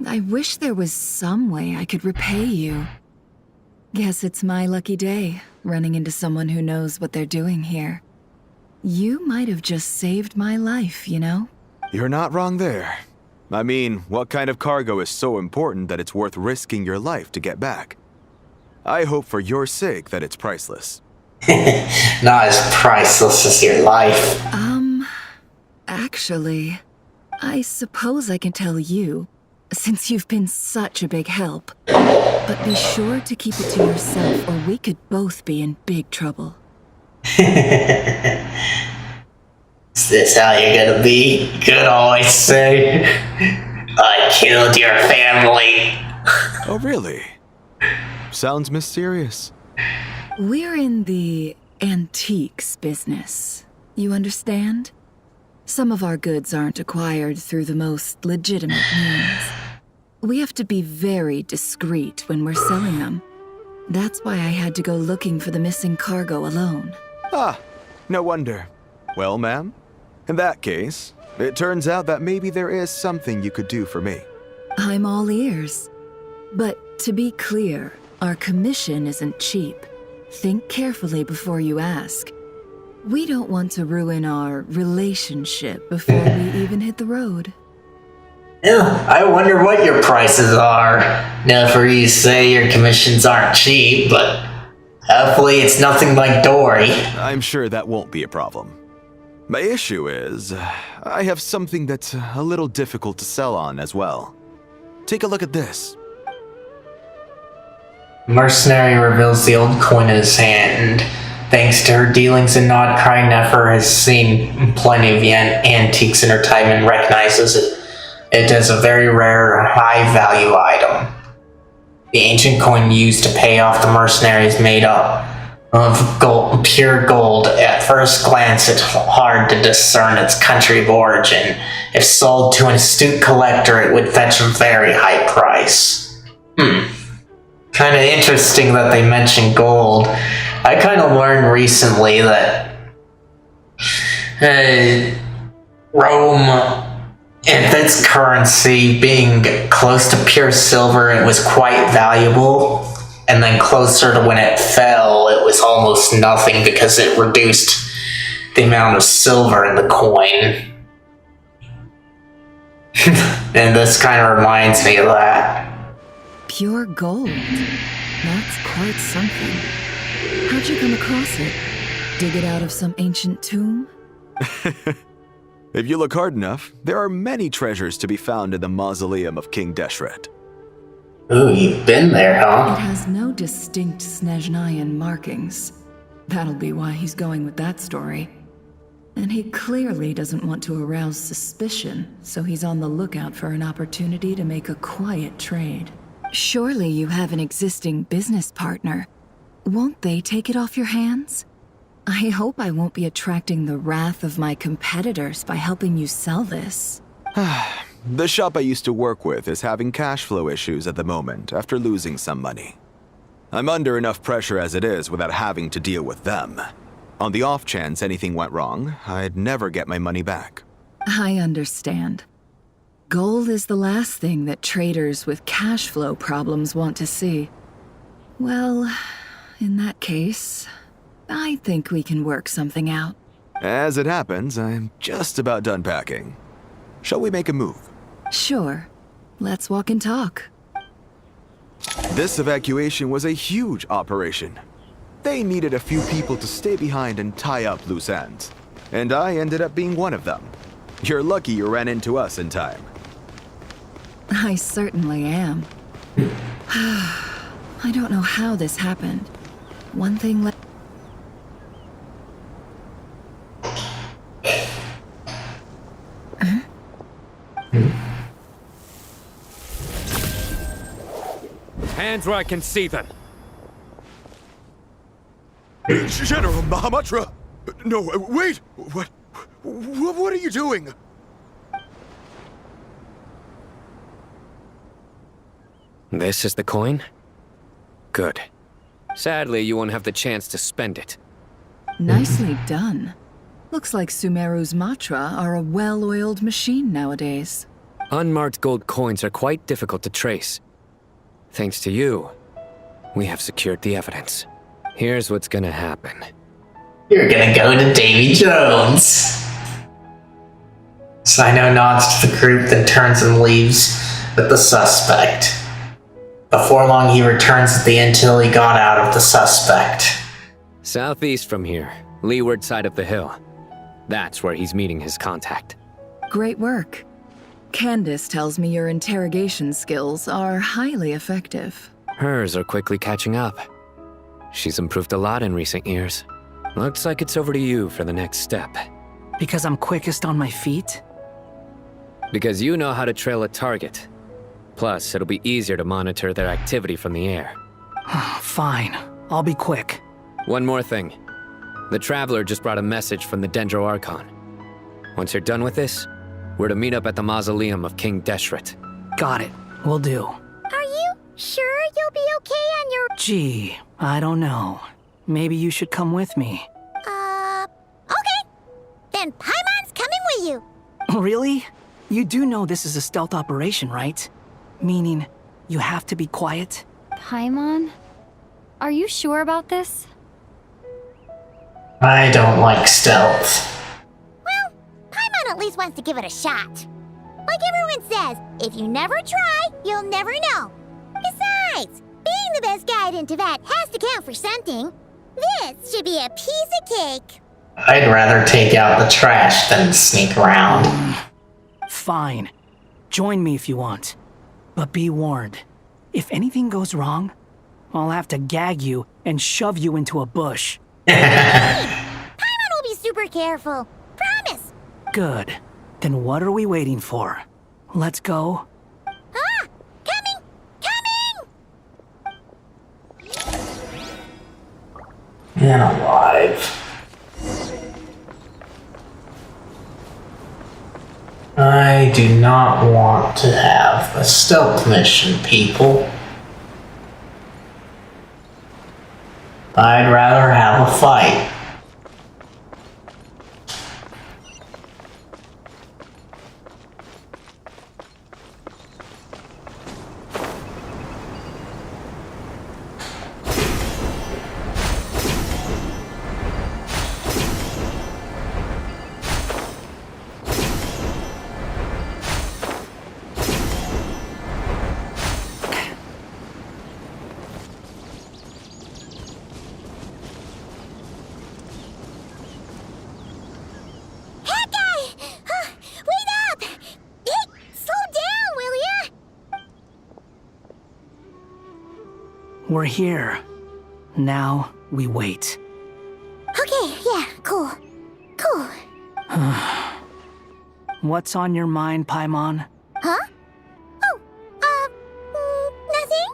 I wish there was some way I could repay you. Guess it's my lucky day, running into someone who knows what they're doing here. You might have just saved my life, you know? You're not wrong there. I mean, what kind of cargo is so important that it's worth risking your life to get back? I hope for your sake that it's priceless. Not as priceless as your life. Actually, I suppose I can tell you, since you've been such a big help. But be sure to keep it to yourself, or we could both be in big trouble. Is this how you're gonna be? You could always say, I killed your family. Oh, really? Sounds mysterious. We're in the antiques business. You understand? Some of our goods aren't acquired through the most legitimate means. We have to be very discreet when we're selling them. That's why I had to go looking for the missing cargo alone. Ah, no wonder. Well, ma'am, in that case, it turns out that maybe there is something you could do for me. I'm all ears. But to be clear, our commission isn't cheap. Think carefully before you ask. We don't want to ruin our relationship before we even hit the road. Yeah, I wonder what your prices are. Now, for you to say your commissions aren't cheap, but hopefully it's nothing like Dory. I'm sure that won't be a problem. My issue is, I have something that's a little difficult to sell on as well. Take a look at this. Mercenary reveals the old coin in his hand. Thanks to her dealings in Nod Krai, Nefer has seen plenty of antiques in her time and recognizes it as a very rare, high-value item. The ancient coin used to pay off the mercenaries made up of gold, pure gold. At first glance, it's hard to discern its country of origin. If sold to an astute collector, it would fetch a very high price. Kind of interesting that they mentioned gold. I kind of learned recently that Rome, and its currency being close to pure silver, it was quite valuable. And then closer to when it fell, it was almost nothing because it reduced the amount of silver in the coin. And this kind of reminds me of that. Pure gold. That's quite something. How'd you come across it? Dig it out of some ancient tomb? If you look hard enough, there are many treasures to be found in the mausoleum of King Deshret. Ooh, you've been there, huh? It has no distinct Snezhnayan markings. That'll be why he's going with that story. And he clearly doesn't want to arouse suspicion, so he's on the lookout for an opportunity to make a quiet trade. Surely you have an existing business partner. Won't they take it off your hands? I hope I won't be attracting the wrath of my competitors by helping you sell this. The shop I used to work with is having cash flow issues at the moment after losing some money. I'm under enough pressure as it is without having to deal with them. On the off chance anything went wrong, I'd never get my money back. I understand. Gold is the last thing that traders with cash flow problems want to see. Well, in that case, I think we can work something out. As it happens, I'm just about done packing. Shall we make a move? Sure. Let's walk and talk. This evacuation was a huge operation. They needed a few people to stay behind and tie up loose ends. And I ended up being one of them. You're lucky you ran into us in time. I certainly am. I don't know how this happened. One thing led... Hands where I can see them. General Mahamatra! No, wait! What are you doing? This is the coin? Good. Sadly, you won't have the chance to spend it. Nicely done. Looks like Sumeru's Matra are a well-oiled machine nowadays. Unmarked gold coins are quite difficult to trace. Thanks to you, we have secured the evidence. Here's what's gonna happen. You're gonna go to Davy Jones. Sino nods to the group, then turns and leaves with the suspect. Before long, he returns with the intel he got out of the suspect. Southeast from here, leeward side of the hill. That's where he's meeting his contact. Great work. Candace tells me your interrogation skills are highly effective. Hers are quickly catching up. She's improved a lot in recent years. Looks like it's over to you for the next step. Because I'm quickest on my feet? Because you know how to trail a target. Plus, it'll be easier to monitor their activity from the air. Fine. I'll be quick. One more thing. The Traveler just brought a message from the Dendro Archon. Once you're done with this, we're to meet up at the mausoleum of King Deshret. Got it. Will do. Are you sure you'll be okay on your... Gee, I don't know. Maybe you should come with me. Okay. Then Paimon's coming with you. Really? You do know this is a stealth operation, right? Meaning, you have to be quiet? Paimon? Are you sure about this? I don't like stealth. Well, Paimon at least wants to give it a shot. Like everyone says, if you never try, you'll never know. Besides, being the best guide in Teyvat has to count for something. This should be a piece of cake. I'd rather take out the trash than sneak around. Fine. Join me if you want. But be warned. If anything goes wrong, I'll have to gag you and shove you into a bush. Paimon will be super careful. Promise. Good. Then what are we waiting for? Let's go. Ah! Coming! And alive. I do not want to have a stealth mission, people. I'd rather have a fight. We're here. Now we wait. Okay, yeah, cool. Cool. What's on your mind, Paimon? Huh? Nothing?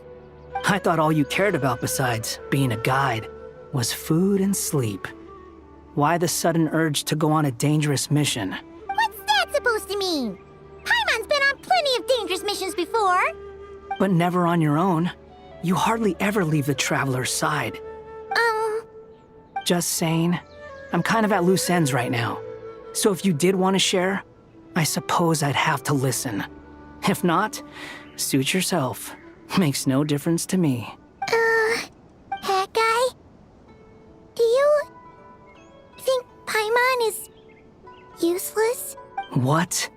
I thought all you cared about besides being a guide was food and sleep. Why the sudden urge to go on a dangerous mission? What's that supposed to mean? Paimon's been on plenty of dangerous missions before. But never on your own. You hardly ever leave the Traveler's side. Just saying. I'm kind of at loose ends right now. So if you did want to share, I suppose I'd have to listen. If not, suit yourself. Makes no difference to me. That guy? Do you think Paimon is useless? What?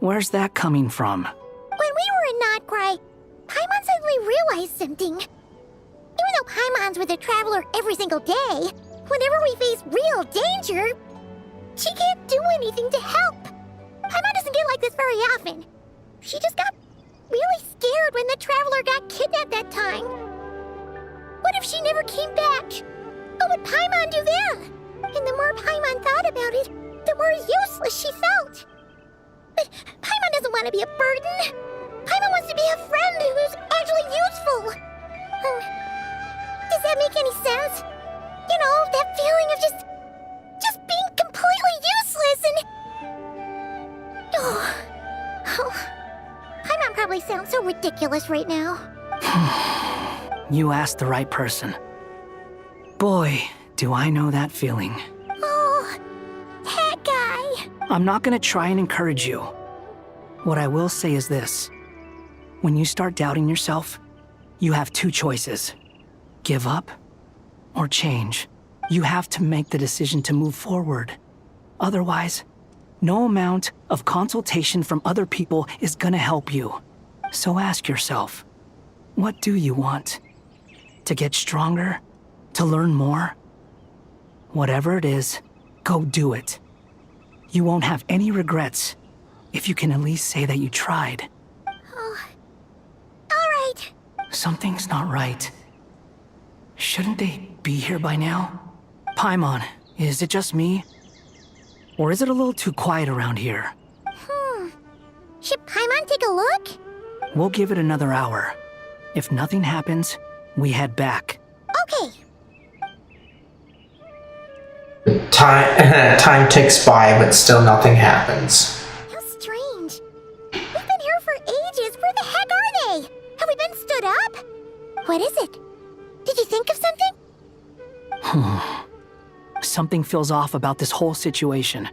Where's that coming from? When we were in Nod Krai, Paimon suddenly realized something. Even though Paimon's with the Traveler every single day, whenever we face real danger, she can't do anything to help. Paimon doesn't get like this very often. She just got really scared when the Traveler got kidnapped that time. What if she never came back? What would Paimon do then? And the more Paimon thought about it, the more useless she felt. But Paimon doesn't want to be a burden. Paimon wants to be a friend who's actually useful. Does that make any sense? You know, that feeling of just being completely useless and... Paimon probably sounds so ridiculous right now. You asked the right person. Boy, do I know that feeling. Oh, that guy. I'm not gonna try and encourage you. What I will say is this. When you start doubting yourself, you have two choices. Give up or change. You have to make the decision to move forward. Otherwise, no amount of consultation from other people is gonna help you. So ask yourself, what do you want? To get stronger? To learn more? Whatever it is, go do it. You won't have any regrets if you can at least say that you tried. Oh, all right. Something's not right. Shouldn't they be here by now? Paimon, is it just me? Or is it a little too quiet around here? Should Paimon take a look? We'll give it another hour. If nothing happens, we head back. Okay. Time ticks by, but still nothing happens. How strange. We've been here for ages. Where the heck are they? Have we been stood up? What is it? Did you think of something? Something feels off about this whole situation,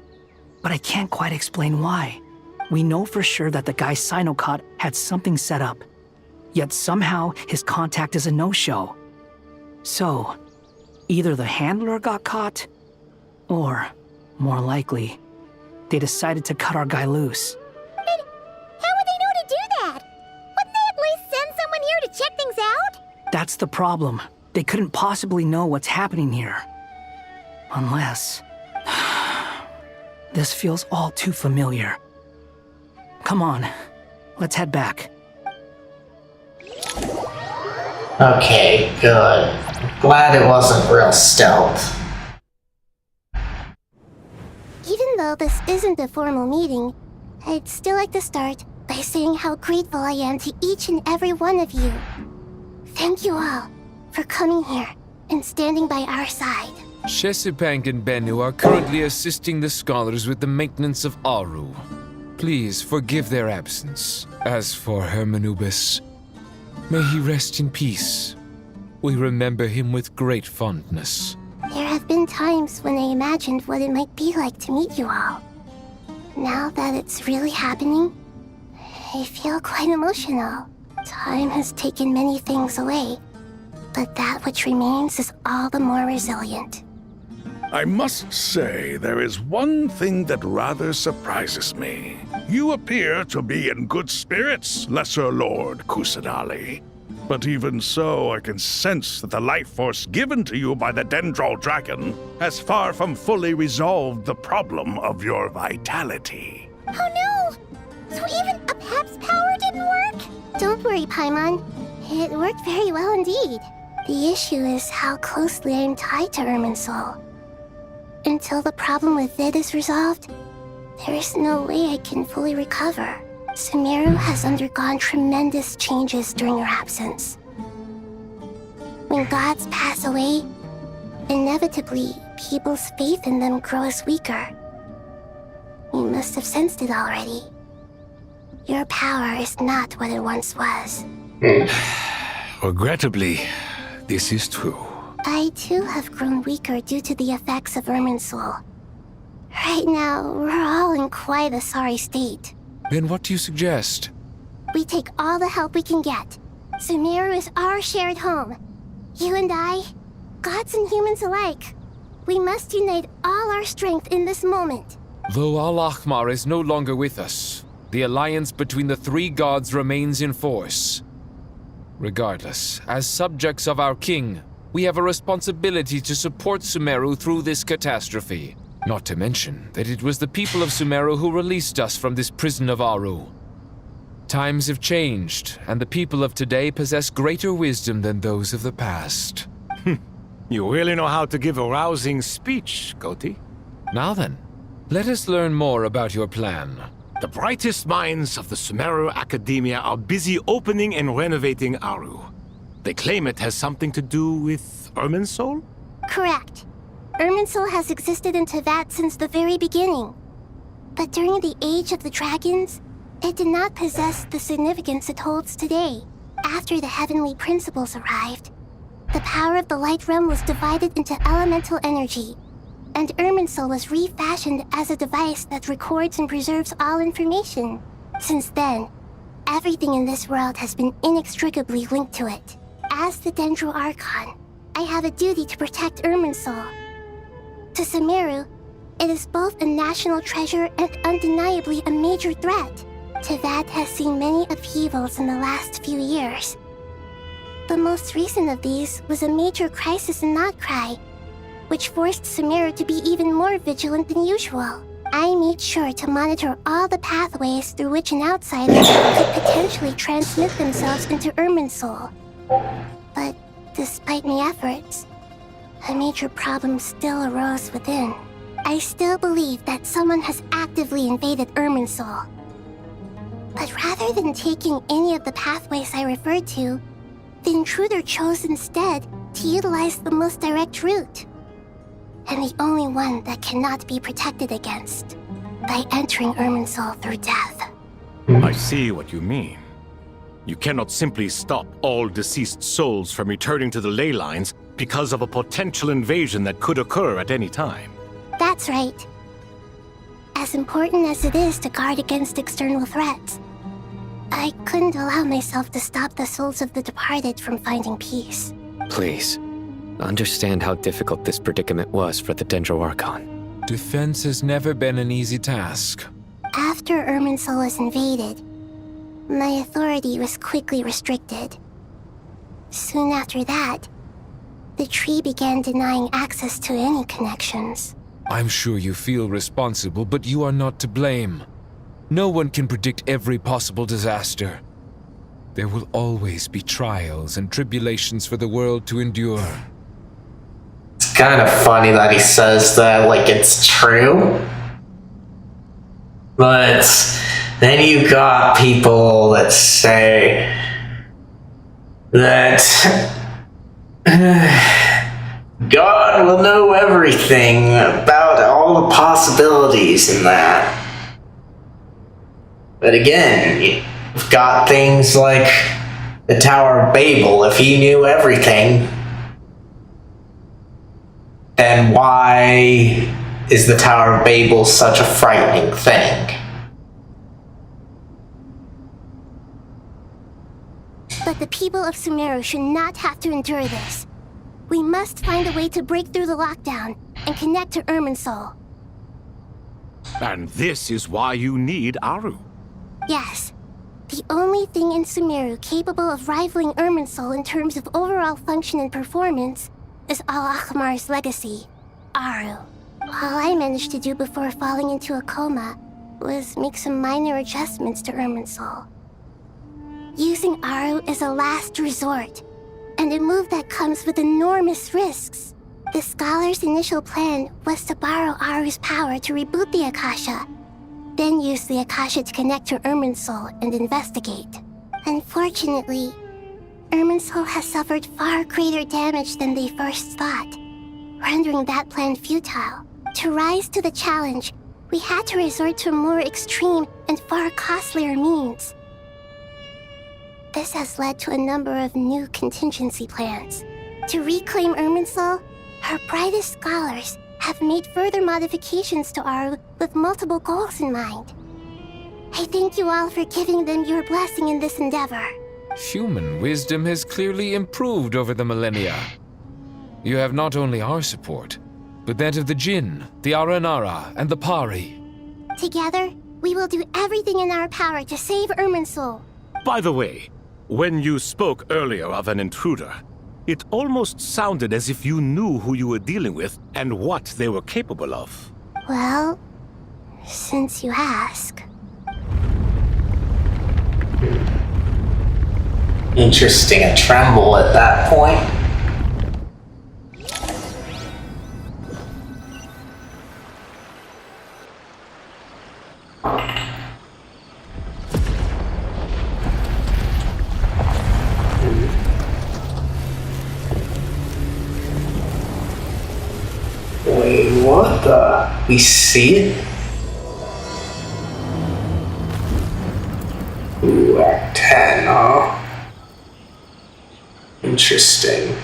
but I can't quite explain why. We know for sure that the guy Sinocot had something set up, yet somehow his contact is a no-show. So, either the handler got caught, or, more likely, they decided to cut our guy loose. But how would they know to do that? Wouldn't they at least send someone here to check things out? That's the problem. They couldn't possibly know what's happening here. Unless... This feels all too familiar. Come on, let's head back. Okay, good. Glad it wasn't real stealth. Even though this isn't a formal meeting, I'd still like to start by saying how grateful I am to each and every one of you. Thank you all for coming here and standing by our side. Shesipank and Bennu are currently assisting the scholars with the maintenance of Aru. Please forgive their absence. As for Hermanubis, may he rest in peace. We remember him with great fondness. There have been times when I imagined what it might be like to meet you all. Now that it's really happening, I feel quite emotional. Time has taken many things away, but that which remains is all the more resilient. I must say, there is one thing that rather surprises me. You appear to be in good spirits, Lesser Lord Kusadali. But even so, I can sense that the life force given to you by the Dendral Dragon has far from fully resolved the problem of your vitality. Oh no! So even a Pep's power didn't work? Don't worry, Paimon. It worked very well indeed. The issue is how closely I am tied to Irminsul. Until the problem with it is resolved, there is no way I can fully recover. Sumeru has undergone tremendous changes during your absence. When gods pass away, inevitably, people's faith in them grows weaker. You must have sensed it already. Your power is not what it once was. Regrettably, this is true. I too have grown weaker due to the effects of Irminsul. Right now, we're all in quite a sorry state. Then what do you suggest? We take all the help we can get. Sumeru is our shared home. You and I, gods and humans alike. We must unite all our strength in this moment. Though Al-Ahmar is no longer with us, the alliance between the three gods remains in force. Regardless, as subjects of our king, we have a responsibility to support Sumeru through this catastrophe. Not to mention that it was the people of Sumeru who released us from this prison of Aru. Times have changed, and the people of today possess greater wisdom than those of the past. You really know how to give a rousing speech, Goti. Now then, let us learn more about your plan. The brightest minds of the Sumeru Academia are busy opening and renovating Aru. They claim it has something to do with Irminsul? Correct. Irminsul has existed in Teyvat since the very beginning. But during the Age of the Dragons, it did not possess the significance it holds today. After the heavenly principles arrived, the power of the Light Realm was divided into elemental energy, and Irminsul was refashioned as a device that records and preserves all information. Since then, everything in this world has been inextricably linked to it. As the Dendro Archon, I have a duty to protect Irminsul. To Sumeru, it is both a national treasure and undeniably a major threat. Teyvat has seen many upheavals in the last few years. The most recent of these was a major crisis in Nod Krai, which forced Sumeru to be even more vigilant than usual. I made sure to monitor all the pathways through which an outsider could potentially transmit themselves into Irminsul. But despite my efforts, a major problem still arose within. I still believe that someone has actively invaded Irminsul. But rather than taking any of the pathways I referred to, the intruder chose instead to utilize the most direct route, and the only one that cannot be protected against, by entering Irminsul through death. I see what you mean. You cannot simply stop all deceased souls from returning to the ley lines because of a potential invasion that could occur at any time. That's right. As important as it is to guard against external threats, I couldn't allow myself to stop the souls of the departed from finding peace. Please, understand how difficult this predicament was for the Dendro Archon. Defense has never been an easy task. After Irminsul was invaded, my authority was quickly restricted. Soon after that, the tree began denying access to any connections. I'm sure you feel responsible, but you are not to blame. No one can predict every possible disaster. There will always be trials and tribulations for the world to endure. It's kind of funny that he says that like it's true. But then you got people that say that God will know everything about all the possibilities in that. But again, you've got things like the Tower of Babel. If he knew everything, then why is the Tower of Babel such a frightening thing? But the people of Sumeru should not have to endure this. We must find a way to break through the lockdown and connect to Irminsul. And this is why you need Aru. Yes. The only thing in Sumeru capable of rivaling Irminsul in terms of overall function and performance is Al-Akhmar's legacy, Aru. All I managed to do before falling into a coma was make some minor adjustments to Irminsul. Using Aru is a last resort, and a move that comes with enormous risks. The Scholar's initial plan was to borrow Aru's power to reboot the Akasha, then use the Akasha to connect to Irminsul and investigate. Unfortunately, Irminsul has suffered far greater damage than they first thought, rendering that plan futile. To rise to the challenge, we had to resort to more extreme and far costlier means. This has led to a number of new contingency plans. To reclaim Irminsul, our brightest scholars have made further modifications to Aru with multiple goals in mind. I thank you all for giving them your blessing in this endeavor. Human wisdom has clearly improved over the millennia. You have not only our support, but that of the Jinn, the Aranara, and the Pari. Together, we will do everything in our power to save Irminsul. By the way, when you spoke earlier of an intruder, it almost sounded as if you knew who you were dealing with and what they were capable of. Well, since you ask. Interesting, a tremble at that point. Wait, what the? We see it? Ooh, Act 10, huh? Interesting.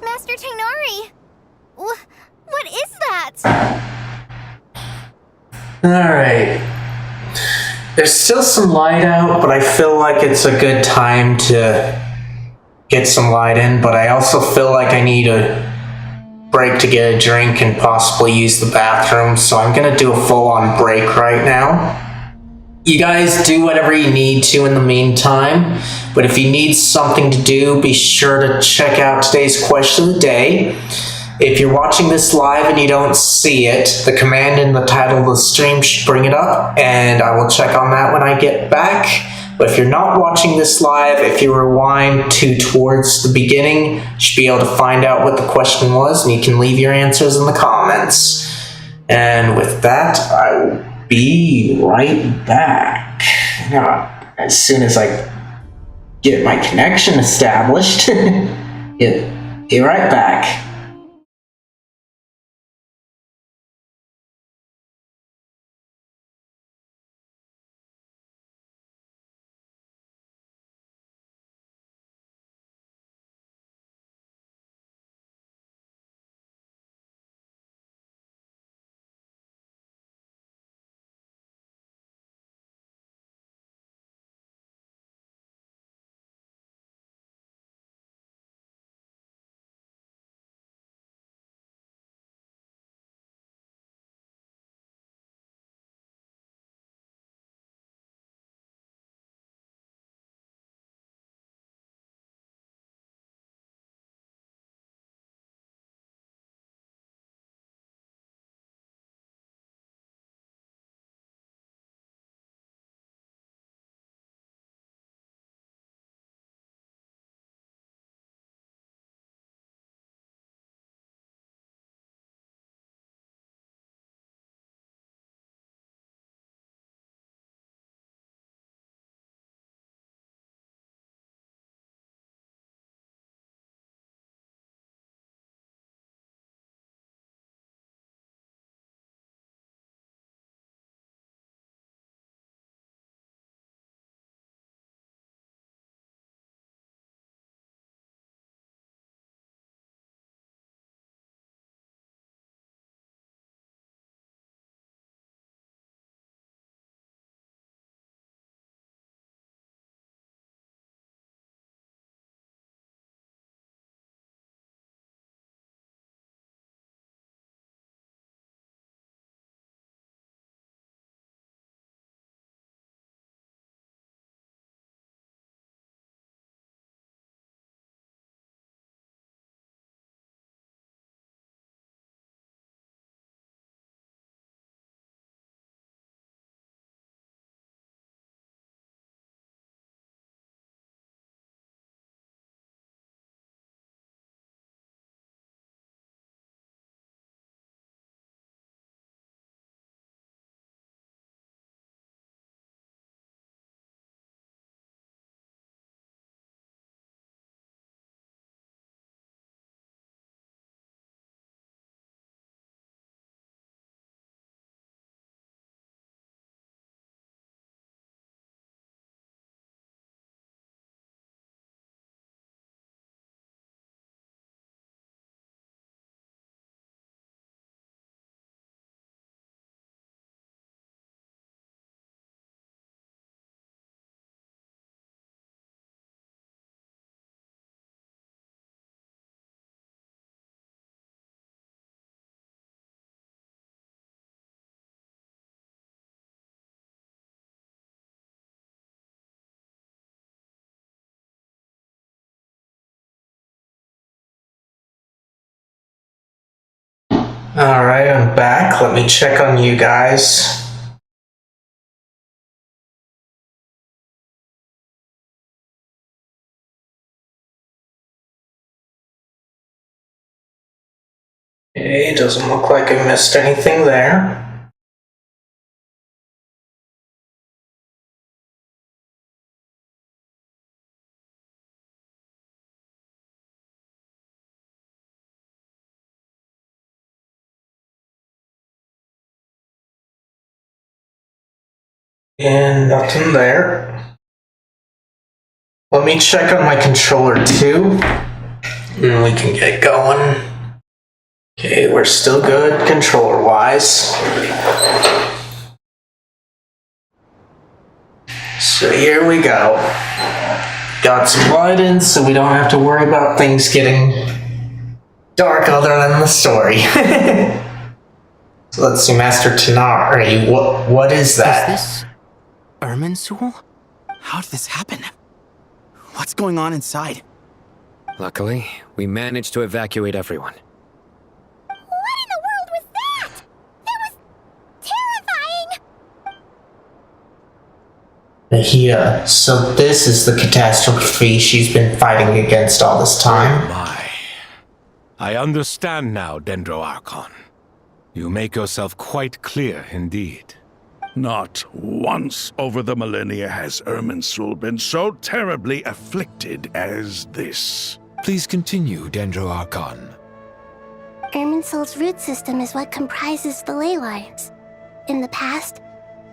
Master Tainari! What is that? Alright. There's still some light out, but I feel like it's a good time to get some light in, but I also feel like I need a break to get a drink and possibly use the bathroom, so I'm gonna do a full-on break right now. You guys do whatever you need to in the meantime, but if you need something to do, be sure to check out today's question of the day. If you're watching this live and you don't see it, the command in the title of the stream should bring it up, and I will check on that when I get back. But if you're not watching this live, if you rewind towards the beginning, you should be able to find out what the question was, and you can leave your answers in the comments. And with that, I will be right back. Now, as soon as I get my connection established, be right back. Alright, I'm back. Let me check on you guys. Okay, it doesn't look like I missed anything there. And nothing there. Let me check on my controller too. And we can get going. Okay, we're still good controller-wise. So here we go. Got some light in so we don't have to worry about things getting dark other than the story. So let's see, Master Tanari, what is that? Is this Irminsul? How did this happen? What's going on inside? Luckily, we managed to evacuate everyone. What in the world was that? That was terrifying! Nahida, so this is the catastrophe she's been fighting against all this time? My. I understand now, Dendro Archon. You make yourself quite clear indeed. Not once over the millennia has Irminsul been so terribly afflicted as this. Please continue, Dendro Archon. Irminsul's root system is what comprises the ley lines. In the past,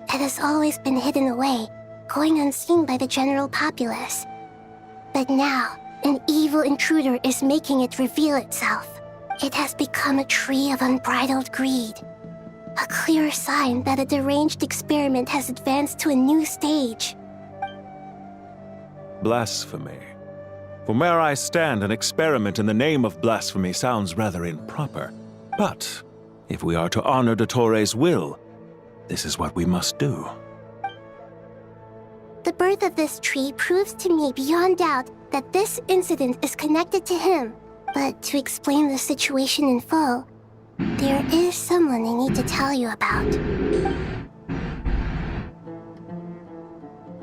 it has always been hidden away, going unseen by the general populace. But now, an evil intruder is making it reveal itself. It has become a tree of unbridled greed. A clear sign that a deranged experiment has advanced to a new stage. Blasphemy. From where I stand, an experiment in the name of blasphemy sounds rather improper. But if we are to honor Dottores' will, this is what we must do. The birth of this tree proves to me beyond doubt that this incident is connected to him. But to explain the situation in full, there is someone I need to tell you about.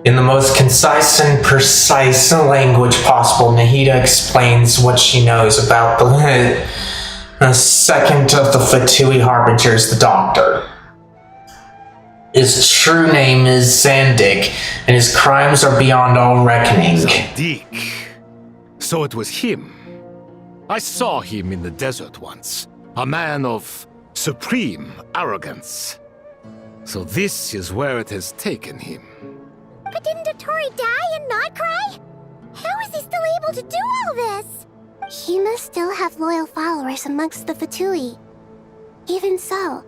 In the most concise and precise language possible, Nahida explains what she knows about the second of the Fatui Harbingers, the Doctor. His true name is Zandig, and his crimes are beyond all reckoning. Zandig. So it was him. I saw him in the desert once. A man of supreme arrogance. So this is where it has taken him. But didn't Dottore die in Nod Krai? How is he still able to do all this? He must still have loyal followers amongst the Fatui. Even so,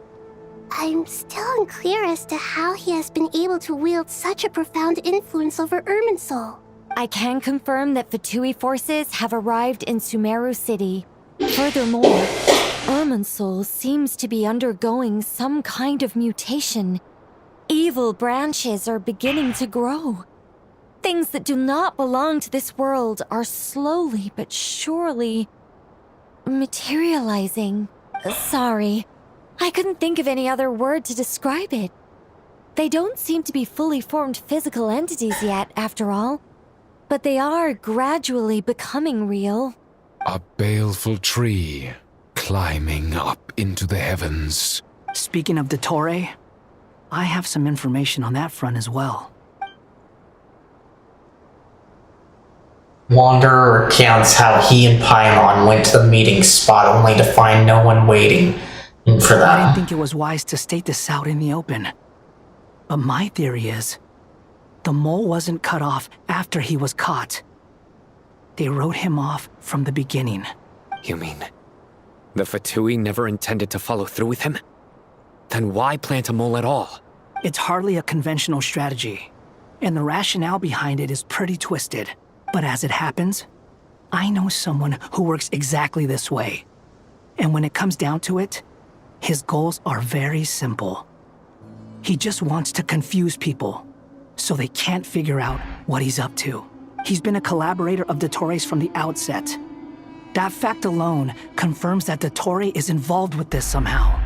I'm still unclear as to how he has been able to wield such a profound influence over Irminsul. I can confirm that Fatui forces have arrived in Sumeru City. Furthermore, Irminsul seems to be undergoing some kind of mutation. Evil branches are beginning to grow. Things that do not belong to this world are slowly but surely materializing. Sorry, I couldn't think of any other word to describe it. They don't seem to be fully formed physical entities yet, after all. But they are gradually becoming real. A baleful tree, climbing up into the heavens. Speaking of Dottore, I have some information on that front as well. Wanderer recounts how he and Paimon went to the meeting spot only to find no one waiting for them. I didn't think it was wise to state this out in the open. But my theory is, the mole wasn't cut off after he was caught. They wrote him off from the beginning. You mean, the Fatui never intended to follow through with him? Then why plant a mole at all? It's hardly a conventional strategy, and the rationale behind it is pretty twisted. But as it happens, I know someone who works exactly this way. And when it comes down to it, his goals are very simple. He just wants to confuse people, so they can't figure out what he's up to. He's been a collaborator of Dottore's from the outset. That fact alone confirms that Dottore is involved with this somehow.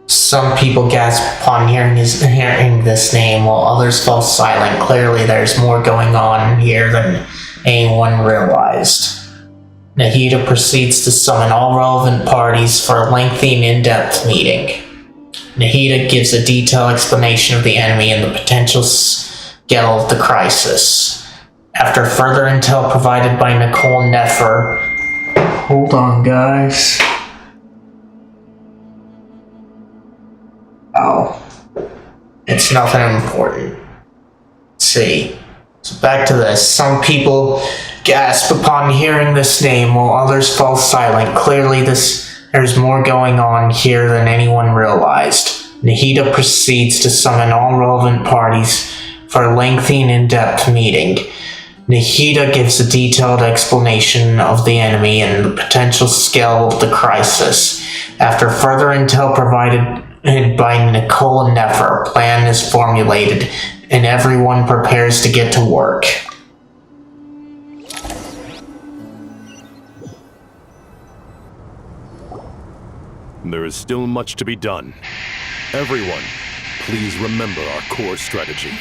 Some people gasp upon hearing this name, while others fall silent. Clearly, there's more going on here than anyone realized. Nahida proceeds to summon all relevant parties for a lengthy and in-depth meeting. Nahida gives a detailed explanation of the enemy and the potential scale of the crisis. After further intel provided by Nicole Nefer... Hold on, guys. Oh. It's nothing important. Let's see. So back to this. Some people gasp upon hearing this name, while others fall silent. Clearly, there's more going on here than anyone realized. Nahida proceeds to summon all relevant parties for a lengthy and in-depth meeting. Nahida gives a detailed explanation of the enemy and the potential scale of the crisis. After further intel provided by Nicole and Nefer, a plan is formulated, and everyone prepares to get to work. There is still much to be done. Everyone, please remember our core strategy.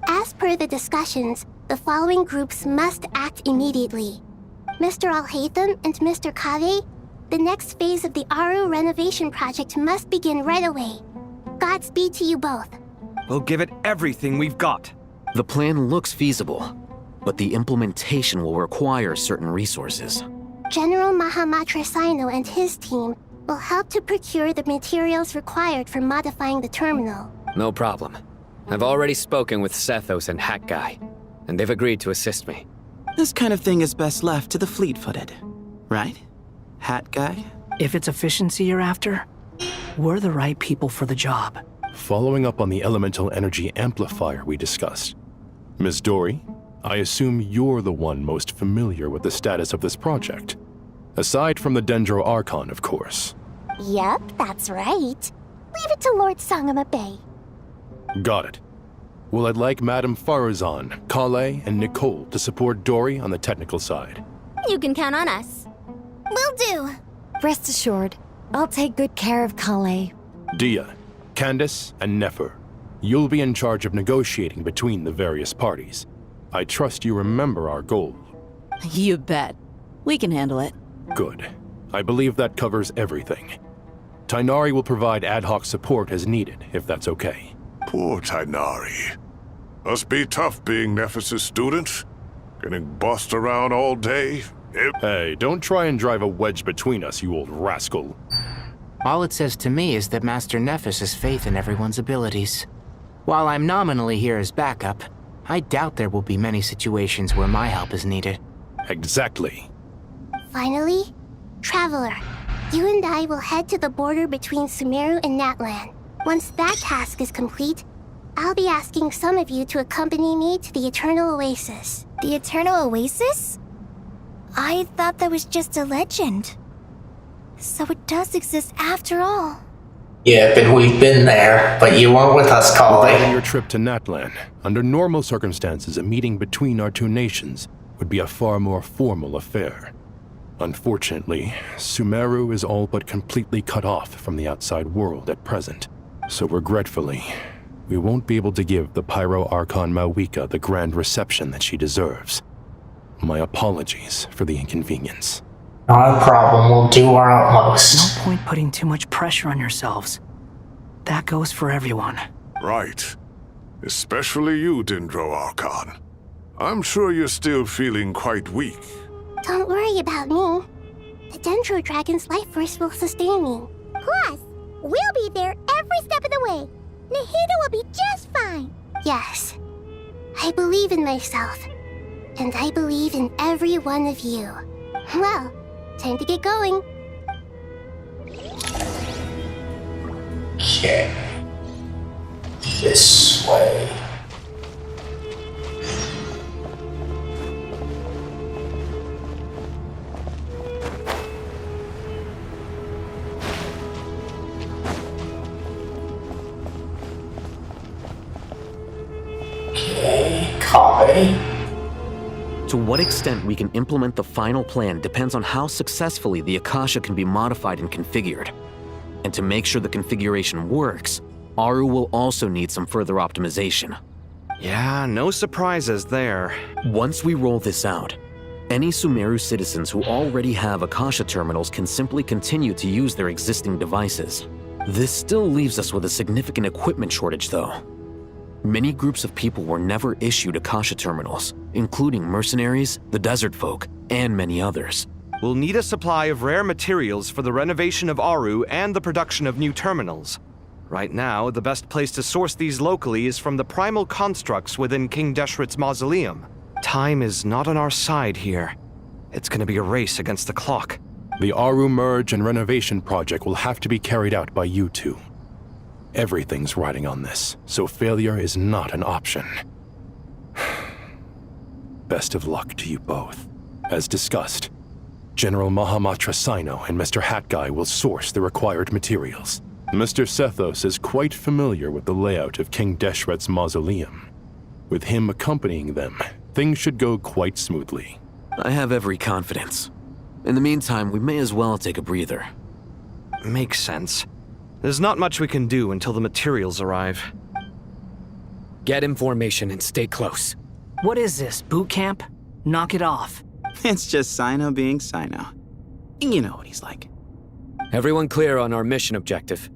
As per the discussions, the following groups must act immediately. Mr. Al-Haytham and Mr. Kaveh, the next phase of the Aru renovation project must begin right away. Godspeed to you both. We'll give it everything we've got. The plan looks feasible, but the implementation will require certain resources. General Mahamatra Sino and his team will help to procure the materials required for modifying the terminal. No problem. I've already spoken with Sethos and Hat Guy, and they've agreed to assist me. This kind of thing is best left to the fleet-footed, right? Hat Guy? If it's efficiency you're after, we're the right people for the job. Following up on the elemental energy amplifier we discussed, Ms. Dory, I assume you're the one most familiar with the status of this project. Aside from the Dendro Archon, of course. Yep, that's right. Leave it to Lord Sangama Bay. Got it. Well, I'd like Madame Farazan, Kale, and Nicole to support Dory on the technical side. You can count on us. Will do. Rest assured, I'll take good care of Kale. Dia, Candace, and Nefer, you'll be in charge of negotiating between the various parties. I trust you remember our goal. You bet. We can handle it. Good. I believe that covers everything. Tainari will provide ad hoc support as needed, if that's okay. Poor Tainari. Must be tough being Nephis' student. Getting bossed around all day. Hey, don't try and drive a wedge between us, you old rascal. All it says to me is that Master Nephis has faith in everyone's abilities. While I'm nominally here as backup, I doubt there will be many situations where my help is needed. Exactly. Finally, Traveler, you and I will head to the border between Sumeru and Natlan. Once that task is complete, I'll be asking some of you to accompany me to the Eternal Oasis. The Eternal Oasis? I thought that was just a legend. So it does exist after all. Yeah, but we've been there, but you weren't with us, Kale. Regarding your trip to Natlan, under normal circumstances, a meeting between our two nations would be a far more formal affair. Unfortunately, Sumeru is all but completely cut off from the outside world at present. So regretfully, we won't be able to give the Pyro Archon Mawika the grand reception that she deserves. My apologies for the inconvenience. Not a problem, we'll do our utmost. No point putting too much pressure on yourselves. That goes for everyone. Right. Especially you, Dendro Archon. I'm sure you're still feeling quite weak. Don't worry about me. The Dendro Dragon's life force will sustain me. Plus, we'll be there every step of the way. Nahida will be just fine. Yes. I believe in myself. And I believe in every one of you. Well, time to get going. Okay. This way. Okay, copy. To what extent we can implement the final plan depends on how successfully the Akasha can be modified and configured. And to make sure the configuration works, Aru will also need some further optimization. Yeah, no surprises there. Once we roll this out, any Sumeru citizens who already have Akasha terminals can simply continue to use their existing devices. This still leaves us with a significant equipment shortage, though. Many groups of people were never issued Akasha terminals, including mercenaries, the desert folk, and many others. We'll need a supply of rare materials for the renovation of Aru and the production of new terminals. Right now, the best place to source these locally is from the primal constructs within King Deshret's mausoleum. Time is not on our side here. It's gonna be a race against the clock. The Aru merge and renovation project will have to be carried out by you two. Everything's riding on this, so failure is not an option. Best of luck to you both. As discussed, General Mahamatra Sino and Mr. Hat Guy will source the required materials. Mr. Sethos is quite familiar with the layout of King Deshret's mausoleum. With him accompanying them, things should go quite smoothly. I have every confidence. In the meantime, we may as well take a breather. Makes sense. There's not much we can do until the materials arrive. Get information and stay close. What is this, boot camp? Knock it off. It's just Sino being Sino. You know what he's like. Everyone clear on our mission objective.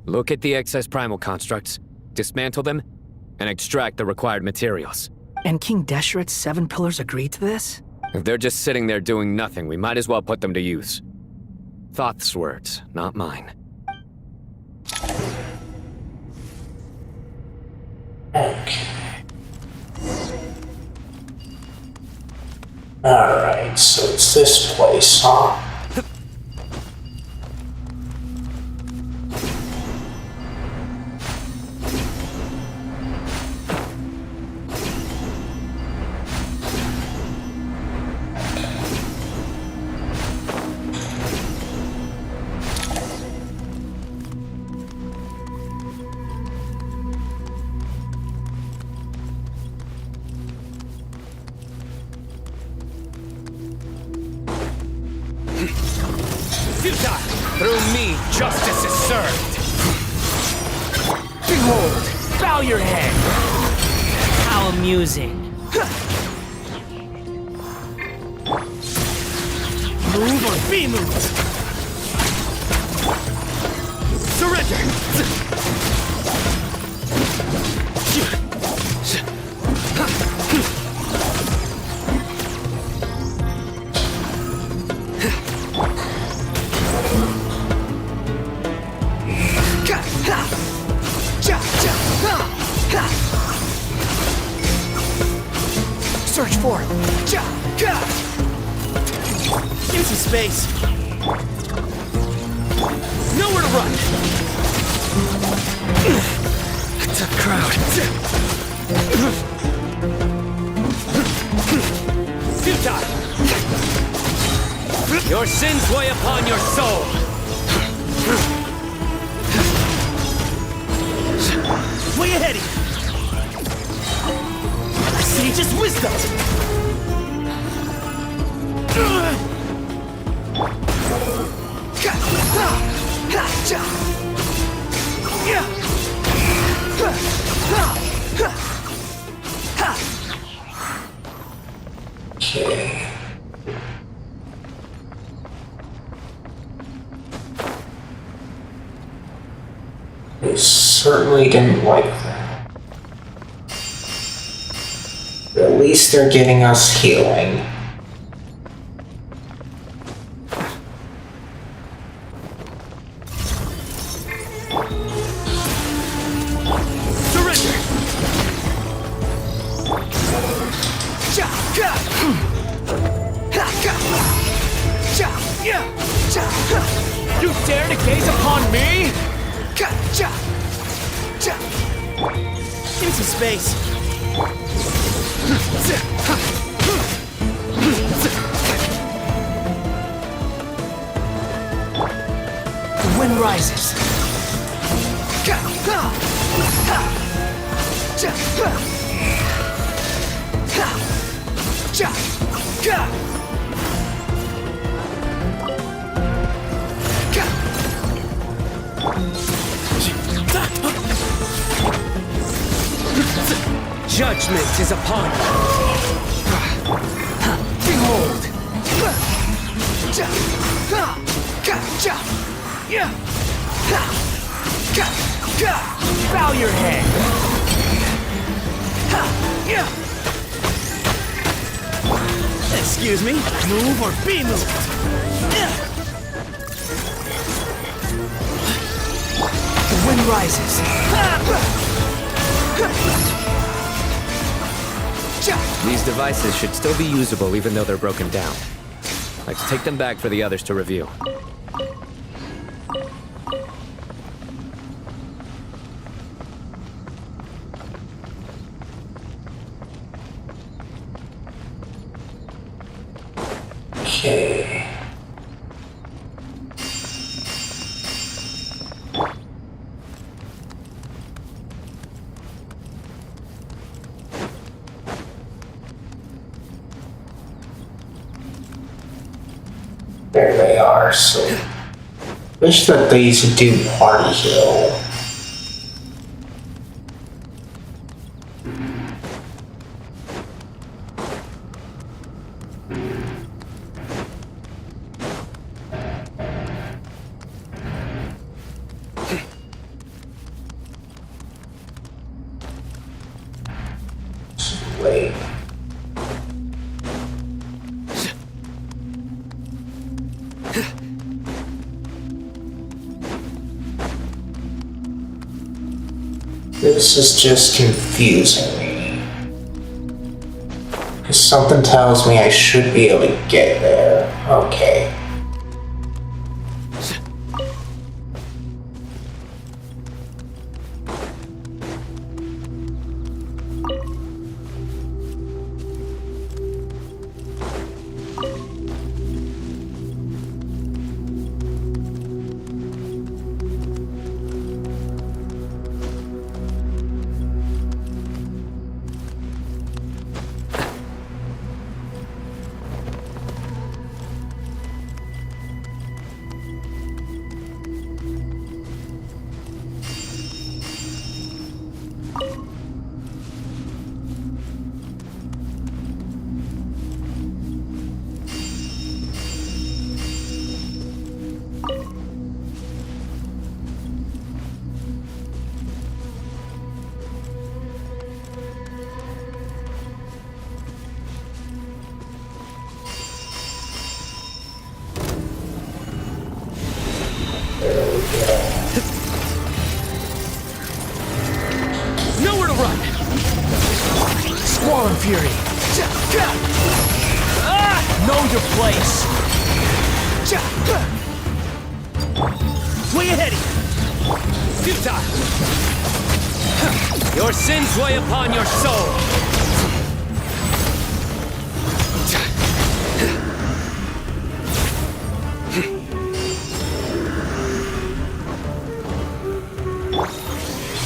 Look at the excess primal constructs, dismantle them, and extract the required materials. And King Deshret's 7 pillars agreed to this? If they're just sitting there doing nothing, we might as well put them to use. Thoth's words, not mine. Okay. Alright, so it's this place, huh? Through me, justice is served. Behold, bow your head. How amusing. Move or be moved. Surrender. Search for it. Into space. Nowhere to run. Tough crowd. Futile. Your sins weigh upon your soul. Way ahead of you. Sage's wisdom! Okay. They certainly didn't like that. But at least they're getting us healing. You dare to gaze upon me? Into space. The wind rises. Judgment is upon you. Behold. Bow your head. Excuse me, move or be moved. The wind wind rises. These devices should still be usable even though they're broken down. Let's take them back for the others to review. Okay. There they are, so wish that these would do Party Hill. Wait. This is just confusing me. Because something tells me I should be able to get there. Okay. Nowhere to run! Squall and Fury! Know your place! Way ahead of you! Futile! Your sins weigh upon your soul!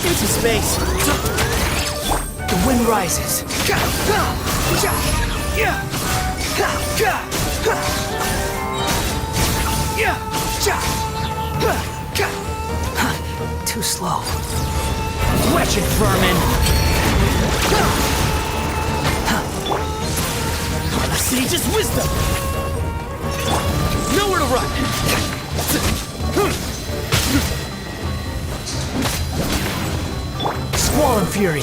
Into space! The wind rises! Too slow. Wretched vermin! A sage's wisdom! Nowhere to run! Squall and Fury!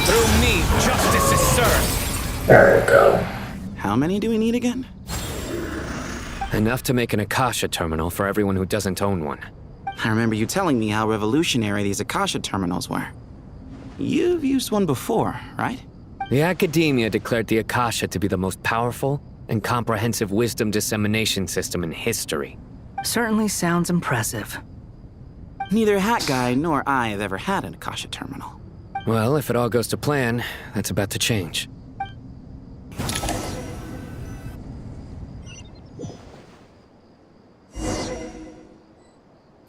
Through me, justice is served. There we go. How many do we need again? Enough to make an Akasha terminal for everyone who doesn't own one. I remember you telling me how revolutionary these Akasha terminals were. You've used one before, right? The Academia declared the Akasha to be the most powerful and comprehensive wisdom dissemination system in history. Certainly sounds impressive. Neither Hat Guy nor I have ever had an Akasha terminal. Well, if it all goes to plan, that's about to change.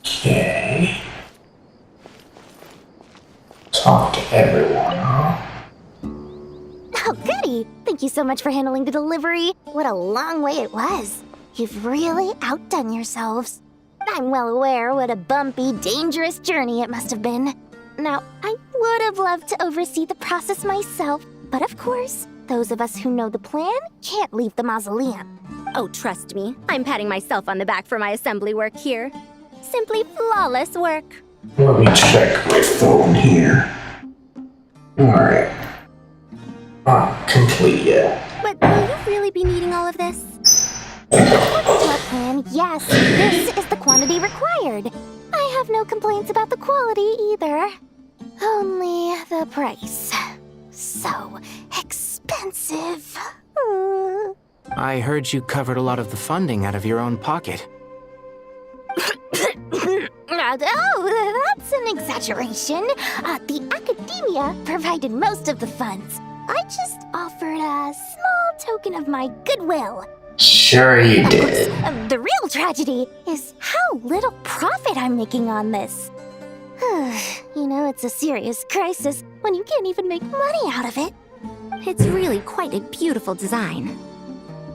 Okay. Talk to everyone, huh? Oh, goody! Thank you so much for handling the delivery. What a long way it was. You've really outdone yourselves. I'm well aware what a bumpy, dangerous journey it must have been. Now, I would have loved to oversee the process myself, but of course, those of us who know the plan can't leave the mausoleum. Oh, trust me, I'm patting myself on the back for my assembly work here. Simply flawless work. Let me check my phone here. Alright. Not complete yet. But will you really be needing all of this? According to our plan, yes, this is the quantity required. I have no complaints about the quality either. Only the price. So expensive. I heard you covered a lot of the funding out of your own pocket. Oh, that's an exaggeration. The academia provided most of the funds. I just offered a small token of my goodwill. Sure you did. Of course, the real tragedy is how little profit I'm making on this. You know, it's a serious crisis when you can't even make money out of it. It's really quite a beautiful design.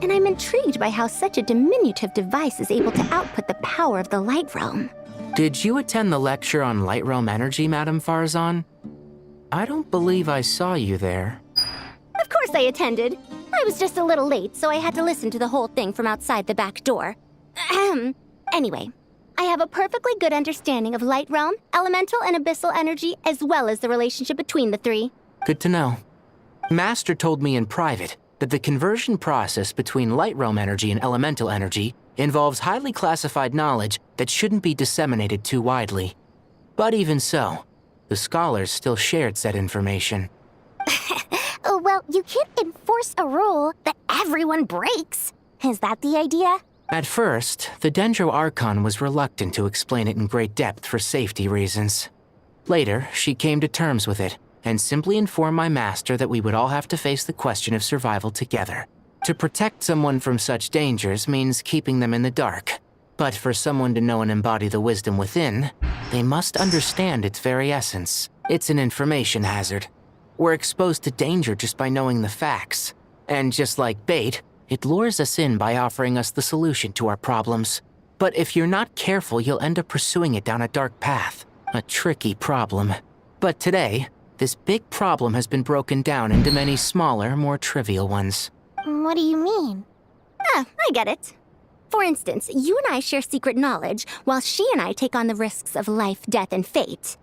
And I'm intrigued by how such a diminutive device is able to output the power of the Light Realm. Did you attend the lecture on Light Realm energy, Madame Farzan? I don't believe I saw you there. Of course I attended. I was just a little late, so I had to listen to the whole thing from outside the back door. Anyway, I have a perfectly good understanding of Light Realm, elemental and abyssal energy, as well as the relationship between the three. Good to know. Master told me in private that the conversion process between Light Realm energy and elemental energy involves highly classified knowledge that shouldn't be disseminated too widely. But even so, the scholars still shared said information. Well, you can't enforce a rule that everyone breaks. Is that the idea? At first, the Dendro Archon was reluctant to explain it in great depth for safety reasons. Later, she came to terms with it, and simply informed my master that we would all have to face the question of survival together. To protect someone from such dangers means keeping them in the dark. But for someone to know and embody the wisdom within, they must understand its very essence. It's an information hazard. We're exposed to danger just by knowing the facts. And just like bait, it lures us in by offering us the solution to our problems. But if you're not careful, you'll end up pursuing it down a dark path. A tricky problem. But today, this big problem has been broken down into many smaller, more trivial ones. What do you mean? I get it. For instance, you and I share secret knowledge, while she and I take on the risks of life, death, and fate.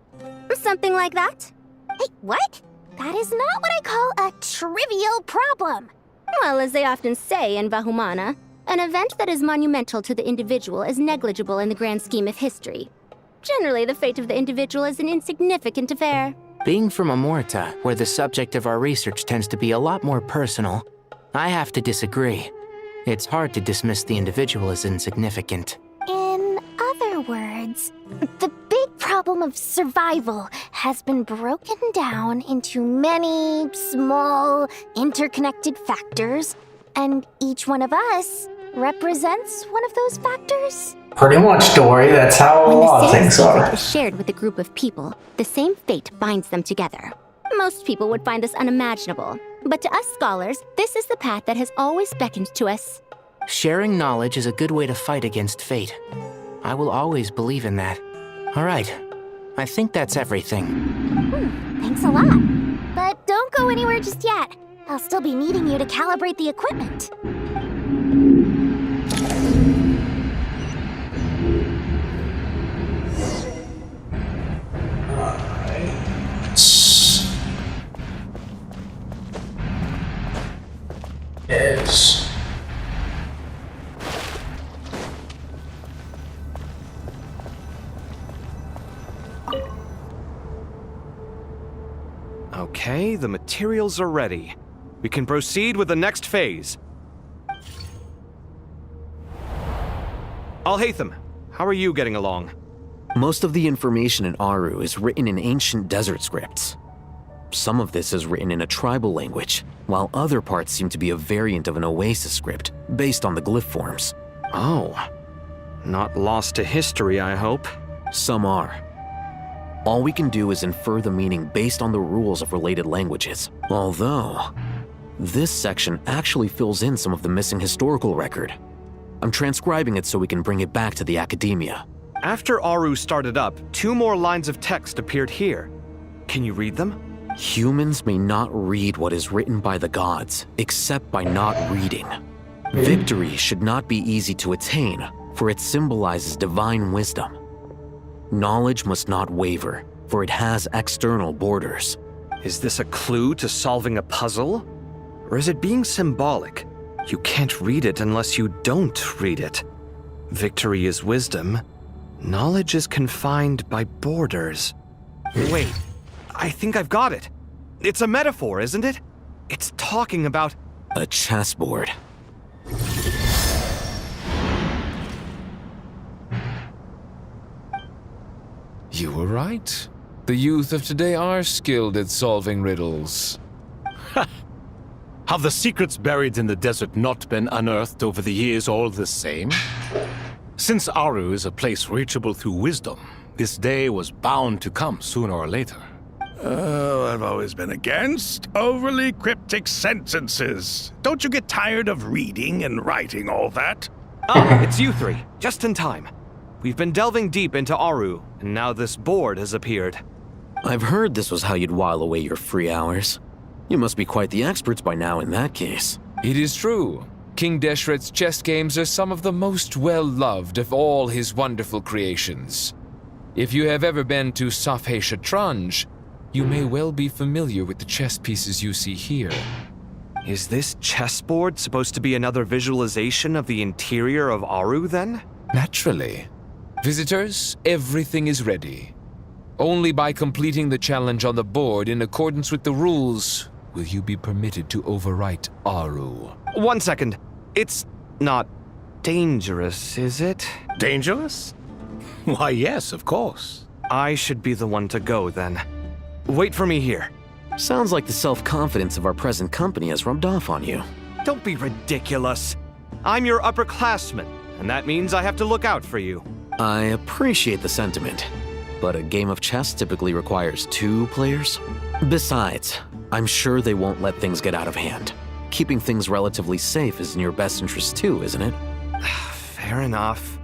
Something like that? Hey, what? That is not what I call a trivial problem. Well, as they often say in Vahumana, an event that is monumental to the individual is negligible in the grand scheme of history. Generally, the fate of the individual is an insignificant affair. Being from Amorta, where the subject of our research tends to be a lot more personal, I have to disagree. It's hard to dismiss the individual as insignificant. In other words, the big problem of survival has been broken down into many small, interconnected factors, and each one of us represents one of those factors. Pretty much, Dory. That's how a lot of things are. When the same secret is shared with a group of people, the same fate binds them together. Most people would find this unimaginable, but to us scholars, this is the path that has always beckoned to us. Sharing knowledge is a good way to fight against fate. I will always believe in that. All right, I think that's everything. Thanks a lot. But don't go anywhere just yet. I'll still be needing you to calibrate the equipment. Yes. Okay, the materials are ready. We can proceed with the next phase. Al-Haytham, how are you getting along? Most of the information in Aru is written in ancient desert scripts. Some of this is written in a tribal language, while other parts seem to be a variant of an Oasis script, based on the glyph forms. Oh. Not lost to history, I hope. Some are. All we can do is infer the meaning based on the rules of related languages. Although, this section actually fills in some of the missing historical record. I'm transcribing it so we can bring it back to the academia. After Aru started up, 2 more lines of text appeared here. Can you read them? Humans may not read what is written by the gods, except by not reading. Victory should not be easy to attain, for it symbolizes divine wisdom. Knowledge must not waver, for it has external borders. Is this a clue to solving a puzzle? Or is it being symbolic? You can't read it unless you don't read it. Victory is wisdom. Knowledge is confined by borders. Wait, I think I've got it. It's a metaphor, isn't it? It's talking about a chessboard. You were right. The youth of today are skilled at solving riddles. Have the secrets buried in the desert not been unearthed over the years all the same? Since Aru is a place reachable through wisdom, this day was bound to come sooner or later. Oh, I've always been against overly cryptic sentences. Don't you get tired of reading and writing all that? Ah, it's you three. Just in time. We've been delving deep into Aru, and now this board has appeared. I've heard this was how you'd while away your free hours. You must be quite the experts by now in that case. It is true. King Deshret's chess games are some of the most well-loved of all his wonderful creations. If you have ever been to Safhe Shatranj, you may well be familiar with the chess pieces you see here. Is this chessboard supposed to be another visualization of the interior of Aru, then? Naturally. Visitors, everything is ready. Only by completing the challenge on the board in accordance with the rules will you be permitted to overwrite Aru. 1 second. It's not dangerous, is it? Dangerous? Why, yes, of course. I should be the one to go, then. Wait for me here. Sounds like the self-confidence of our present company has rubbed off on you. Don't be ridiculous. I'm your upperclassman, and that means I have to look out for you. I appreciate the sentiment, but a game of chess typically requires 2 players. Besides, I'm sure they won't let things get out of hand. Keeping things relatively safe is in your best interest too, isn't it? Fair enough.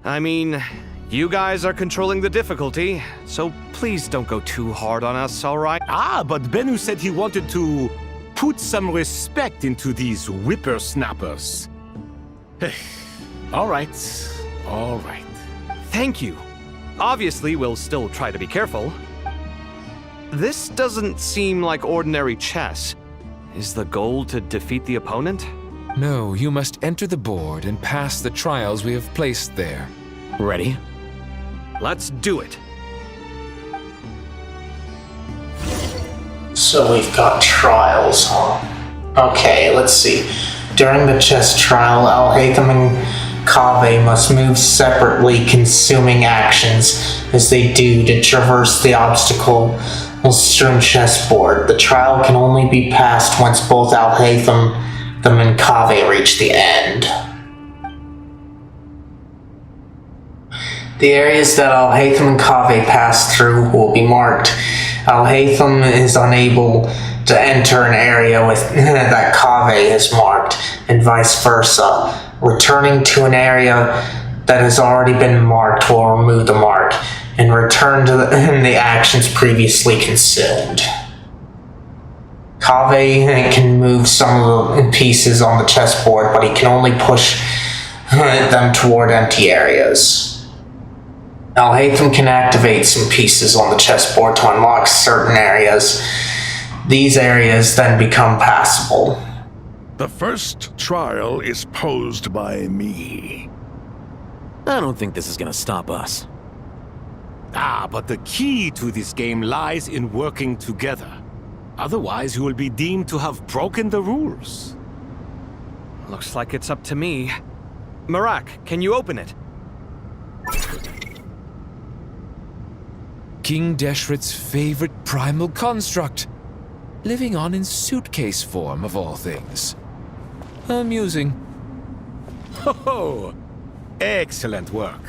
I mean, you guys are controlling the difficulty, so please don't go too hard on us, all right? Ah, but Bennu said he wanted to put some respect into these whippersnappers. All right, all right. Thank you. Obviously, we'll still try to be careful. This doesn't seem like ordinary chess. Is the goal to defeat the opponent? No, you must enter the board and pass the trials we have placed there. Ready? Let's do it. So we've got trials, huh? Okay, let's see. During the chess trial, Al-Haytham and Kaveh must move separately, consuming actions as they do to traverse the obstacle-strewn chessboard. The trial can only be passed once both Al-Haytham and Kaveh reach the end. The areas that Al-Haytham and Kaveh pass through will be marked. Al-Haytham is unable to enter an area that Kaveh has marked, and vice versa. Returning to an area that has already been marked will remove the mark, and return to the actions previously consumed. Kaveh can move some of the pieces on the chessboard, but he can only push them toward empty areas. Al-Haytham can activate some pieces on the chessboard to unlock certain areas. These areas then become passable. The first trial is posed by me. I don't think this is gonna stop us. Ah, but the key to this game lies in working together. Otherwise, you will be deemed to have broken the rules. Looks like it's up to me. Marak, can you open it? King Deshret's favorite primal construct. Living on in suitcase form, of all things. Amusing. Ho ho! Excellent work.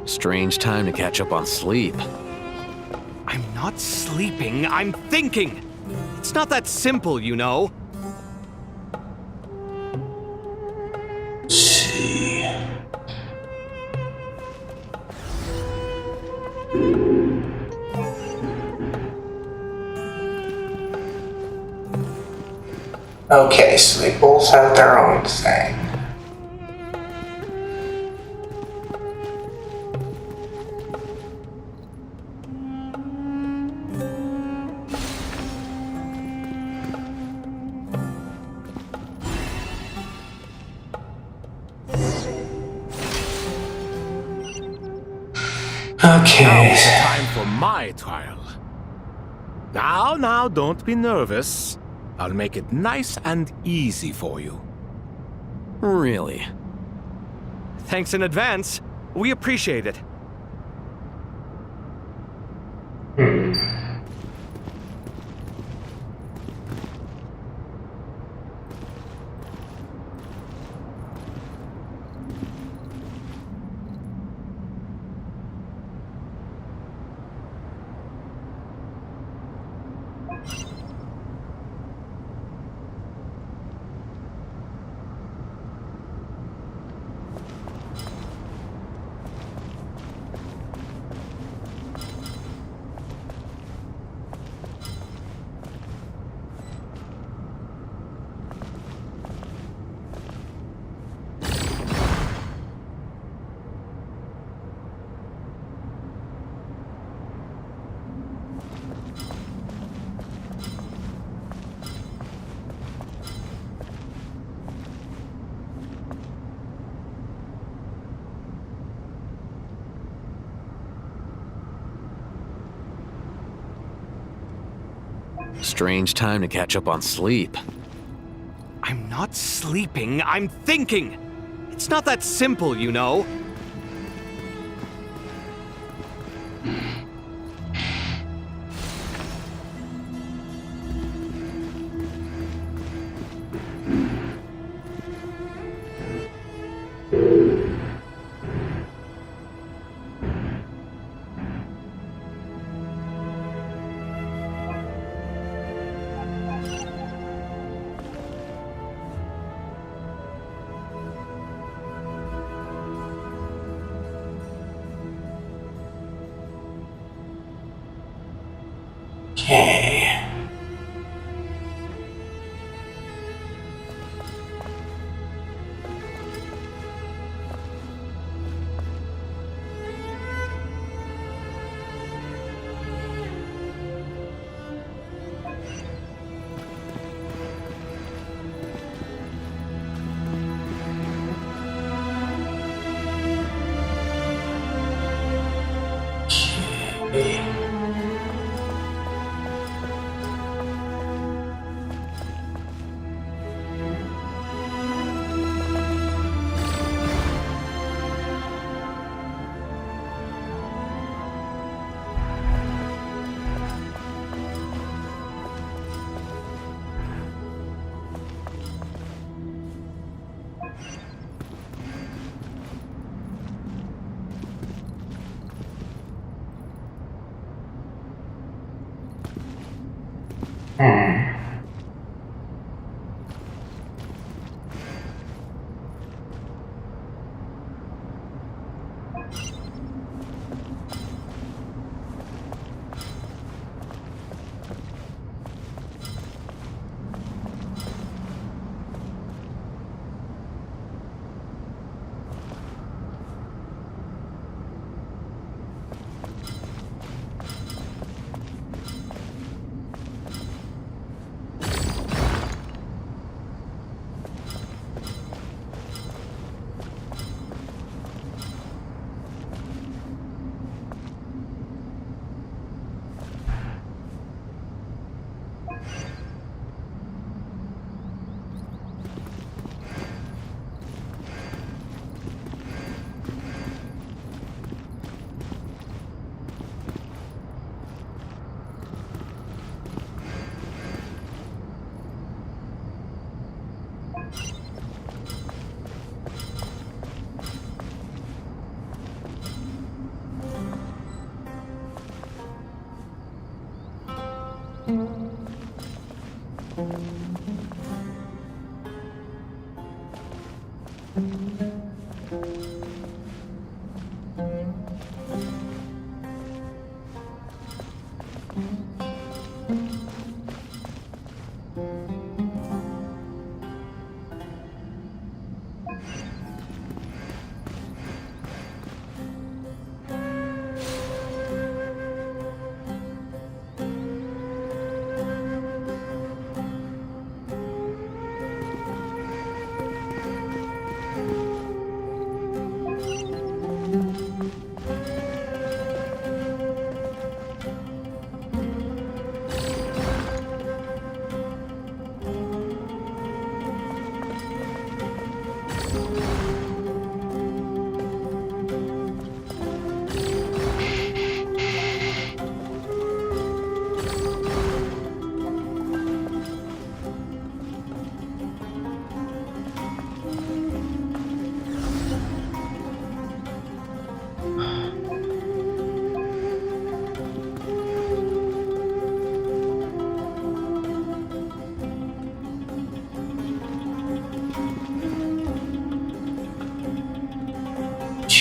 Strange time to catch up on sleep. I'm not sleeping, I'm thinking! It's not that simple, you know. Okay, so they both have their own thing. Okay. Now is the time for my trial. Now, don't be nervous. I'll make it nice and easy for you. Really? Thanks in advance. We appreciate it. Strange time to catch up on sleep. I'm not sleeping, I'm thinking! It's not that simple, you know. Okay.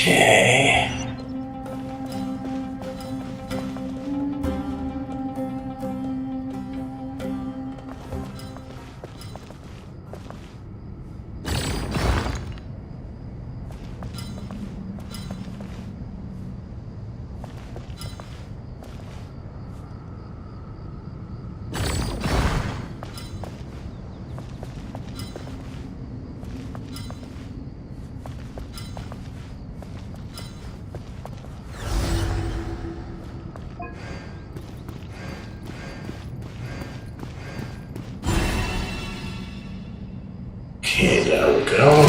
Okay. Okay, there we go.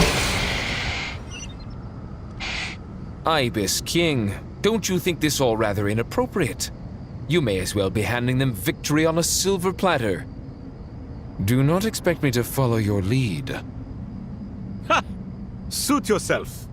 Ibis King, don't you think this all rather inappropriate? You may as well be handing them victory on a silver platter. Do not expect me to follow your lead. Ha! Suit yourself.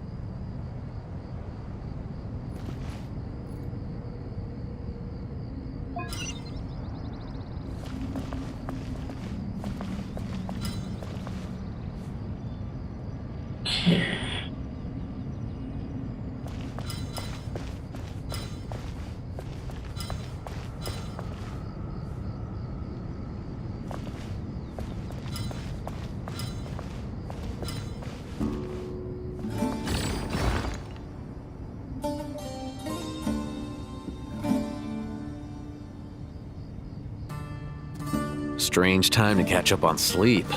Strange time to catch up on sleep.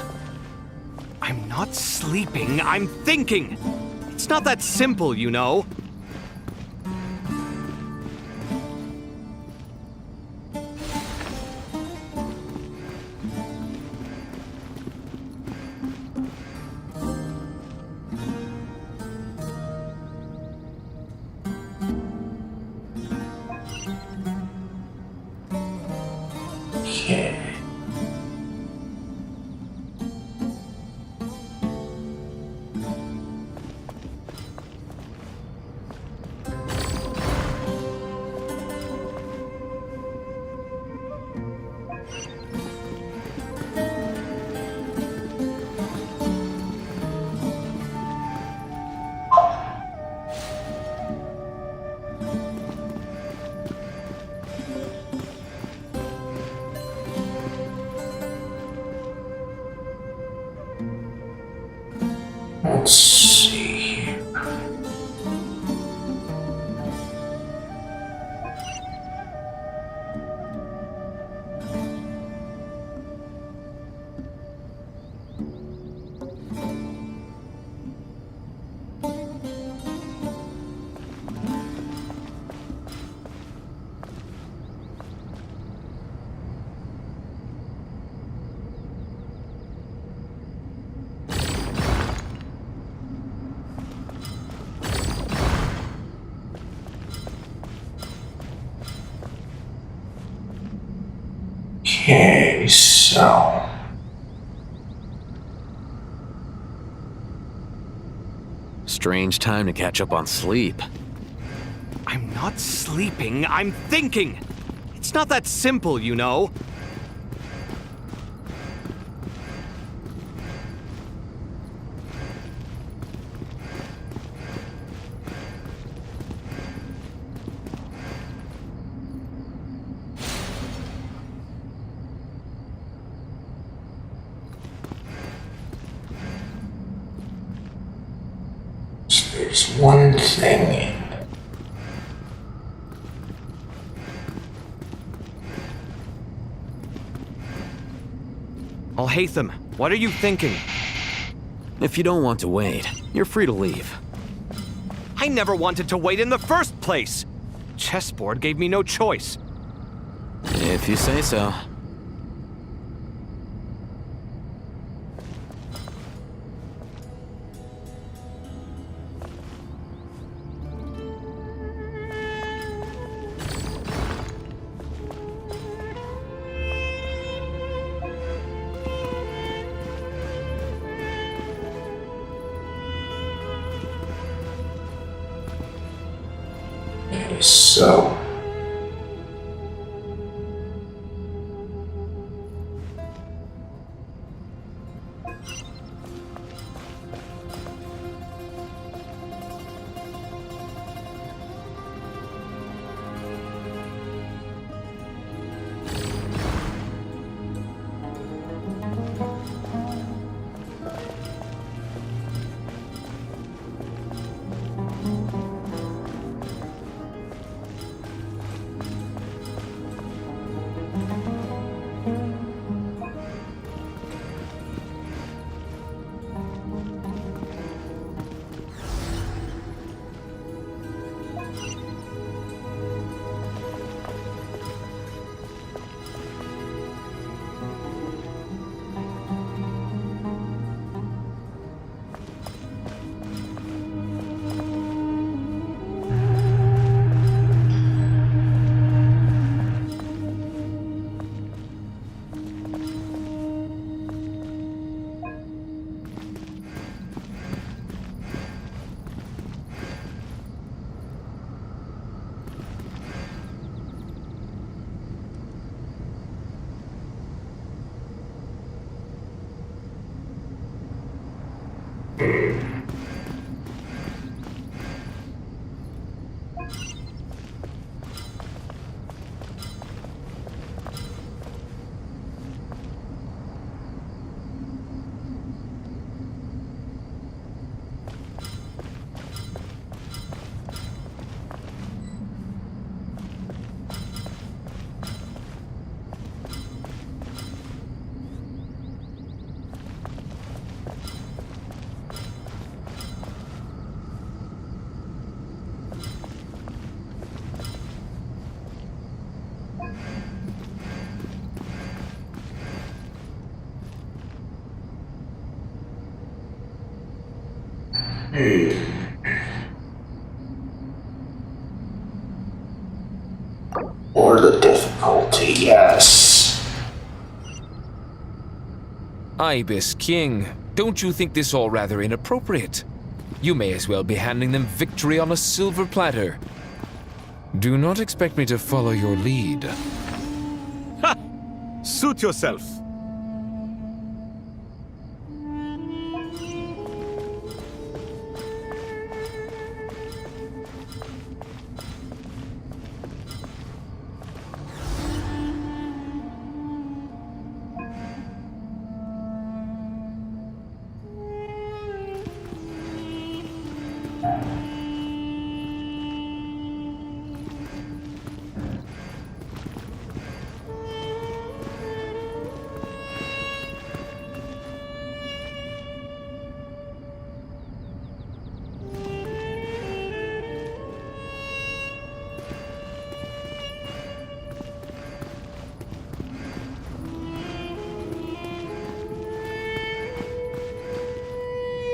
I'm not sleeping, I'm thinking! It's not that simple, you know. Okay. Let's see here. Okay, so Strange time to catch up on sleep. I'm not sleeping, I'm thinking! It's not that simple, you know. there's one thing. Alhaitham, what are you thinking? If you don't want to wait, you're free to leave. I never wanted to wait in the first place! Chessboard gave me no choice. If you say so. So Or the difficulty, yes. Ibis King, don't you think this all rather inappropriate? You may as well be handing them victory on a silver platter. Do not expect me to follow your lead. Ha! Suit yourself.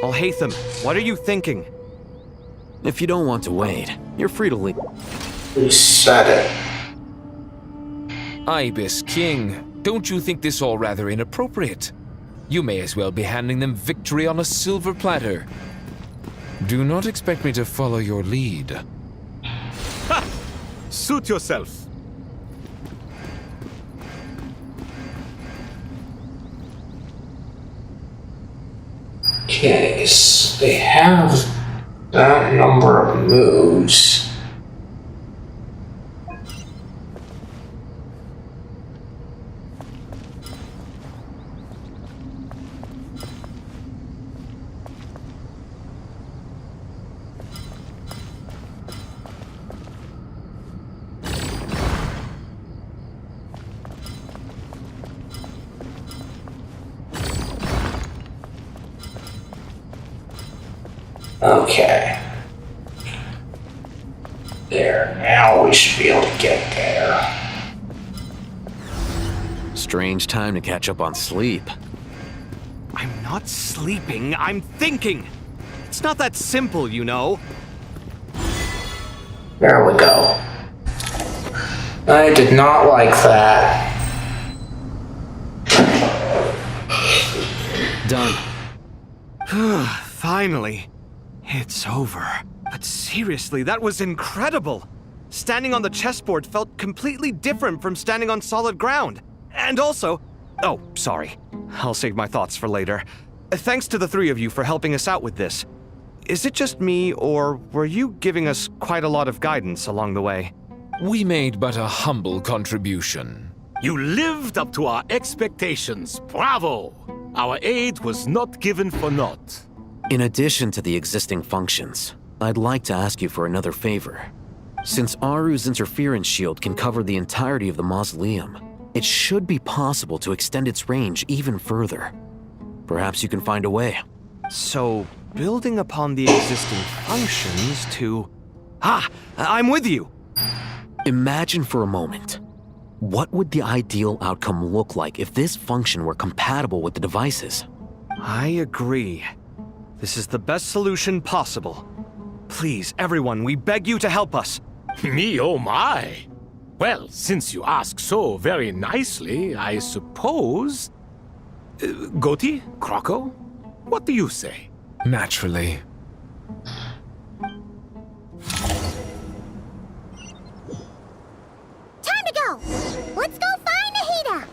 Alhaitham, what are you thinking? If you don't want to wait, you're free to leave. Who said it? Ibis King, don't you think this all rather inappropriate? You may as well be handing them victory on a silver platter. Do not expect me to follow your lead. Ha! Suit yourself. Okay, so they have that number of moves. Okay. There, now we should be able to get there. Strange time to catch up on sleep. I'm not sleeping, I'm thinking! It's not that simple, you know. There we go. I did not like that. Done. Finally. It's over. But seriously, that was incredible! Standing on the chessboard felt completely different from standing on solid ground. And also... Oh, sorry. I'll save my thoughts for later. Thanks to the three of you for helping us out with this. Is it just me, or were you giving us quite a lot of guidance along the way? We made but a humble contribution. You lived up to our expectations. Bravo! Our aid was not given for naught. In addition to the existing functions, I'd like to ask you for another favor. Since Aru's interference shield can cover the entirety of the mausoleum, it should be possible to extend its range even further. Perhaps you can find a way. So, building upon the existing functions to... Ah! I'm with you! Imagine for a moment. What would the ideal outcome look like if this function were compatible with the devices? I agree. This is the best solution possible. Please, everyone, we beg you to help us. Me, oh my! Well, since you ask so very nicely, I suppose... Goti? Kroko? What do you say? Naturally. Time to go! Let's go find Nahida!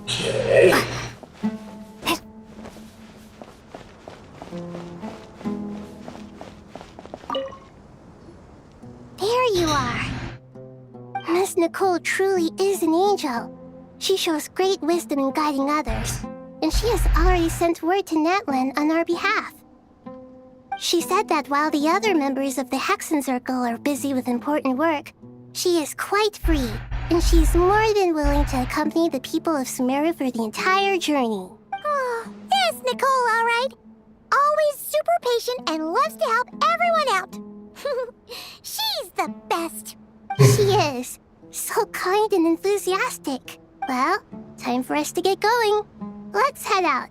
Okay. There you are. Miss Nicole truly is an angel. She shows great wisdom in guiding others, and she has already sent word to Natlan on our behalf. She said that while the other members of the Hexen Circle are busy with important work, she is quite free, and she's more than willing to accompany the people of Sumeru for the entire journey. Oh, there's Nicole, all right. Always super patient and loves to help everyone out. She's the best. She is. So kind and enthusiastic. Well, time for us to get going. Let's head out.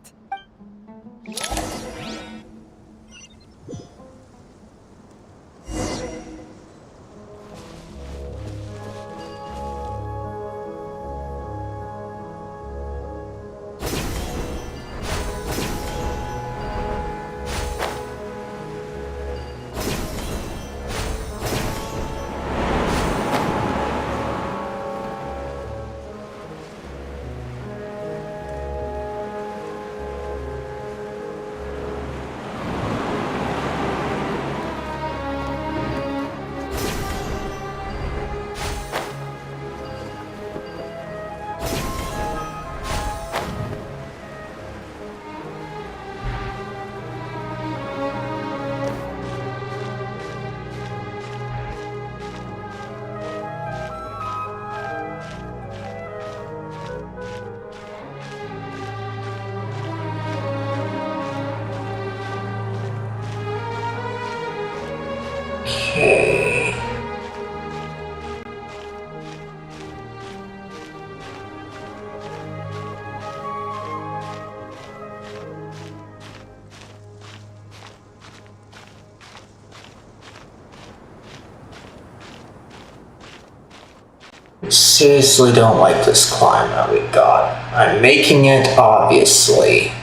Seriously don't like this climb that we got. I'm making it, obviously.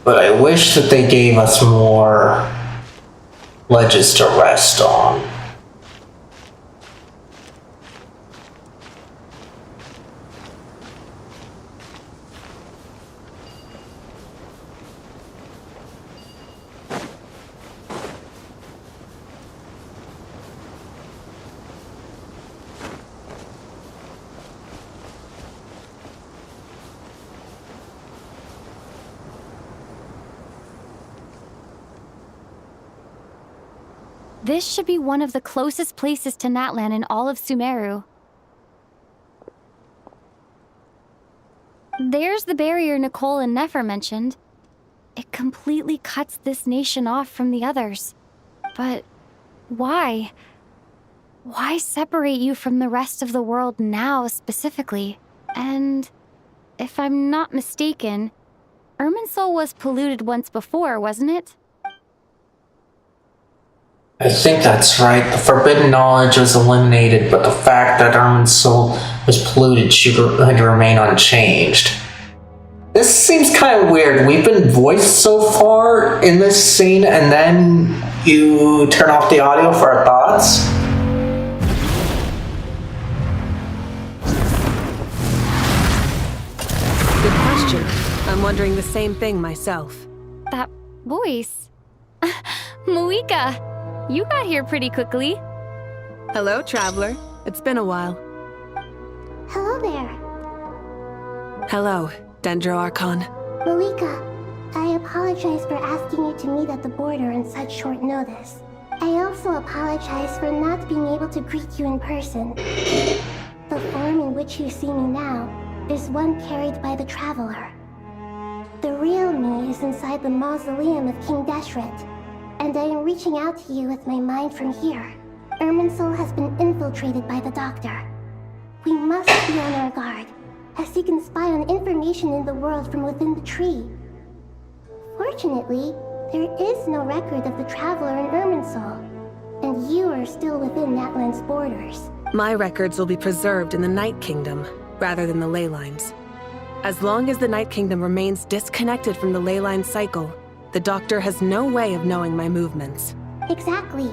But I wish that they gave us more ledges to rest on. This should be one of the closest places to Natlan in all of Sumeru. There's the barrier Nicole and Nefer mentioned. It completely cuts this nation off from the others. But why? Why separate you from the rest of the world now specifically? And if I'm not mistaken, Irminsul was polluted once before, wasn't it? I think that's right. The forbidden knowledge was eliminated, but the fact that Irminsul was polluted should remain unchanged. This seems kind of weird. We've been voiced so far in this scene, and then you turn off the audio for our thoughts? Good question. I'm wondering the same thing myself. That voice. Muika! You got here pretty quickly. Hello, traveler. It's been a while. Hello there. Hello, Dendro Archon. Malika, I apologize for asking you to meet at the border on such short notice. I also apologize for not being able to greet you in person. The form in which you see me now is one carried by the traveler. The real me is inside the mausoleum of King Deshret, and I am reaching out to you with my mind from here. Irminsul has been infiltrated by the Doctor. We must be on our guard, as he can spy on information in the world from within the tree. Fortunately, there is no record of the Traveler in Irminsul, and you are still within Natlan's borders. My records will be preserved in the Night Kingdom, rather than the ley lines. As long as the Night Kingdom remains disconnected from the ley line cycle, the Doctor has no way of knowing my movements. Exactly.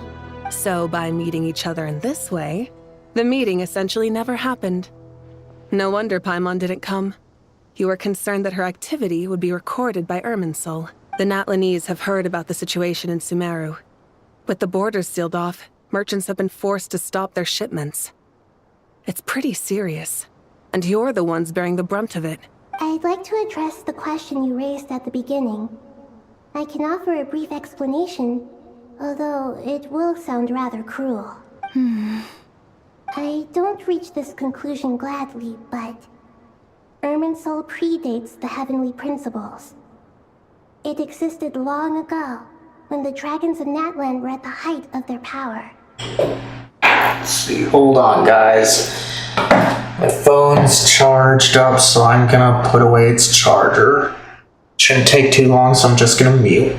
So by meeting each other in this way, the meeting essentially never happened. No wonder Paimon didn't come. You were concerned that her activity would be recorded by Irminsul. The Natlanese have heard about the situation in Sumeru. With the borders sealed off, merchants have been forced to stop their shipments. It's pretty serious, and you're the ones bearing the brunt of it. I'd like to address the question you raised at the beginning. I can offer a brief explanation, although it will sound rather cruel. I don't reach this conclusion gladly, but Irminsul predates the heavenly principles. It existed long ago, when the dragons of Natlan were at the height of their power. Let's see, hold on, guys. My phone's charged up, so I'm gonna put away its charger. Shouldn't take too long, so I'm just gonna mute.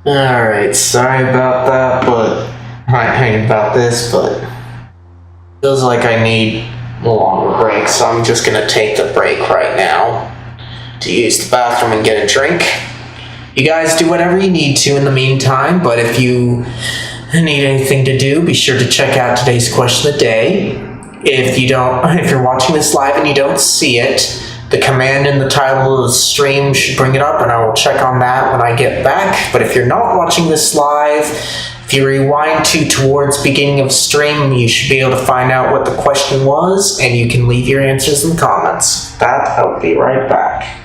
Alright, sorry about that, but about this, but feels like I need a longer break, so I'm just gonna take the break right now to use the bathroom and get a drink. You guys do whatever you need to in the meantime, but if you need anything to do, be sure to check out today's question of the day. If you're watching this live and you don't see it, the command in the title of the stream should bring it up, and I will check on that when I get back. But if you're not watching this live, if you rewind towards beginning of stream, you should be able to find out what the question was, and you can leave your answers in the comments. With that, I'll be right back.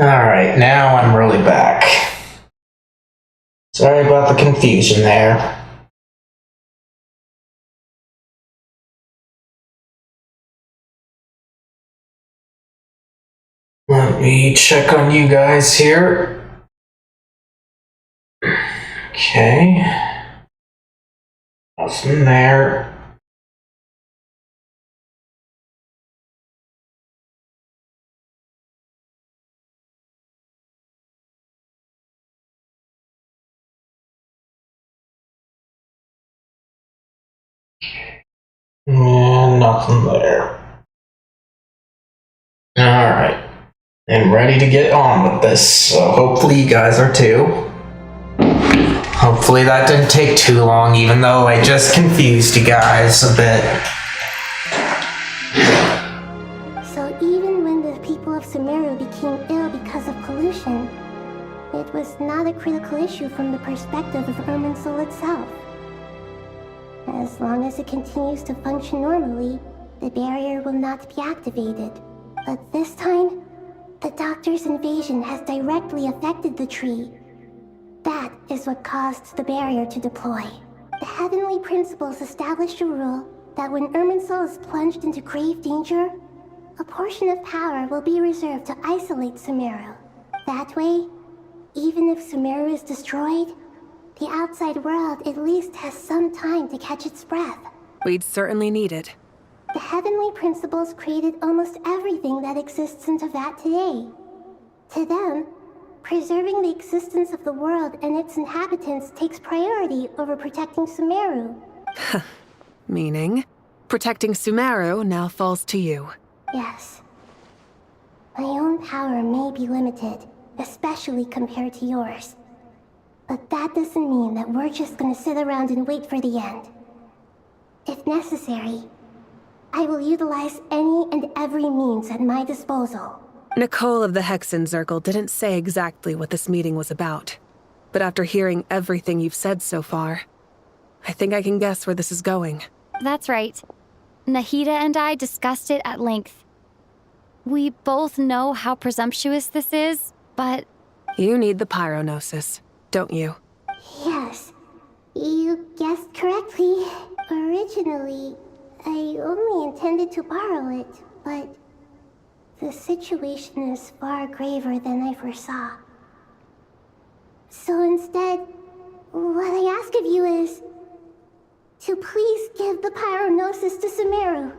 Alright, now I'm really back. Sorry about the confusion there. Let me check on you guys here. Okay. Nothing there. And nothing there. Alright. I'm ready to get on with this, so hopefully you guys are too. Hopefully that didn't take too long, even though I just confused you guys a bit. So even when the people of Sumeru became ill because of pollution, it was not a critical issue from the perspective of Irminsul itself. As long as it continues to function normally, the barrier will not be activated. But this time, the Doctor's invasion has directly affected the tree. That is what caused the barrier to deploy. The Heavenly Principles established a rule that when Irminsul is plunged into grave danger, a portion of power will be reserved to isolate Sumeru. That way, even if Sumeru is destroyed, the outside world at least has some time to catch its breath. We'd certainly need it. The heavenly principles created almost everything that exists in Teyvat today. To them, preserving the existence of the world and its inhabitants takes priority over protecting Sumeru. Meaning, protecting Sumeru now falls to you. Yes. My own power may be limited, especially compared to yours. But that doesn't mean that we're just gonna sit around and wait for the end. If necessary, I will utilize any and every means at my disposal. Nicole of the Hexen Circle didn't say exactly what this meeting was about. But after hearing everything you've said so far, I think I can guess where this is going. That's right. Nahida and I discussed it at length. We both know how presumptuous this is, but... You need the Pyronosis, don't you? Yes. You guessed correctly. Originally, I only intended to borrow it, but the situation is far graver than I foresaw. So instead, what I ask of you is to please give the Pyronosis to Sumeru.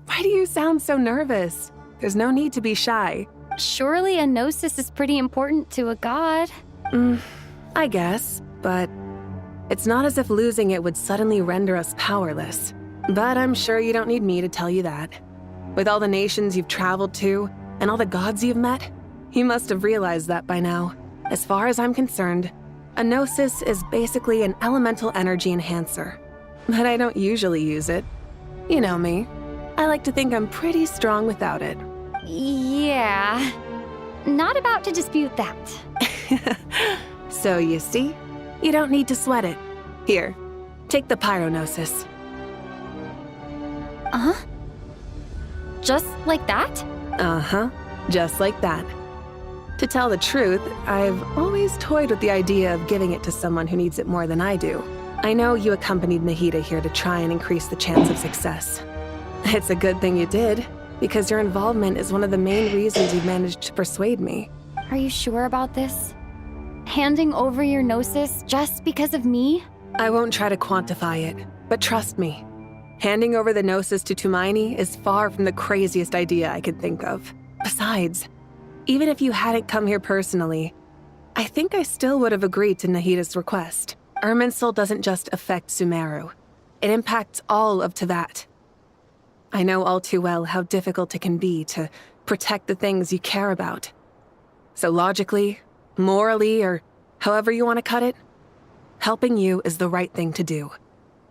Why do you sound so nervous? There's no need to be shy. Surely a gnosis is pretty important to a god. I guess, but it's not as if losing it would suddenly render us powerless. But I'm sure you don't need me to tell you that. With all the nations you've traveled to, and all the gods you've met, you must have realized that by now. As far as I'm concerned, a gnosis is basically an elemental energy enhancer. But I don't usually use it. You know me. I like to think I'm pretty strong without it. Yeah. Not about to dispute that. So you see, you don't need to sweat it. Here, take the Pyronosis. Just like that? Just like that. To tell the truth, I've always toyed with the idea of giving it to someone who needs it more than I do. I know you accompanied Nahida here to try and increase the chance of success. It's a good thing you did, because your involvement is one of the main reasons you've managed to persuade me. Are you sure about this? Handing over your gnosis just because of me? I won't try to quantify it, but trust me. Handing over the gnosis to Tumaini is far from the craziest idea I could think of. Besides, even if you hadn't come here personally, I think I still would have agreed to Nahida's request. Irminsul doesn't just affect Sumeru. It impacts all of Teyvat. I know all too well how difficult it can be to protect the things you care about. So logically, morally, or however you want to cut it, helping you is the right thing to do.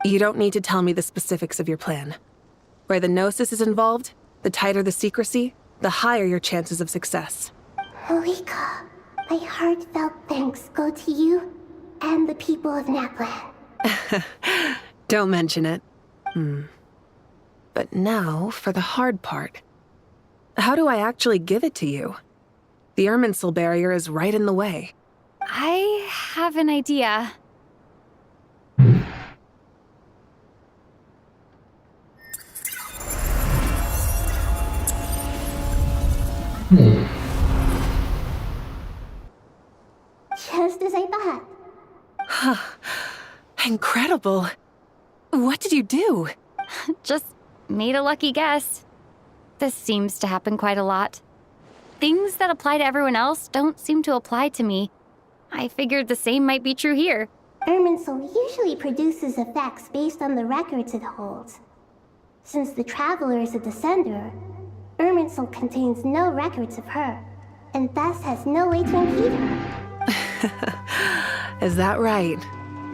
You don't need to tell me the specifics of your plan. Where the gnosis is involved, the tighter the secrecy, the higher your chances of success. Moika, my heartfelt thanks go to you and the people of Naplan. Don't mention it. But now for the hard part. How do I actually give it to you? The Irminsul barrier is right in the way. I have an idea. Just as I thought. Incredible. What did you do? Just made a lucky guess. This seems to happen quite a lot. Things that apply to everyone else don't seem to apply to me. I figured the same might be true here. Irminsul usually produces effects based on the records it holds. Since the Traveler is a Descender, Irminsul contains no records of her, and thus has no way to impede her. Is that right?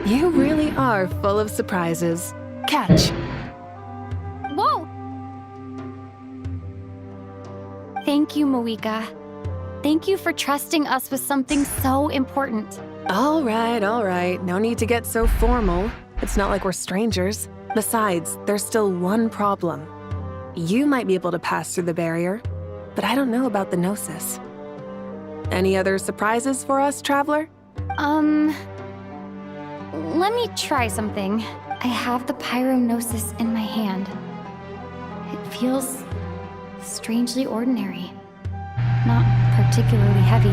You really are full of surprises. Catch. Whoa! Thank you, Moika. Thank you for trusting us with something so important. All right. No need to get so formal. It's not like we're strangers. Besides, there's still one problem. You might be able to pass through the barrier, but I don't know about the gnosis. Any other surprises for us, Traveler? Let me try something. I have the Pyronosis in my hand. It feels strangely ordinary. Not particularly heavy.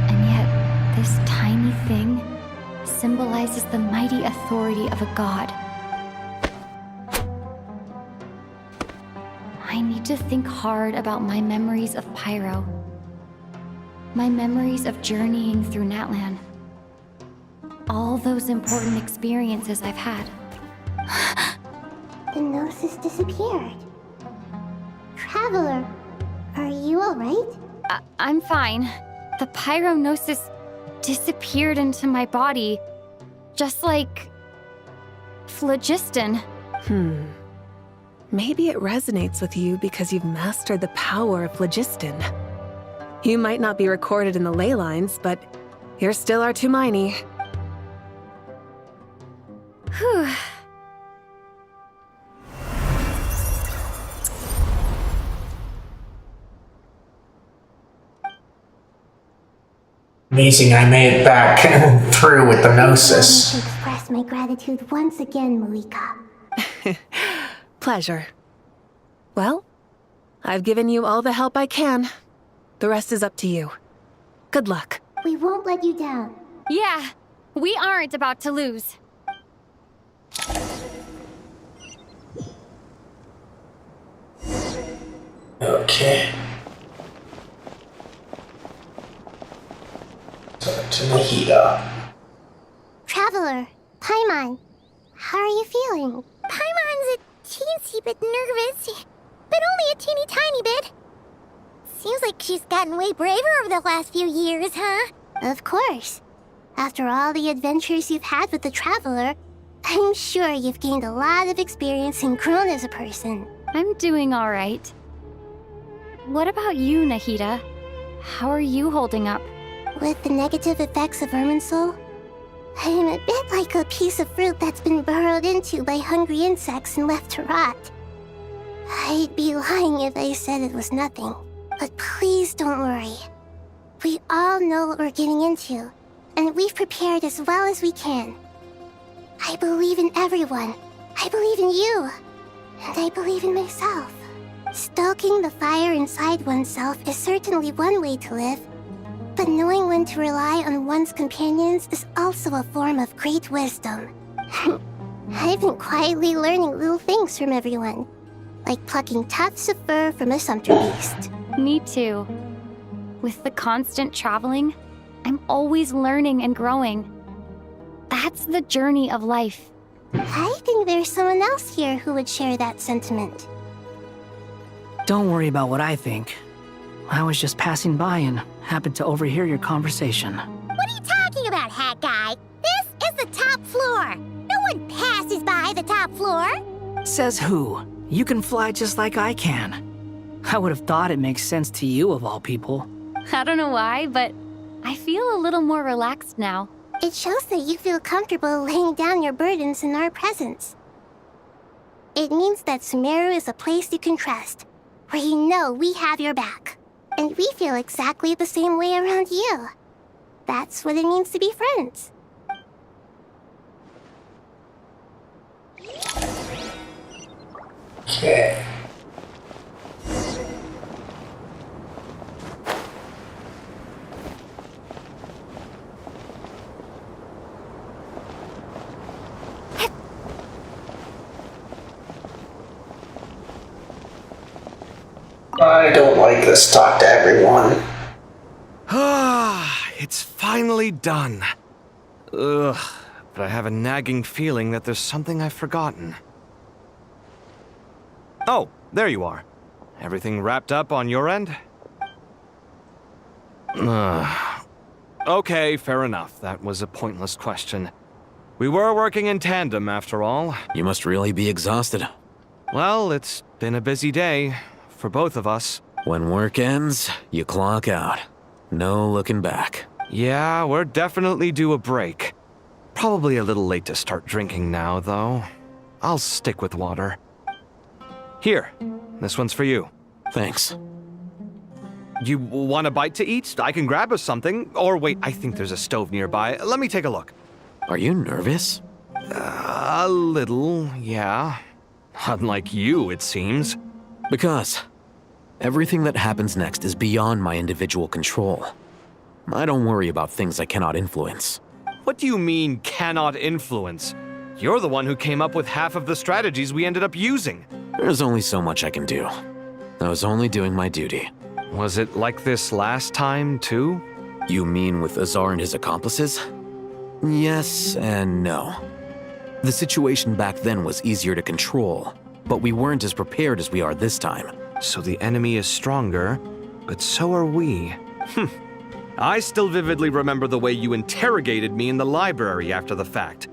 And yet, this tiny thing symbolizes the mighty authority of a god. I need to think hard about my memories of Pyro. My memories of journeying through Natlan. All those important experiences I've had. The Gnosis disappeared. Traveler, are you alright? I'm fine. The Pyronosis disappeared into my body. Just like... phlogiston. Maybe it resonates with you because you've mastered the power of phlogiston. You might not be recorded in the ley lines, but you're still Artumini. Whew. Amazing, I made it back through with the Gnosis. I want to express my gratitude once again, Malika. Pleasure. Well, I've given you all the help I can. The rest is up to you. Good luck. We won't let you down. Yeah, we aren't about to lose. Okay. To Nahida. Traveler, Paimon, how are you feeling? Paimon's a teensy bit nervous, but only a teeny tiny bit. Seems like she's gotten way braver over the last few years, huh? Of course. After all the adventures you've had with the Traveler, I'm sure you've gained a lot of experience and grown as a person. I'm doing all right. What about you, Nahida? How are you holding up? With the negative effects of Irminsul, I am a bit like a piece of fruit that's been burrowed into by hungry insects and left to rot. I'd be lying if I said it was nothing. But please don't worry. We all know what we're getting into, and we've prepared as well as we can. I believe in everyone. I believe in you. And I believe in myself. Stoking the fire inside oneself is certainly one way to live. But knowing when to rely on one's companions is also a form of great wisdom. I've been quietly learning little things from everyone, like plucking tufts of fur from a sumpter beast. Me too. With the constant traveling, I'm always learning and growing. That's the journey of life. I think there's someone else here who would share that sentiment. Don't worry about what I think. I was just passing by and happened to overhear your conversation. What are you talking about, Hat Guy? This is the top floor. No one passes by the top floor. Says who? You can fly just like I can. I would have thought it makes sense to you of all people. I don't know why, but I feel a little more relaxed now. It shows that you feel comfortable laying down your burdens in our presence. It means that Sumeru is a place you can trust, where you know we have your back. And we feel exactly the same way around you. That's what it means to be friends. Okay. I don't like this talk to everyone. It's finally done. Ugh, but I have a nagging feeling that there's something I've forgotten. Oh, there you are. Everything wrapped up on your end? Okay, fair enough. That was a pointless question. We were working in tandem, after all. You must really be exhausted. Well, it's been a busy day. For both of us. When work ends, you clock out. No looking back. Yeah, we're definitely due a break. Probably a little late to start drinking now, though. I'll stick with water. Here, this one's for you. Thanks. You want a bite to eat? I can grab us something. Or wait, I think there's a stove nearby. Let me take a look. Are you nervous? A little, yeah. Unlike you, it seems. Because Everything that happens next is beyond my individual control. I don't worry about things I cannot influence. What do you mean, cannot influence? You're the one who came up with half of the strategies we ended up using. There's only so much I can do. I was only doing my duty. Was it like this last time, too? You mean with Azar and his accomplices? Yes and no. The situation back then was easier to control, but we weren't as prepared as we are this time. So the enemy is stronger, but so are we. I still vividly remember the way you interrogated me in the library after the fact.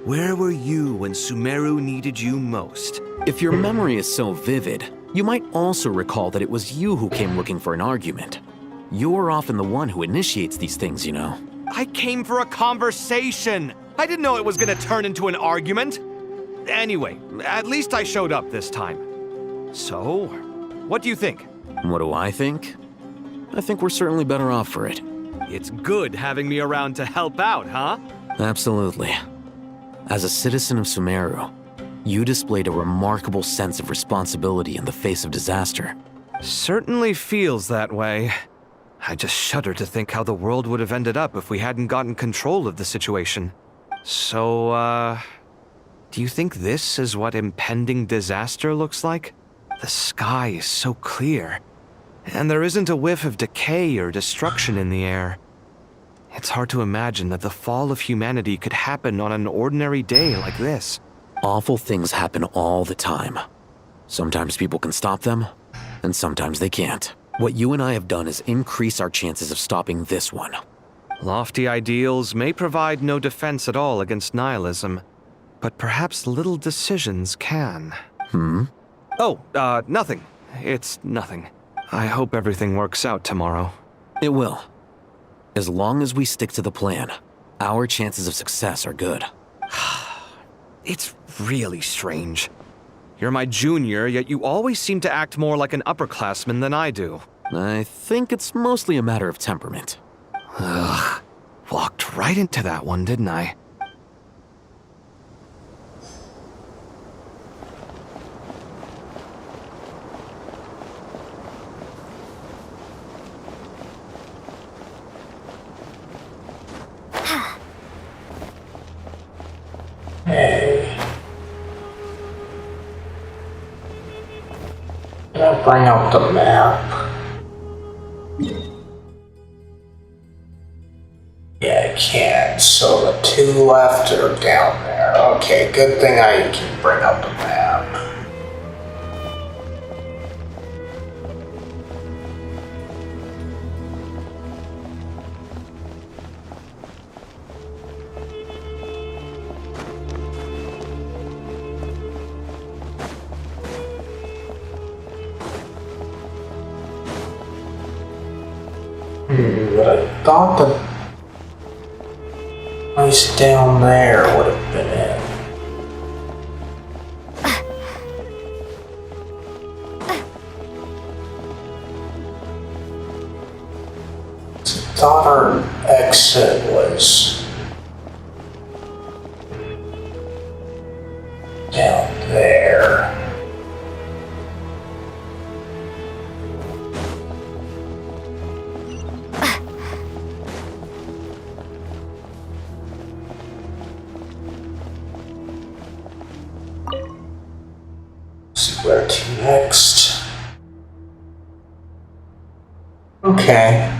Where were you when Sumeru needed you most? If your memory is so vivid, you might also recall that it was you who came looking for an argument. You're often the one who initiates these things, you know. I came for a conversation! I didn't know it was gonna turn into an argument! Anyway, at least I showed up this time. So, what do you think? What do I think? I think we're certainly better off for it. It's good having me around to help out, huh? Absolutely. As a citizen of Sumeru, you displayed a remarkable sense of responsibility in the face of disaster. Certainly feels that way. I just shudder to think how the world would have ended up if we hadn't gotten control of the situation. So, do you think this is what impending disaster looks like? The sky is so clear, and there isn't a whiff of decay or destruction in the air. It's hard to imagine that the fall of humanity could happen on an ordinary day like this. Awful things happen all the time. Sometimes people can stop them, and sometimes they can't. What you and I have done is increase our chances of stopping this one. Lofty ideals may provide no defense at all against nihilism, but perhaps little decisions can. Oh, nothing. It's nothing. I hope everything works out tomorrow. It will. As long as we stick to the plan, our chances of success are good. It's really strange. You're my junior, yet you always seem to act more like an upperclassman than I do. I think it's mostly a matter of temperament. Ugh. Walked right into that one, didn't I? Hey. I'll bring up the map. Yeah, I can. So the two left are down there. Okay, good thing I can bring up the map. But I thought the place down there would have been it. I thought our exit was down there. Where to next? Okay.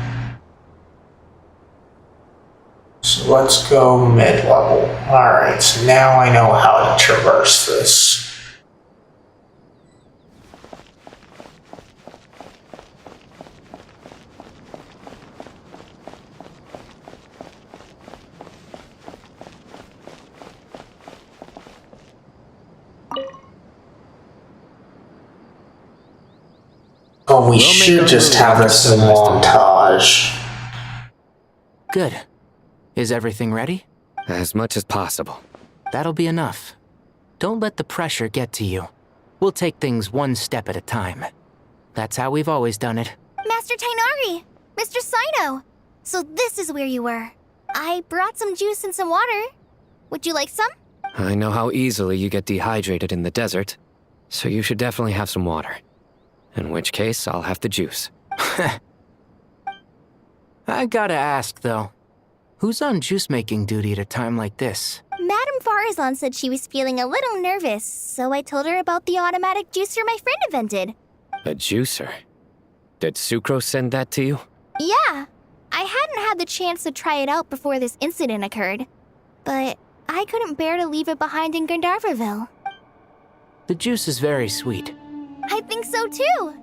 So let's go mid-level. Alright, so now I know how to traverse this. Oh, we should just have this montage. Good. Is everything ready? As much as possible. That'll be enough. Don't let the pressure get to you. We'll take things one step at a time. That's how we've always done it. Master Tainari! Mr. Sino! So this is where you were. I brought some juice and some water. Would you like some? I know how easily you get dehydrated in the desert, so you should definitely have some water. In which case, I'll have to juice. I gotta ask, though. Who's on juice-making duty at a time like this? Madame Farazan said she was feeling a little nervous, so I told her about the automatic juicer my friend invented. A juicer? Did Sucrose send that to you? Yeah. I hadn't had the chance to try it out before this incident occurred, but I couldn't bear to leave it behind in Gandharvaville. The juice is very sweet. I think so too.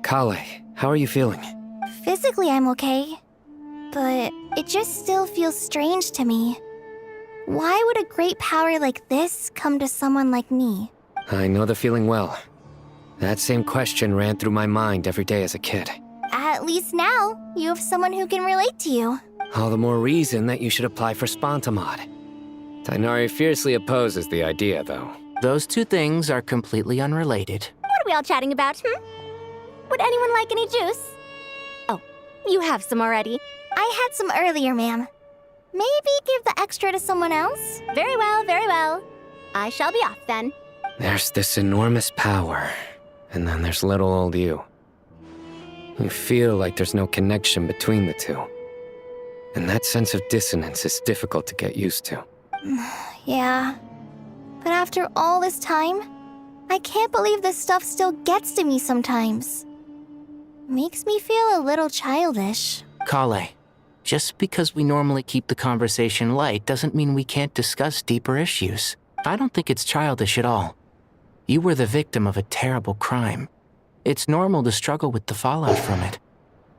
Kale, how are you feeling? Physically, I'm okay, but it just still feels strange to me. Why would a great power like this come to someone like me? I know the feeling well. That same question ran through my mind every day as a kid. At least now, you have someone who can relate to you. All the more reason that you should apply for Spontamod. Tainari fiercely opposes the idea, though. Those two things are completely unrelated. What are we all chatting about, Would anyone like any juice? Oh, you have some already. I had some earlier, ma'am. Maybe give the extra to someone else? Very well, very well. I shall be off then. There's this enormous power, and then there's little old you. You feel like there's no connection between the two. And that sense of dissonance is difficult to get used to. Yeah. But after all this time, I can't believe this stuff still gets to me sometimes. Makes me feel a little childish. Kale, just because we normally keep the conversation light doesn't mean we can't discuss deeper issues. I don't think it's childish at all. You were the victim of a terrible crime. It's normal to struggle with the fallout from it.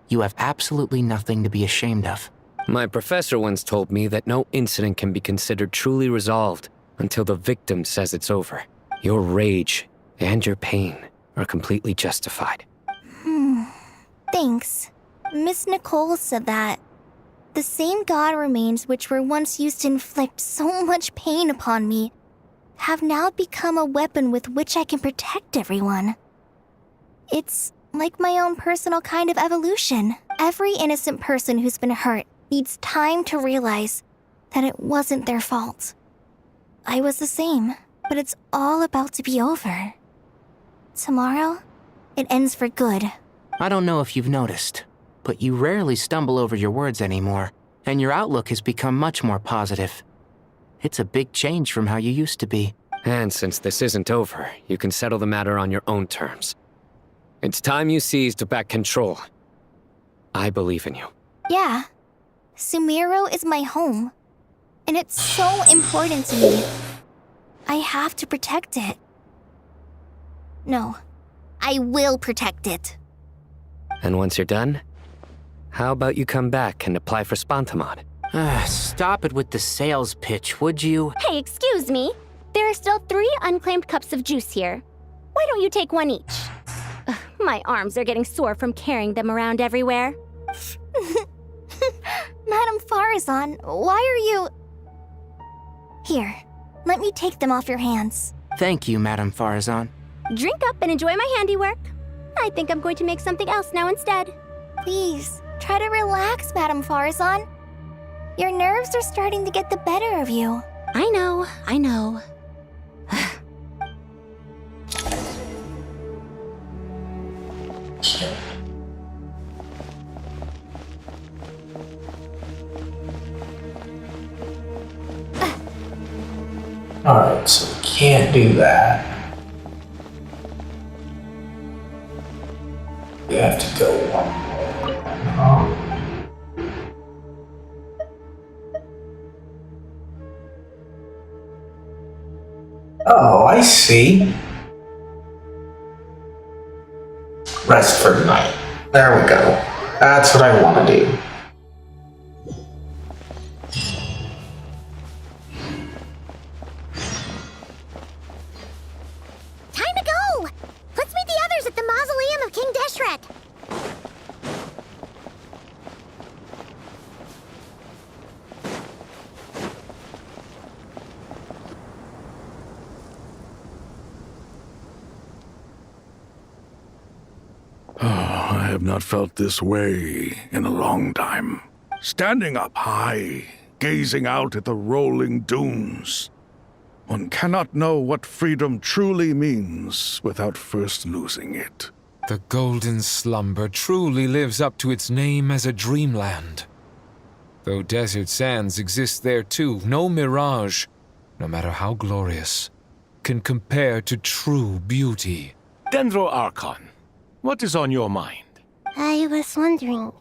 You have absolutely nothing to be ashamed of. My professor once told me that no incident can be considered truly resolved until the victim says it's over. Your rage and your pain are completely justified. Thanks. Miss Nicole said that. The same god remains which were once used to inflict so much pain upon me have now become a weapon with which I can protect everyone. It's like my own personal kind of evolution. Every innocent person who's been hurt needs time to realize that it wasn't their fault. I was the same, but it's all about to be over. Tomorrow, it ends for good. I don't know if you've noticed, but you rarely stumble over your words anymore, and your outlook has become much more positive. It's a big change from how you used to be. And since this isn't over, you can settle the matter on your own terms. It's time you seized back control. I believe in you. Yeah. Sumeru is my home. And it's so important to me. I have to protect it. No. I will protect it. And once you're done, how about you come back and apply for Spontamod? Stop it with the sales pitch, would you? Hey, excuse me. There are still 3 unclaimed cups of juice here. Why don't you take one each? Ugh, my arms are getting sore from carrying them around everywhere. Madame Farazan, why are you... Here, let me take them off your hands. Thank you, Madame Farazan. Drink up and enjoy my handiwork. I think I'm going to make something else now instead. Please, try to relax, Madame Farazan. Your nerves are starting to get the better of you. I know, I know. Alright, so we can't do that. We have to go one more. Oh, I see. Rest for tonight. There we go. That's what I want to do. Time to go! Let's meet the others at the mausoleum of King Deshret. I have not felt this way in a long time. Standing up high, gazing out at the rolling dunes. One cannot know what freedom truly means without first losing it. The Golden Slumber truly lives up to its name as a dreamland. Though desert sands exist there too, no mirage, no matter how glorious, can compare to true beauty. Dendro Archon, what is on your mind? I was wondering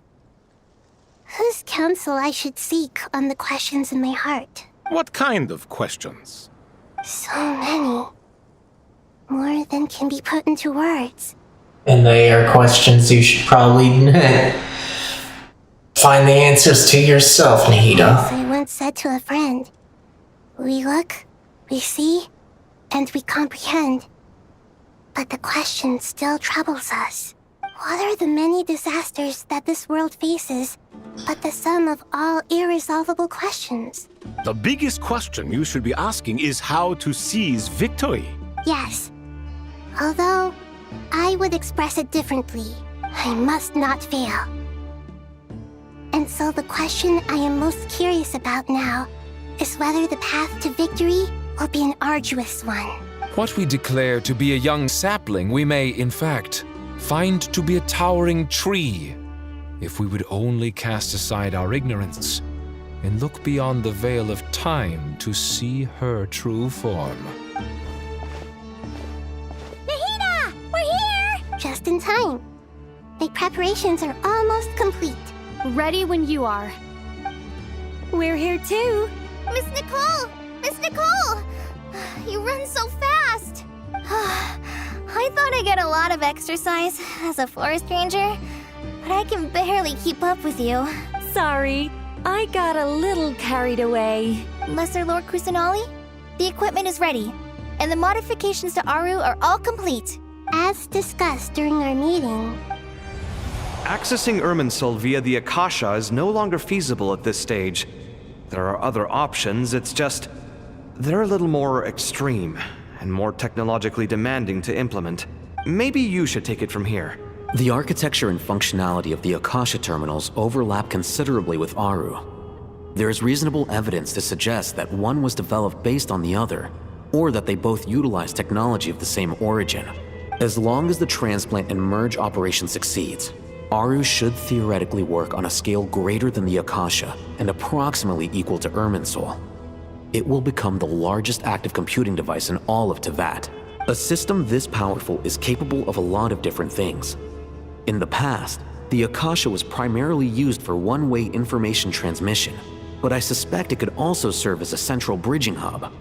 whose counsel I should seek on the questions in my heart. What kind of questions? So many. More than can be put into words. And they are questions you should probably find the answers to yourself, As Nahida. I once said to a friend, we look, we see, and we comprehend. But the question still troubles us. What are the many disasters that this world faces, but the sum of all irresolvable questions? The biggest question you should be asking is how to seize victory. Yes. Although, I would express it differently. I must not fail. And so the question I am most curious about now is whether the path to victory will be an arduous one. What we declare to be a young sapling, we may, in fact, find to be a towering tree, if we would only cast aside our ignorance and look beyond the veil of time to see her true form. Nahida! We're here! Just in time. My preparations are almost complete. Ready when you are. We're here too. Miss Nicole! Miss Nicole! You run so fast! I thought I'd get a lot of exercise as a forest ranger, but I can barely keep up with you. Sorry, I got a little carried away. Lesser Lord Kusanali, the equipment is ready, and the modifications to Aru are all complete. As discussed during our meeting, Accessing Irminsul via the Akasha is no longer feasible at this stage. There are other options, it's just they're a little more extreme and more technologically demanding to implement. Maybe you should take it from here. The architecture and functionality of the Akasha terminals overlap considerably with Aru. There is reasonable evidence to suggest that one was developed based on the other, or that they both utilize technology of the same origin. As long as the transplant and merge operation succeeds, Aru should theoretically work on a scale greater than the Akasha and approximately equal to Irminsul. It will become the largest active computing device in all of Teyvat. A system this powerful is capable of a lot of different things. In the past, the Akasha was primarily used for one-way information transmission, but I suspect it could also serve as a central bridging hub.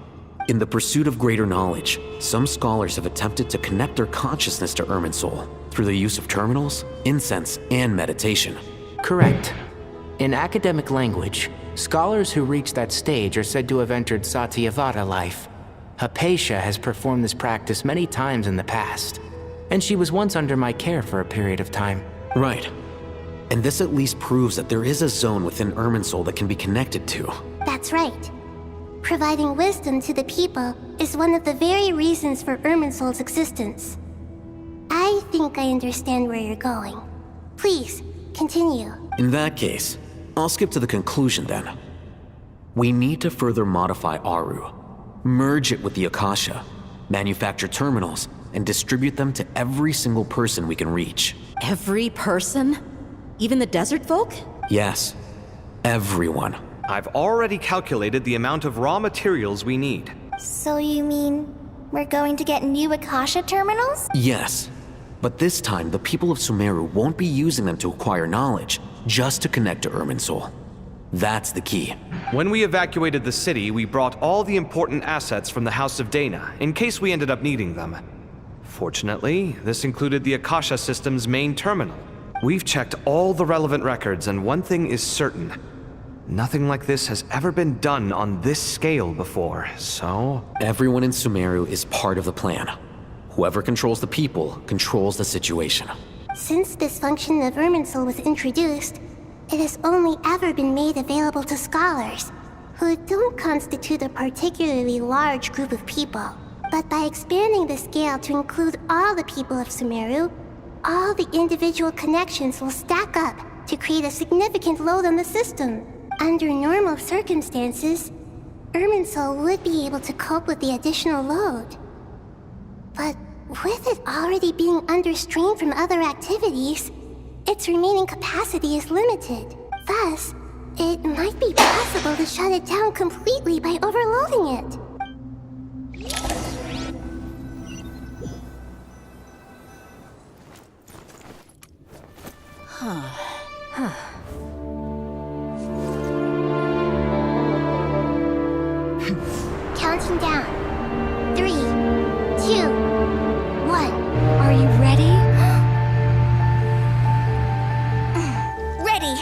In the pursuit of greater knowledge, some scholars have attempted to connect their consciousness to Irminsul through the use of terminals, incense, and meditation. Correct. In academic language, scholars who reach that stage are said to have entered Satyavata life. Hypatia has performed this practice many times in the past, and she was once under my care for a period of time. Right. And this at least proves that there is a zone within Irminsul that can be connected to. that's right. Providing wisdom to the people is one of the very reasons for Irminsul's existence. I think I understand where you're going. Please, continue. In that case, I'll skip to the conclusion then. We need to further modify Aru, merge it with the Akasha, manufacture terminals, and distribute them to every single person we can reach. Every person? Even the desert folk? Yes, everyone. I've already calculated the amount of raw materials we need. So you mean we're going to get new Akasha terminals? Yes, but this time the people of Sumeru won't be using them to acquire knowledge, just to connect to Irminsul. That's the key. When we evacuated the city, we brought all the important assets from the House of Dana, in case we ended up needing them. Fortunately, this included the Akasha system's main terminal. We've checked all the relevant records, and one thing is certain. Nothing like this has ever been done on this scale before, so... Everyone in Sumeru is part of the plan. Whoever controls the people controls the situation. Since this function of Irminsul was introduced, it has only ever been made available to scholars, who don't constitute a particularly large group of people. But by expanding the scale to include all the people of Sumeru, all the individual connections will stack up to create a significant load on the system. Under normal circumstances, Irminsul would be able to cope with the additional load. But with it already being under strain from other activities, its remaining capacity is limited. Thus, it might be possible to shut it down completely by overloading it. Counting down. 3, 2, 1. Are you ready? Ready.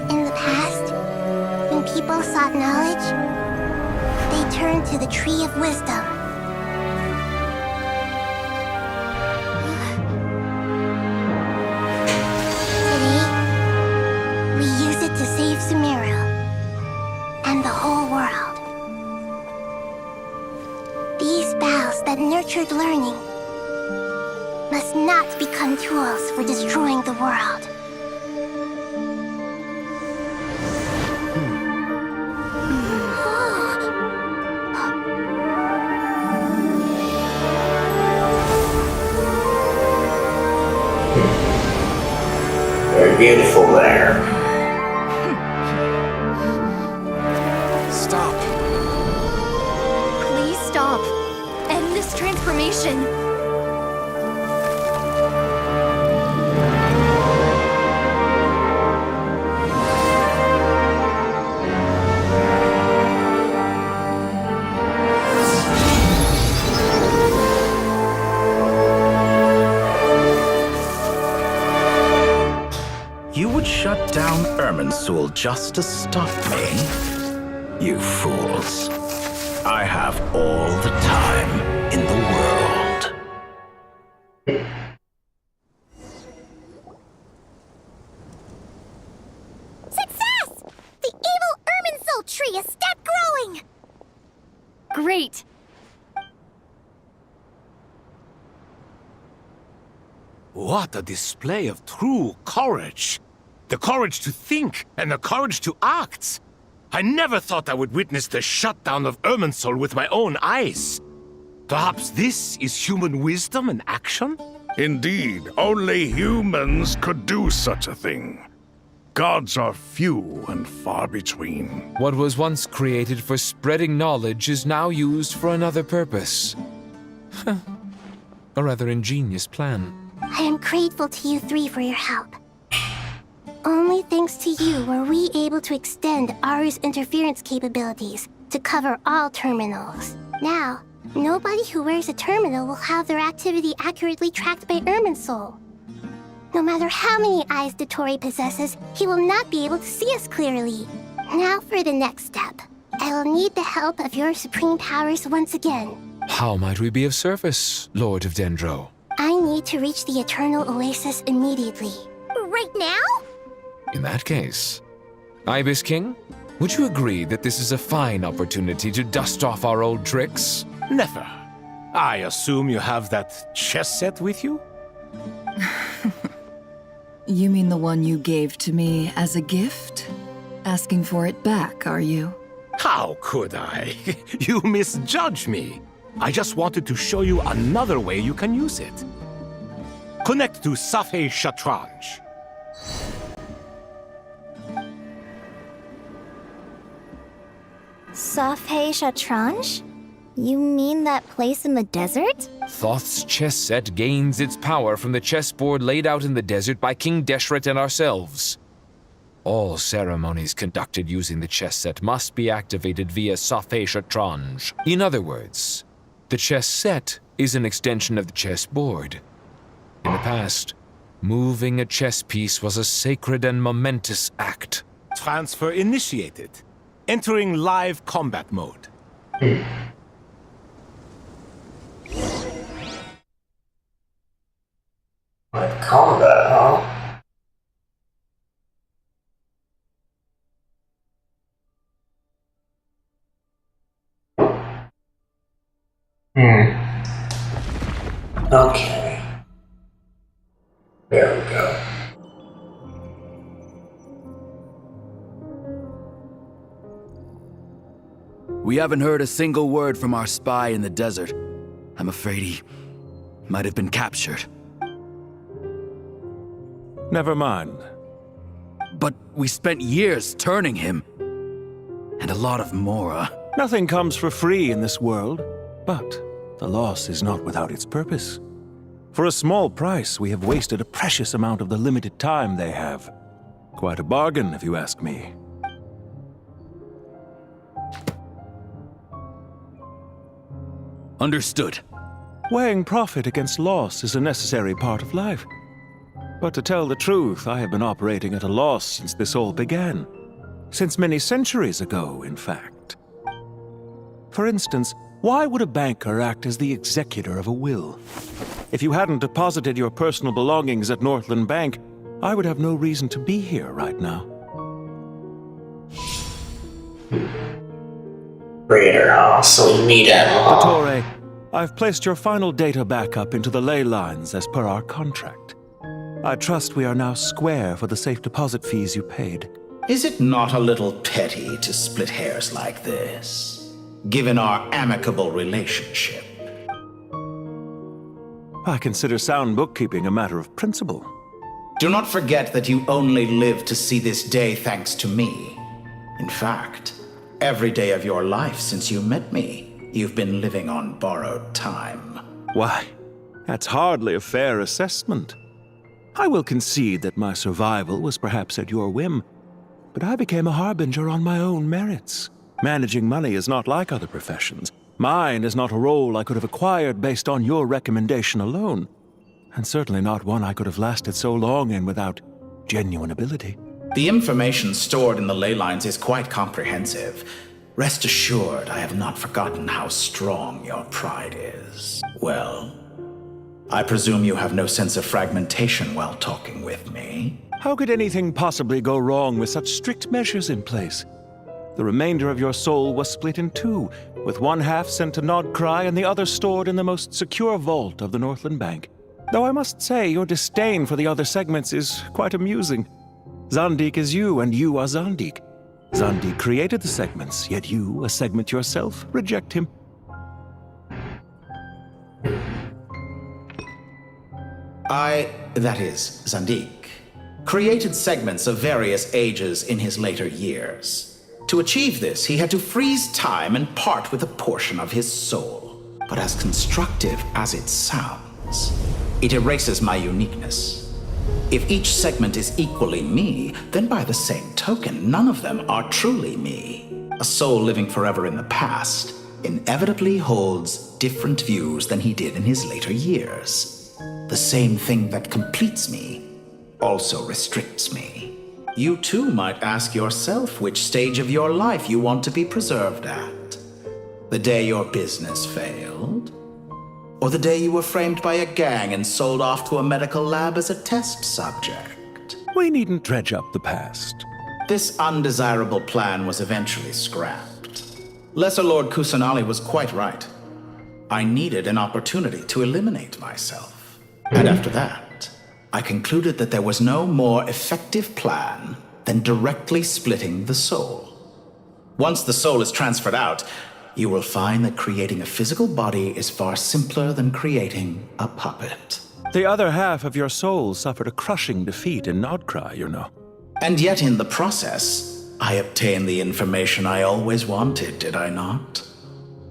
In the past, when people sought knowledge, they turned to the Tree of Wisdom. Today, we use it to save Sumeru and the whole world. These boughs that nurtured learning must not become tools for destroying the world. Very beautiful there. Stop. Please stop. End this transformation. You would shut down Irminsul just to stop me? You fools. I have all the time in the world. Success! The evil Irminsul tree has stopped growing! Great. What a display of true courage! The courage to think and the courage to act! I never thought I would witness the shutdown of Irminsul with my own eyes. Perhaps this is human wisdom in action? Indeed, only humans could do such a thing. Gods are few and far between. What was once created for spreading knowledge is now used for another purpose. A rather ingenious plan. I am grateful to you three for your help. Only thanks to you were we able to extend Aru's interference capabilities to cover all terminals. Now, nobody who wears a terminal will have their activity accurately tracked by Irminsul. No matter how many eyes Dottore possesses, he will not be able to see us clearly. Now for the next step. I will need the help of your supreme powers once again. How might we be of service, Lord of Dendro? I need to reach the Eternal Oasis immediately. Right now? In that case, Ibis King, would you agree that this is a fine opportunity to dust off our old tricks? Never. I assume you have that chess set with you? You mean the one you gave to me as a gift? Asking for it back, are you? How could I? You misjudge me. I just wanted to show you another way you can use it. Connect to Safei Shatranj. Safei Shatranj? You mean that place in the desert? Thoth's chess set gains its power from the chessboard laid out in the desert by King Deshret and ourselves. All ceremonies conducted using the chess set must be activated via Safei Shatranj. In other words, the chess set is an extension of the chessboard. In the past, Moving a chess piece was a sacred and momentous act. Transfer initiated. Entering live combat mode. Live combat, huh? Okay. There we go. We haven't heard a single word from our spy in the desert. I'm afraid he might have been captured. Never mind. But we spent years turning him. And a lot of Mora. Nothing comes for free in this world, but the loss is not without its purpose. For a small price, we have wasted a precious amount of the limited time they have. Quite a bargain, if you ask me. Understood. Weighing profit against loss is a necessary part of life. But to tell the truth, I have been operating at a loss since this all began. Since many centuries ago, in fact. For instance, why would a banker act as the executor of a will? If you hadn't deposited your personal belongings at Northland Bank, I would have no reason to be here right now. Raider, so we need him. Dottore, I've placed your final data backup into the ley lines as per our contract. I trust we are now square for the safe deposit fees you paid. Is it not a little petty to split hairs like this, given our amicable relationship? I consider sound bookkeeping a matter of principle. Do not forget that you only live to see this day thanks to me. In fact, every day of your life since you met me, you've been living on borrowed time. Why, that's hardly a fair assessment. I will concede that my survival was perhaps at your whim, but I became a harbinger on my own merits. Managing money is not like other professions. Mine is not a role I could have acquired based on your recommendation alone, and certainly not one I could have lasted so long in without genuine ability. The information stored in the ley lines is quite comprehensive. Rest assured, I have not forgotten how strong your pride is. Well, I presume you have no sense of fragmentation while talking with me. How could anything possibly go wrong with such strict measures in place? The remainder of your soul was split in two, with one half sent to Nod Krai and the other stored in the most secure vault of the Northland Bank. Though I must say, your disdain for the other segments is quite amusing. Zandik is you, and you are Zandik. Zandik created the segments, yet you, a segment yourself, reject him. That is, Zandik, created segments of various ages in his later years. To achieve this, he had to freeze time and part with a portion of his soul. But as constructive as it sounds, it erases my uniqueness. If each segment is equally me, then by the same token, none of them are truly me. A soul living forever in the past inevitably holds different views than he did in his later years. The same thing that completes me also restricts me. You too might ask yourself which stage of your life you want to be preserved at. The day your business failed? Or the day you were framed by a gang and sold off to a medical lab as a test subject? We needn't dredge up the past. This undesirable plan was eventually scrapped. Lesser Lord Kusanali was quite right. I needed an opportunity to eliminate myself. And after that, I concluded that there was no more effective plan than directly splitting the soul. Once the soul is transferred out, you will find that creating a physical body is far simpler than creating a puppet. The other half of your soul suffered a crushing defeat in Nod Krai, you know. And yet in the process, I obtained the information I always wanted, did I not?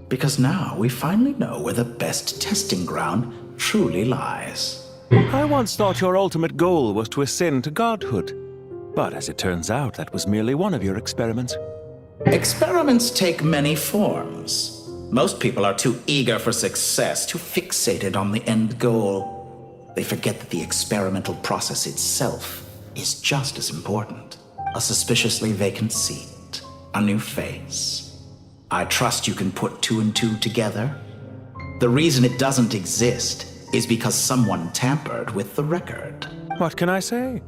Because now we finally know where the best testing ground truly lies. I once thought your ultimate goal was to ascend to godhood. But as it turns out, that was merely one of your experiments. Experiments take many forms. Most people are too eager for success, too fixated on the end goal. They forget that the experimental process itself is just as important. A suspiciously vacant seat, a new face. I trust you can put two and two together. The reason it doesn't exist is because someone tampered with the record. What can I say?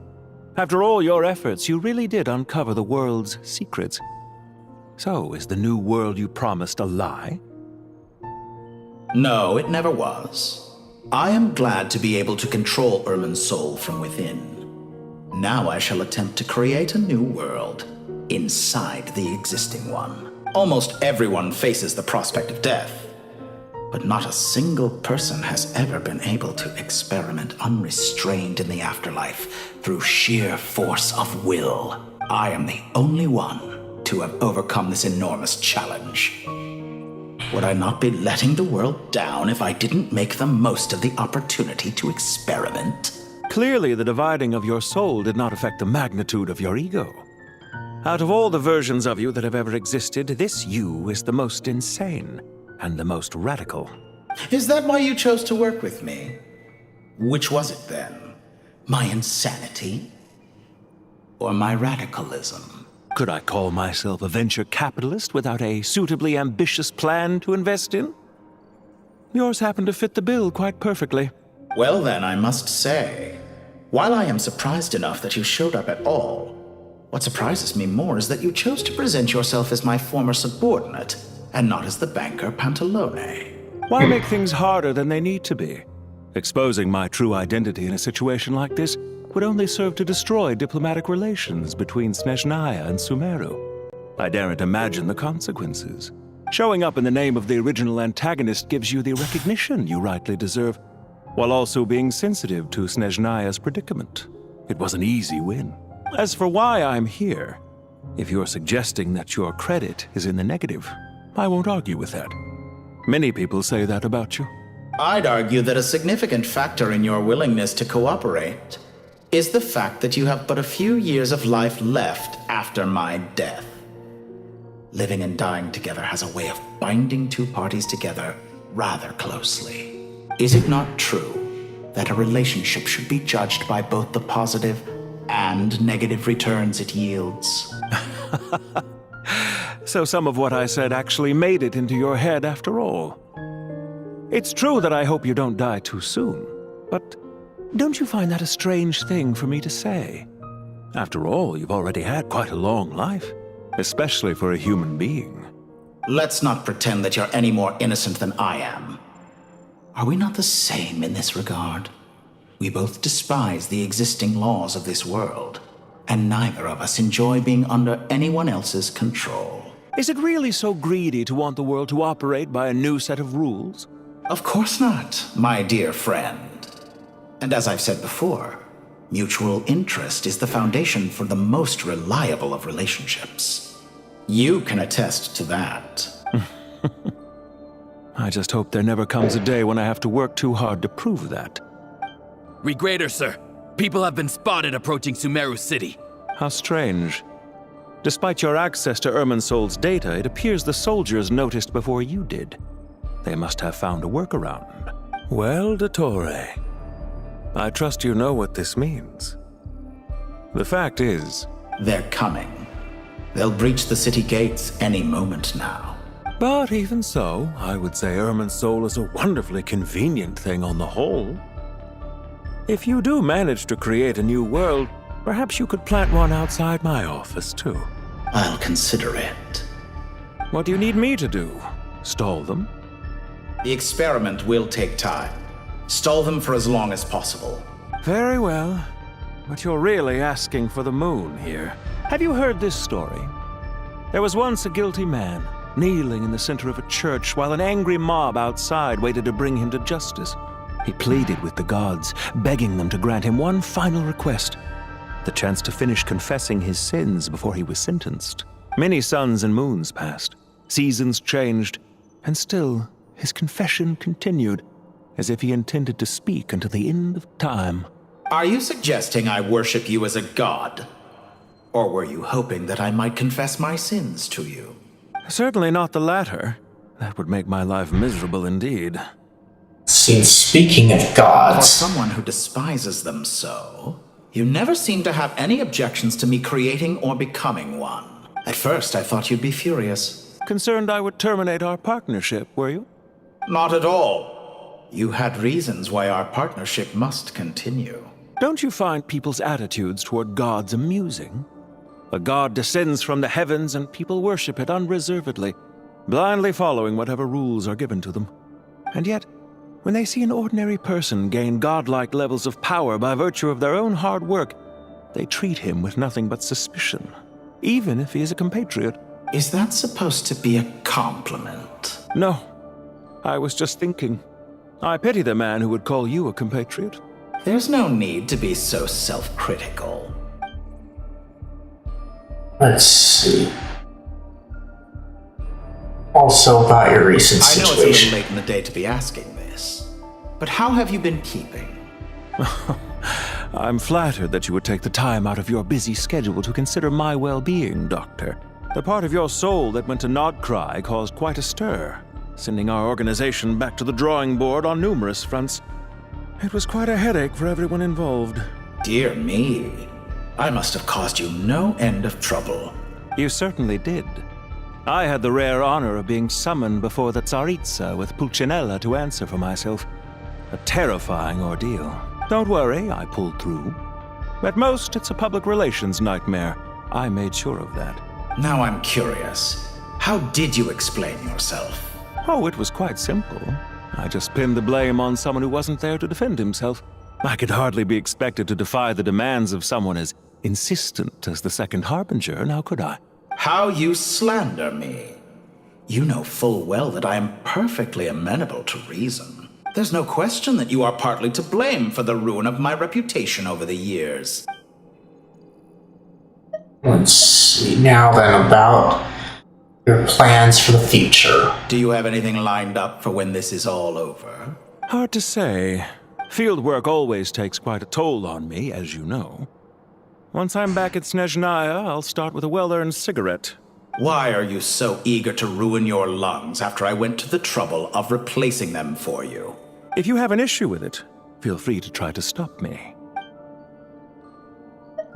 After all your efforts, you really did uncover the world's secrets. So, is the new world you promised a lie? No, it never was. I am glad to be able to control Irminsul from within. Now I shall attempt to create a new world inside the existing one. Almost everyone faces the prospect of death, but not a single person has ever been able to experiment unrestrained in the afterlife through sheer force of will. I am the only one to have overcome this enormous challenge. Would I not be letting the world down if I didn't make the most of the opportunity to experiment? Clearly, the dividing of your soul did not affect the magnitude of your ego. Out of all the versions of you that have ever existed, this you is the most insane and the most radical. Is that why you chose to work with me? Which was it then? My insanity? Or my radicalism? Could I call myself a venture capitalist without a suitably ambitious plan to invest in? Yours happened to fit the bill quite perfectly. Well then, I must say, while I am surprised enough that you showed up at all, what surprises me more is that you chose to present yourself as my former subordinate, and not as the banker Pantalone. Why make things harder than they need to be? Exposing my true identity in a situation like this would only serve to destroy diplomatic relations between Snezhnaya and Sumeru. I daren't imagine the consequences. Showing up in the name of the original antagonist gives you the recognition you rightly deserve, while also being sensitive to Snezhnaya's predicament. It was an easy win. As for why I'm here, if you're suggesting that your credit is in the negative, I won't argue with that. Many people say that about you. I'd argue that a significant factor in your willingness to cooperate is the fact that you have but a few years of life left after my death. Living and dying together has a way of binding two parties together rather closely. Is it not true that a relationship should be judged by both the positive and negative returns it yields? So some of what I said actually made it into your head after all. It's true that I hope you don't die too soon, but don't you find that a strange thing for me to say? After all, you've already had quite a long life, especially for a human being. Let's not pretend that you're any more innocent than I am. Are we not the same in this regard? We both despise the existing laws of this world, and neither of us enjoy being under anyone else's control. Is it really so greedy to want the world to operate by a new set of rules? Of course not, my dear friend. And as I've said before, mutual interest is the foundation for the most reliable of relationships. You can attest to that. I just hope there never comes a day when I have to work too hard to prove that. Regrader, sir. People have been spotted approaching Sumeru City. How strange. Despite your access to Irminsul's data, it appears the soldiers noticed before you did. They must have found a workaround. Well, Dottore, I trust you know what this means. The fact is... They're coming. They'll breach the city gates any moment now. But even so, I would say Irminsul is a wonderfully convenient thing on the whole. If you do manage to create a new world, perhaps you could plant one outside my office, too. I'll consider it. What do you need me to do? Stall them? The experiment will take time. Stall them for as long as possible. Very well. But you're really asking for the moon here. Have you heard this story? There was once a guilty man, kneeling in the center of a church while an angry mob outside waited to bring him to justice. He pleaded with the gods, begging them to grant him one final request: the chance to finish confessing his sins before he was sentenced. Many suns and moons passed, seasons changed, and still his confession continued, as if he intended to speak until the end of time. Are you suggesting I worship you as a god? Or were you hoping that I might confess my sins to you? Certainly not the latter. That would make my life miserable indeed. See, speaking of gods... For someone who despises them so, you never seem to have any objections to me creating or becoming one. At first, I thought you'd be furious. Concerned I would terminate our partnership, were you? Not at all. You had reasons why our partnership must continue. Don't you find people's attitudes toward gods amusing? A god descends from the heavens and people worship it unreservedly, blindly following whatever rules are given to them. And yet, when they see an ordinary person gain godlike levels of power by virtue of their own hard work, they treat him with nothing but suspicion, even if he is a compatriot. Is that supposed to be a compliment? No. I was just thinking. I pity the man who would call you a compatriot. There's no need to be so self-critical. Let's see. Also about your recent situation. I know it's a little late in the day to be asking this, but how have you been keeping? I'm flattered that you would take the time out of your busy schedule to consider my well-being, Doctor. The part of your soul that went to Nod Krai caused quite a stir, sending our organization back to the drawing board on numerous fronts. It was quite a headache for everyone involved. Dear me. I must have caused you no end of trouble. You certainly did. I had the rare honor of being summoned before the Tsaritsa with Pulcinella to answer for myself. A terrifying ordeal. Don't worry, I pulled through. At most, it's a public relations nightmare. I made sure of that. Now I'm curious. How did you explain yourself? Oh, it was quite simple. I just pinned the blame on someone who wasn't there to defend himself. I could hardly be expected to defy the demands of someone as insistent as the Second Harbinger, now could I? How you slander me. You know full well that I am perfectly amenable to reason. There's no question that you are partly to blame for the ruin of my reputation over the years. Let's see now then about your plans for the future. Do you have anything lined up for when this is all over? Hard to say. Field work always takes quite a toll on me, as you know. Once I'm back at Snezhnaya, I'll start with a well-earned cigarette. Why are you so eager to ruin your lungs after I went to the trouble of replacing them for you? If you have an issue with it, feel free to try to stop me.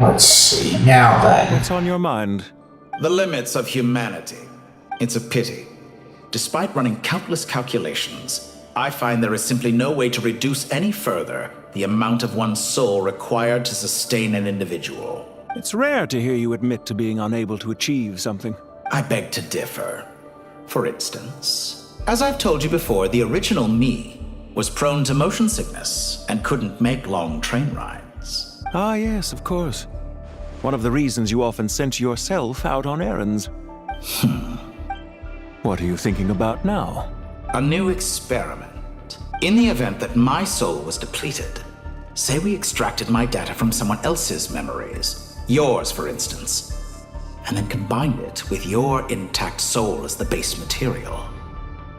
Let's see, now then. What's on your mind? The limits of humanity. It's a pity. Despite running countless calculations, I find there is simply no way to reduce any further the amount of one's soul required to sustain an individual. It's rare to hear you admit to being unable to achieve something. I beg to differ. For instance, as I've told you before, the original me was prone to motion sickness and couldn't make long train rides. Ah, yes, of course. One of the reasons you often sent yourself out on errands. What are you thinking about now? A new experiment. In the event that my soul was depleted, say we extracted my data from someone else's memories, yours for instance, and then combined it with your intact soul as the base material,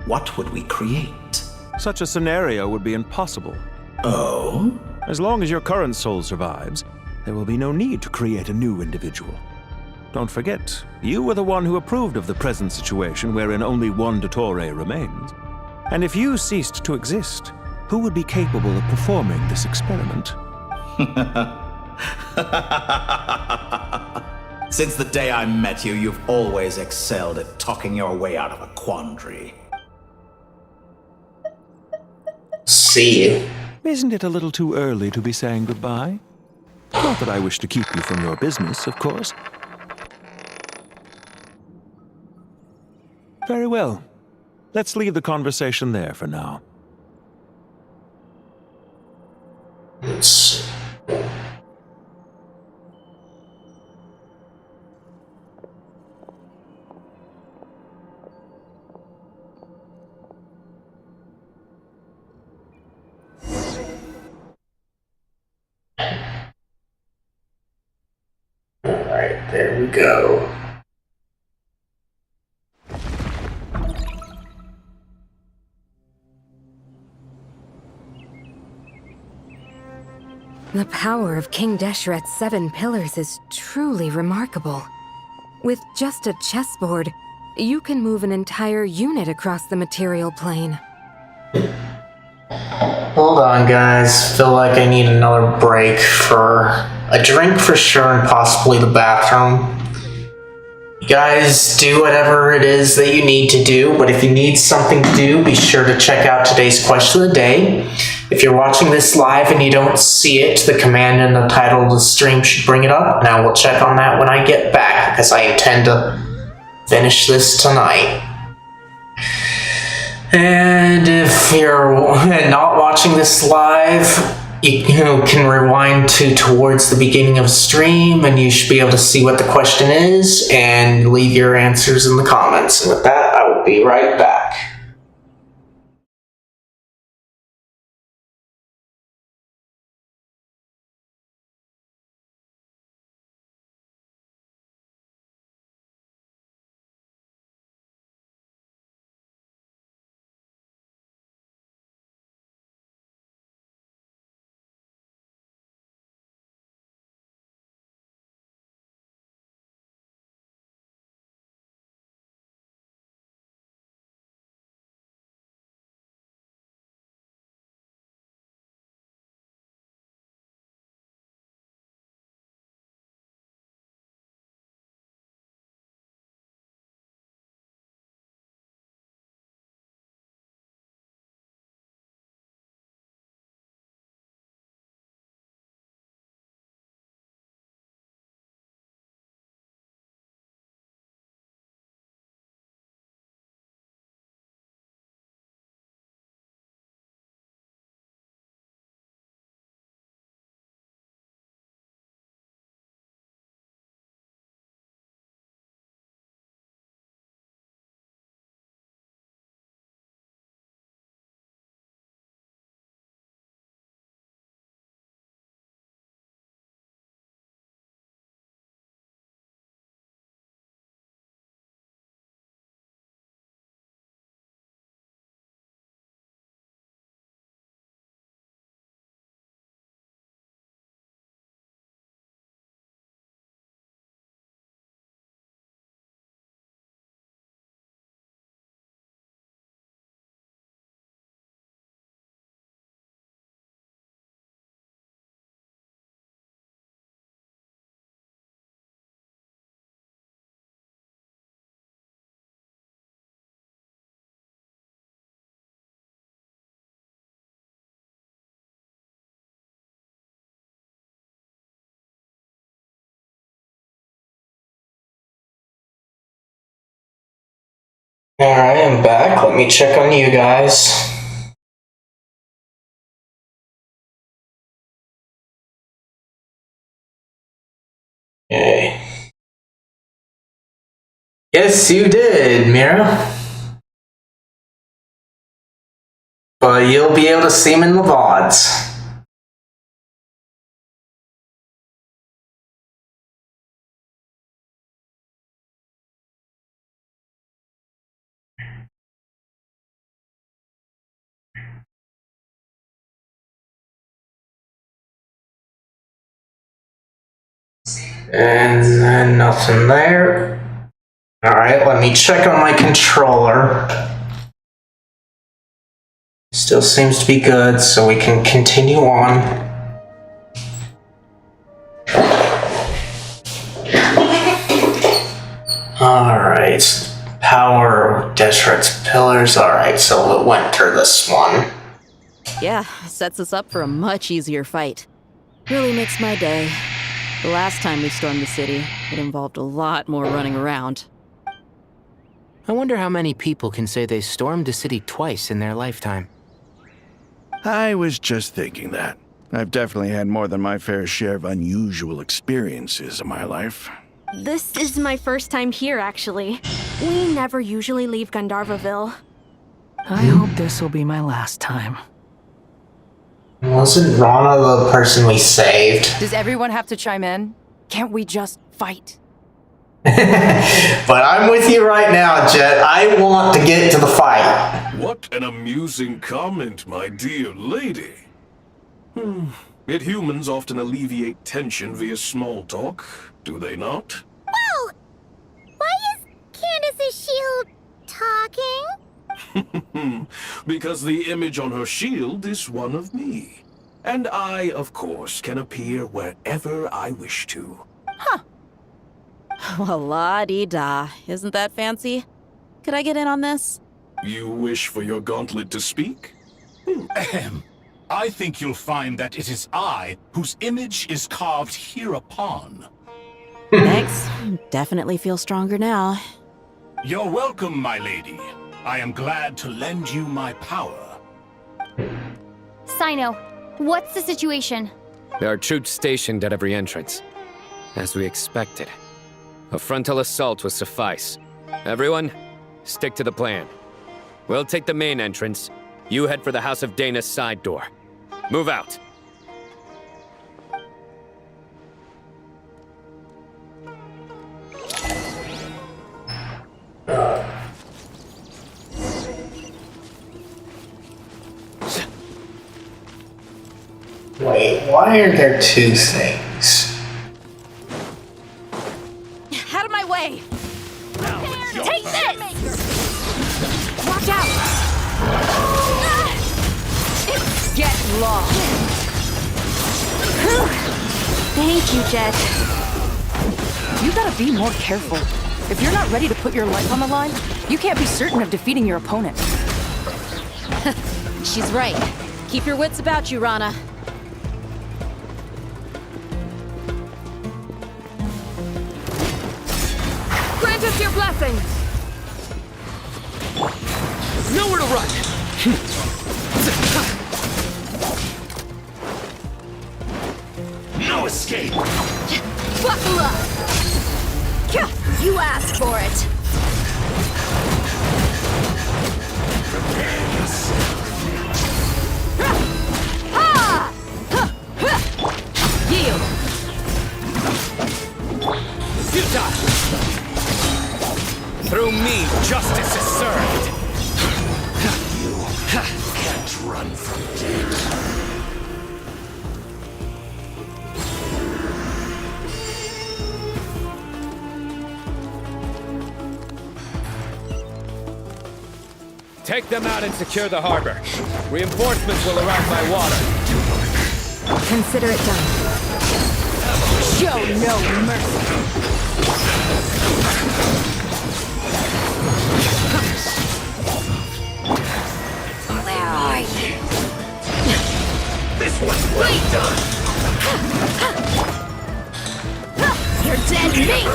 what would we create? Such a scenario would be impossible. Oh? As long as your current soul survives, there will be no need to create a new individual. Don't forget, you were the one who approved of the present situation wherein only one Dottore remains. And if you ceased to exist, who would be capable of performing this experiment? Since the day I met you, you've always excelled at talking your way out of a quandary. See you. Isn't it a little too early to be saying goodbye? Not that I wish to keep you from your business, of course. Very well. Let's leave the conversation there for now. Let's Alright, there we go. The power of King Deshret's 7 pillars is truly remarkable. With just a chessboard, you can move an entire unit across the material plane. hold on, guys. Feel like I need another break for a drink for sure and possibly the bathroom. You guys do whatever it is that you need to do, but if you need something to do, be sure to check out today's question of the day. If you're watching this live and you don't see it, the command in the title of the stream should bring it up, and I will check on that when I get back, because I intend to finish this tonight. And if you're not watching this live, you can rewind towards the beginning of the stream, and you should be able to see what the question is and leave your answers in the comments. And with that, I will be right back. Alright, I'm back. Let me check on you guys. Okay. Yes, you did, Mira. But you'll be able to see him in the VODs. And then nothing there. Alright, let me check on my controller. Still seems to be good, so we can continue on. Alright. Power, Desert's pillars. Alright, so it went through this one. Yeah, sets us up for a much easier fight. Really makes my day. The last time we stormed the city, it involved a lot more running around. I wonder how many people can say they stormed a city twice in their lifetime. I was just thinking that. I've definitely had more than my fair share of unusual experiences in my life. This is my first time here, actually. We never usually leave Gandharvaville. I hope this will be my last time. Wasn't Rana the person we saved? Does everyone have to chime in? Can't we just fight? But I'm with you right now, Jet. I want to get to the fight. What an amusing comment, my dear lady. Yet humans often alleviate tension via small talk, do they not? Whoa! Why is Candace's shield talking? Because the image on her shield is one of me. And I, of course, can appear wherever I wish to. Well, la-dee-da. Isn't that fancy? Could I get in on this? You wish for your gauntlet to speak? Ahem. I think you'll find that it is I whose image is carved hereupon. Thanks. Definitely feel stronger now. You're welcome, my lady. I am glad to lend you my power. Sino, what's the situation? There are troops stationed at every entrance. As we expected. A frontal assault will suffice. Everyone, stick to the plan. We'll take the main entrance. You head for the House of Dana's side door. Move out. Wait, why are there two things? Out of my way! Take this! Watch out! Get lost. Thank you, Jet. You gotta be more careful. If you're not ready to put your life on the line, you can't be certain of defeating your opponent. She's right. Keep your wits about you, Rana. Grant us your blessing! Nowhere to run! No escape! Buckle up! You asked for it! Yield! Futile! Through me, justice is served! You can't run from death. Take them out and secure the harbor. Reinforcements will arrive by water. Consider it done. Show no mercy. Where are you? This one's well done. You're dead meat!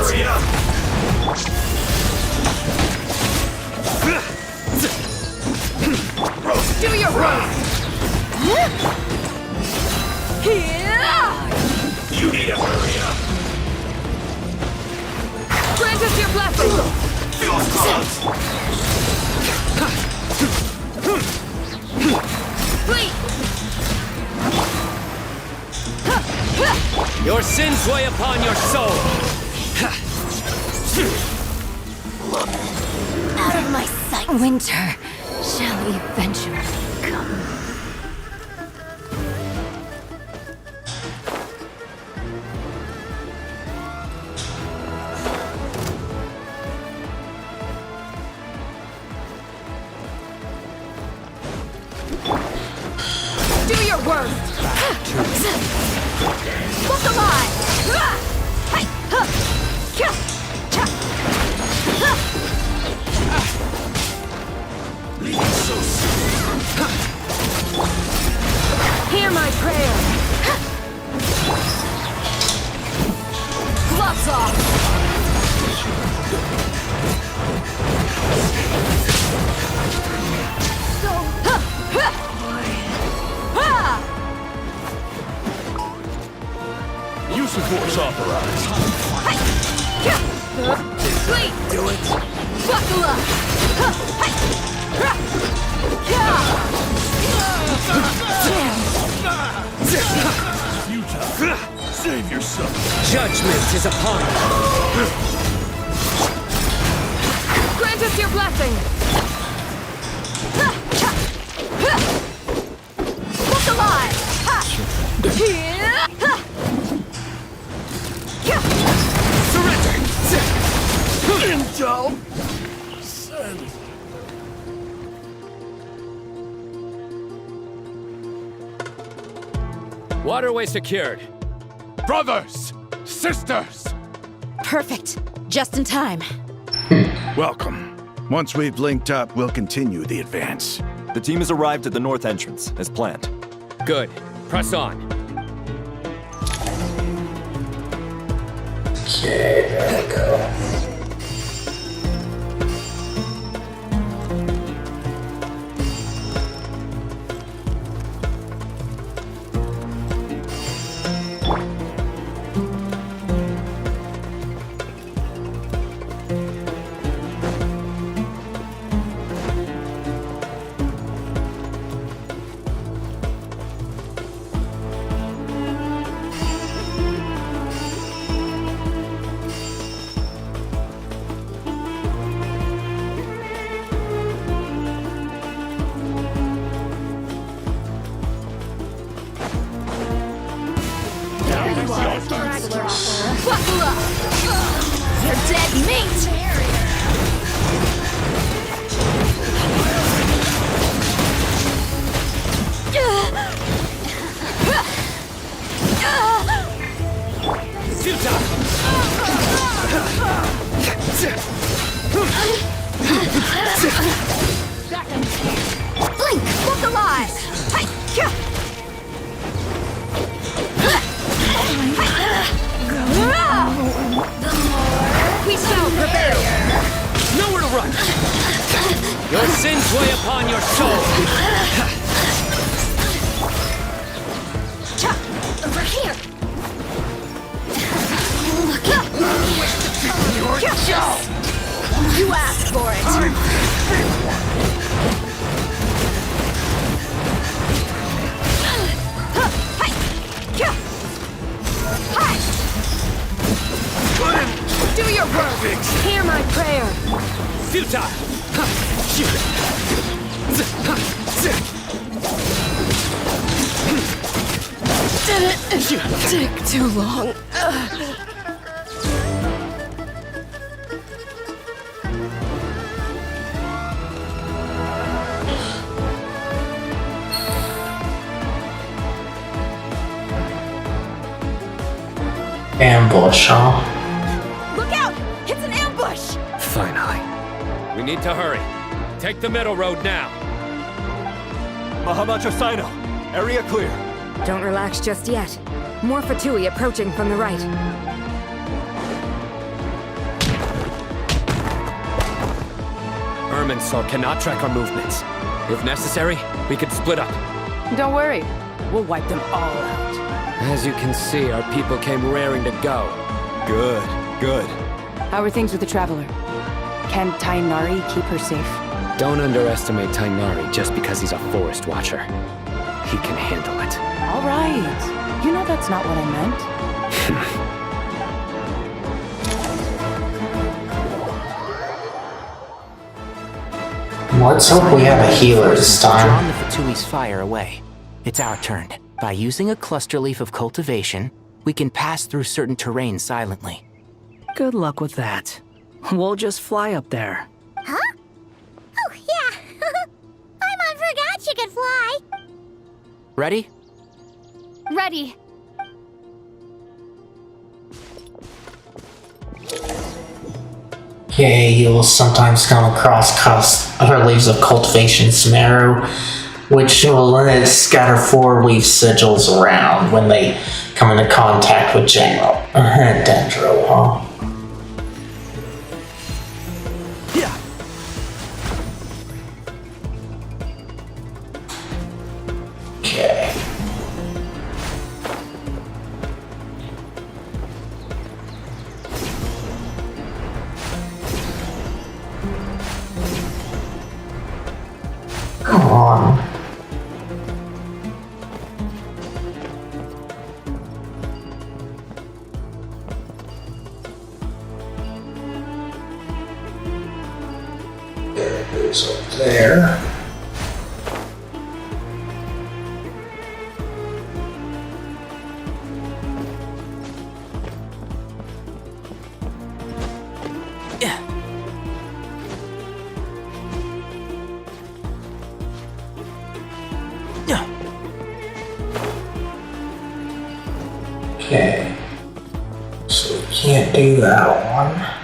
Do your roast! You need to hurry up. Grant us your blessing! Feel caught. Flee! Your sins weigh upon your soul. Out of my sight. Winter shall eventually come. Do your worst! Look alive! Leaving so soon. Hear my prayer! Gloves off! Use of force authorized. Flee! Do it. Buckle up! Futile. Save yourself. Judgment is upon you. Grant us your blessing! Look alive! Surrender. Intel. Send. Waterway secured. Brothers! Sisters! Perfect. Just in time. Welcome. Once we've linked up, we'll continue the advance. The team has arrived at the north entrance, as planned. Good. Press on. Okay, there we go. Buckle up! You're dead meat! Blink! Look alive! We shall prevail! Nowhere to run! Your sins weigh upon your soul! Over here! Look at You asked for it! Do your work! Hear my prayer! Futile! Didn't take too long. Ambush, huh? Look out! It's an ambush! Finally. We need to hurry. Take the middle road now. Mahamacho Sino, area clear. Don't relax just yet. More Fatui approaching from the right. Irminsul cannot track our movements. If necessary, we could split up. Don't worry. We'll wipe them all out. As you can see, our people came raring to go. Good, good. How are things with the Traveler? Can Tainari keep her safe? Don't underestimate Tainari just because he's a forest watcher. He can handle it. All right. You know that's not what I meant. Let's hope we have a healer this time. Drawn the Fatui's fire away. It's our turn. By using a cluster leaf of cultivation, we can pass through certain terrain silently. Good luck with that. We'll just fly up there. Huh? Oh, yeah. Paimon forgot she could fly. Ready? Ready. Okay, you'll sometimes come across other leaves of cultivation Sumeru, which will scatter 4 leaf sigils around when they come into contact with General Dendro, huh? Okay. Come on. There it is up there. Okay. So we can't do that one.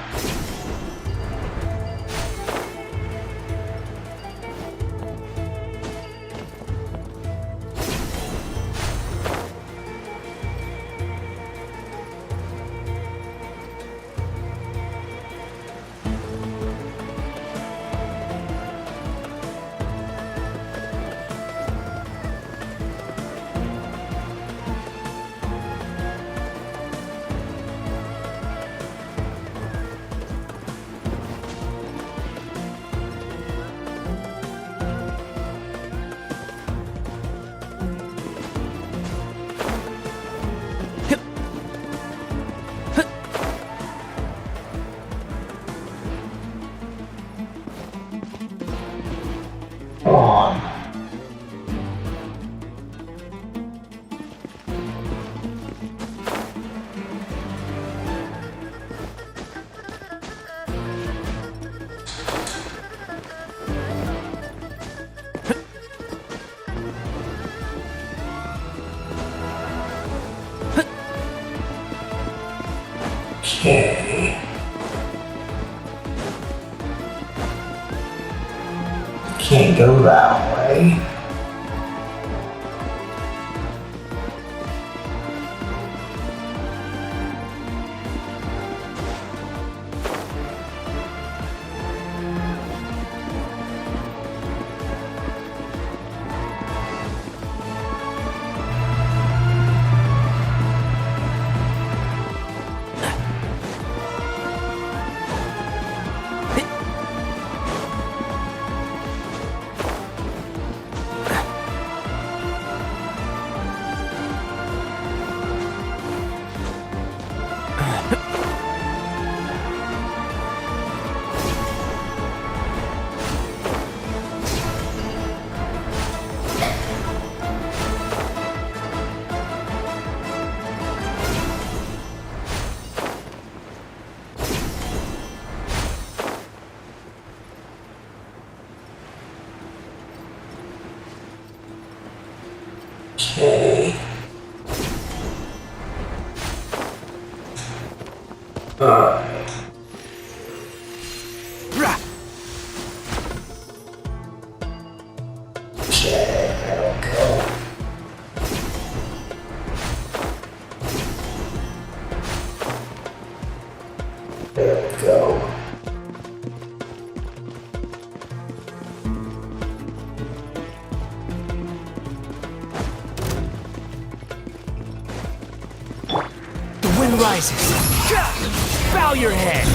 Okay. Can't go that way. Okay. Alright. Okay, there we go. There we go. Wind rises. Bow your head.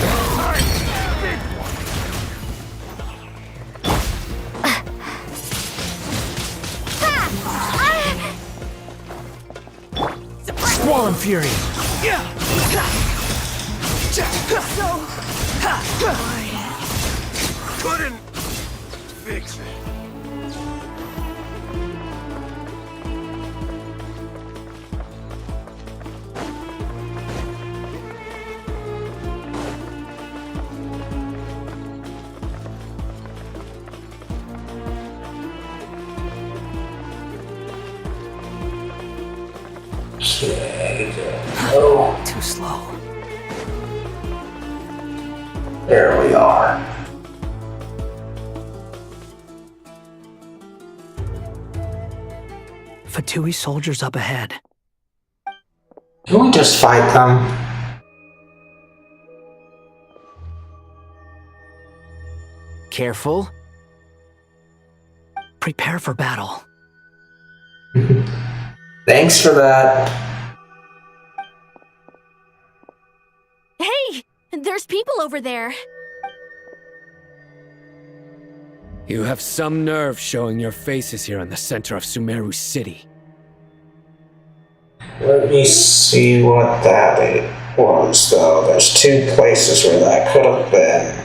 Squall and fury. Couldn't fix it. Okay, oh, too slow. There we are. Fatui soldiers up ahead. Can we just fight them? Careful. Prepare for battle. Thanks for that. Hey! There's people over there. You have some nerve showing your faces here in the center of Sumeru City. Let me see what that was, though. There's two places where that could have been.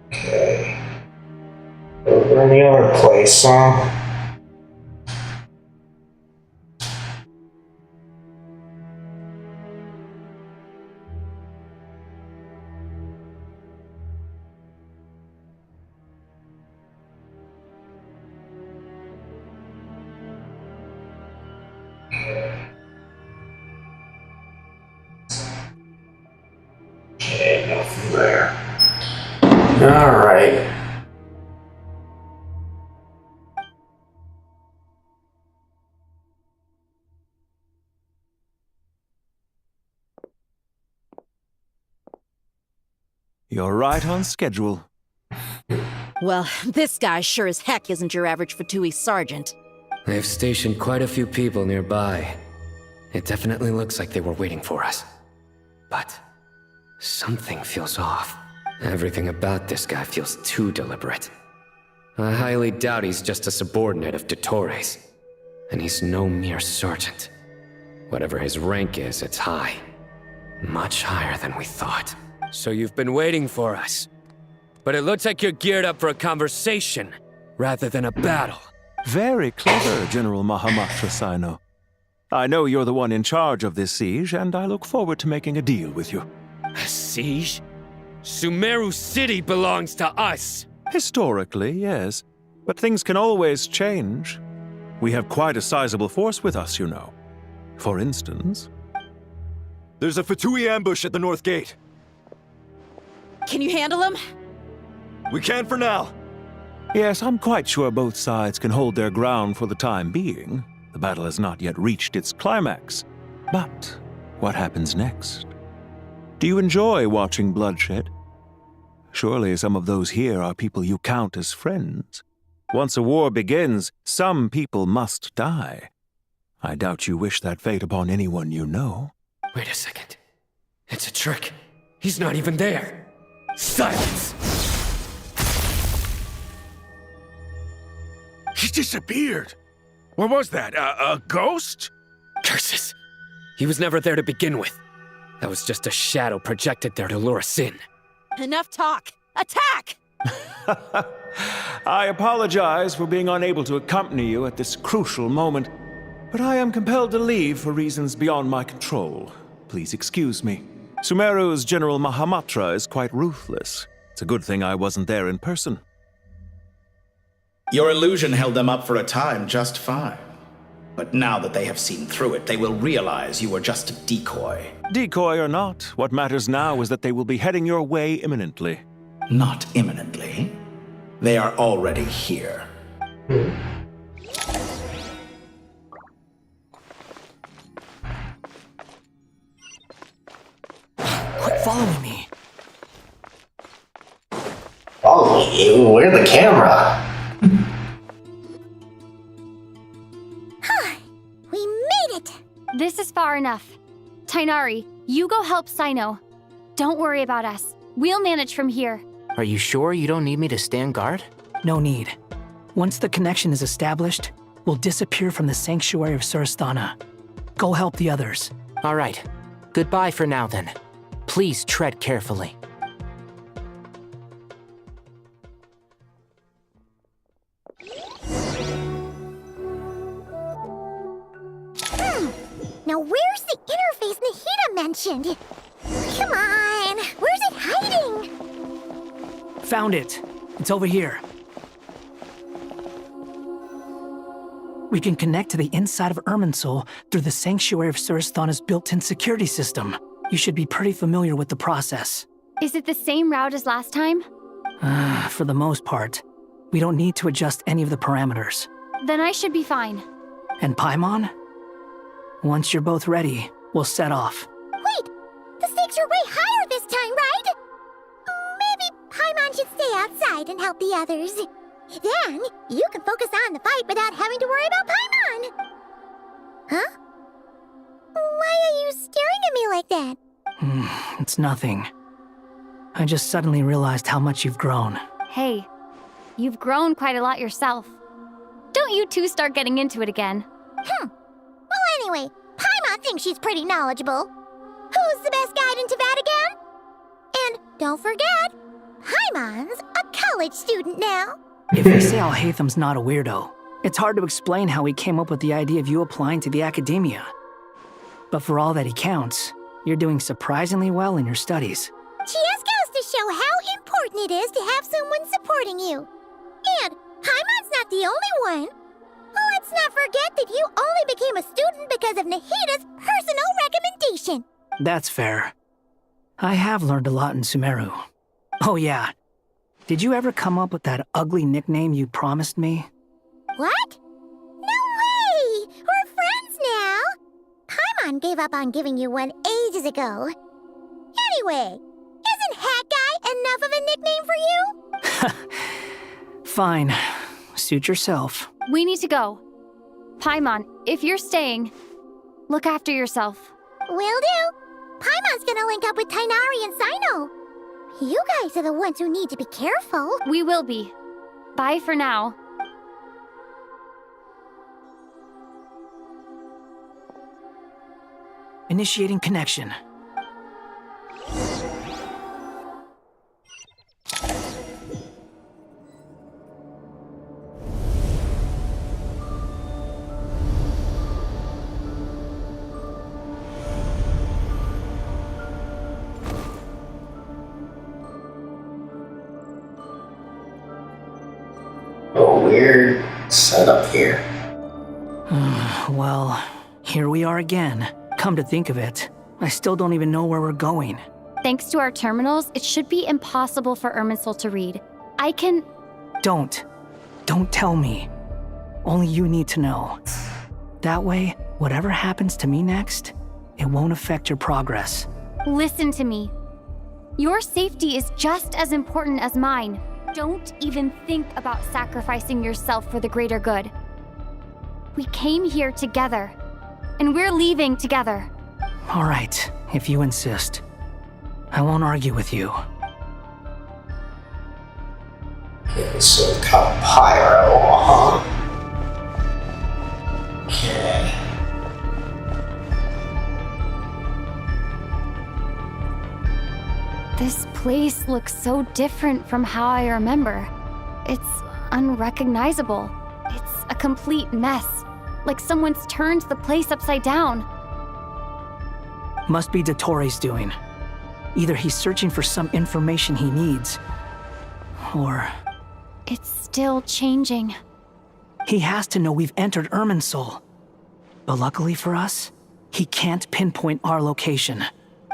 Okay. Over in the other place, huh? Alright. You're right on schedule. Well, this guy sure as heck isn't your average Fatui sergeant. They've stationed quite a few people nearby. It definitely looks like they were waiting for us. But something feels off. Everything about this guy feels too deliberate. I highly doubt he's just a subordinate of Dottores. And he's no mere sergeant. Whatever his rank is, it's high. Much higher than we thought. So you've been waiting for us. But it looks like you're geared up for a conversation, rather than a battle. Very clever, General Mahamatra Sino. I know you're the one in charge of this siege, and I look forward to making a deal with you. A siege? Sumeru City belongs to us! Historically, yes. But things can always change. We have quite a sizable force with us, you know. For instance... There's a Fatui ambush at the north gate. Can you handle him? We can for now. Yes, I'm quite sure both sides can hold their ground for the time being. The battle has not yet reached its climax. But what happens next? Do you enjoy watching bloodshed? Surely some of those here are people you count as friends. Once a war begins, some people must die. I doubt you wish that fate upon anyone you know. Wait a second. It's a trick. He's not even there. Silence! He disappeared. What was that? A ghost? Curses! He was never there to begin with. That was just a shadow projected there to lure us in. Enough talk! Attack! I apologize for being unable to accompany you at this crucial moment, but I am compelled to leave for reasons beyond my control. Please excuse me. Sumeru's General Mahamatra is quite ruthless. It's a good thing I wasn't there in person. Your illusion held them up for a time just fine. But now that they have seen through it, they will realize you were just a decoy. Decoy or not, what matters now is that they will be heading your way imminently. Not imminently. They are already here. Quit following me. Follow you? Where's the camera? We made it! This is far enough. Tainari, you go help Sino. Don't worry about us. We'll manage from here. Are you sure you don't need me to stand guard? No need. Once the connection is established, we'll disappear from the sanctuary of Surasthana. Go help the others. All right. Goodbye for now, then. Please tread carefully. Now where's the interface Nahida mentioned? Come on, where's it hiding? Found it. It's over here. We can connect to the inside of Irminsul through the Sanctuary of Surasthana's built-in security system. You should be pretty familiar with the process. Is it the same route as last time? For the most part. We don't need to adjust any of the parameters. Then I should be fine. And Paimon? Once you're both ready, we'll set off. Wait, the stakes are way higher this time, right? Maybe Paimon should stay outside and help the others. Then, you can focus on the fight without having to worry about Paimon. Huh? Why are you staring at me like that? It's nothing. I just suddenly realized how much you've grown. Hey, you've grown quite a lot yourself. Don't you two start getting into it again. Well, anyway, Paimon thinks she's pretty knowledgeable. Who's the best guide in Teyvat again? And don't forget, Paimon's a college student now. If we say Alhatham's not a weirdo, it's hard to explain how he came up with the idea of you applying to the academia. But for all that he counts, you're doing surprisingly well in your studies. Just goes to show how important it is to have someone supporting you. And Paimon's not the only one. Let's not forget that you only became a student because of Nahida's personal recommendation. That's fair. I have learned a lot in Sumeru. Oh yeah, did you ever come up with that ugly nickname you promised me? What? No way! We're friends now! Paimon gave up on giving you one ages ago. Anyway, isn't Hat Guy enough of a nickname for you? Fine. Suit yourself. We need to go. Paimon, if you're staying, look after yourself. Will do. Paimon's gonna link up with Tighnari and Cyno. You guys are the ones who need to be careful. We will be. Bye for now. Initiating connection. Weird setup here. Well, here we are again. Come to think of it, I still don't even know where we're going. Thanks to our terminals, it should be impossible for Irminsul to read. I can... Don't tell me. Only you need to know. That way, whatever happens to me next, it won't affect your progress. Listen to me. Your safety is just as important as mine. Don't even think about sacrificing yourself for the greater good. We came here together, and we're leaving together. All right, if you insist. I won't argue with you. So got pyro, huh? Okay. This place looks so different from how I remember. It's unrecognizable. It's a complete mess. Like someone's turned the place upside down. Must be Dottoro's doing. Either he's searching for some information he needs, or... It's still changing. He has to know we've entered Irminsul. But luckily for us, he can't pinpoint our location.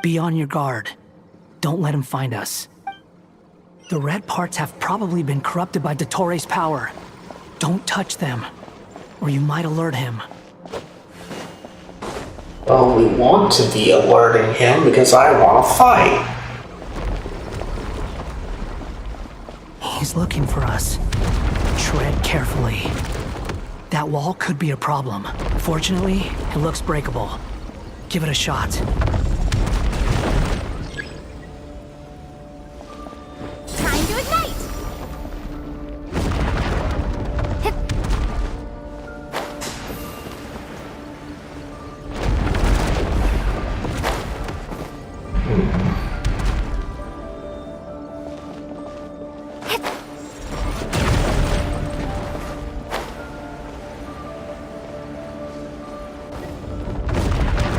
Be on your guard. Don't let him find us. The red parts have probably been corrupted by Dottoro's power. Don't touch them, or you might alert him. Well, we want to be alerting him because I want to fight. He's looking for us. Tread carefully. That wall could be a problem. Fortunately, it looks breakable. Give it a shot. Time to ignite! Hip.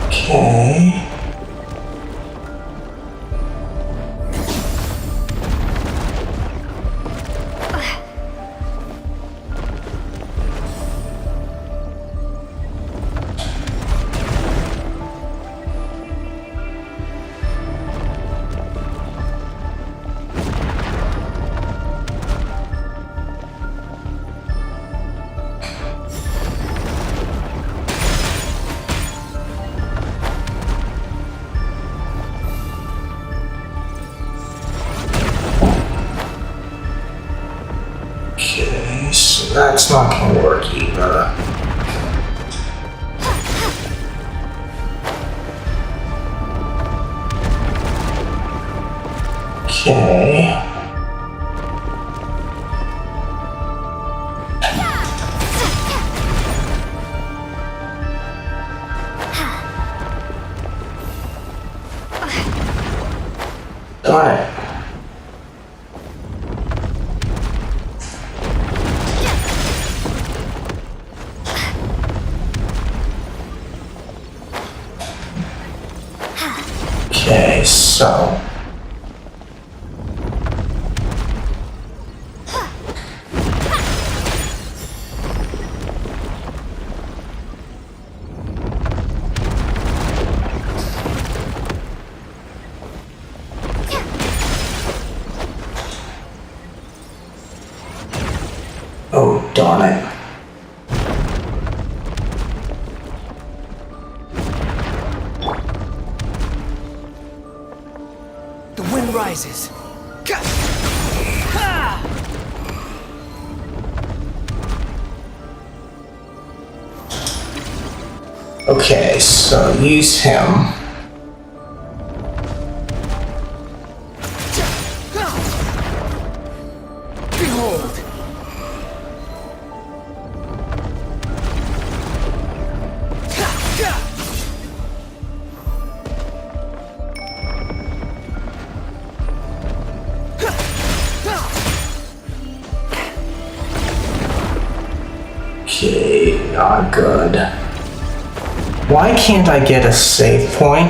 Okay. Okay, so that's not gonna work either. Okay. Got it. Okay, so... rises. Okay, so use him. Behold. Okay, not good. Why can't I get a save point?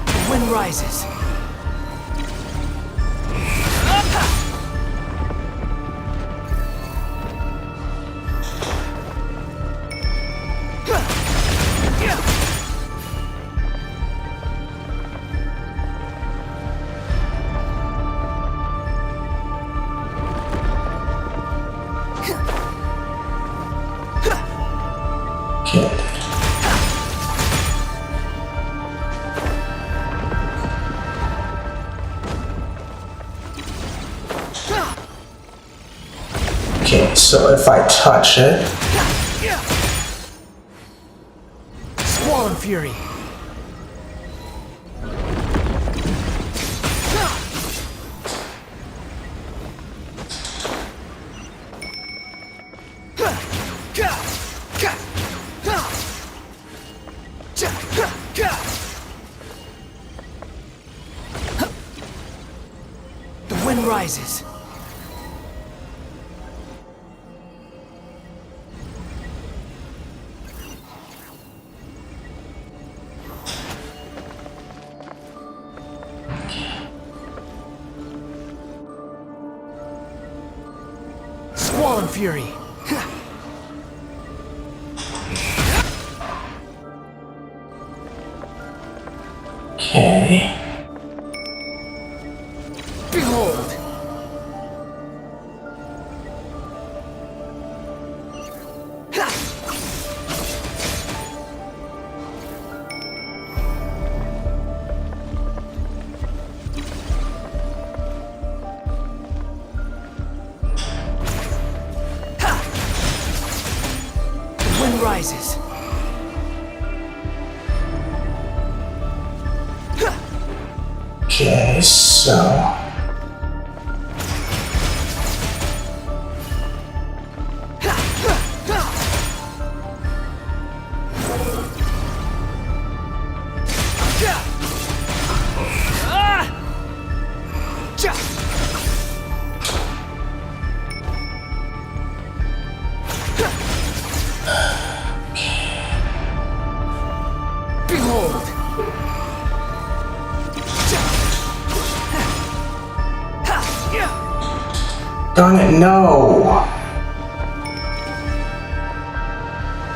The wind rises. Okay, so if I touch it... Squall Fury. The wind rises. Squall Fury. Okay. Behold. The wind rises. Okay, so... Behold. Darn it, no!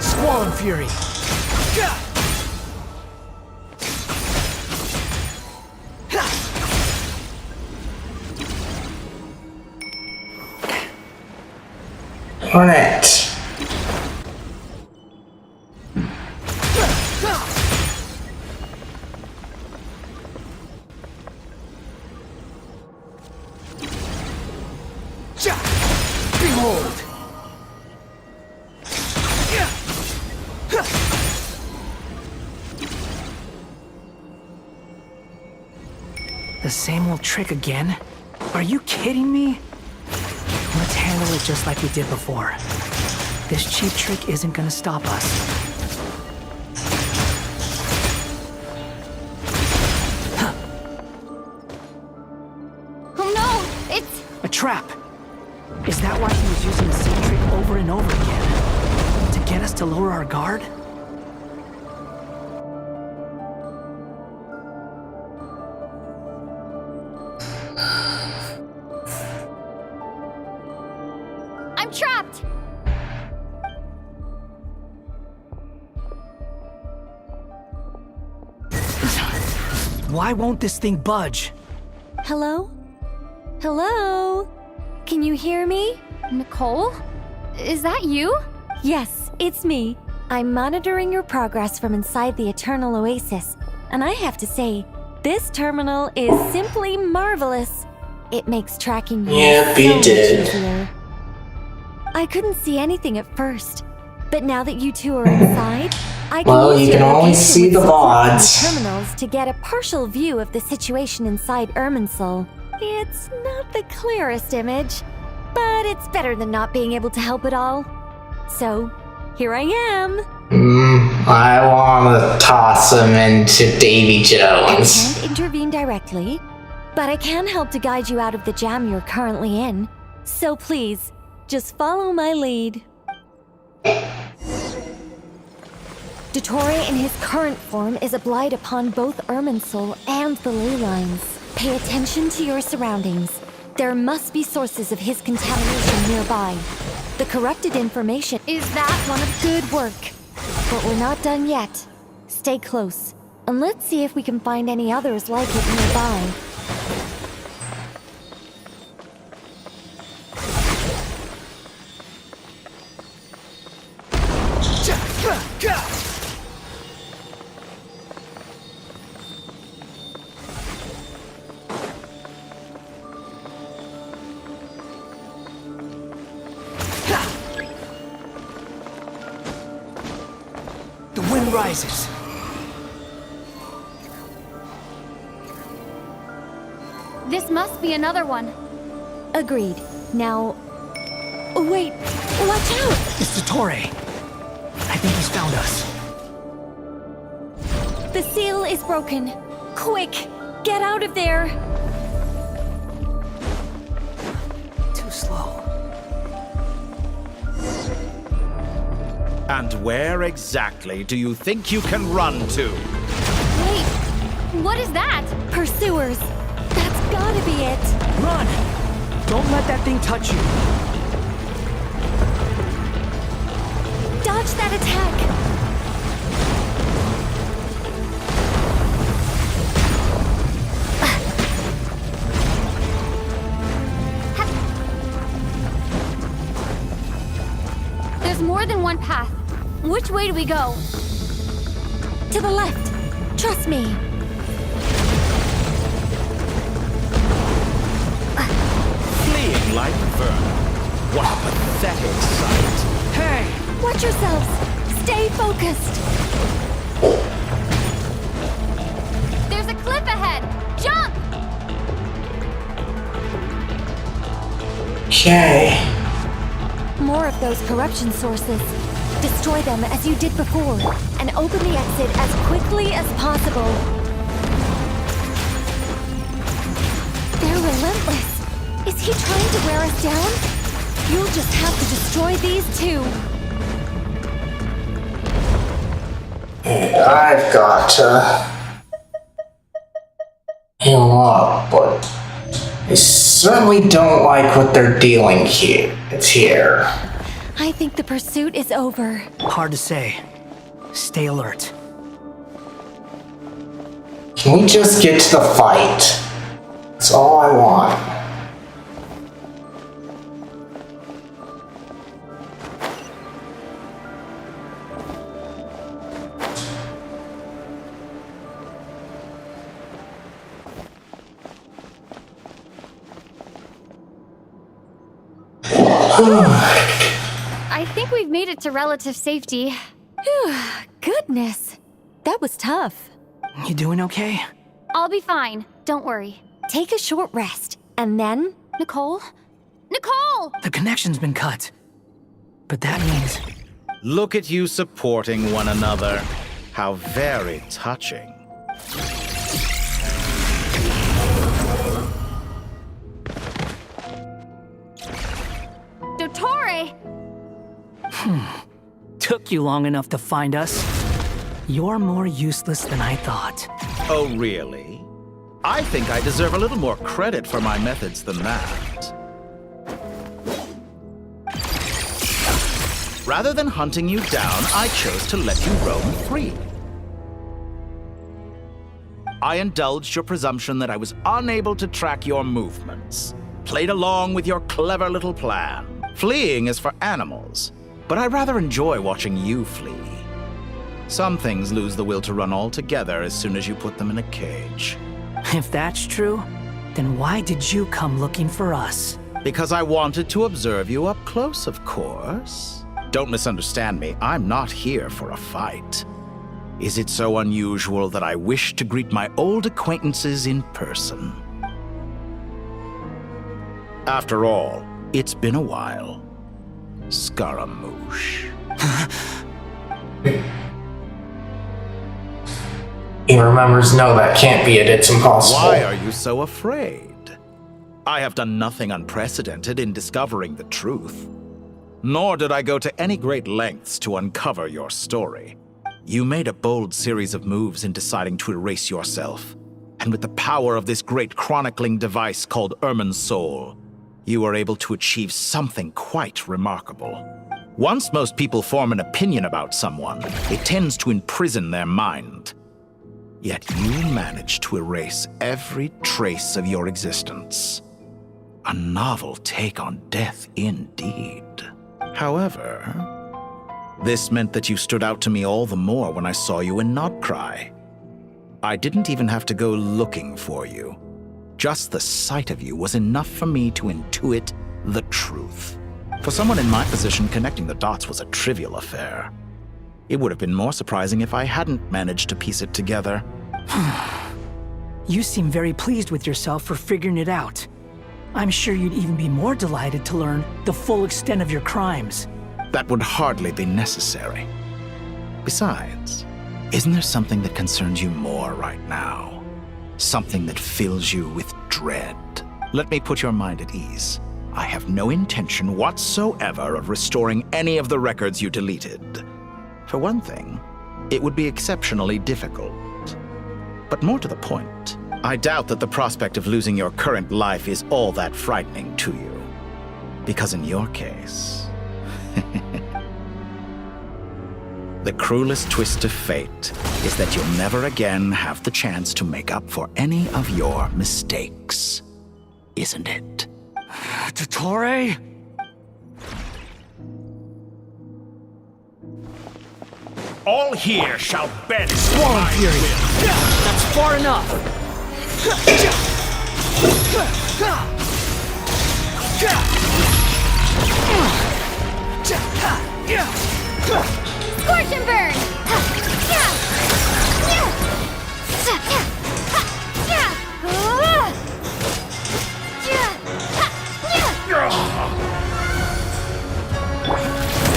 Squall Fury. Darn it! Behold. The same old trick again? Are you kidding me? Let's handle it just like we did before. This cheap trick isn't gonna stop us. Oh no! It's... A trap! Is that why he was using the same trick over and over again? To get us to lower our guard? I'm trapped! Why won't this thing budge? Hello? Hello? Can you hear me? Nicole? Is that you? Yes, it's me. I'm monitoring your progress from inside the Eternal Oasis, and I have to say, this terminal is simply marvelous. It makes tracking you Yeah, so much did. easier. I couldn't see anything at first, but now that you two are inside, I can Well, use you your can only location see with the support from VODs. terminals to get a partial view of the situation inside Irminsul. It's not the clearest image, but it's better than not being able to help at all. So, here I am. I want to toss him into Davy Jones. I can't intervene directly, but I can help to guide you out of the jam you're currently in. So please, just follow my lead. Dottore in his current form is a blight upon both Irminsul and the ley lines. Pay attention to your surroundings. There must be sources of his contamination nearby. The corrupted information is that one of good work. But we're not done yet. Stay close, and let's see if we can find any others like it nearby. The wind rises. This must be another one. Agreed. Now... Oh, wait! Watch out! It's Dottore. I think he's found us. The seal is broken. Quick! Get out of there! Too slow. And where exactly do you think you can run to? Wait, what is that? Pursuers! That's gotta be it! Run! Don't let that thing touch you. Dodge that attack! There's more than one path. Which way do we go? To the left! Trust me! Fleeing like vermin. What a pathetic sight. Hey! Watch yourselves! Stay focused! There's a cliff ahead! Jump! Okay. More of those corruption sources. Destroy them as you did before, and open the exit as quickly as possible. They're relentless. Is he trying to wear us down? You'll just have to destroy these too. I've got to heal up, but I certainly don't like what they're dealing here. It's here. I think the pursuit is over. Hard to say. Stay alert. Can we just get to the fight? That's all I want. I think we've made it to relative safety. Phew, goodness. That was tough. You doing okay? I'll be fine. Don't worry. Take a short rest, and then... Nicole? Nicole! The connection's been cut. But that means... Look at you supporting one another. How very touching. Dottore! Took you long enough to find us. You're more useless than I thought. Oh, really? I think I deserve a little more credit for my methods than that. Rather than hunting you down, I chose to let you roam free. I indulged your presumption that I was unable to track your movements. Played along with your clever little plan. Fleeing is for animals, but I rather enjoy watching you flee. Some things lose the will to run altogether as soon as you put them in a cage. If that's true, then why did you come looking for us? Because I wanted to observe you up close, of course. Don't misunderstand me, I'm not here for a fight. Is it so unusual that I wish to greet my old acquaintances in person? After all, it's been a while. Scaramouche. He remembers, no, that can't be it, it's impossible. Why are you so afraid? I have done nothing unprecedented in discovering the truth. Nor did I go to any great lengths to uncover your story. You made a bold series of moves in deciding to erase yourself. And with the power of this great chronicling device called Irminsul, you were able to achieve something quite remarkable. Once most people form an opinion about someone, it tends to imprison their mind. Yet you managed to erase every trace of your existence. A novel take on death indeed. However, this meant that you stood out to me all the more when I saw you in Nod Krai. I didn't even have to go looking for you. Just the sight of you was enough for me to intuit the truth. For someone in my position, connecting the dots was a trivial affair. It would have been more surprising if I hadn't managed to piece it together. You seem very pleased with yourself for figuring it out. I'm sure you'd even be more delighted to learn the full extent of your crimes. That would hardly be necessary. Besides, isn't there something that concerns you more right now? Something that fills you with dread? Let me put your mind at ease. I have no intention whatsoever of restoring any of the records you deleted. For one thing, it would be exceptionally difficult. But more to the point, I doubt that the prospect of losing your current life is all that frightening to you. Because in your case, the cruelest twist of fate is that you'll never again have the chance to make up for any of your mistakes. Isn't it? Dottore? All here shall bend. Swallow Fury! That's far enough! Scorch and burn!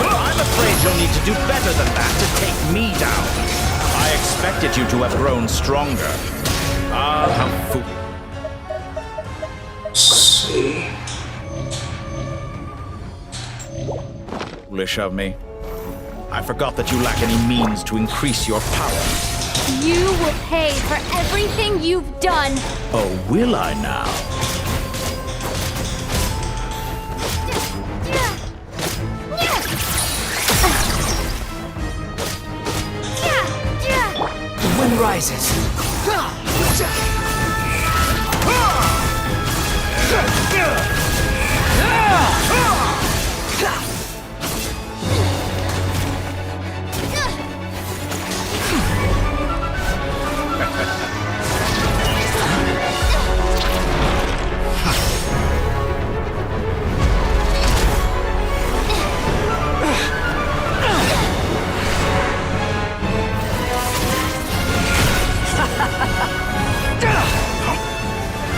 I'm afraid you'll need to do better than that to take me down. I expected you to have grown stronger. Ah, how foolish of me. I forgot that you lack any means to increase your power. You will pay for everything you've done. Oh, will I now? The wind rises.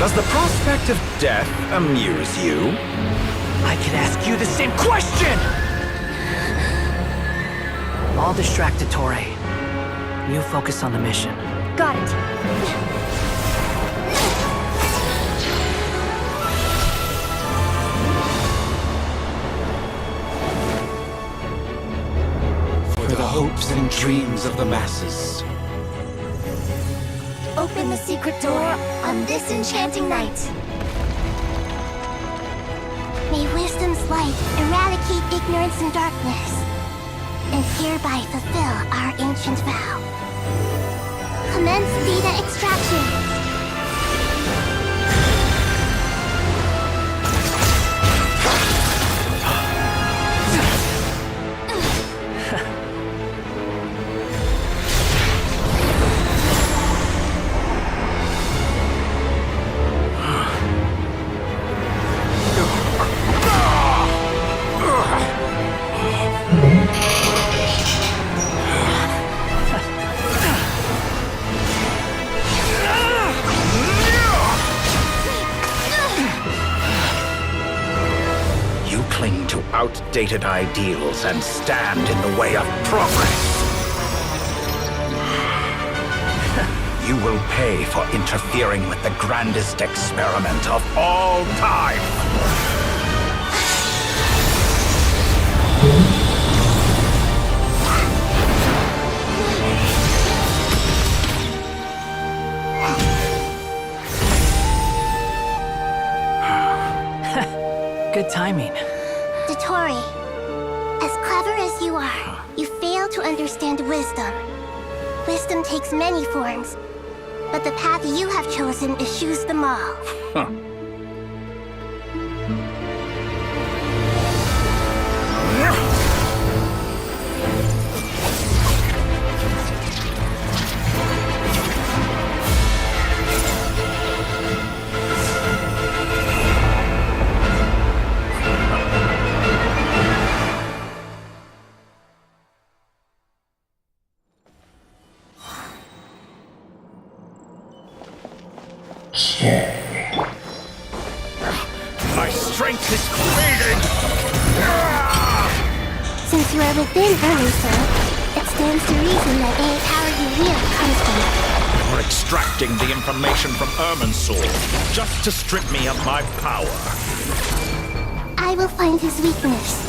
Does the prospect of death amuse you? I could ask you the same question! I'll distract Dottore. You focus on the mission. Got it. For the hopes and dreams of the masses. Open the secret door on this enchanting night. May wisdom's light eradicate ignorance and darkness, and hereby fulfill our ancient vow. Commence data extraction. cling to outdated ideals and stand in the way of progress. You will pay for interfering with the grandest experiment of all time. Good timing. Dottore, as clever as you are, you fail to understand wisdom. Wisdom takes many forms, but the path you have chosen eschews them all. Huh. My strength is fading! Since you are within Irminsul, it stands to reason that any power you wield comes from it. You're extracting the information from Irminsul just to strip me of my power. I will find his weakness.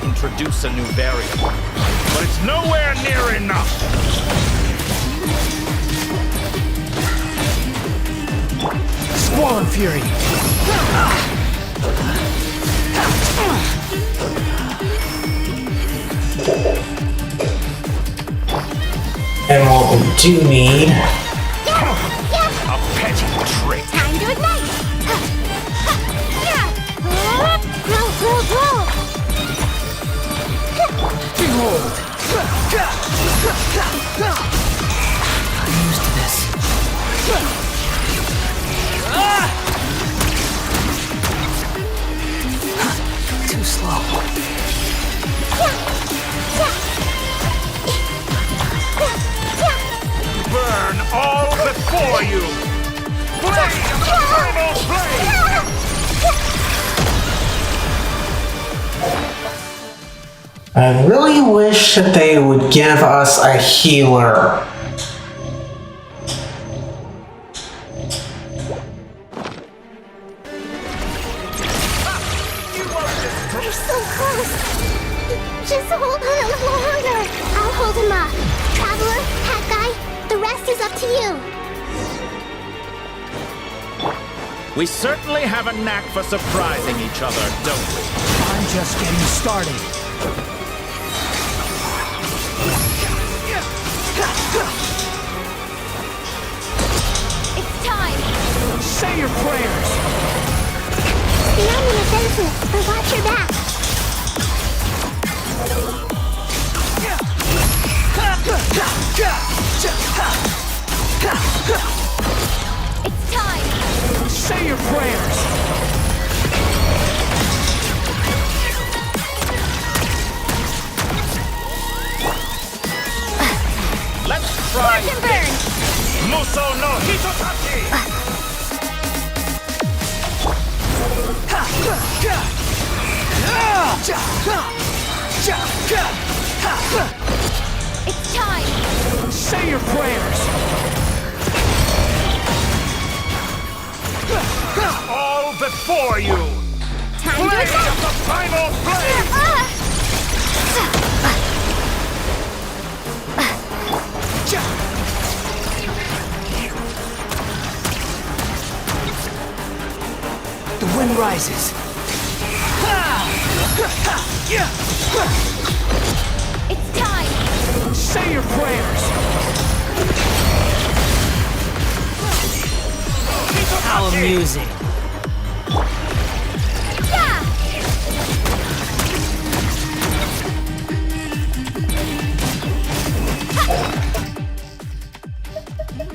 Introduce a new variable, but it's nowhere near enough! Squall and Fury! And what we do need... A petty trick! Time to ignite! Roll! Behold! I'm used to this. Too slow. Burn all before you! Blade of the primal blade! I really wish that they would give us a healer. We're so close! Just hold on a little longer! I'll hold him up. Traveler, Hat Guy, the rest is up to you. We certainly have a knack for surprising each other, don't we? I'm just getting started. It's time! Say your prayers! Stay on the defensive, but watch your back. It's time! Say your prayers! Let's try Watch and burn! Muso no Hitotaki! It's time! Say your prayers! All before you! Time to Blade attack! of the primal blade! The wind rises. It's time! Say your prayers! How amusing. Yeah! Okay.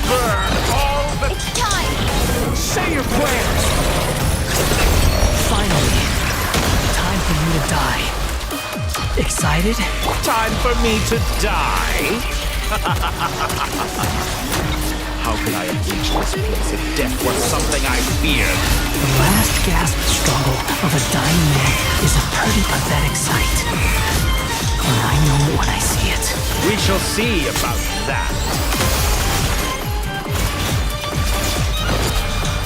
Burn all the... It's time! Say your prayers! Finally, time for you to die. Excited? Time for me to die? How could I have reached this place if death was something I feared? The last gasp struggle of a dying man is a pretty pathetic sight. And I know it when I see it. We shall see about that.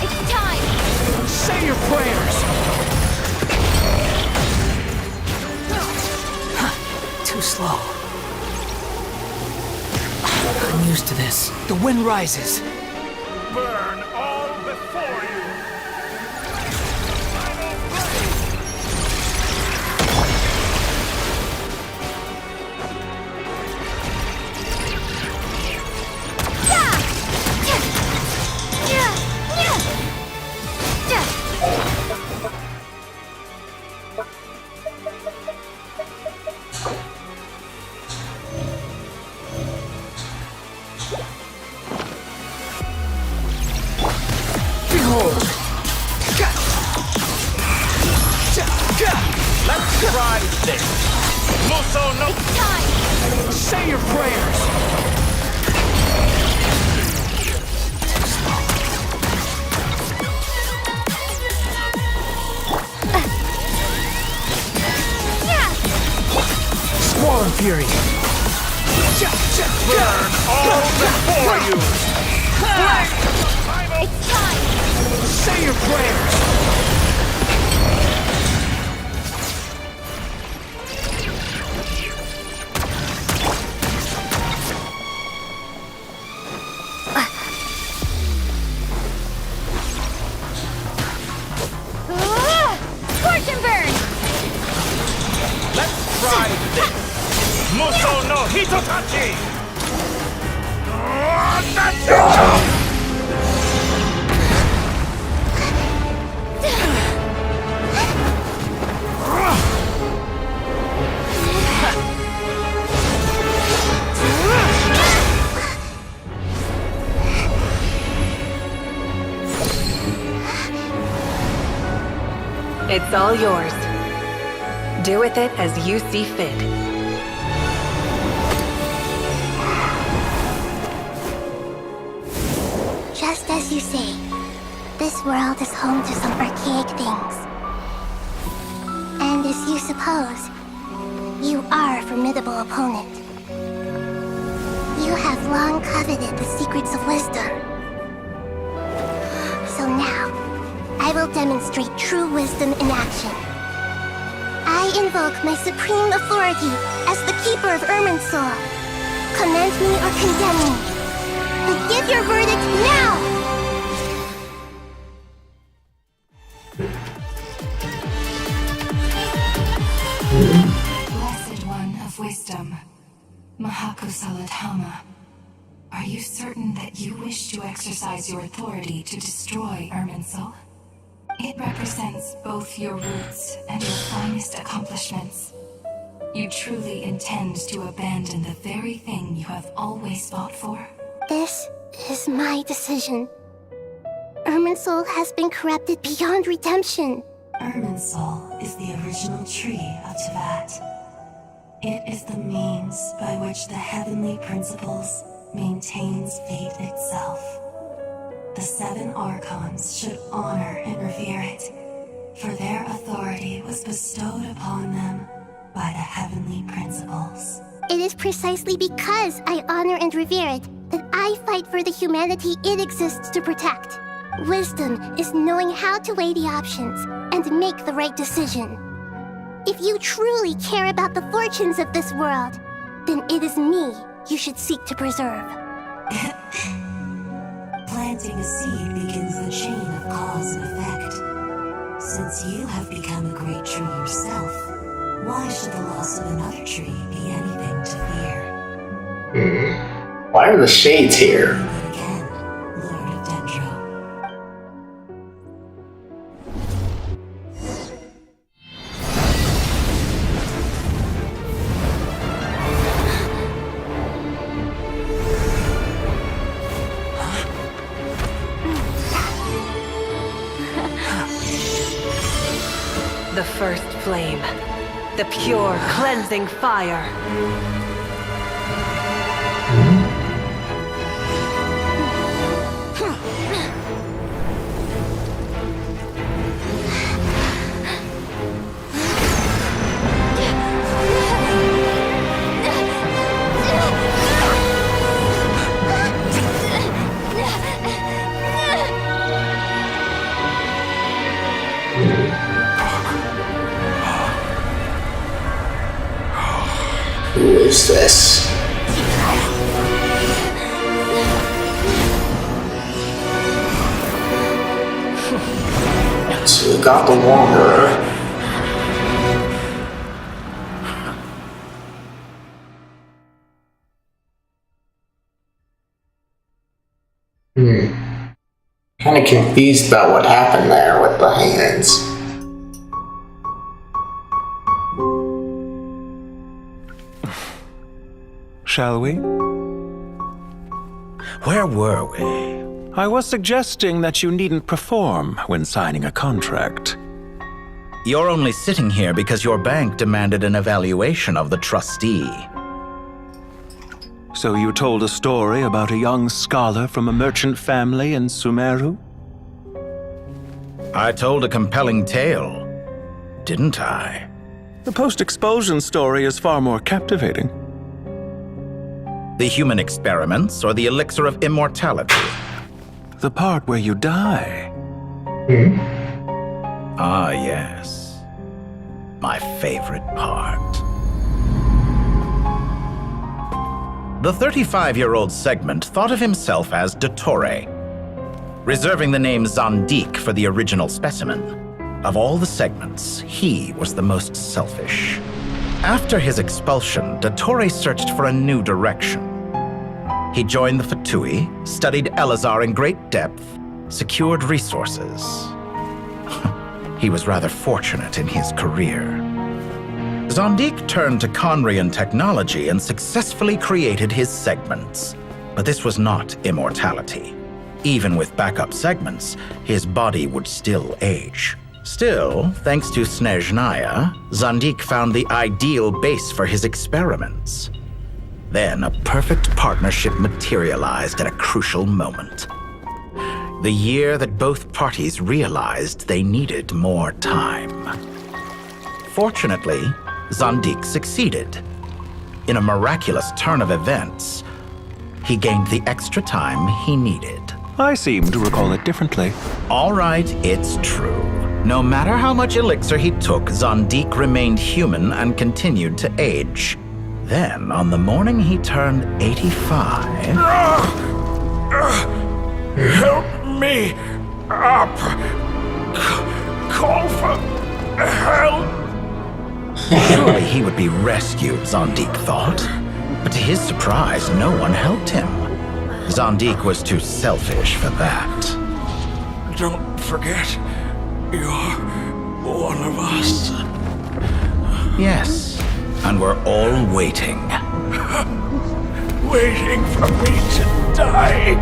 It's time! Say your prayers! Too slow. I'm used to this. The wind rises. Burn all before you! Behold! Let's try this. Muso no... It's time! Say your prayers! Squall Fury! Burn all before you! It's time! Say your prayers! Scorch and burn! Let's try this. Muso no Hitotachi! That's it! It's all yours. Do with it as you see fit. Just as you say, this world is home to some archaic things. And as you suppose, you are a formidable opponent. You have long coveted the secrets of wisdom. So now, I will demonstrate true wisdom in action. I invoke my supreme authority as the keeper of Irminsul. Commend me or condemn me. But give your verdict now! Blessed One of Wisdom, Mahakusaladhama, are you certain that you wish to exercise your authority to destroy Irminsul? It represents both your roots and your finest accomplishments. You truly intend to abandon the very thing you have always fought for? This is my decision. Irminsul has been corrupted beyond redemption. Irminsul is the original tree of Teyvat. It is the means by which the heavenly principles maintains fate itself. The 7 Archons should honor and revere it, for their authority was bestowed upon them by the heavenly principles. It is precisely because I honor and revere it that I fight for the humanity it exists to protect. Wisdom is knowing how to weigh the options and make the right decision. If you truly care about the fortunes of this world, then it is me you should seek to preserve. Planting a seed begins the chain of cause and effect. Since you have become a great tree yourself, why should the loss of another tree be anything to fear? Why are the shades here? But again, Lord of Dendro, The first flame. The pure, cleansing fire. Who is this? So we got the Wanderer. Kinda confused about what happened there with the hands. Shall we? Where were we? I was suggesting that you needn't perform when signing a contract. You're only sitting here because your bank demanded an evaluation of the trustee. So you told a story about a young scholar from a merchant family in Sumeru? I told a compelling tale, didn't I? The post-expulsion story is far more captivating. The human experiments or the elixir of immortality? The part where you die. Ah, yes. My favorite part. The 35-year-old Segment thought of himself as Dottore, reserving the name Zandik for the original specimen. Of all the Segments, he was the most selfish. After his expulsion, Dottore searched for a new direction. He joined the Fatui, studied Elazar in great depth, secured resources. He was rather fortunate in his career. Zandik turned to Conrian technology and successfully created his segments. But this was not immortality. Even with backup segments, his body would still age. Still, thanks to Snezhnaya, Zandik found the ideal base for his experiments. Then a perfect partnership materialized at a crucial moment. The year that both parties realized they needed more time. Fortunately, Zandik succeeded. In a miraculous turn of events, he gained the extra time he needed. I seem to recall it differently. All right, it's true. No matter how much elixir he took, Zandik remained human and continued to age. Then, on the morning he turned 85... Help me up! Call for help! Surely he would be rescued, Zandik thought. But to his surprise, no one helped him. Zandik was too selfish for that. Don't forget, you're one of us. Yes. And we're all waiting. Waiting for me to die.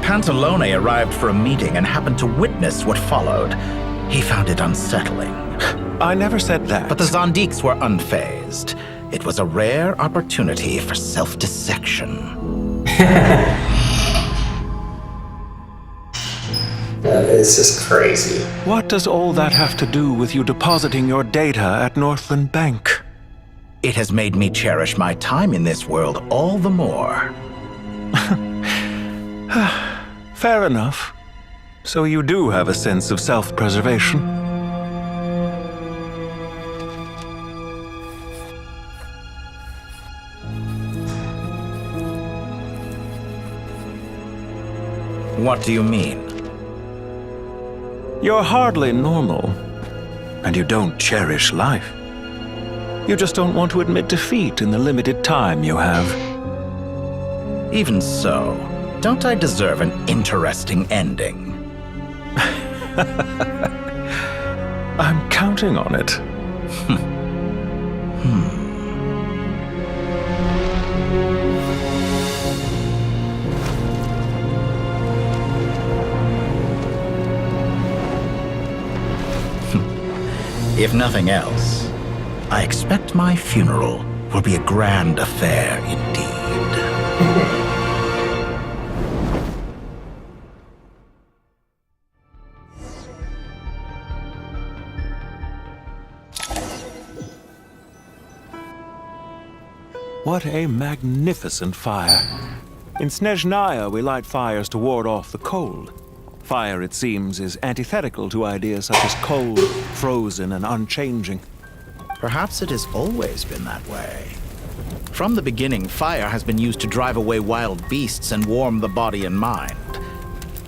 Pantalone arrived for a meeting and happened to witness what followed. He found it unsettling. I never said that. But the Zandiks were unfazed. It was a rare opportunity for self-dissection. This is crazy. What does all that have to do with you depositing your data at Northland Bank? It has made me cherish my time in this world all the more. Fair enough. So you do have a sense of self-preservation. What do you mean? You're hardly normal, and you don't cherish life. You just don't want to admit defeat in the limited time you have. Even so, don't I deserve an interesting ending? I'm counting on it. If nothing else, I expect my funeral will be a grand affair indeed. What a magnificent fire. In Snezhnaya, we light fires to ward off the cold. Fire, it seems, is antithetical to ideas such as cold, frozen, and unchanging. Perhaps it has always been that way. From the beginning, fire has been used to drive away wild beasts and warm the body and mind.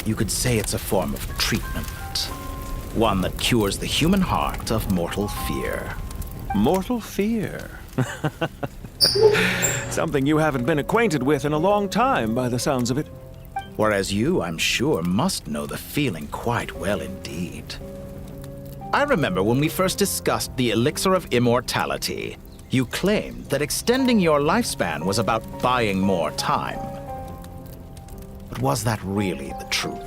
You could say it's a form of treatment. One that cures the human heart of mortal fear. Mortal fear? Something you haven't been acquainted with in a long time, by the sounds of it. Whereas you, I'm sure, must know the feeling quite well indeed. I remember when we first discussed the elixir of immortality, you claimed that extending your lifespan was about buying more time. But was that really the truth?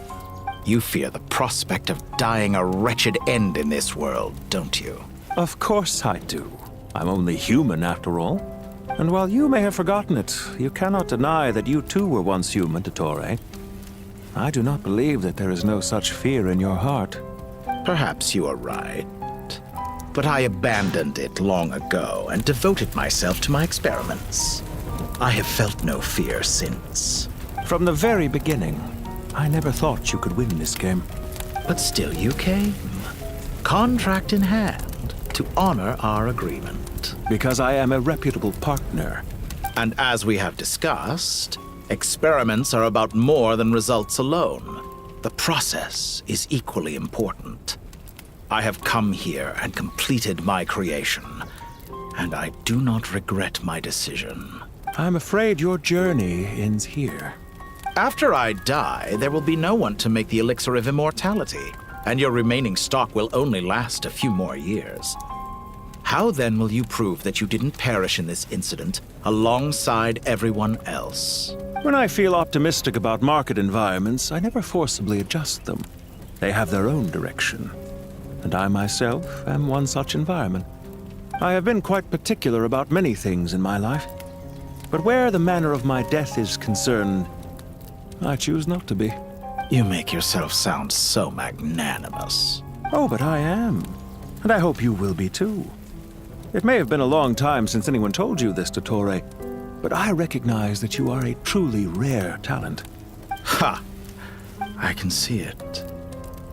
You fear the prospect of dying a wretched end in this world, don't you? Of course I do. I'm only human, after all. And while you may have forgotten it, you cannot deny that you too were once human, Dottore. I do not believe that there is no such fear in your heart. Perhaps you are right. But I abandoned it long ago and devoted myself to my experiments. I have felt no fear since. From the very beginning, I never thought you could win this game. But still you came, contract in hand, to honor our agreement. Because I am a reputable partner. And as we have discussed, experiments are about more than results alone. The process is equally important. I have come here and completed my creation, and I do not regret my decision. I'm afraid your journey ends here. After I die, there will be no one to make the elixir of immortality, and your remaining stock will only last a few more years. How then will you prove that you didn't perish in this incident alongside everyone else? When I feel optimistic about market environments, I never forcibly adjust them. They have their own direction. And I myself am one such environment. I have been quite particular about many things in my life. But where the manner of my death is concerned, I choose not to be. You make yourself sound so magnanimous. Oh, but I am. And I hope you will be too. It may have been a long time since anyone told you this, Dottore, but I recognize that you are a truly rare talent. Ha! I can see it.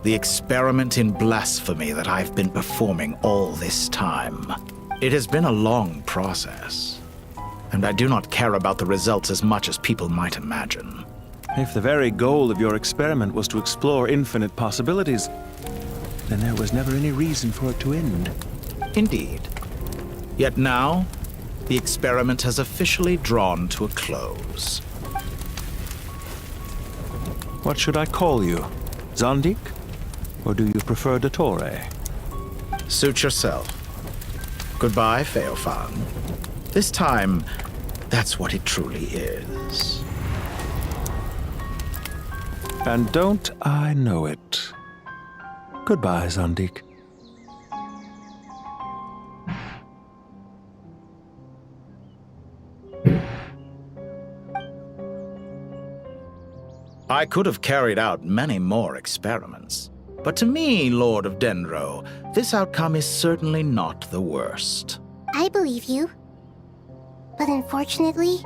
The experiment in blasphemy that I've been performing all this time. It has been a long process, and I do not care about the results as much as people might imagine. If the very goal of your experiment was to explore infinite possibilities, then there was never any reason for it to end. Indeed. Yet now, the experiment has officially drawn to a close. What should I call you? Zandik? Or do you prefer Dottore? Suit yourself. Goodbye, Feofan. This time, that's what it truly is. And don't I know it? Goodbye, Zandik. I could have carried out many more experiments. But to me, Lord of Dendro, this outcome is certainly not the worst. I believe you. But unfortunately,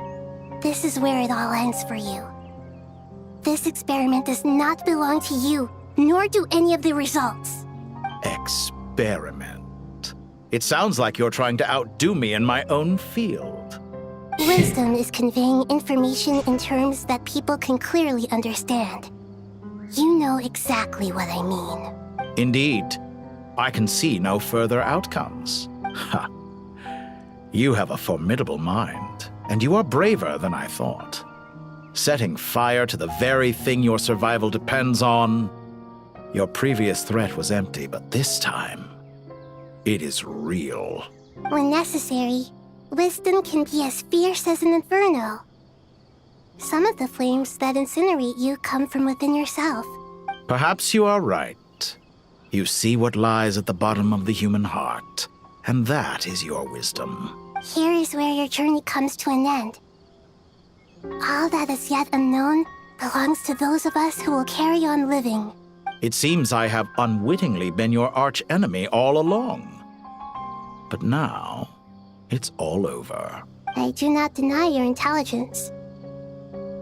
this is where it all ends for you. This experiment does not belong to you, nor do any of the results. Experiment? It sounds like you're trying to outdo me in my own field. Wisdom is conveying information in terms that people can clearly understand. You know exactly what I mean. Indeed. I can see no further outcomes. Ha! You have a formidable mind, and you are braver than I thought. Setting fire to the very thing your survival depends on. Your previous threat was empty, but this time, it is real. When necessary, wisdom can be as fierce as an inferno. Some of the flames that incinerate you come from within yourself. Perhaps you are right. You see what lies at the bottom of the human heart, and that is your wisdom. Here is where your journey comes to an end. All that is yet unknown belongs to those of us who will carry on living. It seems I have unwittingly been your arch-enemy all along. But now, it's all over. I do not deny your intelligence.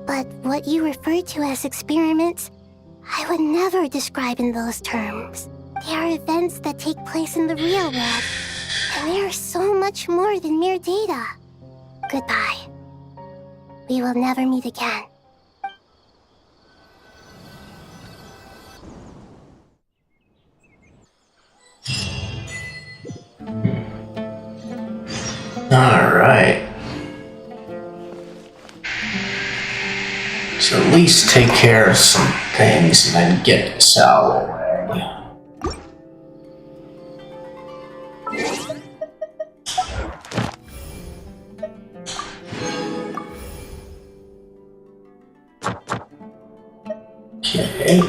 But what you refer to as experiments, I would never describe in those terms. They are events that take place in the real world, and they are so much more than mere data. Goodbye. We will never meet again. Alright. So at least take care of some things and then get this out of the way. Okay.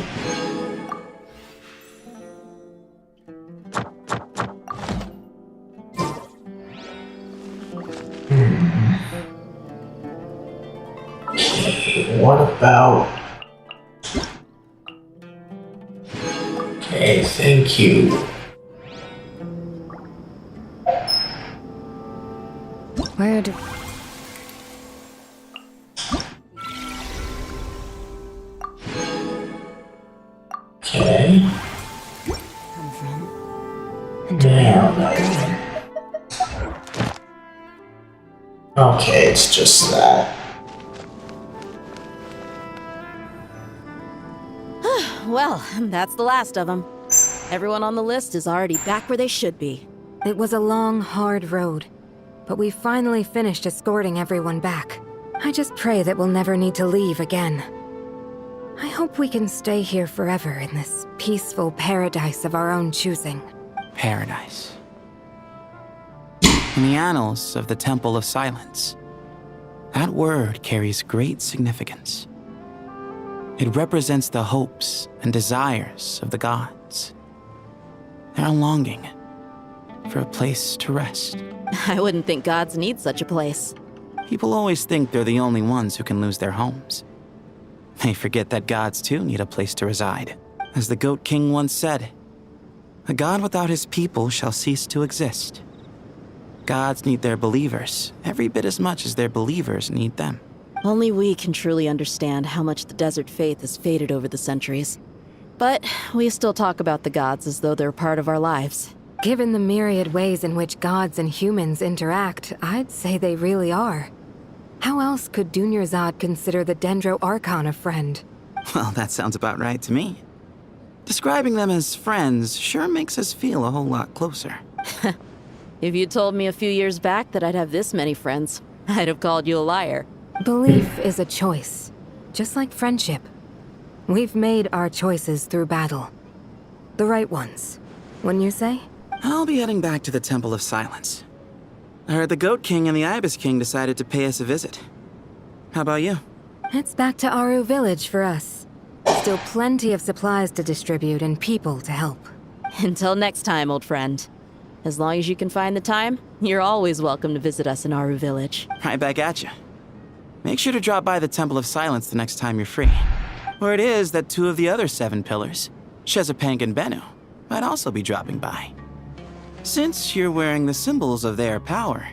What about... Okay, thank you. Where do... Okay. Okay, it's just that. Well, that's the last of them. Everyone on the list is already back where they should be. It was a long, hard road, but we finally finished escorting everyone back. I just pray that we'll never need to leave again. I hope we can stay here forever in this peaceful paradise of our own choosing. Paradise. In the annals of the Temple of Silence, that word carries great significance. It represents the hopes and desires of the gods. Their longing for a place to rest. I wouldn't think gods need such a place. People always think they're the only ones who can lose their homes. They forget that gods too need a place to reside. As the Goat King once said, "A god without his people shall cease to exist." Gods need their believers every bit as much as their believers need them. Only we can truly understand how much the desert faith has faded over the centuries. But we still talk about the gods as though they're part of our lives. Given the myriad ways in which gods and humans interact, I'd say they really are. How else could Dunyarzad consider the Dendro Archon a friend? Well, that sounds about right to me. Describing them as friends sure makes us feel a whole lot closer. If you told me a few years back that I'd have this many friends, I'd have called you a liar. Belief is a choice, just like friendship. We've made our choices through battle. The right ones, wouldn't you say? I'll be heading back to the Temple of Silence. I heard the Goat King and the Ibis King decided to pay us a visit. How about you? It's back to Aru Village for us. Still plenty of supplies to distribute and people to help. Until next time, old friend. As long as you can find the time, you're always welcome to visit us in Aru Village. Right back at you. Make sure to drop by the Temple of Silence the next time you're free. Where it is that two of the other 7 pillars, Shezapang and Bennu, might also be dropping by. Since you're wearing the symbols of their power,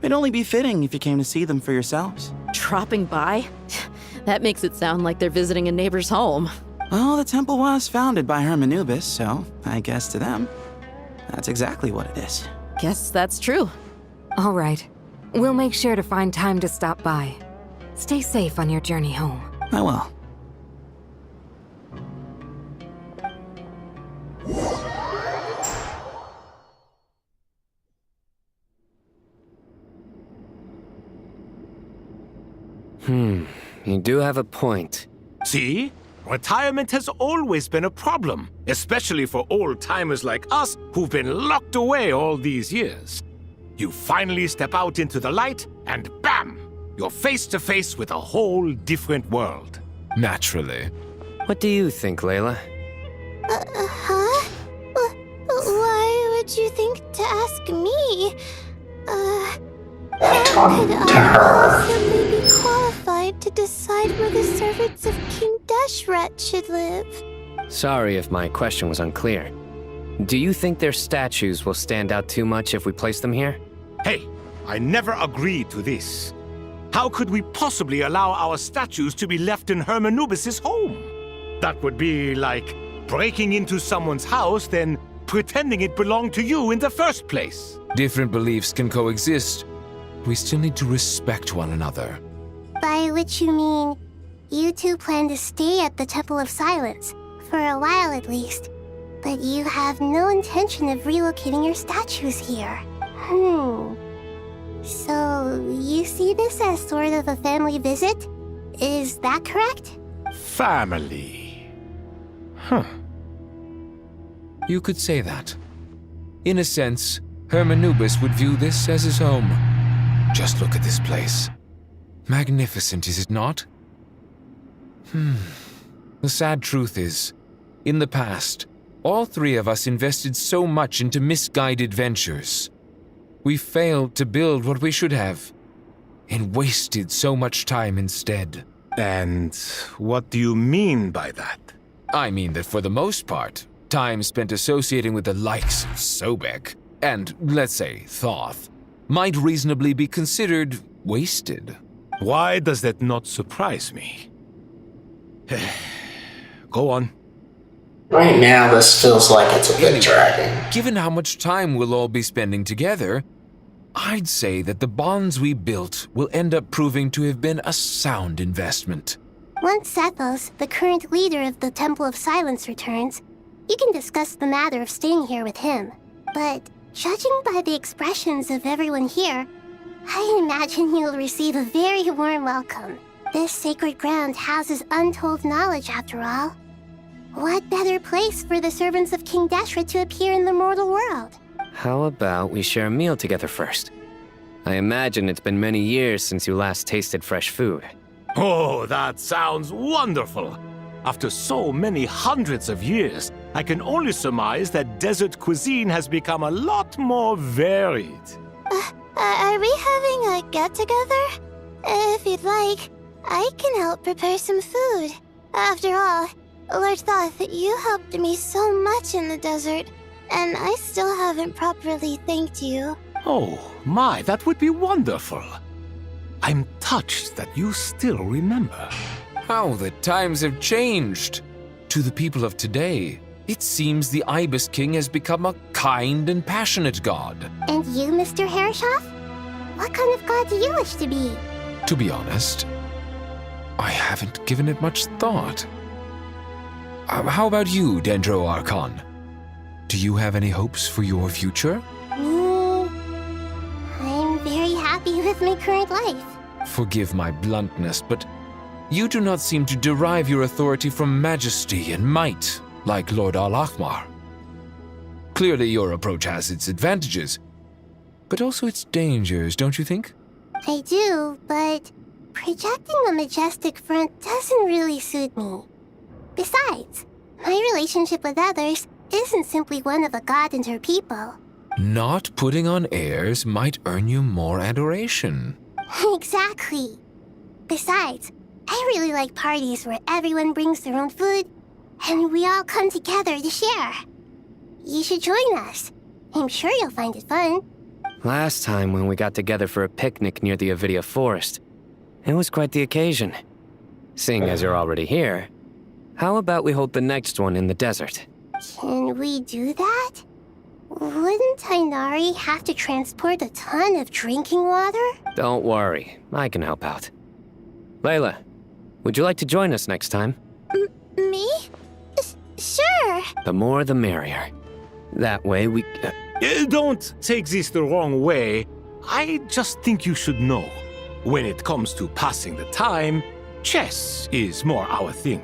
it'd only be fitting if you came to see them for yourselves. Dropping by? That makes it sound like they're visiting a neighbor's home. Well, the temple was founded by Hermanubis, so I guess to them, that's exactly what it is. Guess that's true. All right. We'll make sure to find time to stop by. Stay safe on your journey home. I will. You do have a point. See? Retirement has always been a problem, especially for old-timers like us who've been locked away all these years. You finally step out into the light, and bam! You're face to face with a whole different world. Naturally. What do you think, Layla? Huh? ask me? How could I possibly be qualified to decide where the servants of King Deshret should live? Sorry if my question was unclear. Do you think their statues will stand out too much if we place them here? Hey, I never agreed to this. How could we possibly allow our statues to be left in Irminsul home? That would be like breaking into someone's house, then pretending it belonged to you in the first place. Different beliefs can coexist. We still need to respect one another. By which you mean, you two plan to stay at the Temple of Silence, for a while at least. But you have no intention of relocating your statues here. So, you see this as sort of a family visit? Is that correct? Family. You could say that. In a sense, Irminsul would view this as his home. Just look at this place. Magnificent, is it not? The sad truth is, in the past, all three of us invested so much into misguided ventures. We failed to build what we should have, and wasted so much time instead. And what do you mean by that? I mean that for the most part, time spent associating with the likes of Sobek, and, let's say, Thoth, might reasonably be considered wasted. Why does that not surprise me? Go on. Right now, this feels like it's a bit dragging. Given how much time we'll all be spending together, I'd say that the bonds we built will end up proving to have been a sound investment. Once Sethos, the current leader of the Temple of Silence, returns, you can discuss the matter of staying here with him. But judging by the expressions of everyone here, I imagine you'll receive a very warm welcome. This sacred ground houses untold knowledge, after all. What better place for the servants of King Deshret to appear in the mortal world? How about we share a meal together first? I imagine it's been many years since you last tasted fresh food. Oh, that sounds wonderful! After so many hundreds of years, I can only surmise that desert cuisine has become a lot more varied. Are we having a get-together? If you'd like, I can help prepare some food. After all, Lord Thoth, you helped me so much in the desert, and I still haven't properly thanked you. Oh, my, that would be wonderful. I'm touched that you still remember. How the times have changed. To the people of today, it seems the Ibis King has become a kind and passionate god. And you, Mr. Herreshoff? What kind of god do you wish to be? To be honest, I haven't given it much thought. How about you, Dendro Archon? Do you have any hopes for your future? Me? I'm very happy with my current life. Forgive my bluntness, but you do not seem to derive your authority from majesty and might, like Lord Al-Ahmar. Clearly your approach has its advantages, but also its dangers, don't you think? I do, but projecting a majestic front doesn't really suit me. Besides, my relationship with others isn't simply one of a god and her people. Not putting on airs might earn you more adoration. Exactly. Besides, I really like parties where everyone brings their own food, and we all come together to share. You should join us. I'm sure you'll find it fun. Last time when we got together for a picnic near the Avidia Forest, it was quite the occasion. Seeing as you're already here, how about we hold the next one in the desert? Can we do that? Wouldn't Tainari have to transport a ton of drinking water? Don't worry, I can help out. Layla, would you like to join us next time? Me? Sure. The more the merrier. That way we... Don't take this the wrong way. I just think you should know. When it comes to passing the time, chess is more our thing.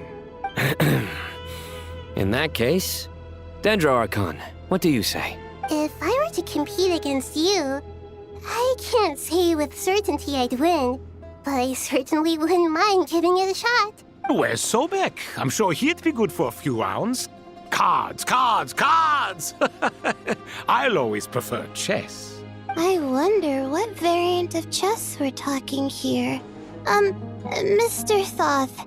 In that case, Dendro Archon, what do you say? If I were to compete against you, I can't say with certainty I'd win, but I certainly wouldn't mind giving it a shot. Where's Sobek? I'm sure he'd be good for a few rounds. Cards, cards, cards! I'll always prefer chess. I wonder what variant of chess we're talking here. Mr. Thoth,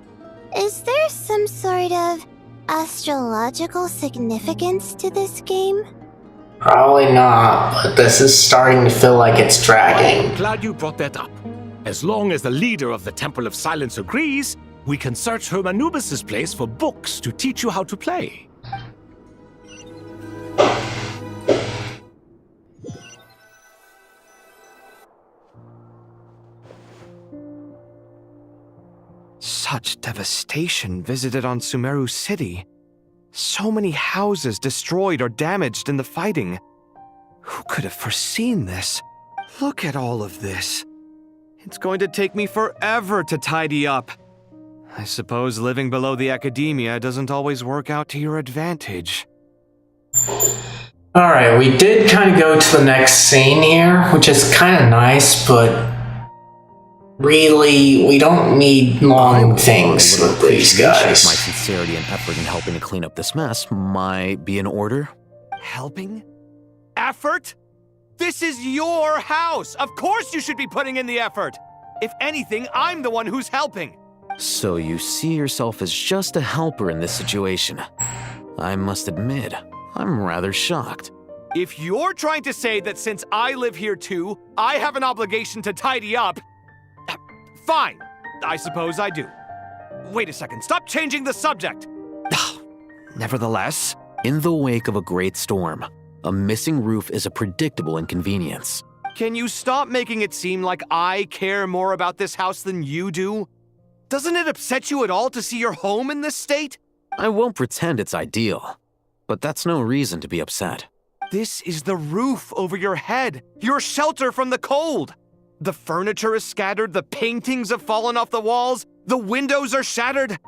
is there some sort of astrological significance to this game? Probably not, but this is starting to feel like it's dragging. I'm glad you brought that up. As long as the leader of the Temple of Silence agrees, we can search Hermanubis' place for books to teach you how to play. Such devastation visited on Sumeru City. So many houses destroyed or damaged in the fighting. Who could have foreseen this? Look at all of this. It's going to take me forever to tidy up. I suppose living below the academia doesn't always work out to your advantage. Alright, we did kind of go to the next scene here, which is kind of nice, but really, we don't need long things with these guys. My sincerity and effort in helping to clean up this mess might be in order. Helping? Effort? This is your house! Of course you should be putting in the effort! If anything, I'm the one who's helping! So you see yourself as just a helper in this situation. I must admit, I'm rather shocked. If you're trying to say that since I live here too, I have an obligation to tidy up, fine, I suppose I do. Wait a second, stop changing the subject! Nevertheless, in the wake of a great storm, a missing roof is a predictable inconvenience. Can you stop making it seem like I care more about this house than you do? Doesn't it upset you at all to see your home in this state? I won't pretend it's ideal, but that's no reason to be upset. This is the roof over your head, your shelter from the cold. The furniture is scattered, the paintings have fallen off the walls, the windows are shattered.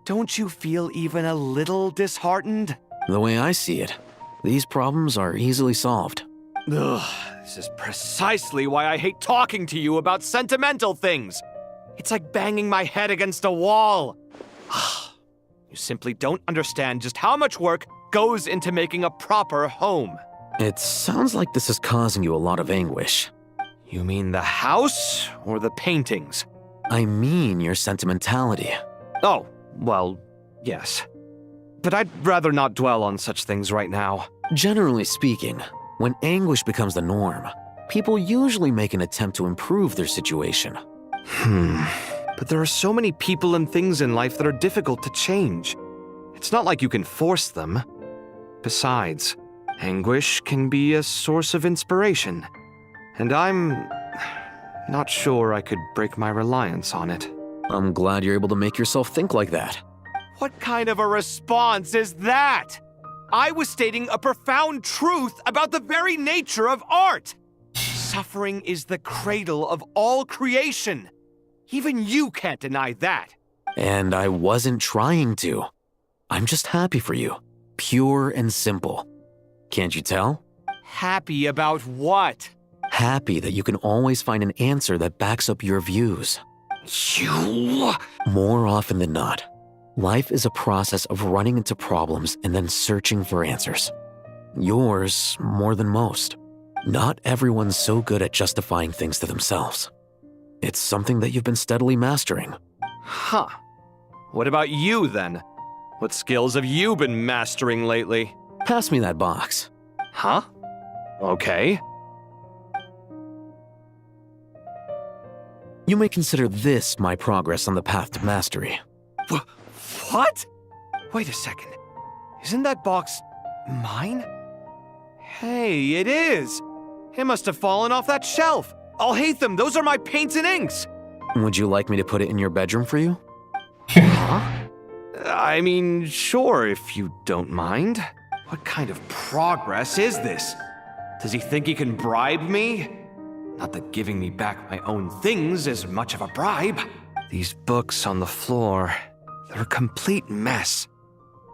Don't you feel even a little disheartened? The way I see it, these problems are easily solved. Ugh, this is precisely why I hate talking to you about sentimental things. It's like banging my head against a wall. You simply don't understand just how much work goes into making a proper home. It sounds like this is causing you a lot of anguish. You mean the house or the paintings? I mean your sentimentality. Oh, well, yes. But I'd rather not dwell on such things right now. Generally speaking, when anguish becomes the norm, people usually make an attempt to improve their situation. But there are so many people and things in life that are difficult to change. It's not like you can force them. Besides, anguish can be a source of inspiration. And I'm not sure I could break my reliance on it. I'm glad you're able to make yourself think like that. What kind of a response is that? I was stating a profound truth about the very nature of art. Suffering is the cradle of all creation. Even you can't deny that. And I wasn't trying to. I'm just happy for you. Pure and simple. Can't you tell? Happy about what? Happy that you can always find an answer that backs up your views. You... More often than not, life is a process of running into problems and then searching for answers. Yours more than most. Not everyone's so good at justifying things to themselves. It's something that you've been steadily mastering. Huh. What about you, then? What skills have you been mastering lately? Pass me that box. Huh? Okay. You may consider this my progress on the path to mastery. What? Wait a second. Isn't that box mine? Hey, it is! It must have fallen off that shelf. I'll hate them. Those are my paints and inks. Would you like me to put it in your bedroom for you? Huh? I mean, sure, if you don't mind. What kind of progress is this? Does he think he can bribe me? Not that giving me back my own things is much of a bribe. These books on the floor, they're a complete mess.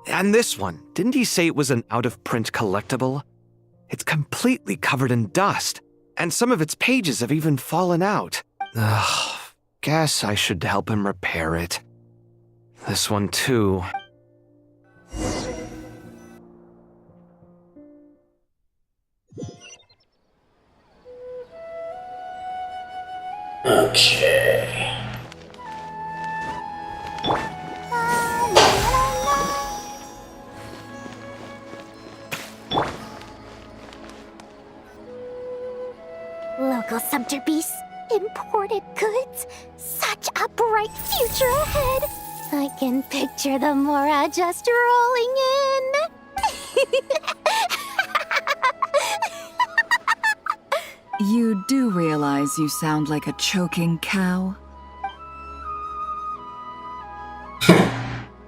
And this one, didn't he say it was an out-of-print collectible? It's completely covered in dust, and some of its pages have even fallen out. Ugh, guess I should help him repair it. This one too. masterpiece. Imported goods. Such a bright future ahead. I can picture the Mora just rolling in. You do realize you sound like a choking cow?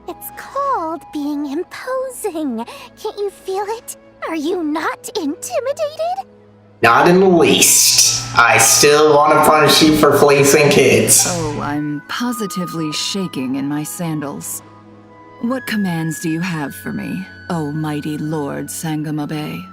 It's called being imposing. Can't you feel it? Are you not intimidated? Not in the least. I still want to punish you for fleecing kids. Oh, I'm positively shaking in my sandals. What commands do you have for me, oh mighty Lord Sangamabe?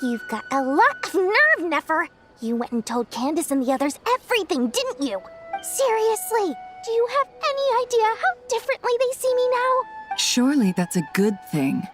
You've got a lot of nerve, Nefer. You went and told Candace and the others everything, didn't you? Seriously, do you have any idea how differently they see me now? Surely that's a good thing.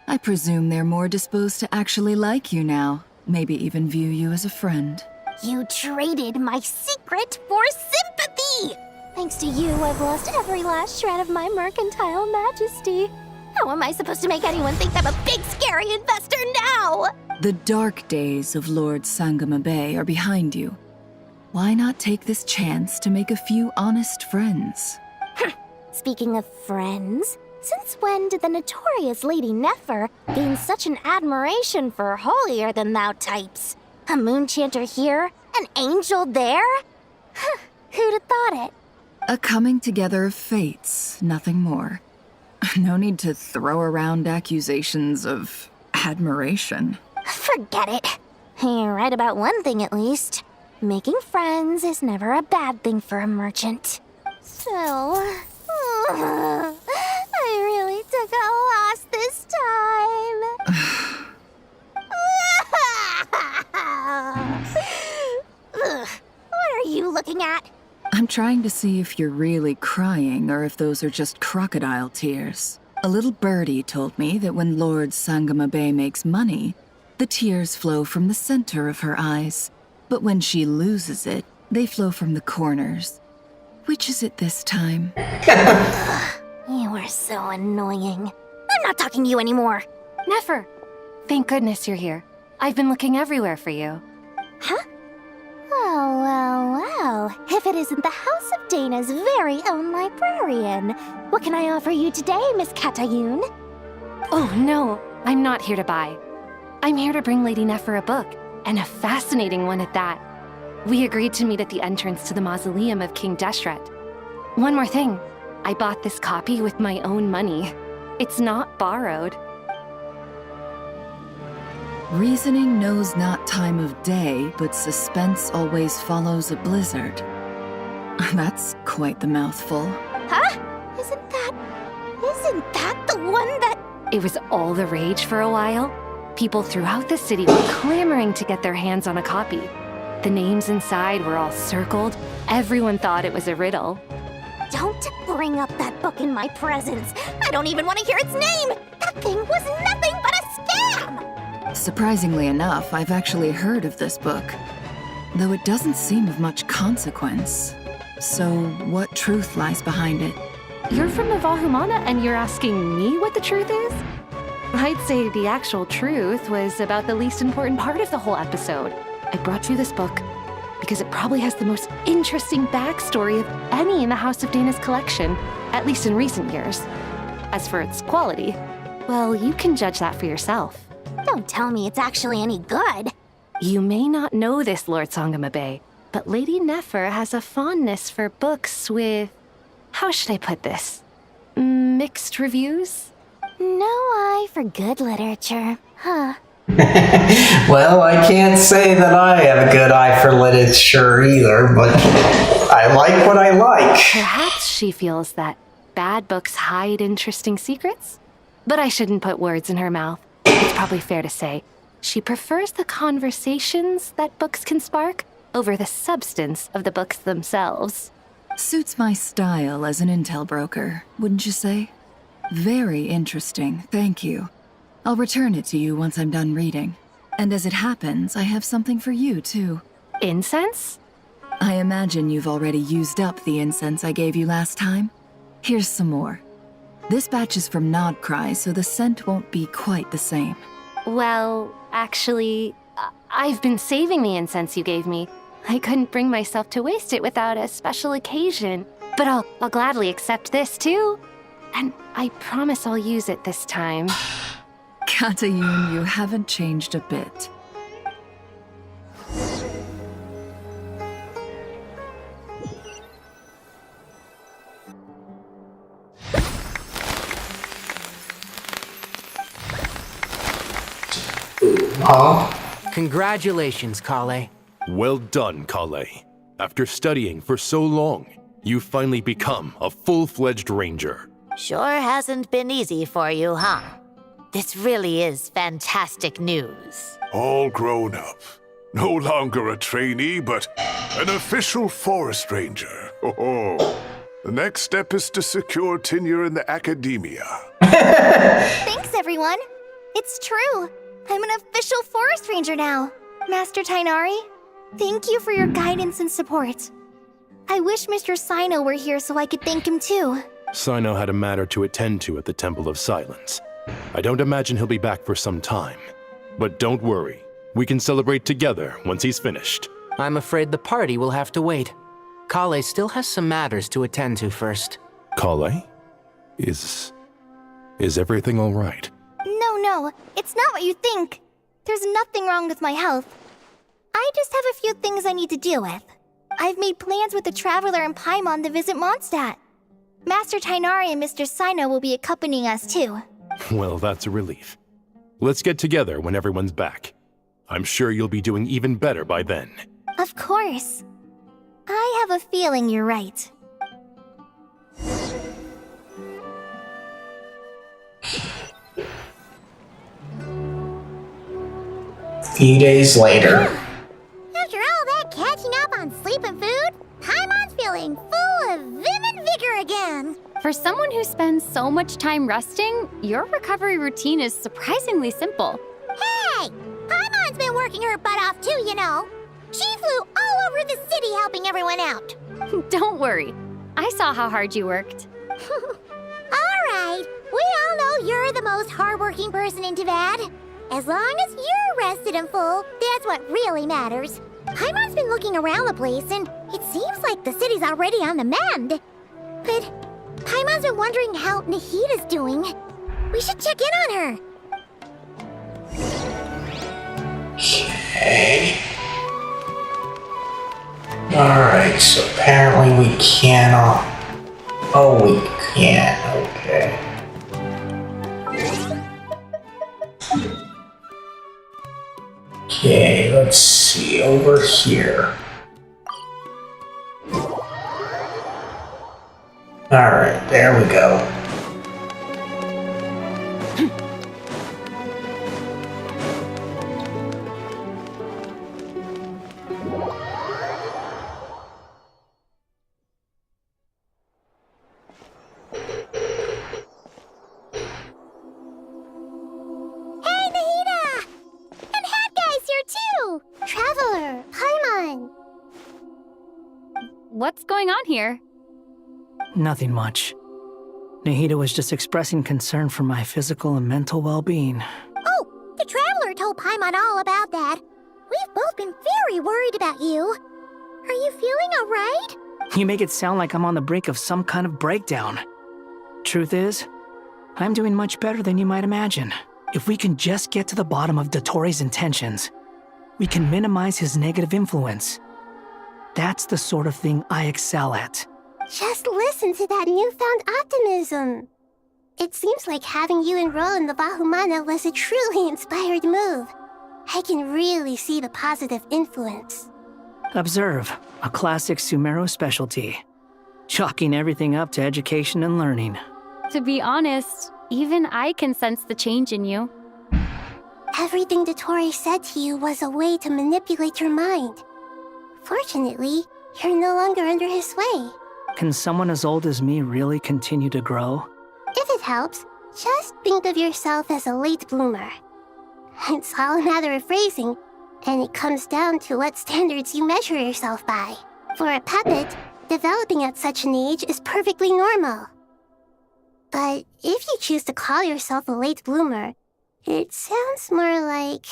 I presume they're more disposed to actually like you now, maybe even view you as a friend. You traded my secret for sympathy! Thanks to you, I've lost every last shred of my mercantile majesty. How am I supposed to make anyone think I'm a big, scary investor now? The dark days of Lord Sangamabe are behind you. Why not take this chance to make a few honest friends? Speaking of friends, since when did the notorious Lady Nefer gain such an admiration for holier-than-thou types? A moon chanter here, an angel there? Who'd have thought it? A coming together of fates, nothing more. No need to throw around accusations of admiration. Forget it. You're right about one thing at least. Making friends is never a bad thing for a merchant. So, I really took a loss this time. What are you looking at? I'm trying to see if you're really crying or if those are just crocodile tears. A little birdie told me that when Lord Sangamabe makes money, the tears flow from the center of her eyes. But when she loses it, they flow from the corners. Which is it this time? You are so annoying. I'm not talking to you anymore. Nefer, thank goodness you're here. I've been looking everywhere for you. Huh? Well. If it isn't the House of Dana's very own librarian. What can I offer you today, Miss Katayun? Oh, no. I'm not here to buy. I'm here to bring Lady Nefer a book, and a fascinating one at that. We agreed to meet at the entrance to the mausoleum of King Deshret. One more thing. I bought this copy with my own money. It's not borrowed. Reasoning knows not time of day, but suspense always follows a blizzard. That's quite the mouthful. Huh? Isn't that the one that... It was all the rage for a while. People throughout the city were clamoring to get their hands on a copy. The names inside were all circled. Everyone thought it was a riddle. Don't bring up that book in my presence. I don't even want to hear its name. That thing was nothing but a scam. Surprisingly enough, I've actually heard of this book, though it doesn't seem of much consequence. So, what truth lies behind it? You're from the Vahumana and you're asking me what the truth is? I'd say the actual truth was about the least important part of the whole episode. I brought you this book because it probably has the most interesting backstory of any in the House of Dana's collection, at least in recent years. As for its quality, well, you can judge that for yourself. Don't tell me it's actually any good. You may not know this, Lord Sangamabe, but Lady Nefer has a fondness for books with... how should I put this? Mixed reviews? No eye for good literature, huh? Well, I can't say that I have a good eye for literature either, but I like what I like. Perhaps she feels that bad books hide interesting secrets? But I shouldn't put words in her mouth. It's probably fair to say she prefers the conversations that books can spark over the substance of the books themselves. Suits my style as an intel broker, wouldn't you say? Very interesting, thank you. I'll return it to you once I'm done reading. And as it happens, I have something for you, too. Incense? I imagine you've already used up the incense I gave you last time. Here's some more. This batch is from Nod Krai, so the scent won't be quite the same. Well, actually, I've been saving the incense you gave me. I couldn't bring myself to waste it without a special occasion. But I'll gladly accept this too. And I promise I'll use it this time. Katayun, you haven't changed a bit. Congratulations, Kale. Well done, Kale. After studying for so long, you've finally become a full-fledged ranger. Sure hasn't been easy for you, huh? This really is fantastic news. All grown up. No longer a trainee, but an official forest ranger. Oh. The next step is to secure tenure in the academia. Thanks, everyone. It's true. I'm an official forest ranger now. Master Tainari, thank you for your guidance and support. I wish Mr. Sino were here so I could thank him too. Sino had a matter to attend to at the Temple of Silence. I don't imagine he'll be back for some time. But don't worry. We can celebrate together once he's finished. I'm afraid the party will have to wait. Kale still has some matters to attend to first. Kale? Is everything all right? No, it's not what you think. There's nothing wrong with my health. I just have a few things I need to deal with. I've made plans with the Traveler and Paimon to visit Mondstadt. Master Tainari and Mr. Sino will be accompanying us too. Well, that's a relief. Let's get together when everyone's back. I'm sure you'll be doing even better by then. Of course. I have a feeling you're right. Few days later. After all that catching up on sleep and food, Paimon's feeling full of vim and vigor again. For someone who spends so much time resting, your recovery routine is surprisingly simple. Hey! Paimon's been working her butt off too, you know. She flew all over the city helping everyone out. Don't worry. I saw how hard you worked. Alright, we all know you're the most hardworking person in Teyvat. As long as you're rested and full, that's what really matters. Paimon's been looking around the place, and it seems like the city's already on the mend. But Paimon's been wondering how Nahida's doing. We should check in on her. Okay. Alright, so apparently we cannot... Oh, we can, okay. Okay, let's see, over here. Alright, there we go. Traveler, Paimon! What's going on here? Nothing much. Nahida was just expressing concern for my physical and mental well-being. Oh, the Traveler told Paimon all about that. We've both been very worried about you. Are you feeling alright? You make it sound like I'm on the brink of some kind of breakdown. Truth is, I'm doing much better than you might imagine. If we can just get to the bottom of Dottoro's intentions, we can minimize his negative influence. That's the sort of thing I excel at. Just listen to that newfound optimism. It seems like having you enroll in the Vahumana was a truly inspired move. I can really see the positive influence. Observe, a classic Sumeru specialty. Chalking everything up to education and learning. To be honest, even I can sense the change in you. Everything Dottori said to you was a way to manipulate your mind. Fortunately, you're no longer under his sway. Can someone as old as me really continue to grow? If it helps, just think of yourself as a late bloomer. It's all a matter of phrasing, and it comes down to what standards you measure yourself by. For a puppet, developing at such an age is perfectly normal. But if you choose to call yourself a late bloomer, it sounds more like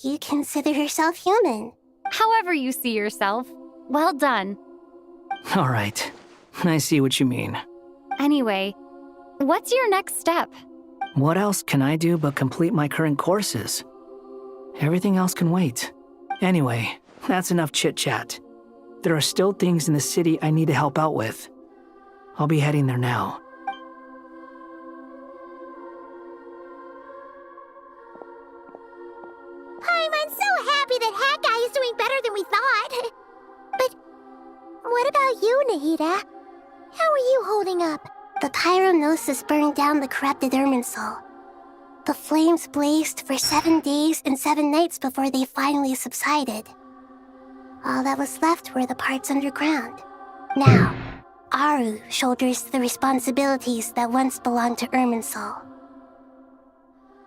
You consider yourself human. However you see yourself. Well done. All right. I see what you mean. Anyway, what's your next step? What else can I do but complete my current courses? Everything else can wait. Anyway, that's enough chit-chat. There are still things in the city I need to help out with. I'll be heading there now. I'm so happy that Hat Guy is doing better than we thought. But what about you, Nahida? How are you holding up? The pyronosis burned down the corrupted Irminsul. The flames blazed for 7 days and 7 nights before they finally subsided. All that was left were the parts underground. Now, Aru shoulders the responsibilities that once belonged to Irminsul.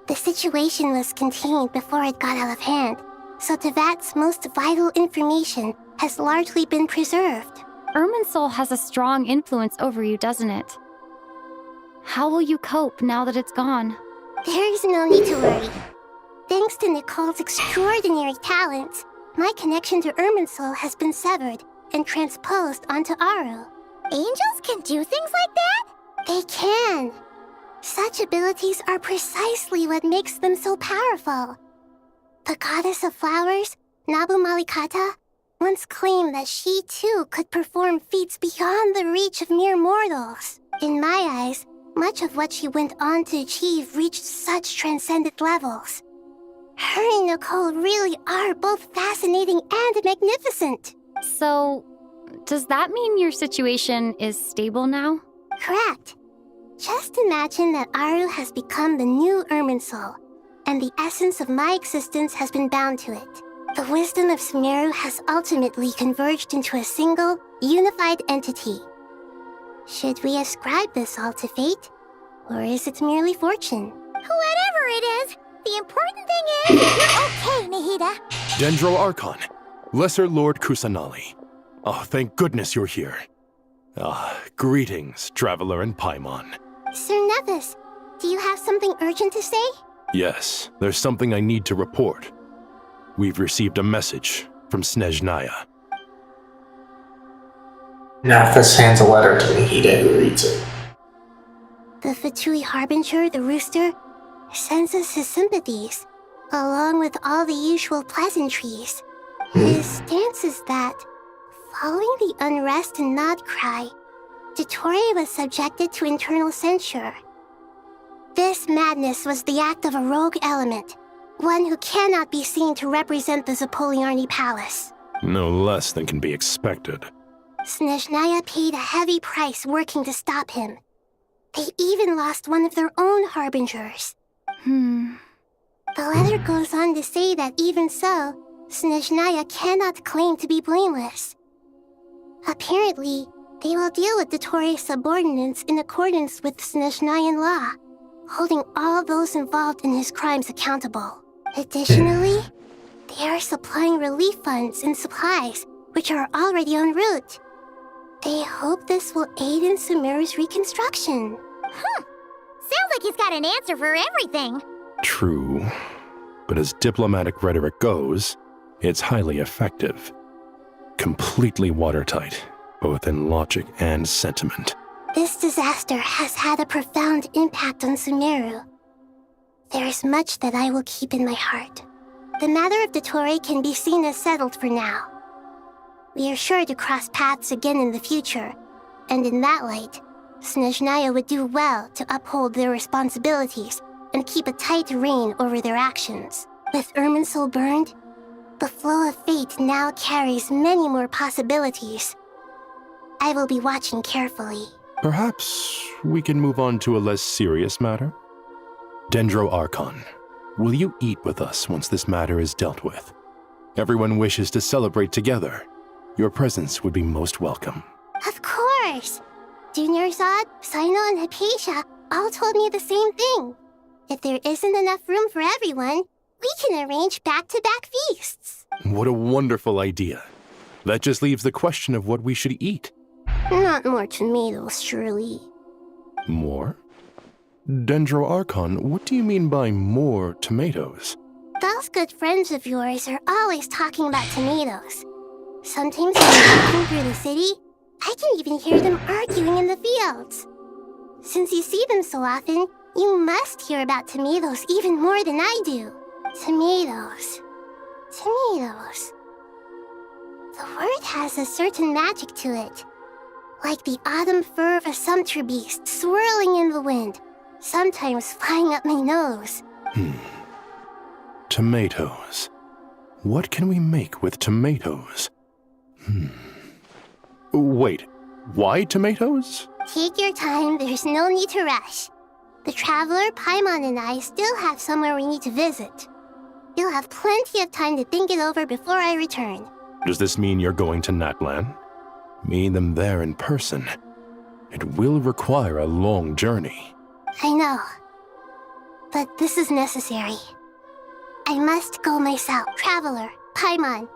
The situation was contained before it got out of hand, so Teyvat's most vital information has largely been preserved. Irminsul has a strong influence over you, doesn't it? How will you cope now that it's gone? There is no need to worry. Thanks to Nicole's extraordinary talents, my connection to Irminsul has been severed and transposed onto Aru. Angels can do things like that? They can. Such abilities are precisely what makes them so powerful. The goddess of flowers, Nabu Malikata, once claimed that she too could perform feats beyond the reach of mere mortals. In my eyes, much of what she went on to achieve reached such transcendent levels. Her and Nicole really are both fascinating and magnificent. So, does that mean your situation is stable now? Correct. Just imagine that Aru has become the new Irminsul, and the essence of my existence has been bound to it. The wisdom of Sumeru has ultimately converged into a single, unified entity. Should we ascribe this all to fate, or is it merely fortune? Whatever it is, the important thing is you're okay, Nahida. Dendro Archon, Lesser Lord Kusanali. Oh, thank goodness you're here. Greetings, Traveler and Paimon. Sir Nevis, do you have something urgent to say? Yes, there's something I need to report. We've received a message from Snezhnaya. Nephis hands a letter to Nahida, who reads it. The Fatui Harbinger, the Rooster, sends us his sympathies, along with all the usual pleasantries. His stance is that, following the unrest in Nod Krai, Dottore was subjected to internal censure. This madness was the act of a rogue element, one who cannot be seen to represent the Zapoliarni Palace. No less than can be expected. Snezhnaya paid a heavy price working to stop him. They even lost one of their own harbingers. The letter goes on to say that even so, Snezhnaya cannot claim to be blameless. Apparently, they will deal with Dottore's subordinates in accordance with Snezhnayan law, holding all those involved in his crimes accountable. Additionally, they are supplying relief funds and supplies, which are already en route. They hope this will aid in Sumeru's reconstruction. Sounds like he's got an answer for everything. True. But as diplomatic rhetoric goes, it's highly effective. Completely watertight, both in logic and sentiment. This disaster has had a profound impact on Sumeru. There is much that I will keep in my heart. The matter of Dottore can be seen as settled for now. We are sure to cross paths again in the future, and in that light, Snezhnaya would do well to uphold their responsibilities and keep a tight rein over their actions. With Irminsul burned, the flow of fate now carries many more possibilities. I will be watching carefully. Perhaps we can move on to a less serious matter? Dendro Archon, will you eat with us once this matter is dealt with? Everyone wishes to celebrate together. Your presence would be most welcome. Of course! Junior Zod, Sino, and Hypatia all told me the same thing. If there isn't enough room for everyone, we can arrange back-to-back feasts. What a wonderful idea. That just leaves the question of what we should eat. Not more tomatoes, surely. More? Dendro Archon, what do you mean by more tomatoes? Those good friends of yours are always talking about tomatoes. Sometimes when I'm walking through the city, I can even hear them arguing in the fields. Since you see them so often, you must hear about tomatoes even more than I do. Tomatoes. Tomatoes. The word has a certain magic to it. Like the autumn fur of a sumpter beast swirling in the wind, sometimes flying up my nose. Tomatoes. What can we make with tomatoes? Wait, why tomatoes? Take your time, there's no need to rush. The traveler, Paimon, and I still have somewhere we need to visit. You'll have plenty of time to think it over before I return. Does this mean you're going to Natlan? Meet them there in person. It will require a long journey. I know. But this is necessary. I must go myself. Traveler, Paimon,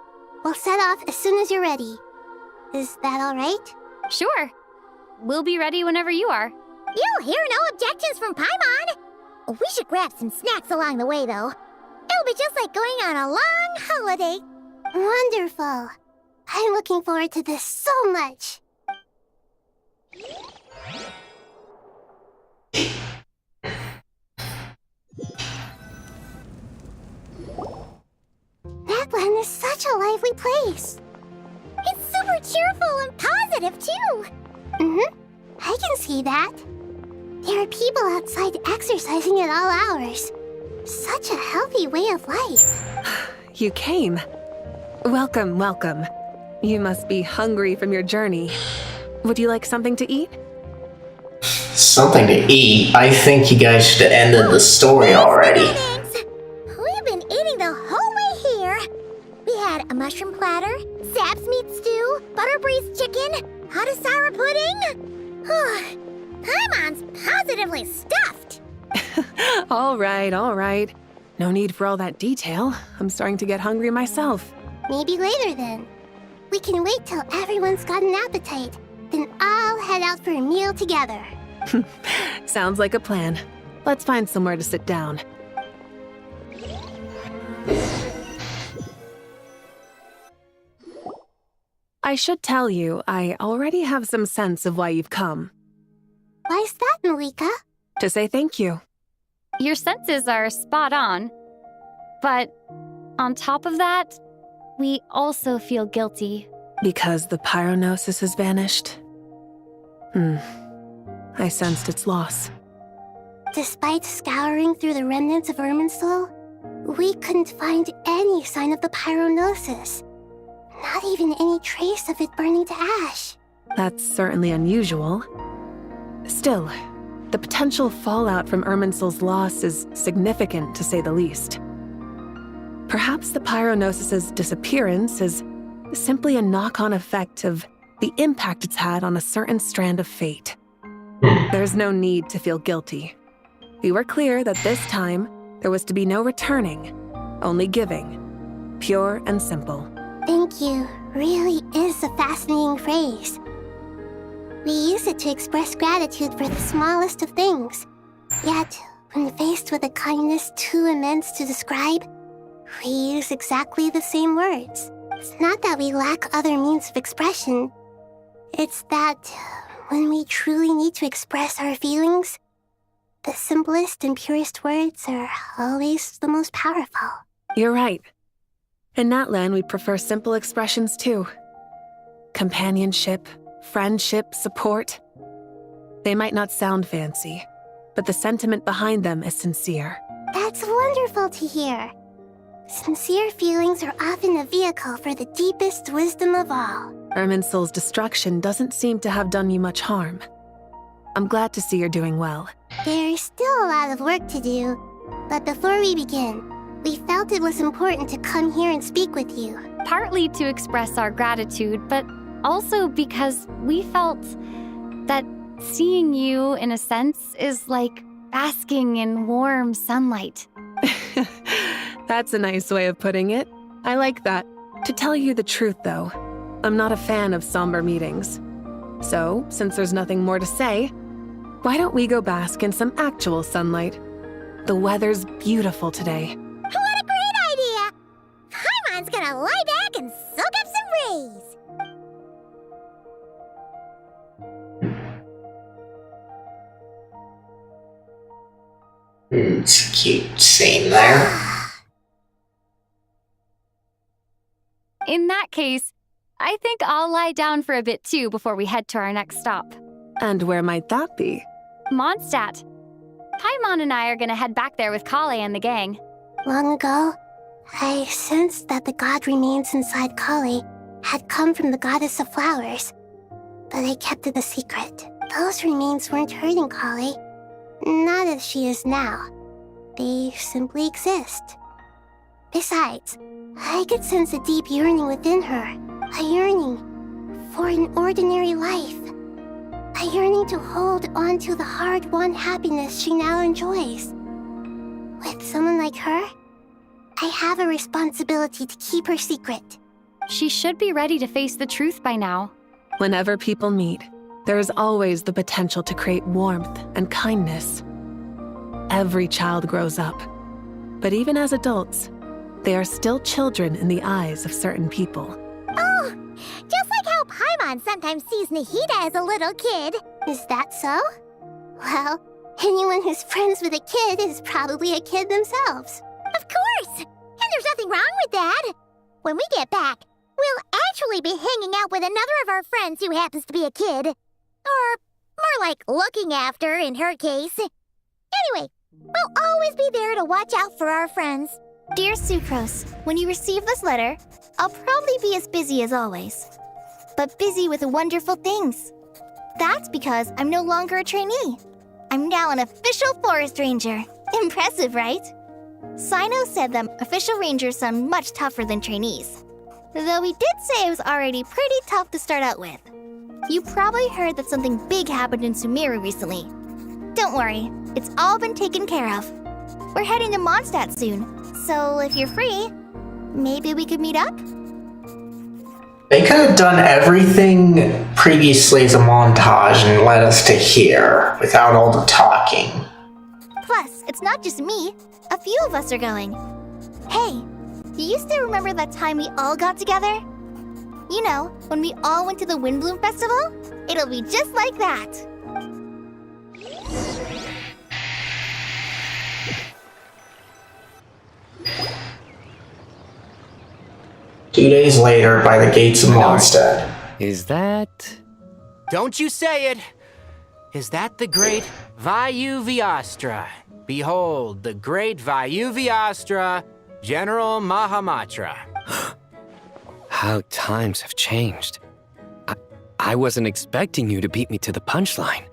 we'll set off as soon as you're ready. Is that all right? Sure. We'll be ready whenever you are. You'll hear no objections from Paimon. We should grab some snacks along the way, though. It'll be just like going on a long holiday. Wonderful. I'm looking forward to this so much. Natlan is such a lively place. It's super cheerful and positive, too. I can see that. There are people outside exercising at all hours. Such a healthy way of life. You came. Welcome, welcome. You must be hungry from your journey. Would you like something to eat? Something to eat? I think you guys should have ended the story already. We've been eating the whole way here. We had a mushroom platter, sap's meat stew, butter braised chicken, hot sour pudding. Paimon's positively stuffed. All right. No need for all that detail. I'm starting to get hungry myself. Maybe later then. We can wait till everyone's got an appetite. Then I'll head out for a meal together. Sounds like a plan. Let's find somewhere to sit down. I should tell you, I already have some sense of why you've come. Why's that, Malika? To say thank you. Your senses are spot on. But on top of that, we also feel guilty. Because the pyronosis has vanished? I sensed its loss. Despite scouring through the remnants of Irminsul, we couldn't find any sign of the pyronosis. Not even any trace of it burning to ash. That's certainly unusual. Still, the potential fallout from Irminsul's loss is significant, to say the least. Perhaps the pyronosis's disappearance is simply a knock-on effect of the impact it's had on a certain strand of fate. There's no need to feel guilty. We were clear that this time, there was to be no returning, only giving. Pure and simple. Thank you really is a fascinating phrase. We use it to express gratitude for the smallest of things. Yet, when faced with a kindness too immense to describe, we use exactly the same words. It's not that we lack other means of expression. It's that when we truly need to express our feelings, the simplest and purest words are always the most powerful. You're right. In Natlan, we prefer simple expressions too. Companionship, friendship, support. They might not sound fancy, but the sentiment behind them is sincere. That's wonderful to hear. Sincere feelings are often a vehicle for the deepest wisdom of all. Irminsul's destruction doesn't seem to have done you much harm. I'm glad to see you're doing well. There's still a lot of work to do, but before we begin, we felt it was important to come here and speak with you. Partly to express our gratitude, but also because we felt that seeing you, in a sense, is like basking in warm sunlight. That's a nice way of putting it. I like that. To tell you the truth, though, I'm not a fan of somber meetings. So, since there's nothing more to say, why don't we go bask in some actual sunlight? The weather's beautiful today. What a great gonna lie back and soak up some rays. It's a cute scene there. In that case, I think I'll lie down for a bit too before we head to our next stop. And where might that be? Mondstadt. Paimon and I are gonna head back there with Kale and the gang. Long ago, I sensed that the god remains inside Kali had come from the goddess of flowers, but I kept it a secret. Those remains weren't hurting Kali, not as she is now. They simply exist. Besides, I could sense a deep yearning within her, a yearning for an ordinary life, a yearning to hold on to the hard-won happiness she now enjoys. With someone like her, I have a responsibility to keep her secret. She should be ready to face the truth by now. Whenever people meet, there is always the potential to create warmth and kindness. Every child grows up, but even as adults, they are still children in the eyes of certain people. Oh, just like how Paimon sometimes sees Nahida as a little kid. Is that so? Well, anyone who's friends with a kid is probably a kid themselves. Of course! And there's nothing wrong with that. When we get back, we'll actually be hanging out with another of our friends who happens to be a kid. Or more like looking after, in her case. Anyway, we'll always be there to watch out for our friends. Dear Sucrose, when you receive this letter, I'll probably be as busy as always. But busy with wonderful things. That's because I'm no longer a trainee. I'm now an official forest ranger. Impressive, right? Sino said that official rangers sound much tougher than trainees. Though he did say it was already pretty tough to start out with. You probably heard that something big happened in Sumeru recently. Don't worry, it's all been taken care of. We're heading to Mondstadt soon, so if you're free, maybe we could meet up? They could have done everything previously as a montage and led us to here without all the talking. Plus, it's not just me. A few of us are going. Hey, you still remember that time we all got together? You know, when we all went to the Windbloom Festival? It'll be just like that. 2 days later, by the gates of Mondstadt. Is that... Don't you say it! Is that the great Vayu-Vyastra? Behold, the great Vayu-Vyastra, General Mahamatra. How times have changed. I wasn't expecting you to beat me to the punchline.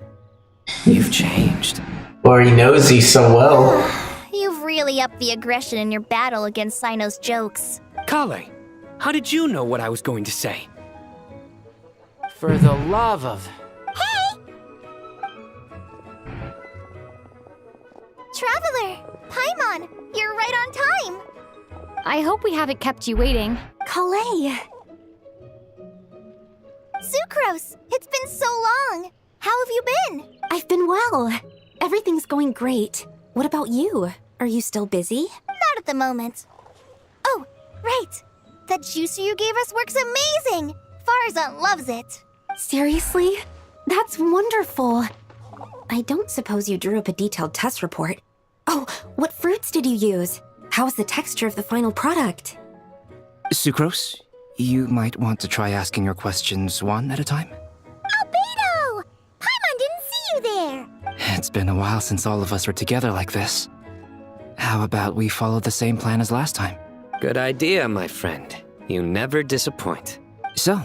You've changed. Or he knows you so well. You've really upped the aggression in your battle against Sino's jokes. Kale, how did you know what I was going to say? For the love of... Hey! Traveler! Paimon, you're right on time! I hope we haven't kept you waiting. Kale! Sucrose, it's been so long! How have you been? I've been well. Everything's going great. What about you? Are you still busy? Not at the moment. Oh, right! That juicer you gave us works amazing! Farzan loves it. Seriously? That's wonderful. I don't suppose you drew up a detailed test report. Oh, what fruits did you use? How's the texture of the final product? Sucrose, you might want to try asking your questions one at a time. Albedo! Paimon didn't see you there! It's been a while since all of us were together like this. How about we follow the same plan as last time? Good idea, my friend. You never disappoint. So,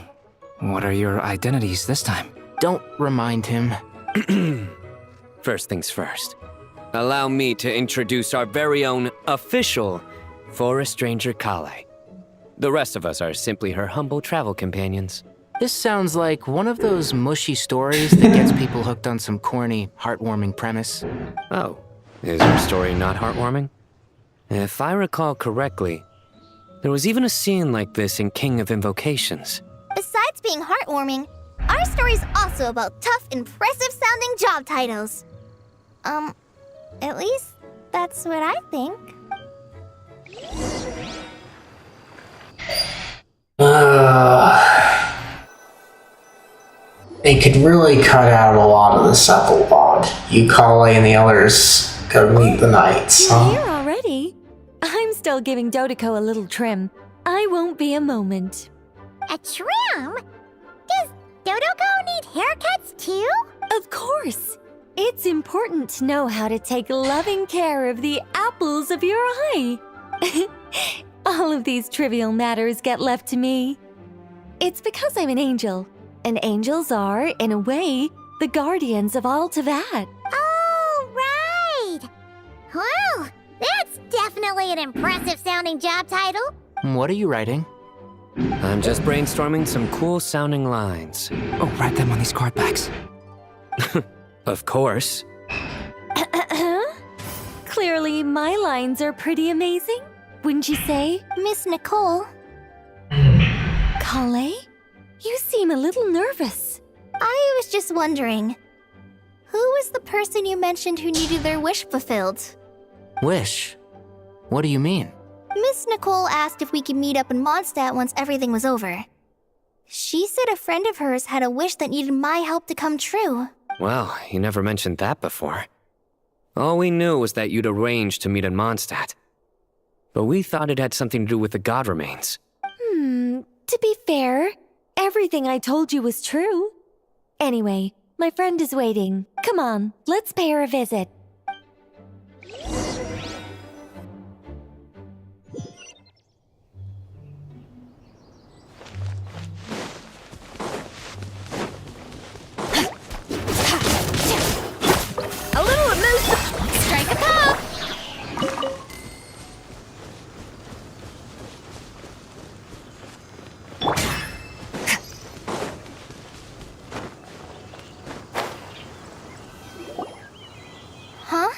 what are your identities this time? Don't remind him. First things first. Allow me to introduce our very own official Forest Ranger Kale. The rest of us are simply her humble travel companions. This sounds like one of those mushy stories that gets people hooked on some corny, heartwarming premise. Oh, is your story not heartwarming? If I recall correctly, there was even a scene like this in King of Invocations. Besides being heartwarming, our story's also about tough, impressive-sounding job titles. At least that's what I think. They could really cut out a lot of this epilog. You, Kale, and the others go meet the knights, huh? You're here already? I'm still giving Dodiko a little trim. I won't be a moment. A trim? Does Dodoko need haircuts too? Of course. It's important to know how to take loving care of the apples of your eye. All of these trivial matters get left to me. It's because I'm an angel, and angels are, in a way, the guardians of all Teyvat. Oh, right! Well, that's definitely an impressive sounding job title. What are you writing? I'm just brainstorming some cool sounding lines. Oh, write them on these card backs. Of course. Clearly, my lines are pretty amazing, wouldn't you say? Miss Nicole. Kale? You seem a little nervous. I was just wondering, who was the person you mentioned who needed their wish fulfilled? Wish? What do you mean? Miss Nicole asked if we could meet up in Mondstadt once everything was over. She said a friend of hers had a wish that needed my help to come true. Well, you never mentioned that before. All we knew was that you'd arranged to meet in Mondstadt. But we thought it had something to do with the god remains. To be fair, everything I told you was true. Anyway, my friend is waiting. Come on, let's pay her a visit. A little emotion. Strike a pop. Huh?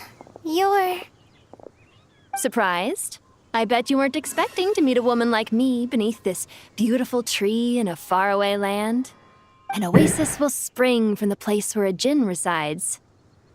You're... Surprised? I bet you weren't expecting to meet a woman like me beneath this beautiful tree in a faraway land. An oasis will spring from the place where a djinn resides.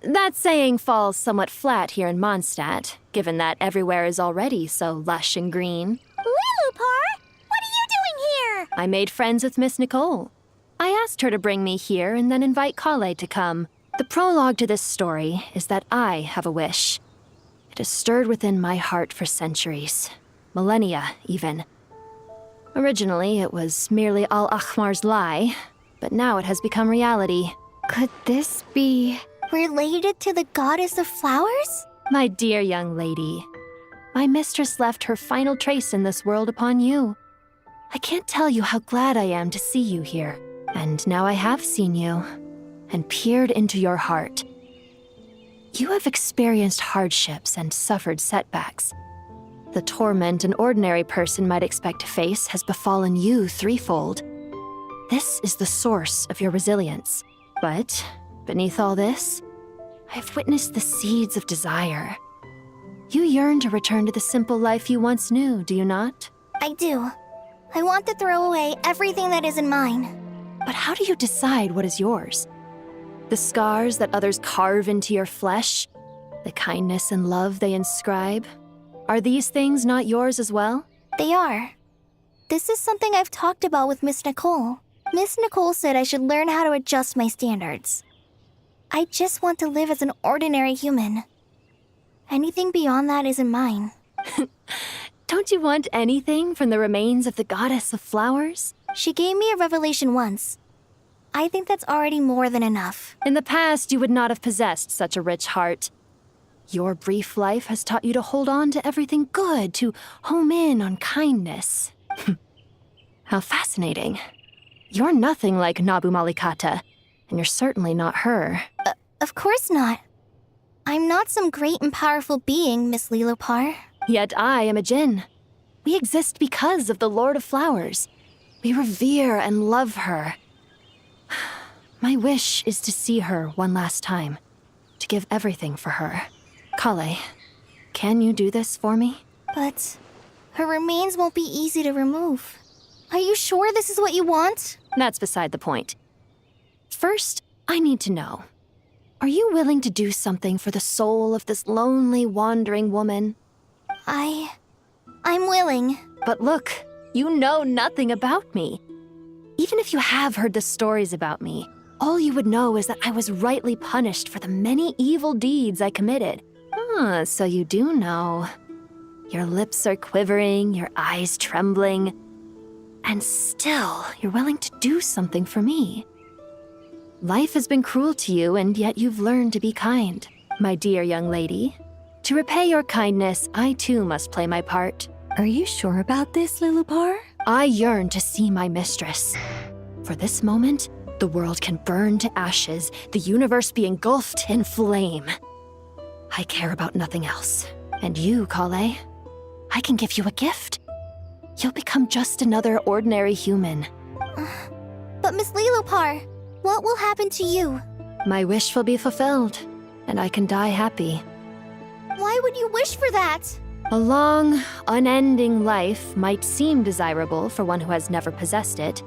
That saying falls somewhat flat here in Mondstadt, given that everywhere is already so lush and green. Lilupar, what are you doing here? I made friends with Miss Nicole. I asked her to bring me here and then invite Kale to come. The prologue to this story is that I have a wish. It has stirred within my heart for centuries. Millennia, even. Originally, it was merely Al-Ahmar's lie, but now it has become reality. Could this be related to the goddess of flowers? My dear young lady, my mistress left her final trace in this world upon you. I can't tell you how glad I am to see you here. And now I have seen you, and peered into your heart. You have experienced hardships and suffered setbacks. The torment an ordinary person might expect to face has befallen you threefold. This is the source of your resilience. But beneath all this, I've witnessed the seeds of desire. You yearn to return to the simple life you once knew, do you not? I do. I want to throw away everything that isn't mine. But how do you decide what is yours? The scars that others carve into your flesh? The kindness and love they inscribe? Are these things not yours as well? They are. This is something I've talked about with Miss Nicole. Miss Nicole said I should learn how to adjust my standards. I just want to live as an ordinary human. Anything beyond that isn't mine. Don't you want anything from the remains of the goddess of flowers? She gave me a revelation once. I think that's already more than enough. In the past, you would not have possessed such a rich heart. Your brief life has taught you to hold on to everything good, to home in on kindness. How fascinating. You're nothing like Nabu Malikata, and you're certainly not her. Of course not. I'm not some great and powerful being, Miss Lilopar. Yet I am a djinn. We exist because of the Lord of Flowers. We revere and love her. My wish is to see her one last time, to give everything for her. Kale, can you do this for me? But her remains won't be easy to remove. Are you sure this is what you want? That's beside the point. First, I need to know. Are you willing to do something for the soul of this lonely, wandering woman? I'm willing. But look, You know nothing about me. Even if you have heard the stories about me, all you would know is that I was rightly punished for the many evil deeds I committed. Ah, so you do know. Your lips are quivering, your eyes trembling, and still you're willing to do something for me. Life has been cruel to you, and yet you've learned to be kind. My dear young lady, to repay your kindness, I too must play my part. Are you sure about this, Lilipar? I yearn to see my mistress. For this moment, the world can burn to ashes, the universe be engulfed in flame. I care about nothing else. And you, Kale, I can give you a gift. You'll become just another ordinary human. But Miss Lilopar, what will happen to you? My wish will be fulfilled, and I can die happy. Why would you wish for that? A long, unending life might seem desirable for one who has never possessed it,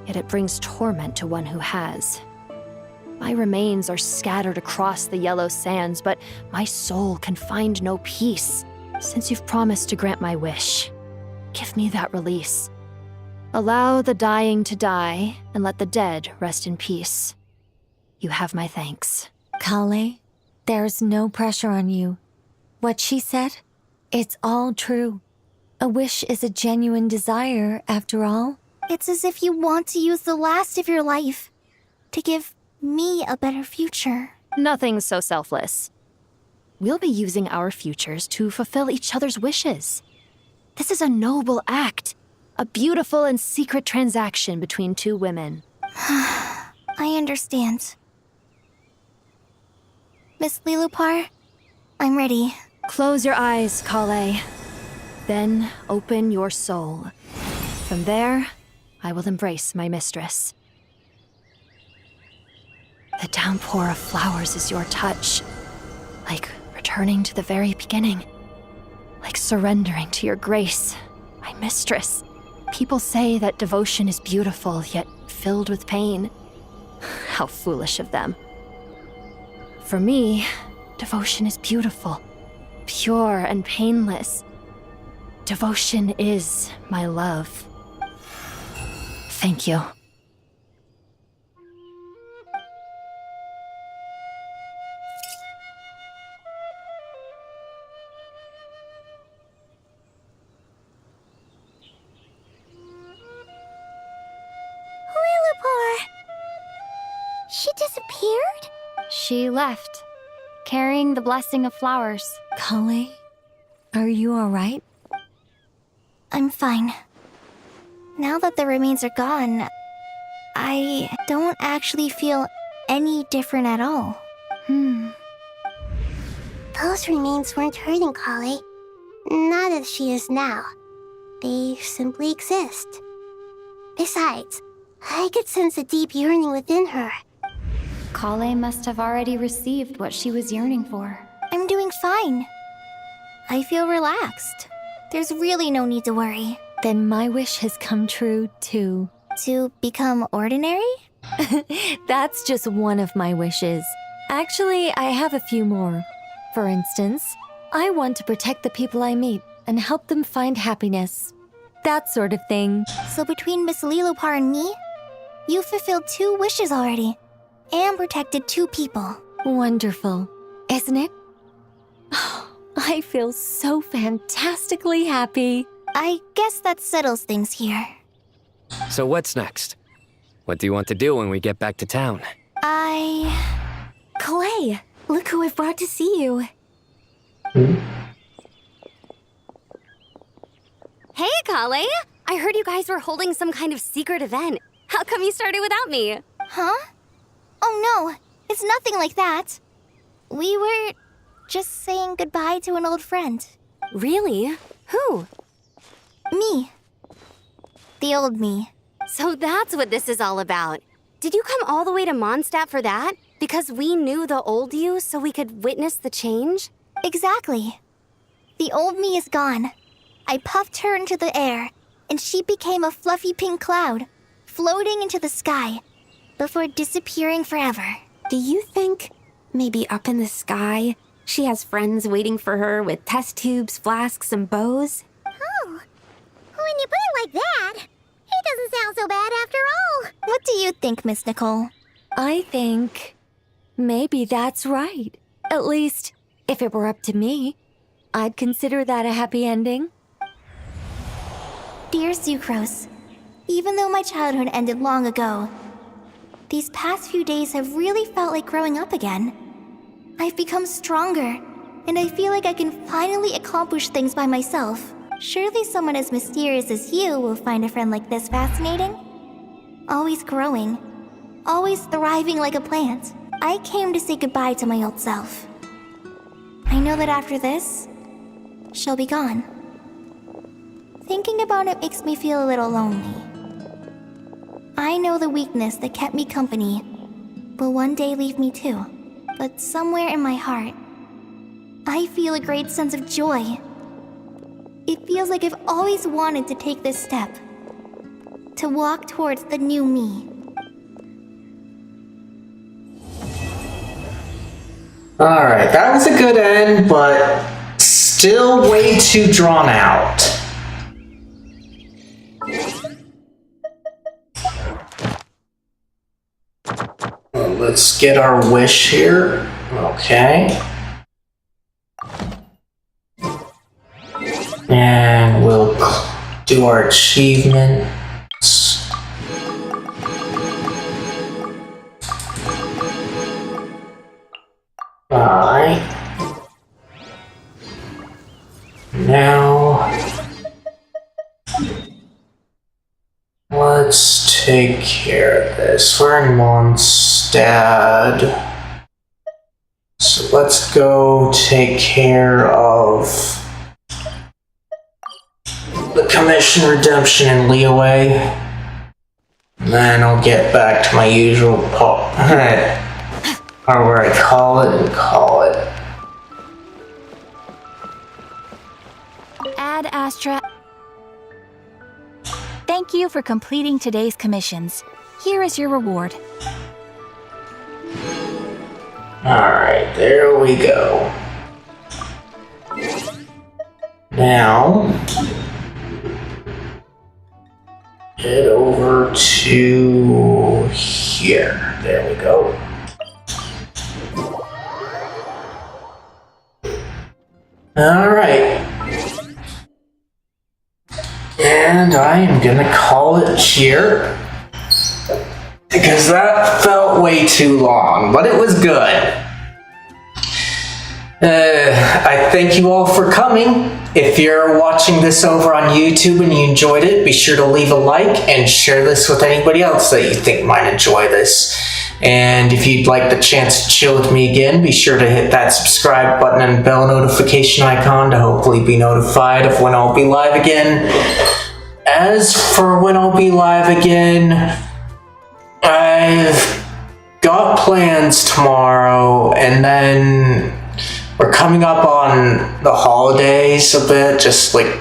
yet it brings torment to one who has. My remains are scattered across the yellow sands, but my soul can find no peace. Since you've promised to grant my wish, give me that release. Allow the dying to die, and let the dead rest in peace. You have my thanks. Kale, there's no pressure on you. What she said, it's all true. A wish is a genuine desire, after all. It's as if you want to use the last of your life to give me a better future. Nothing so selfless. We'll be using our futures to fulfill each other's wishes. This is a noble act, a beautiful and secret transaction between two women. I understand. Miss Lilopar, I'm ready. Close your eyes, Kale. Then open your soul. From there, I will embrace my mistress. The downpour of flowers is your touch, like returning to the very beginning, like surrendering to your grace, my mistress. People say that devotion is beautiful, yet filled with pain. How foolish of them. For me, devotion is beautiful, pure and painless. Devotion is my love. Thank you. Lilipar! She disappeared? She left, carrying the blessing of flowers. Kale, are you alright? I'm fine. Now that the remains are gone, I don't actually feel any different at all. Those remains weren't hurting Kale. Not as she is now. They simply exist. Besides, I could sense a deep yearning within her. Kale must have already received what she was yearning for. I'm doing fine. I feel relaxed. There's really no need to worry. Then my wish has come true, too. To become ordinary? That's just one of my wishes. Actually, I have a few more. For instance, I want to protect the people I meet and help them find happiness. That sort of thing. So between Miss Lilopar and me, you fulfilled 2 wishes already, and protected 2 people. Wonderful, isn't it? I feel so fantastically happy. I guess that settles things here. So what's next? What do you want to do when we get back to town? Clay, look who I've brought to see you. Hey, Kale! I heard you guys were holding some kind of secret event. How come you started without me? Huh? Oh no, it's nothing like that. We were just saying goodbye to an old friend. Really? Who? Me. The old me. So that's what this is all about. Did you come all the way to Mondstadt for that? Because we knew the old you so we could witness the change? Exactly. The old me is gone. I puffed her into the air, and she became a fluffy pink cloud, floating into the sky, before disappearing forever. Do you think, maybe up in the sky, she has friends waiting for her with test tubes, flasks, and bows? Oh, who when you put it like that, it doesn't sound so bad after all. What do you think, Miss Nicole? I think maybe that's right. At least, if it were up to me, I'd consider that a happy ending. Dear Sucrose, even though my childhood ended long ago, these past few days have really felt like growing up again. I've become stronger, and I feel like I can finally accomplish things by myself. Surely someone as mysterious as you will find a friend like this fascinating? Always growing, always thriving like a plant. I came to say goodbye to my old self. I know that after this, she'll be gone. Thinking about it makes me feel a little lonely. I know the weakness that kept me company will one day leave me too. But somewhere in my heart, I feel a great sense of joy. It feels like I've always wanted to take this step. To walk towards the new me. Alright, that was a good end, but still way too drawn out. Let's get our wish here. Okay. And we'll do our achievements. Alright. Now, let's take care of this. We're in Mondstadt. So let's go take care of the commission redemption in Leeway. Then I'll get back to my usual or where I call it and call it. Ad Astra. Thank you for completing today's commissions. Here is your reward. Alright, there we go. Now, head over to here. There we go. Alright. And I am gonna call it here. Because that felt way too long, but it was good. I thank you all for coming. If you're watching this over on YouTube and you enjoyed it, be sure to leave a like and share this with anybody else that you think might enjoy this. And if you'd like the chance to chill with me again, be sure to hit that subscribe button and bell notification icon to hopefully be notified of when I'll be live again. As for when I'll be live again, I've got plans tomorrow, and then we're coming up on the holidays a bit, just like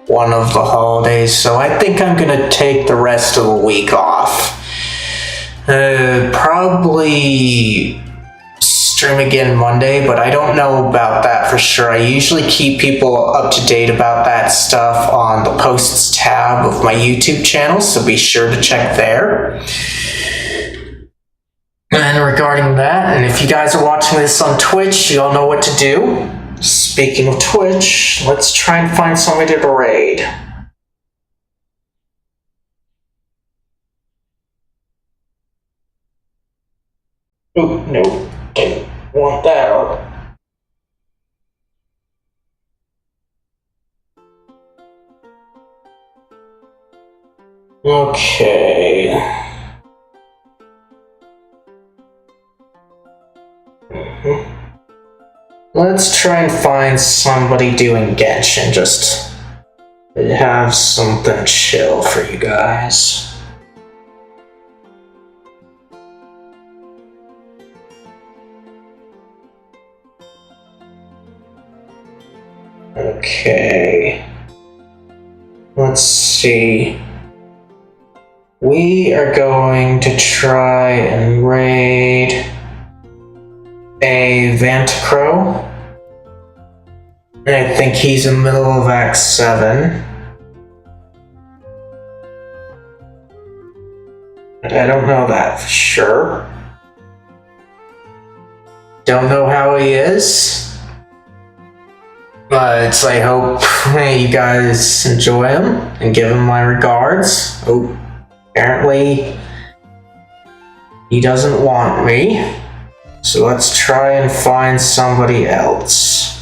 one of the holidays, so I think I'm gonna take the rest of the week off. Probably stream again Monday, but I don't know about that for sure. I usually keep people up to date about that stuff on the posts tab of my YouTube channel, so be sure to check there. And regarding that, and if you guys are watching this on Twitch, you all know what to do. Speaking of Twitch, let's try and find somebody to raid. Oh, no, didn't want that. Okay. Let's try and find somebody doing Genshin, just to have something chill for you guys. Okay. Let's see. We are going to try and raid a Vantacrow. I think he's in the middle of Act 7. I don't know that for sure. Don't know how he is. But I hope you guys enjoy him and give him my regards. Oh, apparently he doesn't want me. So let's try and find somebody else.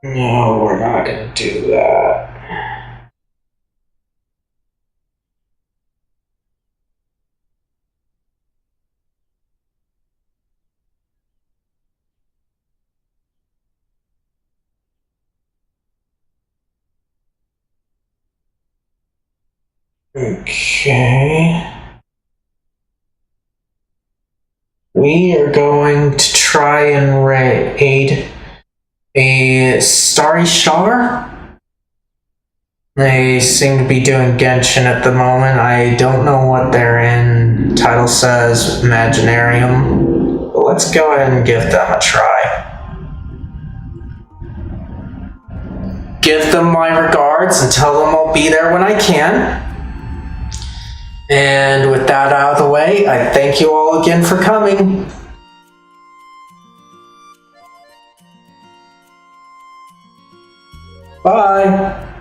No, we're not gonna do that. Okay. We are going to try and raid a Starry Star. They seem to be doing Genshin at the moment. I don't know what they're in. Title says Imaginarium. But let's go ahead and give them a try. Give them my regards and tell them I'll be there when I can. And with that out of the way, I thank you all again for coming. Bye.